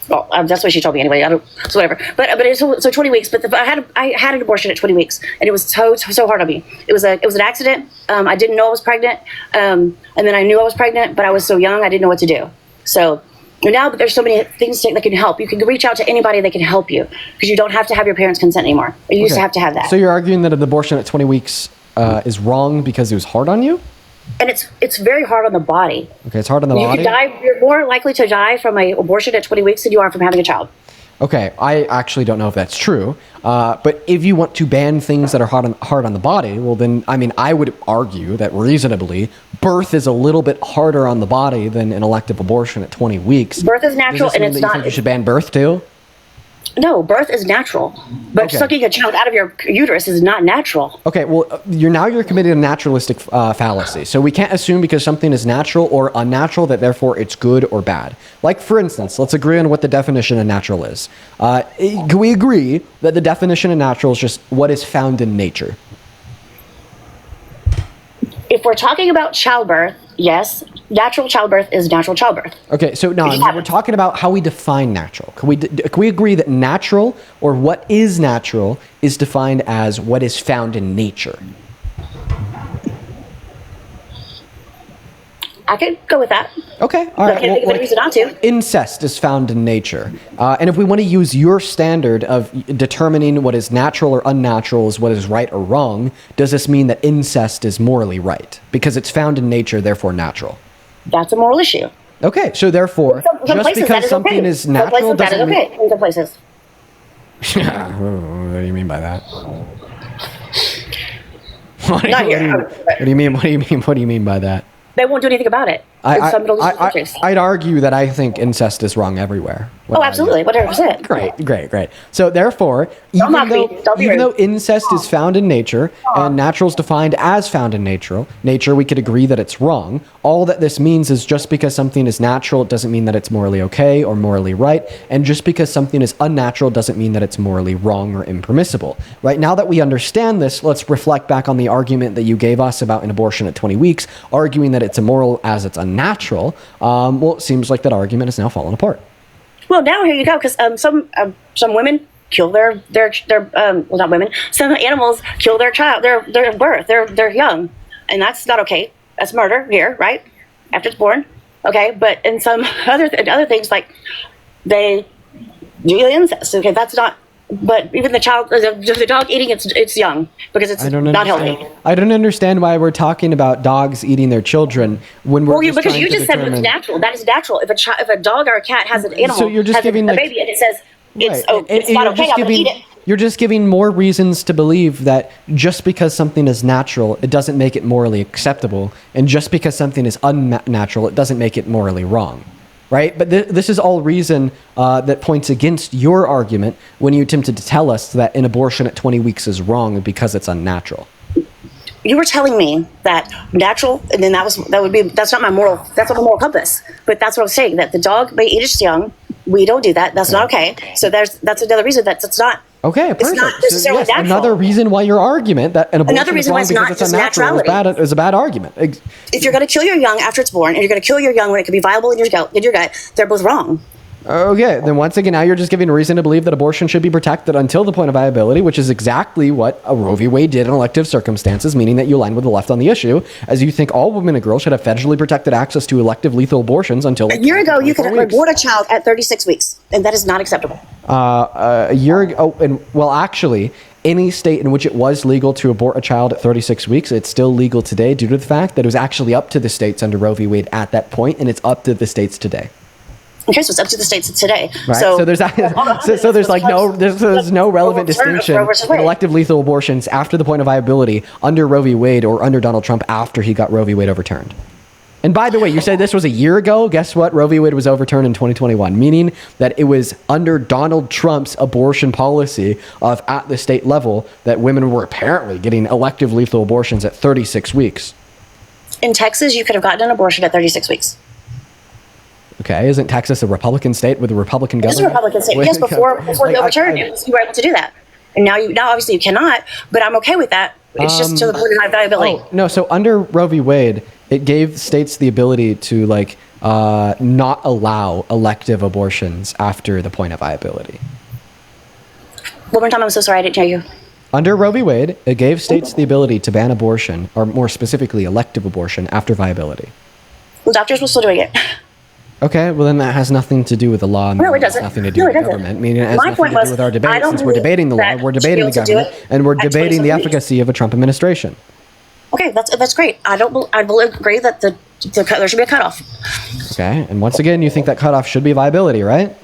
Well, that's what she told me anyway. So whatever. But it's so 20 weeks. But I had an abortion at 20 weeks, and it was so hard on me. It was an accident. I didn't know I was pregnant, and then I knew I was pregnant, but I was so young I didn't know what to do. So And now there's so many things that can help. You can reach out to anybody that can help you because you don't have to have your parents' consent anymore. You used to have to have that. So you're arguing that an abortion at 20 weeks is wrong because it was hard on you? And it's very hard on the body. Okay, it's hard on the You body? can die. You're more likely to die from an abortion at 20 weeks than you are from having a child. Okay, I actually don't know if that's true. But if you want to ban things that are hard on the body, well then, I mean, I would argue that reasonably, birth is a little bit harder on the body than an elective abortion at 20 weeks. Birth is natural, and it's You not. think you should ban birth too? No, birth is natural, but Okay. sucking a child out of your uterus is not natural. Okay, well, you're committing a naturalistic fallacy. So we can't assume because something is natural or unnatural that therefore it's good or bad. Like, for instance, let's agree on what the definition of natural is. Can we agree that the definition of natural is just what is found in nature? If we're talking about childbirth, yes, natural childbirth is natural childbirth. Okay, so now we're talking about how we define natural. Can we agree that natural, or what is natural, is defined as what is found in nature? I could go with that. Okay, all I right. can't think of any reason not to. Incest is found in nature. And if we want to use your standard of determining what is natural or unnatural as what is right or wrong, does this mean that incest is morally right? Because it's found in nature, therefore natural. That's a moral issue. Okay, so therefore, Some just places that because is something okay. is Some natural places that is doesn't mean... okay. In some places. What do you mean by that? What Not here. do you mean? What do you mean by that? They won't do anything about it. In some Middle Eastern countries. I'd argue that I think incest is wrong everywhere. Oh, absolutely, 100%. Great. So therefore, even though incest is found in nature and natural is defined as found in nature, we could agree that it's wrong. All that this means is just because something is natural, it doesn't mean that it's morally okay or morally right. And just because something is unnatural doesn't mean that it's morally wrong or impermissible. Right now that we understand this, let's reflect back on the argument that you gave us about an abortion at 20 weeks, arguing that it's immoral as it's unnatural. Well, it seems like that argument is now falling apart. Well, now here you go, because some women kill their well, not women. Some animals kill their child, their birth, their young, and that's not okay. That's murder here, right? After it's born, okay. But in some other things, like they do incest, okay, that's not. But even the dog eating its young because it's not healthy. I don't understand why we're talking about dogs eating their children when we're just because trying you to just said it's natural. That is natural. If a dog or a cat has an animal, So you're just has giving, a like- baby, and it says it's Right. it's And not you're okay, just I'm gonna eat it. You're just giving more reasons to believe that just because something is natural, it doesn't make it morally acceptable, and just because something is unnatural, it doesn't make it morally wrong. Right? But this is all reason that points against your argument when you attempted to tell us that an abortion at 20 weeks is wrong because it's unnatural. You were telling me that natural, and then that's not my moral compass. But that's what I was saying, that the dog may eat its young. We don't do that. That's not okay. So that's another reason that it's not. Okay, perfect. It's not necessarily yes, natural. another reason why your argument that an abortion Another is reason why wrong it's because not it's just unnatural is a bad argument. If you're going to kill your young after it's born, and you're going to kill your young when it could be viable in your gut, they're both wrong. Okay, then once again, now you're just giving reason to believe that abortion should be protected until the point of viability, which is exactly what Roe v. Wade did in elective circumstances, meaning that you align with the left on the issue, as you think all women and girls should have federally protected access to elective lethal abortions until... A year ago, you could abort a child at 36 weeks, and that is not acceptable. A year ago, actually, any state in which it was legal to abort a child at 36 weeks, it's still legal today due to the fact that it was actually up to the states under Roe v. Wade at that point, and it's up to the states today. Okay, so it's up to the states today. Right. So there's no relevant distinction in elective lethal abortions after the point of viability under Roe v. Wade or under Donald Trump after he got Roe v. Wade overturned. And by the way, you said this was a year ago. Guess what? Roe v. Wade was overturned in 2021, meaning that it was under Donald Trump's abortion policy of at the state level that women were apparently getting elective lethal abortions at 36 weeks. In Texas, you could have gotten an abortion at 36 weeks. Okay, isn't Texas a Republican state with a Republican government? It's a Republican state. Yes, before you overturned it, you were able to do that. And now obviously you cannot, but I'm okay with that. It's just to the point of viability. Oh, no, so under Roe v. Wade, it gave states the ability to not allow elective abortions after the point of viability. One more time, I'm so sorry, I didn't hear you. Under Roe v. Wade, it gave states the ability to ban abortion, or more specifically, elective abortion after viability. Well, doctors were still doing it. Okay, well then that has nothing to do with the law. No, it doesn't. Nothing to do No, with it doesn't. government. I mean, it has My nothing point to do was, with our I debate. don't Since we're believe debating the law, that we're you should be debating able the to do government, it and we're at debating the 27 weeks. efficacy of a Trump administration. Okay, that's great. I will agree that there should be a cutoff. Okay, and once again, you think that cutoff should be viability, right?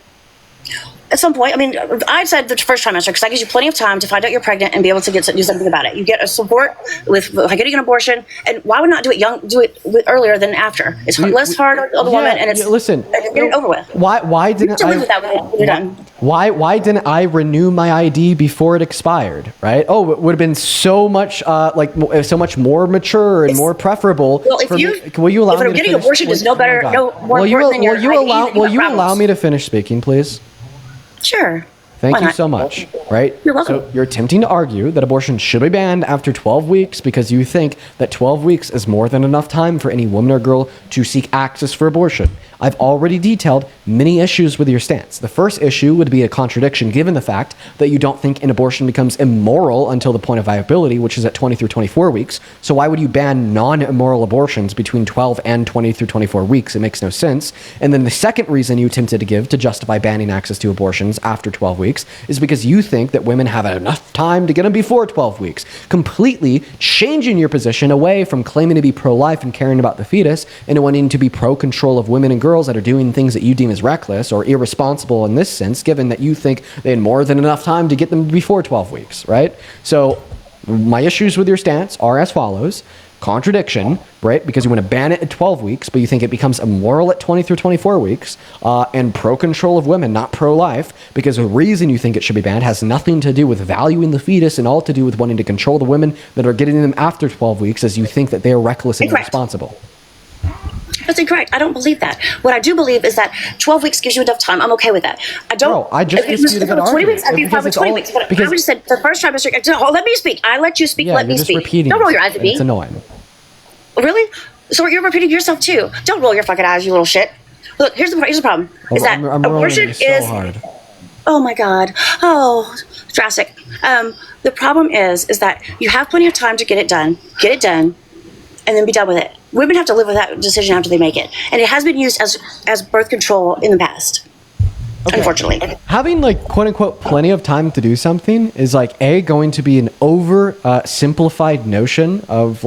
At some point, I mean, I said the first trimester because that gives you plenty of time to find out you're pregnant and be able to do something about it. You get a support with getting an abortion, and why would not do it earlier than after? It's less hard on the woman, and it's listen. Get it over with. Why didn't you I? live with that when you're done. Why didn't I renew my ID before it expired? Right? Oh, it would have been so much so much more mature and more preferable. Well, if for you, me. Will you allow if me to getting finish? abortion is no better, no more important than your ID, Will you allow me to finish speaking, please? Sure. Thank Why you not? so much. Right? You're welcome. So you're attempting to argue that abortion should be banned after 12 weeks because you think that 12 weeks is more than enough time for any woman or girl to seek access for abortion. I've already detailed many issues with your stance. The first issue would be a contradiction given the fact that you don't think an abortion becomes immoral until the point of viability, which is at 20 through 24 weeks. So why would you ban non-immoral abortions between 12 and 20 through 24 weeks? It makes no sense. And then the second reason you attempted to give to justify banning access to abortions after 12 weeks is because you think that women have enough time to get them before 12 weeks, completely changing your position away from claiming to be pro-life and caring about the fetus into wanting to be pro-control of women and girls that are doing things that you deem as reckless or irresponsible in this sense, given that you think they had more than enough time to get them before 12 weeks, right? So my issues with your stance are as follows. Contradiction, right? Because you want to ban it at 12 weeks, but you think it becomes immoral at 20 through 24 weeks, and pro-control of women, not pro-life, because the reason you think it should be banned has nothing to do with valuing the fetus and all to do with wanting to control the women that are getting them after 12 weeks, as you think that they are reckless and irresponsible. That's incorrect. I don't believe that. What I do believe is that 12 weeks gives you enough time. I'm okay with that. I don't. Bro, I just if it was disputed that 20 weeks, I'd be argument. fine with 20 weeks. But I because- would just said the first trimester. Let me speak. I let you speak. Yeah, let you're me just speak. repeating Don't roll your eyes yourself, at me. It's annoying. Really? So you're repeating yourself too. Don't roll your fucking eyes, you little shit. Look, here's the problem. Is that I'm abortion rolling so is. hard. Oh my God. Oh, drastic. The problem is that you have plenty of time to get it done, and then be done with it. Women have to live with that decision after they make it, and it has been used as birth control in the past. Okay. Unfortunately, having quote unquote plenty of time to do something is going to be an over simplified notion of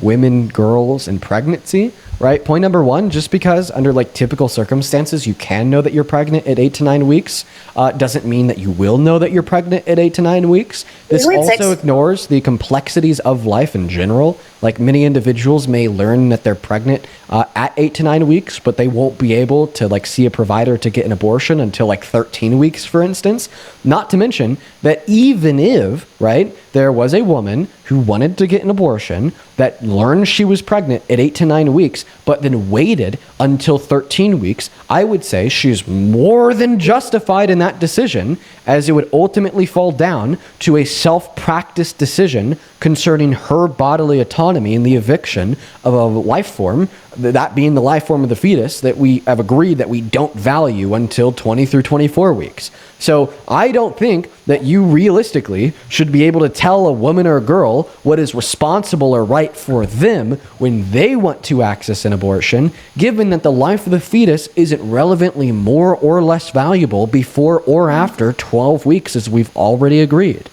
women, girls, and pregnancy. Right? Point number one, just because under typical circumstances you can know that you're pregnant at 8 to 9 weeks doesn't mean that you will know that you're pregnant at 8 to 9 weeks. This also ignores the complexities of life in general. Many individuals may learn that they're pregnant at 8 to 9 weeks, but they won't be able to see a provider to get an abortion until 13 weeks, for instance. Not to mention that even if, right, there was a woman who wanted to get an abortion that learned she was pregnant at 8 to 9 weeks, but then waited until 13 weeks, I would say she's more than justified in that decision, as it would ultimately fall down to a self-practiced decision concerning her bodily autonomy and the eviction of a life form, that being the life form of the fetus that we have agreed that we don't value until 20 through 24 weeks. So I don't think that you realistically should be able to tell a woman or a girl what is responsible or right for them when they want to access an abortion, given that the life of the fetus isn't relevantly more or less valuable before or after 12 weeks, as we've already agreed.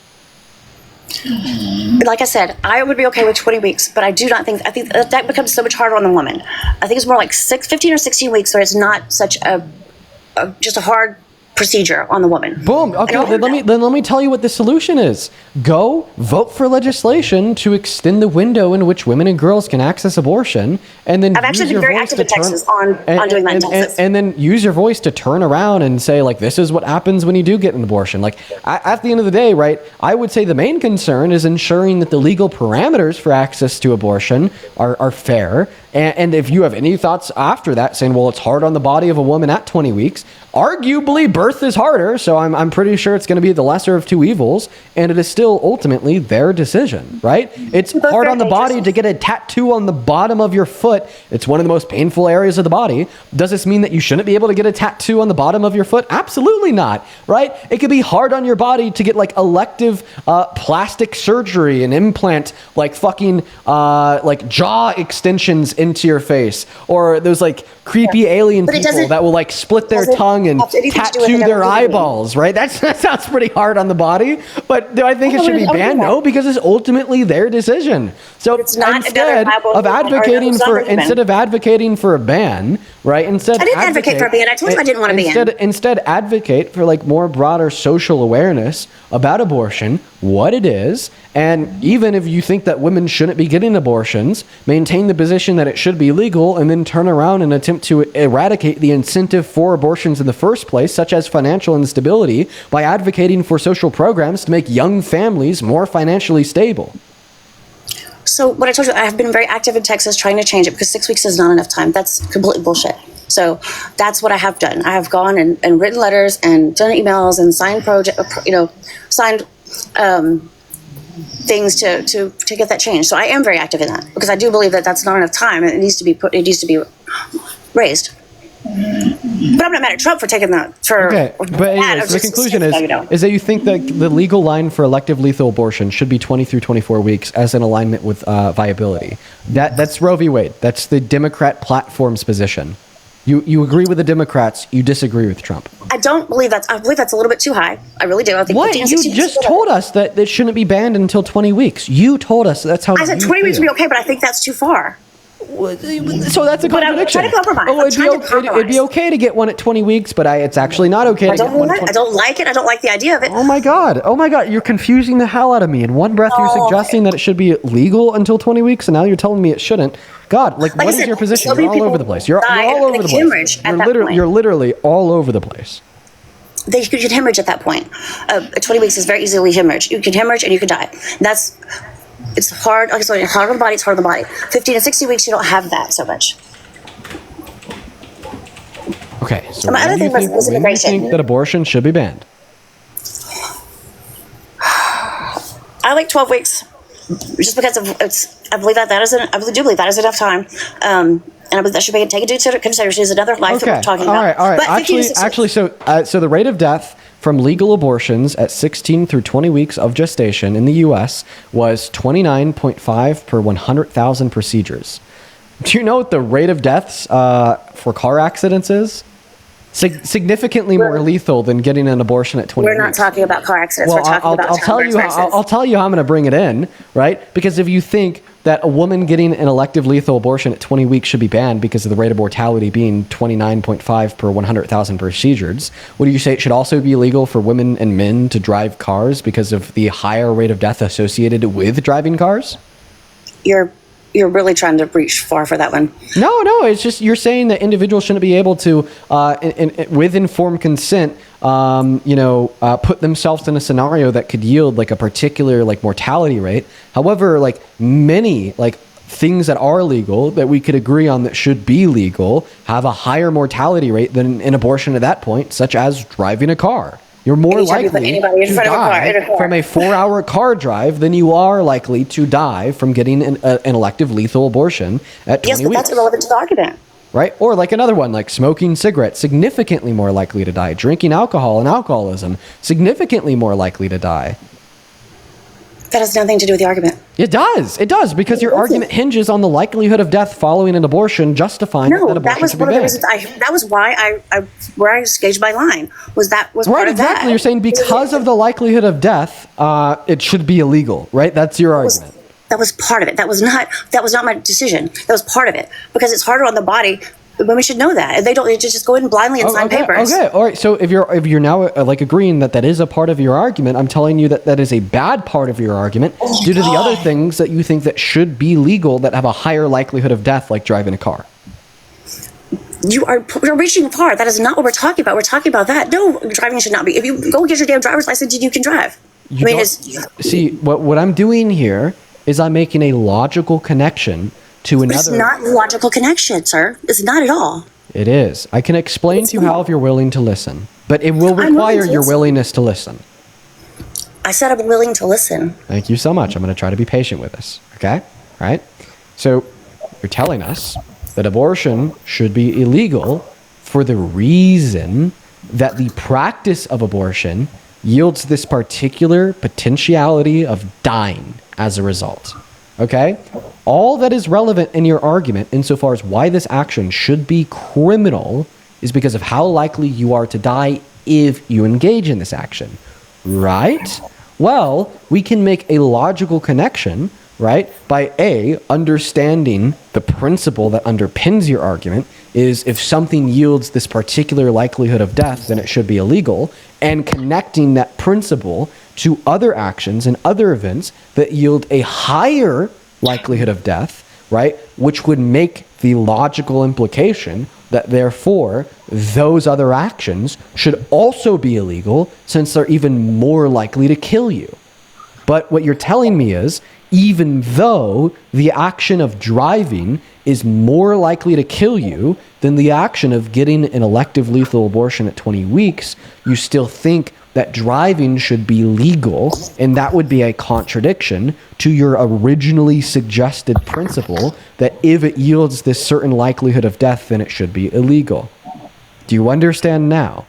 Like I said, I would be okay with 20 weeks, but I think that becomes so much harder on the woman. I think it's more like 15 or 16 weeks where it's not such just a hard procedure on the woman. Boom. Okay, then let me tell you what the solution is. Go vote for legislation to extend the window in which women and girls can access abortion, and then I've actually been very active in Texas on doing that in Texas. And then use your voice to turn around and say, this is what happens when you do get an abortion. At the end of the day, right, I would say the main concern is ensuring that the legal parameters for access to abortion are fair. And if you have any thoughts after that saying, well, it's hard on the body of a woman at 20 weeks, arguably birth is harder, so I'm pretty sure it's going to be the lesser of two evils, and it is still ultimately their decision, right? It's hard on the body to get a tattoo on the bottom of your foot. It's one of the most painful areas of the body. Does this mean that you shouldn't be able to get a tattoo on the bottom of your foot? Absolutely not, right? It could be hard on your body to get elective plastic surgery and implant fucking jaw extensions into your face, or those like creepy alien But it people doesn't- that will like split their doesn't tongue and have anything to do with tattoo it their ever leaving. eyeballs, right? That sounds pretty hard on the body, but do I think it Oh, should be I wouldn't banned? do that. No, because it's ultimately their decision. So It's not instead another viable of human, or advocating it's not for a human. instead of advocating for a ban, right? Instead I didn't advocate for a ban. I told you I didn't want a ban. Instead advocate for like more broader social awareness about abortion, what it is, and even if you think that women shouldn't be getting abortions, maintain the position that it should be legal, and then turn around and attempt to eradicate the incentive for abortions in the first place, such as financial instability, by advocating for social programs to make young families more financially stable. So what I told you, I've been very active in Texas trying to change it because 6 weeks is not enough time. That's completely bullshit. So that's what I have done. I have gone and written letters and done emails and signed signed things to get that change. So I am very active in that because I do believe that that's not enough time and it needs to be raised. But I'm not mad at Trump for taking that. Okay, but anyways, the conclusion is that you think that the legal line for elective lethal abortion should be 20 through 24 weeks as an alignment with viability. That's Roe v. Wade. That's the Democrat platform's position. You agree with the Democrats. You disagree with Trump. I believe that's a little bit too high. I really do. I think What? 15, You 16 just told us that it shouldn't be banned until 20 weeks. You told us that's how I said you 20 weeks would feel. be okay, but I think that's too far. So that's a But I'm contradiction. trying to compromise. Oh, I'm trying to compromise. it'd be okay to get one at 20 weeks, but it's actually not okay I to get don't one like at it. 20 I don't like it. I don't like the idea of it. Oh my god. You're confusing the hell out of me. In one breath, you're Oh, suggesting that it should be legal until 20 weeks, and now you're telling me it shouldn't. God, Like what I is said, your position? so many You're all over people the place. You're die all in over a the hemorrhage place. at that point. You're literally all over the place. You could hemorrhage at that point. 20 weeks is very easily hemorrhage. You can hemorrhage and you can die. It's hard. Like I said, it's hard on the body. It's hard on the body. 15 to 60 weeks, you don't have that so much. Okay, so My other when do you thing was think, when do you immigration. think that abortion should be banned? I like 12 weeks, just because I believe I really do believe that is enough time. And I believe that should be taken into consideration as another life that we're talking about. All right. But 15 to 60 Actually, so the rate of death from legal abortions at 16 through 20 weeks of gestation in the U.S. was 29.5 per 100,000 procedures. Do you know what the rate of deaths for car accidents is? Significantly more lethal than getting an abortion at 20 We're weeks. not talking about car accidents. Well, We're talking about I'll tell you. I'll tell you how I'm going to bring it in, right? Because if you think that a woman getting an elective lethal abortion at 20 weeks should be banned because of the rate of mortality being 29.5 per 100,000 procedures, would you say it should also be illegal for women and men to drive cars because of the higher rate of death associated with driving cars? You're really trying to reach far for that one. No, it's just you're saying that individuals shouldn't be able to, with informed consent, put themselves in a scenario that could yield like a particular like mortality rate. However, like many like things that are legal that we could agree on that should be legal have a higher mortality rate than an abortion at that point, such as driving a car. You're more Anytime you put likely anybody in to front of a car, in a die car. from a 4-hour car drive than you are likely to die from getting an elective lethal abortion at 20 Yes, but weeks. that's irrelevant to the argument. Right? Or like another one, like smoking cigarettes, significantly more likely to die. Drinking alcohol and alcoholism, significantly more likely to die. That has nothing to do with the argument. It does, because your argument hinges on the likelihood of death following an abortion, justifying No, that that abortion was should be one of the banned. reasons. That was why I gauged my line. Was part Right, of that. exactly. You're saying because of the likelihood of death, it should be illegal, right? That's your argument. That was part of it. That was not my decision. That was part of it because it's harder on the body. Women should know that. They don't just go in blindly and sign papers. Okay, all right. So if you're now like agreeing that is a part of your argument, I'm telling you that is a bad part of your argument due to the other things that you think that should be legal that have a higher likelihood of death, like driving a car. You're reaching far. That is not what we're talking about. We're talking about that. No, driving should not be. If you go get your damn driver's license, you can drive. See, what I'm doing here is I'm making a logical connection to It's another. not a logical connection, sir. It's not at all. It is. I can explain to you how if you're willing to listen, but it will I'm willing require to your listen. willingness to listen. I said I'm willing to listen. Thank you so much. I'm going to try to be patient with this. Okay? All right? So you're telling us that abortion should be illegal for the reason that the practice of abortion yields this particular potentiality of dying as a result. Okay? all that is relevant in your argument insofar as why this action should be criminal is because of how likely you are to die if you engage in this action, right? Well, we can make a logical connection, right, by A, understanding the principle that underpins your argument is if something yields this particular likelihood of death, then it should be illegal, and connecting that principle to other actions and other events that yield a higher likelihood of death, right, which would make the logical implication that therefore those other actions should also be illegal since they're even more likely to kill you. But what you're telling me is, even though the action of driving is more likely to kill you than the action of getting an elective lethal abortion at 20 weeks, you still think that driving should be legal, and that would be a contradiction to your originally suggested principle that if it yields this certain likelihood of death, then it should be illegal. Do you understand now?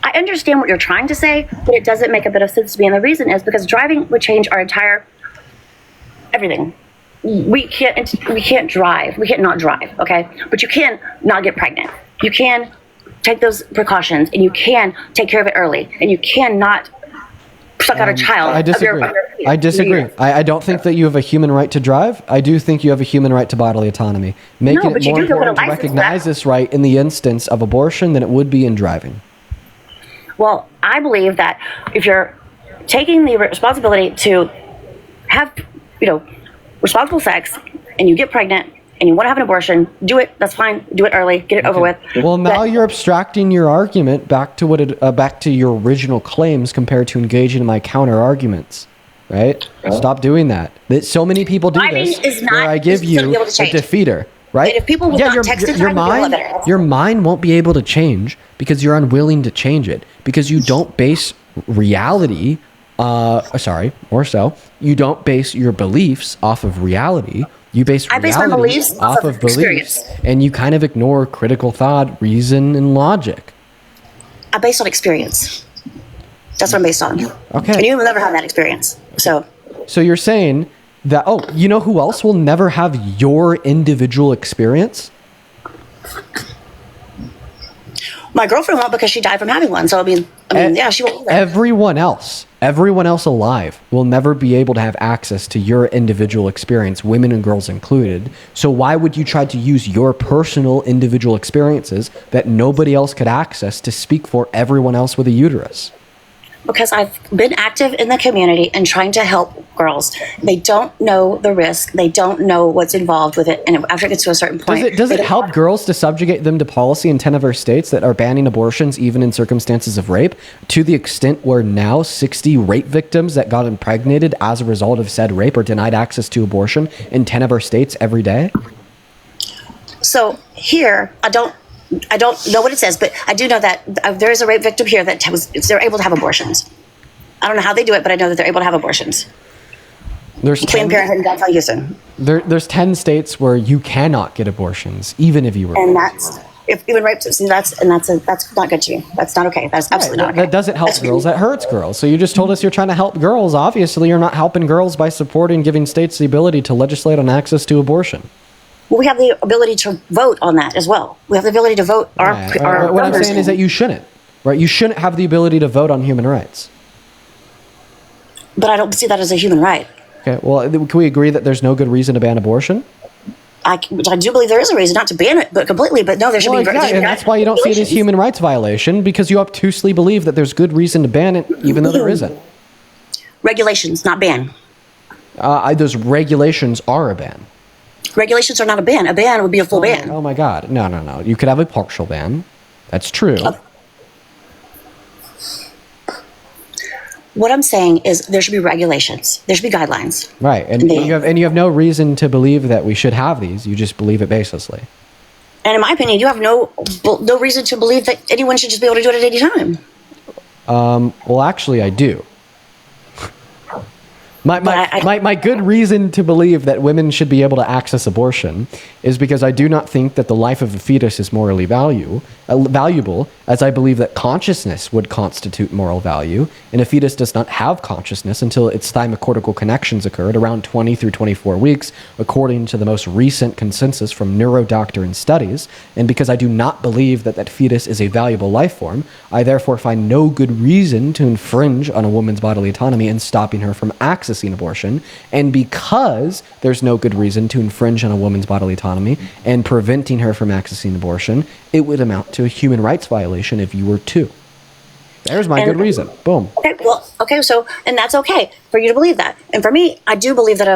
I understand what you're trying to say, but it doesn't make a bit of sense to me. And the reason is because driving would change our entire everything. We can't drive. We can't not drive, okay? But you can not get pregnant. You can take those precautions, and you can take care of it early, and you cannot suck out a child. I disagree. I disagree. I don't think that you have a human right to drive. I do think you have a human right to bodily autonomy. Making it more important to recognize this right in the instance of abortion than it would be in driving. Well, I believe that if you're taking the responsibility to have, responsible sex, and you get pregnant, and you want to have an abortion, do it. That's fine. Do it early. Get it over with. Well, now you're abstracting your argument back to back to your original claims compared to engaging in my counter arguments, right? Stop doing that. So many people do this. Where I give you a defeater, right? And if people will not text in time, your mind won't be able to change because you're unwilling to change it because you don't base reality. You don't base your beliefs off of reality. You base reality beliefs off of beliefs, and you kind of ignore critical thought, reason, and logic. I'm based on experience. That's what I'm based on. Okay. And you will never have that experience. So you're saying that, you know who else will never have your individual experience? My girlfriend won't because she died from having one. So, I mean, yeah, she won't. Everyone else alive will never be able to have access to your individual experience, women and girls included. So why would you try to use your personal individual experiences that nobody else could access to speak for everyone else with a uterus? Because I've been active in the community and trying to help girls. They don't know the risk. They don't know what's involved with it. And after it gets to a certain point... Does it help girls to subjugate them to policy in 10 of our states that are banning abortions even in circumstances of rape, to the extent where now 60 rape victims that got impregnated as a result of said rape are denied access to abortion in 10 of our states every day? So here, I don't know what it says, but I do know that there is a rape victim here that they're able to have abortions. I don't know how they do it, but I know that they're able to have abortions. There's Planned Parenthood in downtown Houston. There's 10 states where you cannot get abortions, even if you were. And that's even rape. That's not good to me. That's not okay. That's absolutely not okay. That doesn't help girls. That hurts girls. So you just told us you're trying to help girls. Obviously, you're not helping girls by supporting giving states the ability to legislate on access to abortion. Well, we have the ability to vote on that as well. We have the ability to vote our what I'm saying is that you shouldn't, right? You shouldn't have the ability to vote on human rights. But I don't see that as a human right. Okay, well, can we agree that there's no good reason to ban abortion? I do believe there is a reason, not to ban it, but completely. But no, there should be. Exactly, and that's why you don't see it as human rights violation, because you obtusely believe that there's good reason to ban it, even though there isn't. Regulations, not ban. Those regulations are a ban. Regulations are not a ban. A ban would be a full ban. Oh my God. No. You could have a partial ban. That's true. What I'm saying is there should be regulations. There should be guidelines. Right. And you have no reason to believe that we should have these. You just believe it baselessly. And in my opinion, you have no reason to believe that anyone should just be able to do it at any time. Well, actually, I do. My good reason to believe that women should be able to access abortion is because I do not think that the life of a fetus is morally valuable, as I believe that consciousness would constitute moral value, and a fetus does not have consciousness until its thymocortical connections occur at around 20 through 24 weeks, according to the most recent consensus from neurodoctrine studies. And because I do not believe that that fetus is a valuable life form, I therefore find no good reason to infringe on a woman's bodily autonomy and stopping her from accessing abortion. And because there's no good reason to infringe on a woman's bodily autonomy and preventing her from accessing abortion, it would amount to a human rights violation if you were to. There's my good reason. Boom. Okay, so, and that's okay for you to believe that. And for me, I do believe that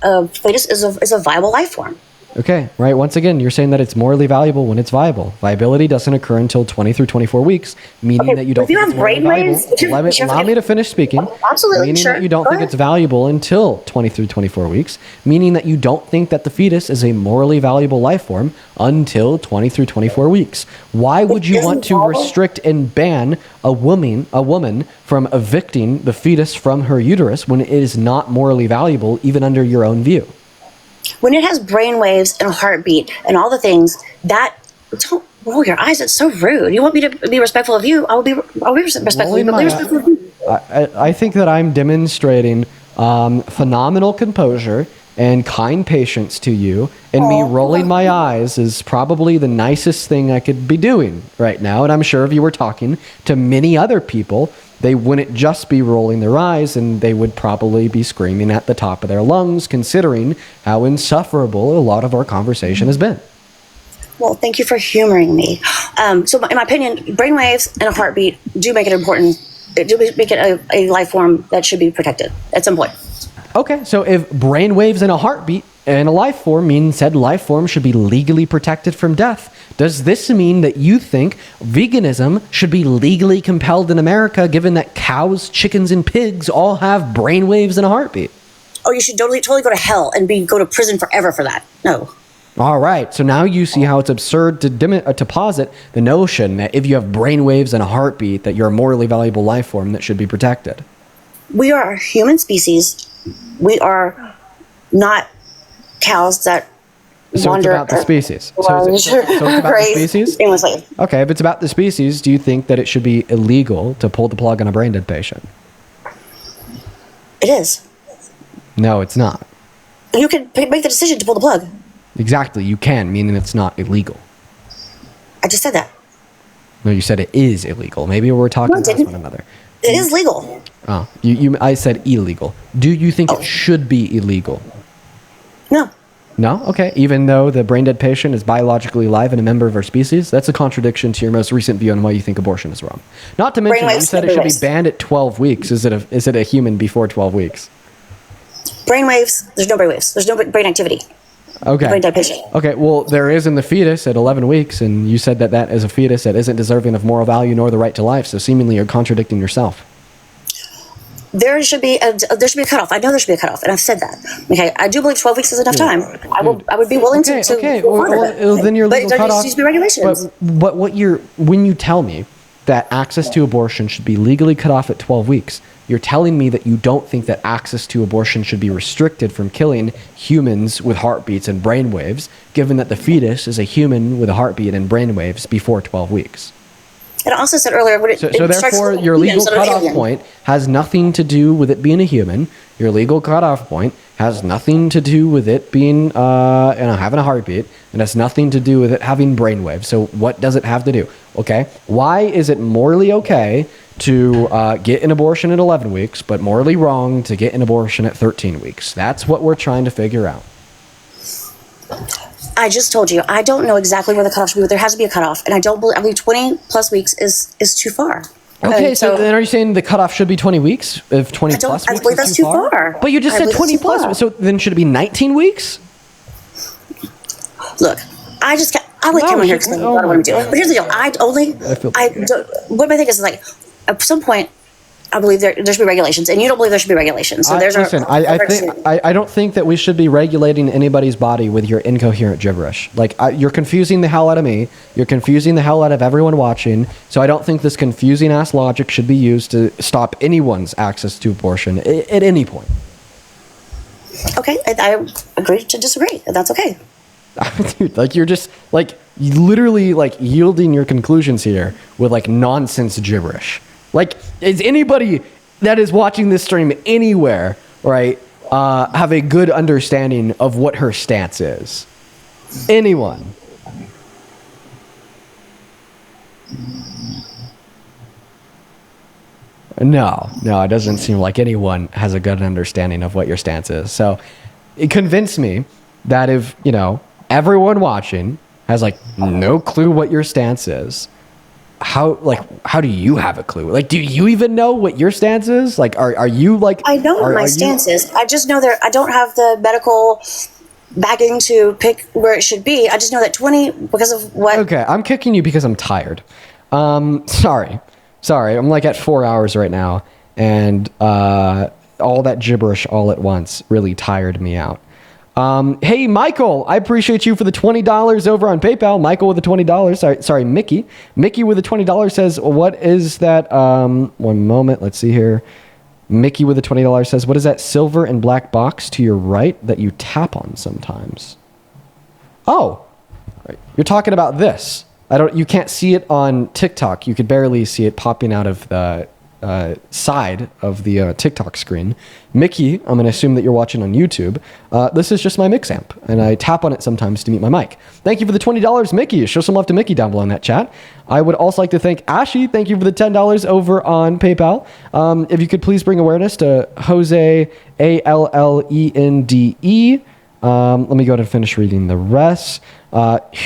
a fetus is a viable life form. Okay, right. Once again, you're saying that it's morally valuable when it's viable. Viability doesn't occur until 20 through 24 weeks, meaning that you don't think it's morally valuable. Allow me to finish speaking. Absolutely, meaning that you don't think it's valuable until 20 through 24 weeks, meaning that you don't think that the fetus is a morally valuable life form until 20 through 24 weeks. Why would you want to restrict and ban a woman from evicting the fetus from her uterus when it is not morally valuable, even under your own view? When it has brain waves and a heartbeat and all the things, don't roll your eyes. It's so rude. You want me to be respectful of you? I'll be respectful of you. But be respectful of you. I think that I'm demonstrating phenomenal composure and kind patience to you, and me rolling my eyes is probably the nicest thing I could be doing right now. And I'm sure if you were talking to many other people, they wouldn't just be rolling their eyes, and they would probably be screaming at the top of their lungs, considering how insufferable a lot of our conversation has been. Well, thank you for humoring me. So in my opinion, brainwaves and a heartbeat do make it important. Do make it a life form that should be protected at some point. Okay, so if brainwaves and a heartbeat and a life form mean said life form should be legally protected from death, does this mean that you think veganism should be legally compelled in America, given that cows, chickens, and pigs all have brainwaves and a heartbeat? Oh, you should totally go to hell and go to prison forever for that. No. All right, so now you see how it's absurd to posit the notion that if you have brainwaves and a heartbeat, that you're a morally valuable life form that should be protected. We are a human species. We are not cows that so wander. It's about the species. So it's about the species? Aimlessly. Okay, if it's about the species, do you think that it should be illegal to pull the plug on a brain dead patient? It is. No, it's not. You can make the decision to pull the plug. Exactly, you can, meaning it's not illegal. I just said that. No, you said it is illegal. Maybe we're talking past one another. It is legal. Oh, I said illegal. Do you think it should be illegal? No. No? Okay. Even though the brain dead patient is biologically alive and a member of our species, that's a contradiction to your most recent view on why you think abortion is wrong. Not to mention, you said it should be banned at 12 weeks. Is it a human before 12 weeks? Brainwaves. There's no brainwaves. There's no brain activity. Okay. Brain dead patient. Okay. Well, there is in the fetus at 11 weeks, and you said that is a fetus that isn't deserving of moral value nor the right to life. So seemingly you're contradicting yourself. There should be a cutoff. I know there should be a cutoff, and I've said that. Okay, I do believe 12 weeks is enough time. I would be willing to. Okay. Well, then your legal cutoff. There needs to be regulations. But when you tell me that access to abortion should be legally cut off at 12 weeks, you're telling me that you don't think that access to abortion should be restricted from killing humans with heartbeats and brainwaves, given that the fetus is a human with a heartbeat and brainwaves before 12 weeks. And I also said earlier, so therefore, your legal cutoff point has nothing to do with it being a human. Your legal cutoff point has nothing to do with it being having a heartbeat, and has nothing to do with it having brainwaves. So what does it have to do? Okay, why is it morally okay to get an abortion at 11 weeks, but morally wrong to get an abortion at 13 weeks? That's what we're trying to figure out. I just told you, I don't know exactly where the cutoff should be, but there has to be a cutoff. And I believe 20 plus weeks is too far. Okay, so then are you saying the cutoff should be 20 weeks? If 20 plus weeks I believe that's too far. But you just said 20 plus. So then should it be 19 weeks? Look, I would come in here because I don't want to do. But here's the deal. What my thing is like, at some point, I believe there should be regulations, and you don't believe there should be regulations. So I don't think that we should be regulating anybody's body with your incoherent gibberish. Like you're confusing the hell out of me. You're confusing the hell out of everyone watching. So I don't think this confusing ass logic should be used to stop anyone's access to abortion at any point. Okay, I agree to disagree. That's okay. Dude, like you're just like literally like yielding your conclusions here with like nonsense gibberish. Like, is anybody that is watching this stream anywhere, right, have a good understanding of what her stance is? Anyone? No, it doesn't seem like anyone has a good understanding of what your stance is. So it convinced me that if, you know, everyone watching has like no clue what your stance is, how do you have a clue? Like, do you even know what your stance is? Like, are you like... I know what my stance is. I just know that I don't have the medical backing to pick where it should be. I just know that 20, because of what... Okay, I'm kicking you because I'm tired. Sorry. I'm like at 4 hours right now, and all that gibberish all at once really tired me out. Hey, Michael, I appreciate you for the $20 over on PayPal. Michael with the $20. Sorry, Mickey. Mickey with the $20 says, what is that? One moment. Let's see here. Mickey with the $20 says, what is that silver and black box to your right that you tap on sometimes? Oh, you're talking about this. You can't see it on TikTok. You could barely see it popping out of the side of the TikTok screen. Mickey, I'm going to assume that you're watching on YouTube. This is just my mix amp, and I tap on it sometimes to mute my mic. Thank you for the $20, Mickey. Show some love to Mickey down below in that chat. I would also like to thank Ashy. Thank you for the $10 over on PayPal. If you could please bring awareness to Jose, Allende. Let me go ahead and finish reading the rest.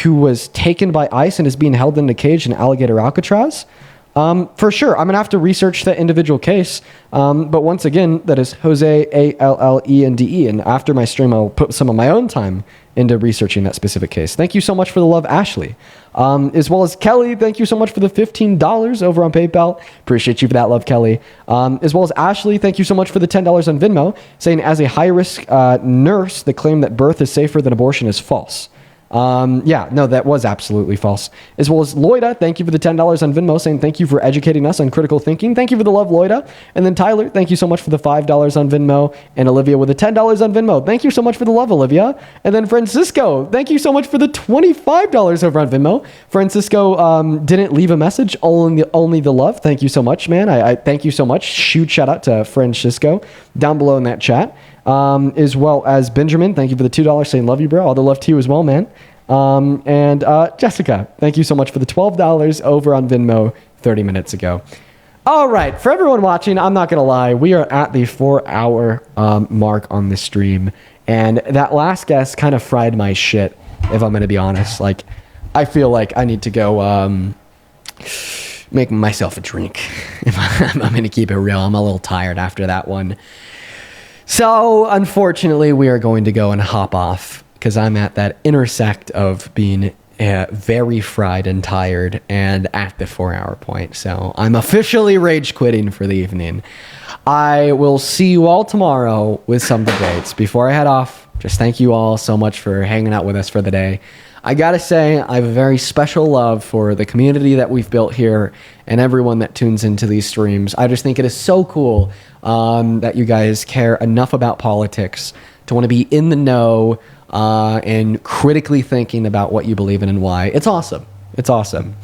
Who was taken by ICE and is being held in a cage in Alligator Alcatraz. For sure, I'm going to have to research the individual case. But once again, that is Jose, Allende. And after my stream, I'll put some of my own time into researching that specific case. Thank you so much for the love, Ashley. As well as Kelly, thank you so much for the $15 over on PayPal. Appreciate you for that love, Kelly. As well as Ashley, thank you so much for the $10 on Venmo, saying as a high-risk nurse, the claim that birth is safer than abortion is false. Yeah, no, that was absolutely false. As well as Loida, thank you for the $10 on Venmo, saying thank you for educating us on critical thinking. Thank you for the love, Loida. And then Tyler, thank you so much for the $5 on Venmo. And Olivia with the $10 on Venmo. Thank you so much for the love, Olivia. And then Francisco, thank you so much for the $25 over on Venmo. Francisco didn't leave a message, only the love. Thank you so much, man. I thank you so much. Huge shout out to Francisco down below in that chat. As well as Benjamin, thank you for the $2 saying love you, bro. All the love to you as well, man. And Jessica, thank you so much for the $12 over on Venmo 30 minutes ago. All right, for everyone watching, I'm not going to lie, we are at the 4-hour mark on this stream, and that last guest kind of fried my shit, if I'm going to be honest. Like, I feel like I need to go make myself a drink. If I'm going to keep it real, I'm a little tired after that one. So, unfortunately, we are going to go and hop off because I'm at that intersect of being very fried and tired and at the 4-hour point. So, I'm officially rage quitting for the evening. I will see you all tomorrow with some debates. Before I head off, just thank you all so much for hanging out with us for the day. I gotta say, I have a very special love for the community that we've built here and everyone that tunes into these streams. I just think it is so cool that you guys care enough about politics to want to be in the know and critically thinking about what you believe in and why. It's awesome. It's awesome.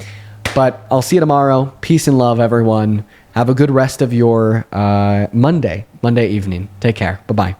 But I'll see you tomorrow. Peace and love, everyone. Have a good rest of your Monday evening. Take care. Bye-bye.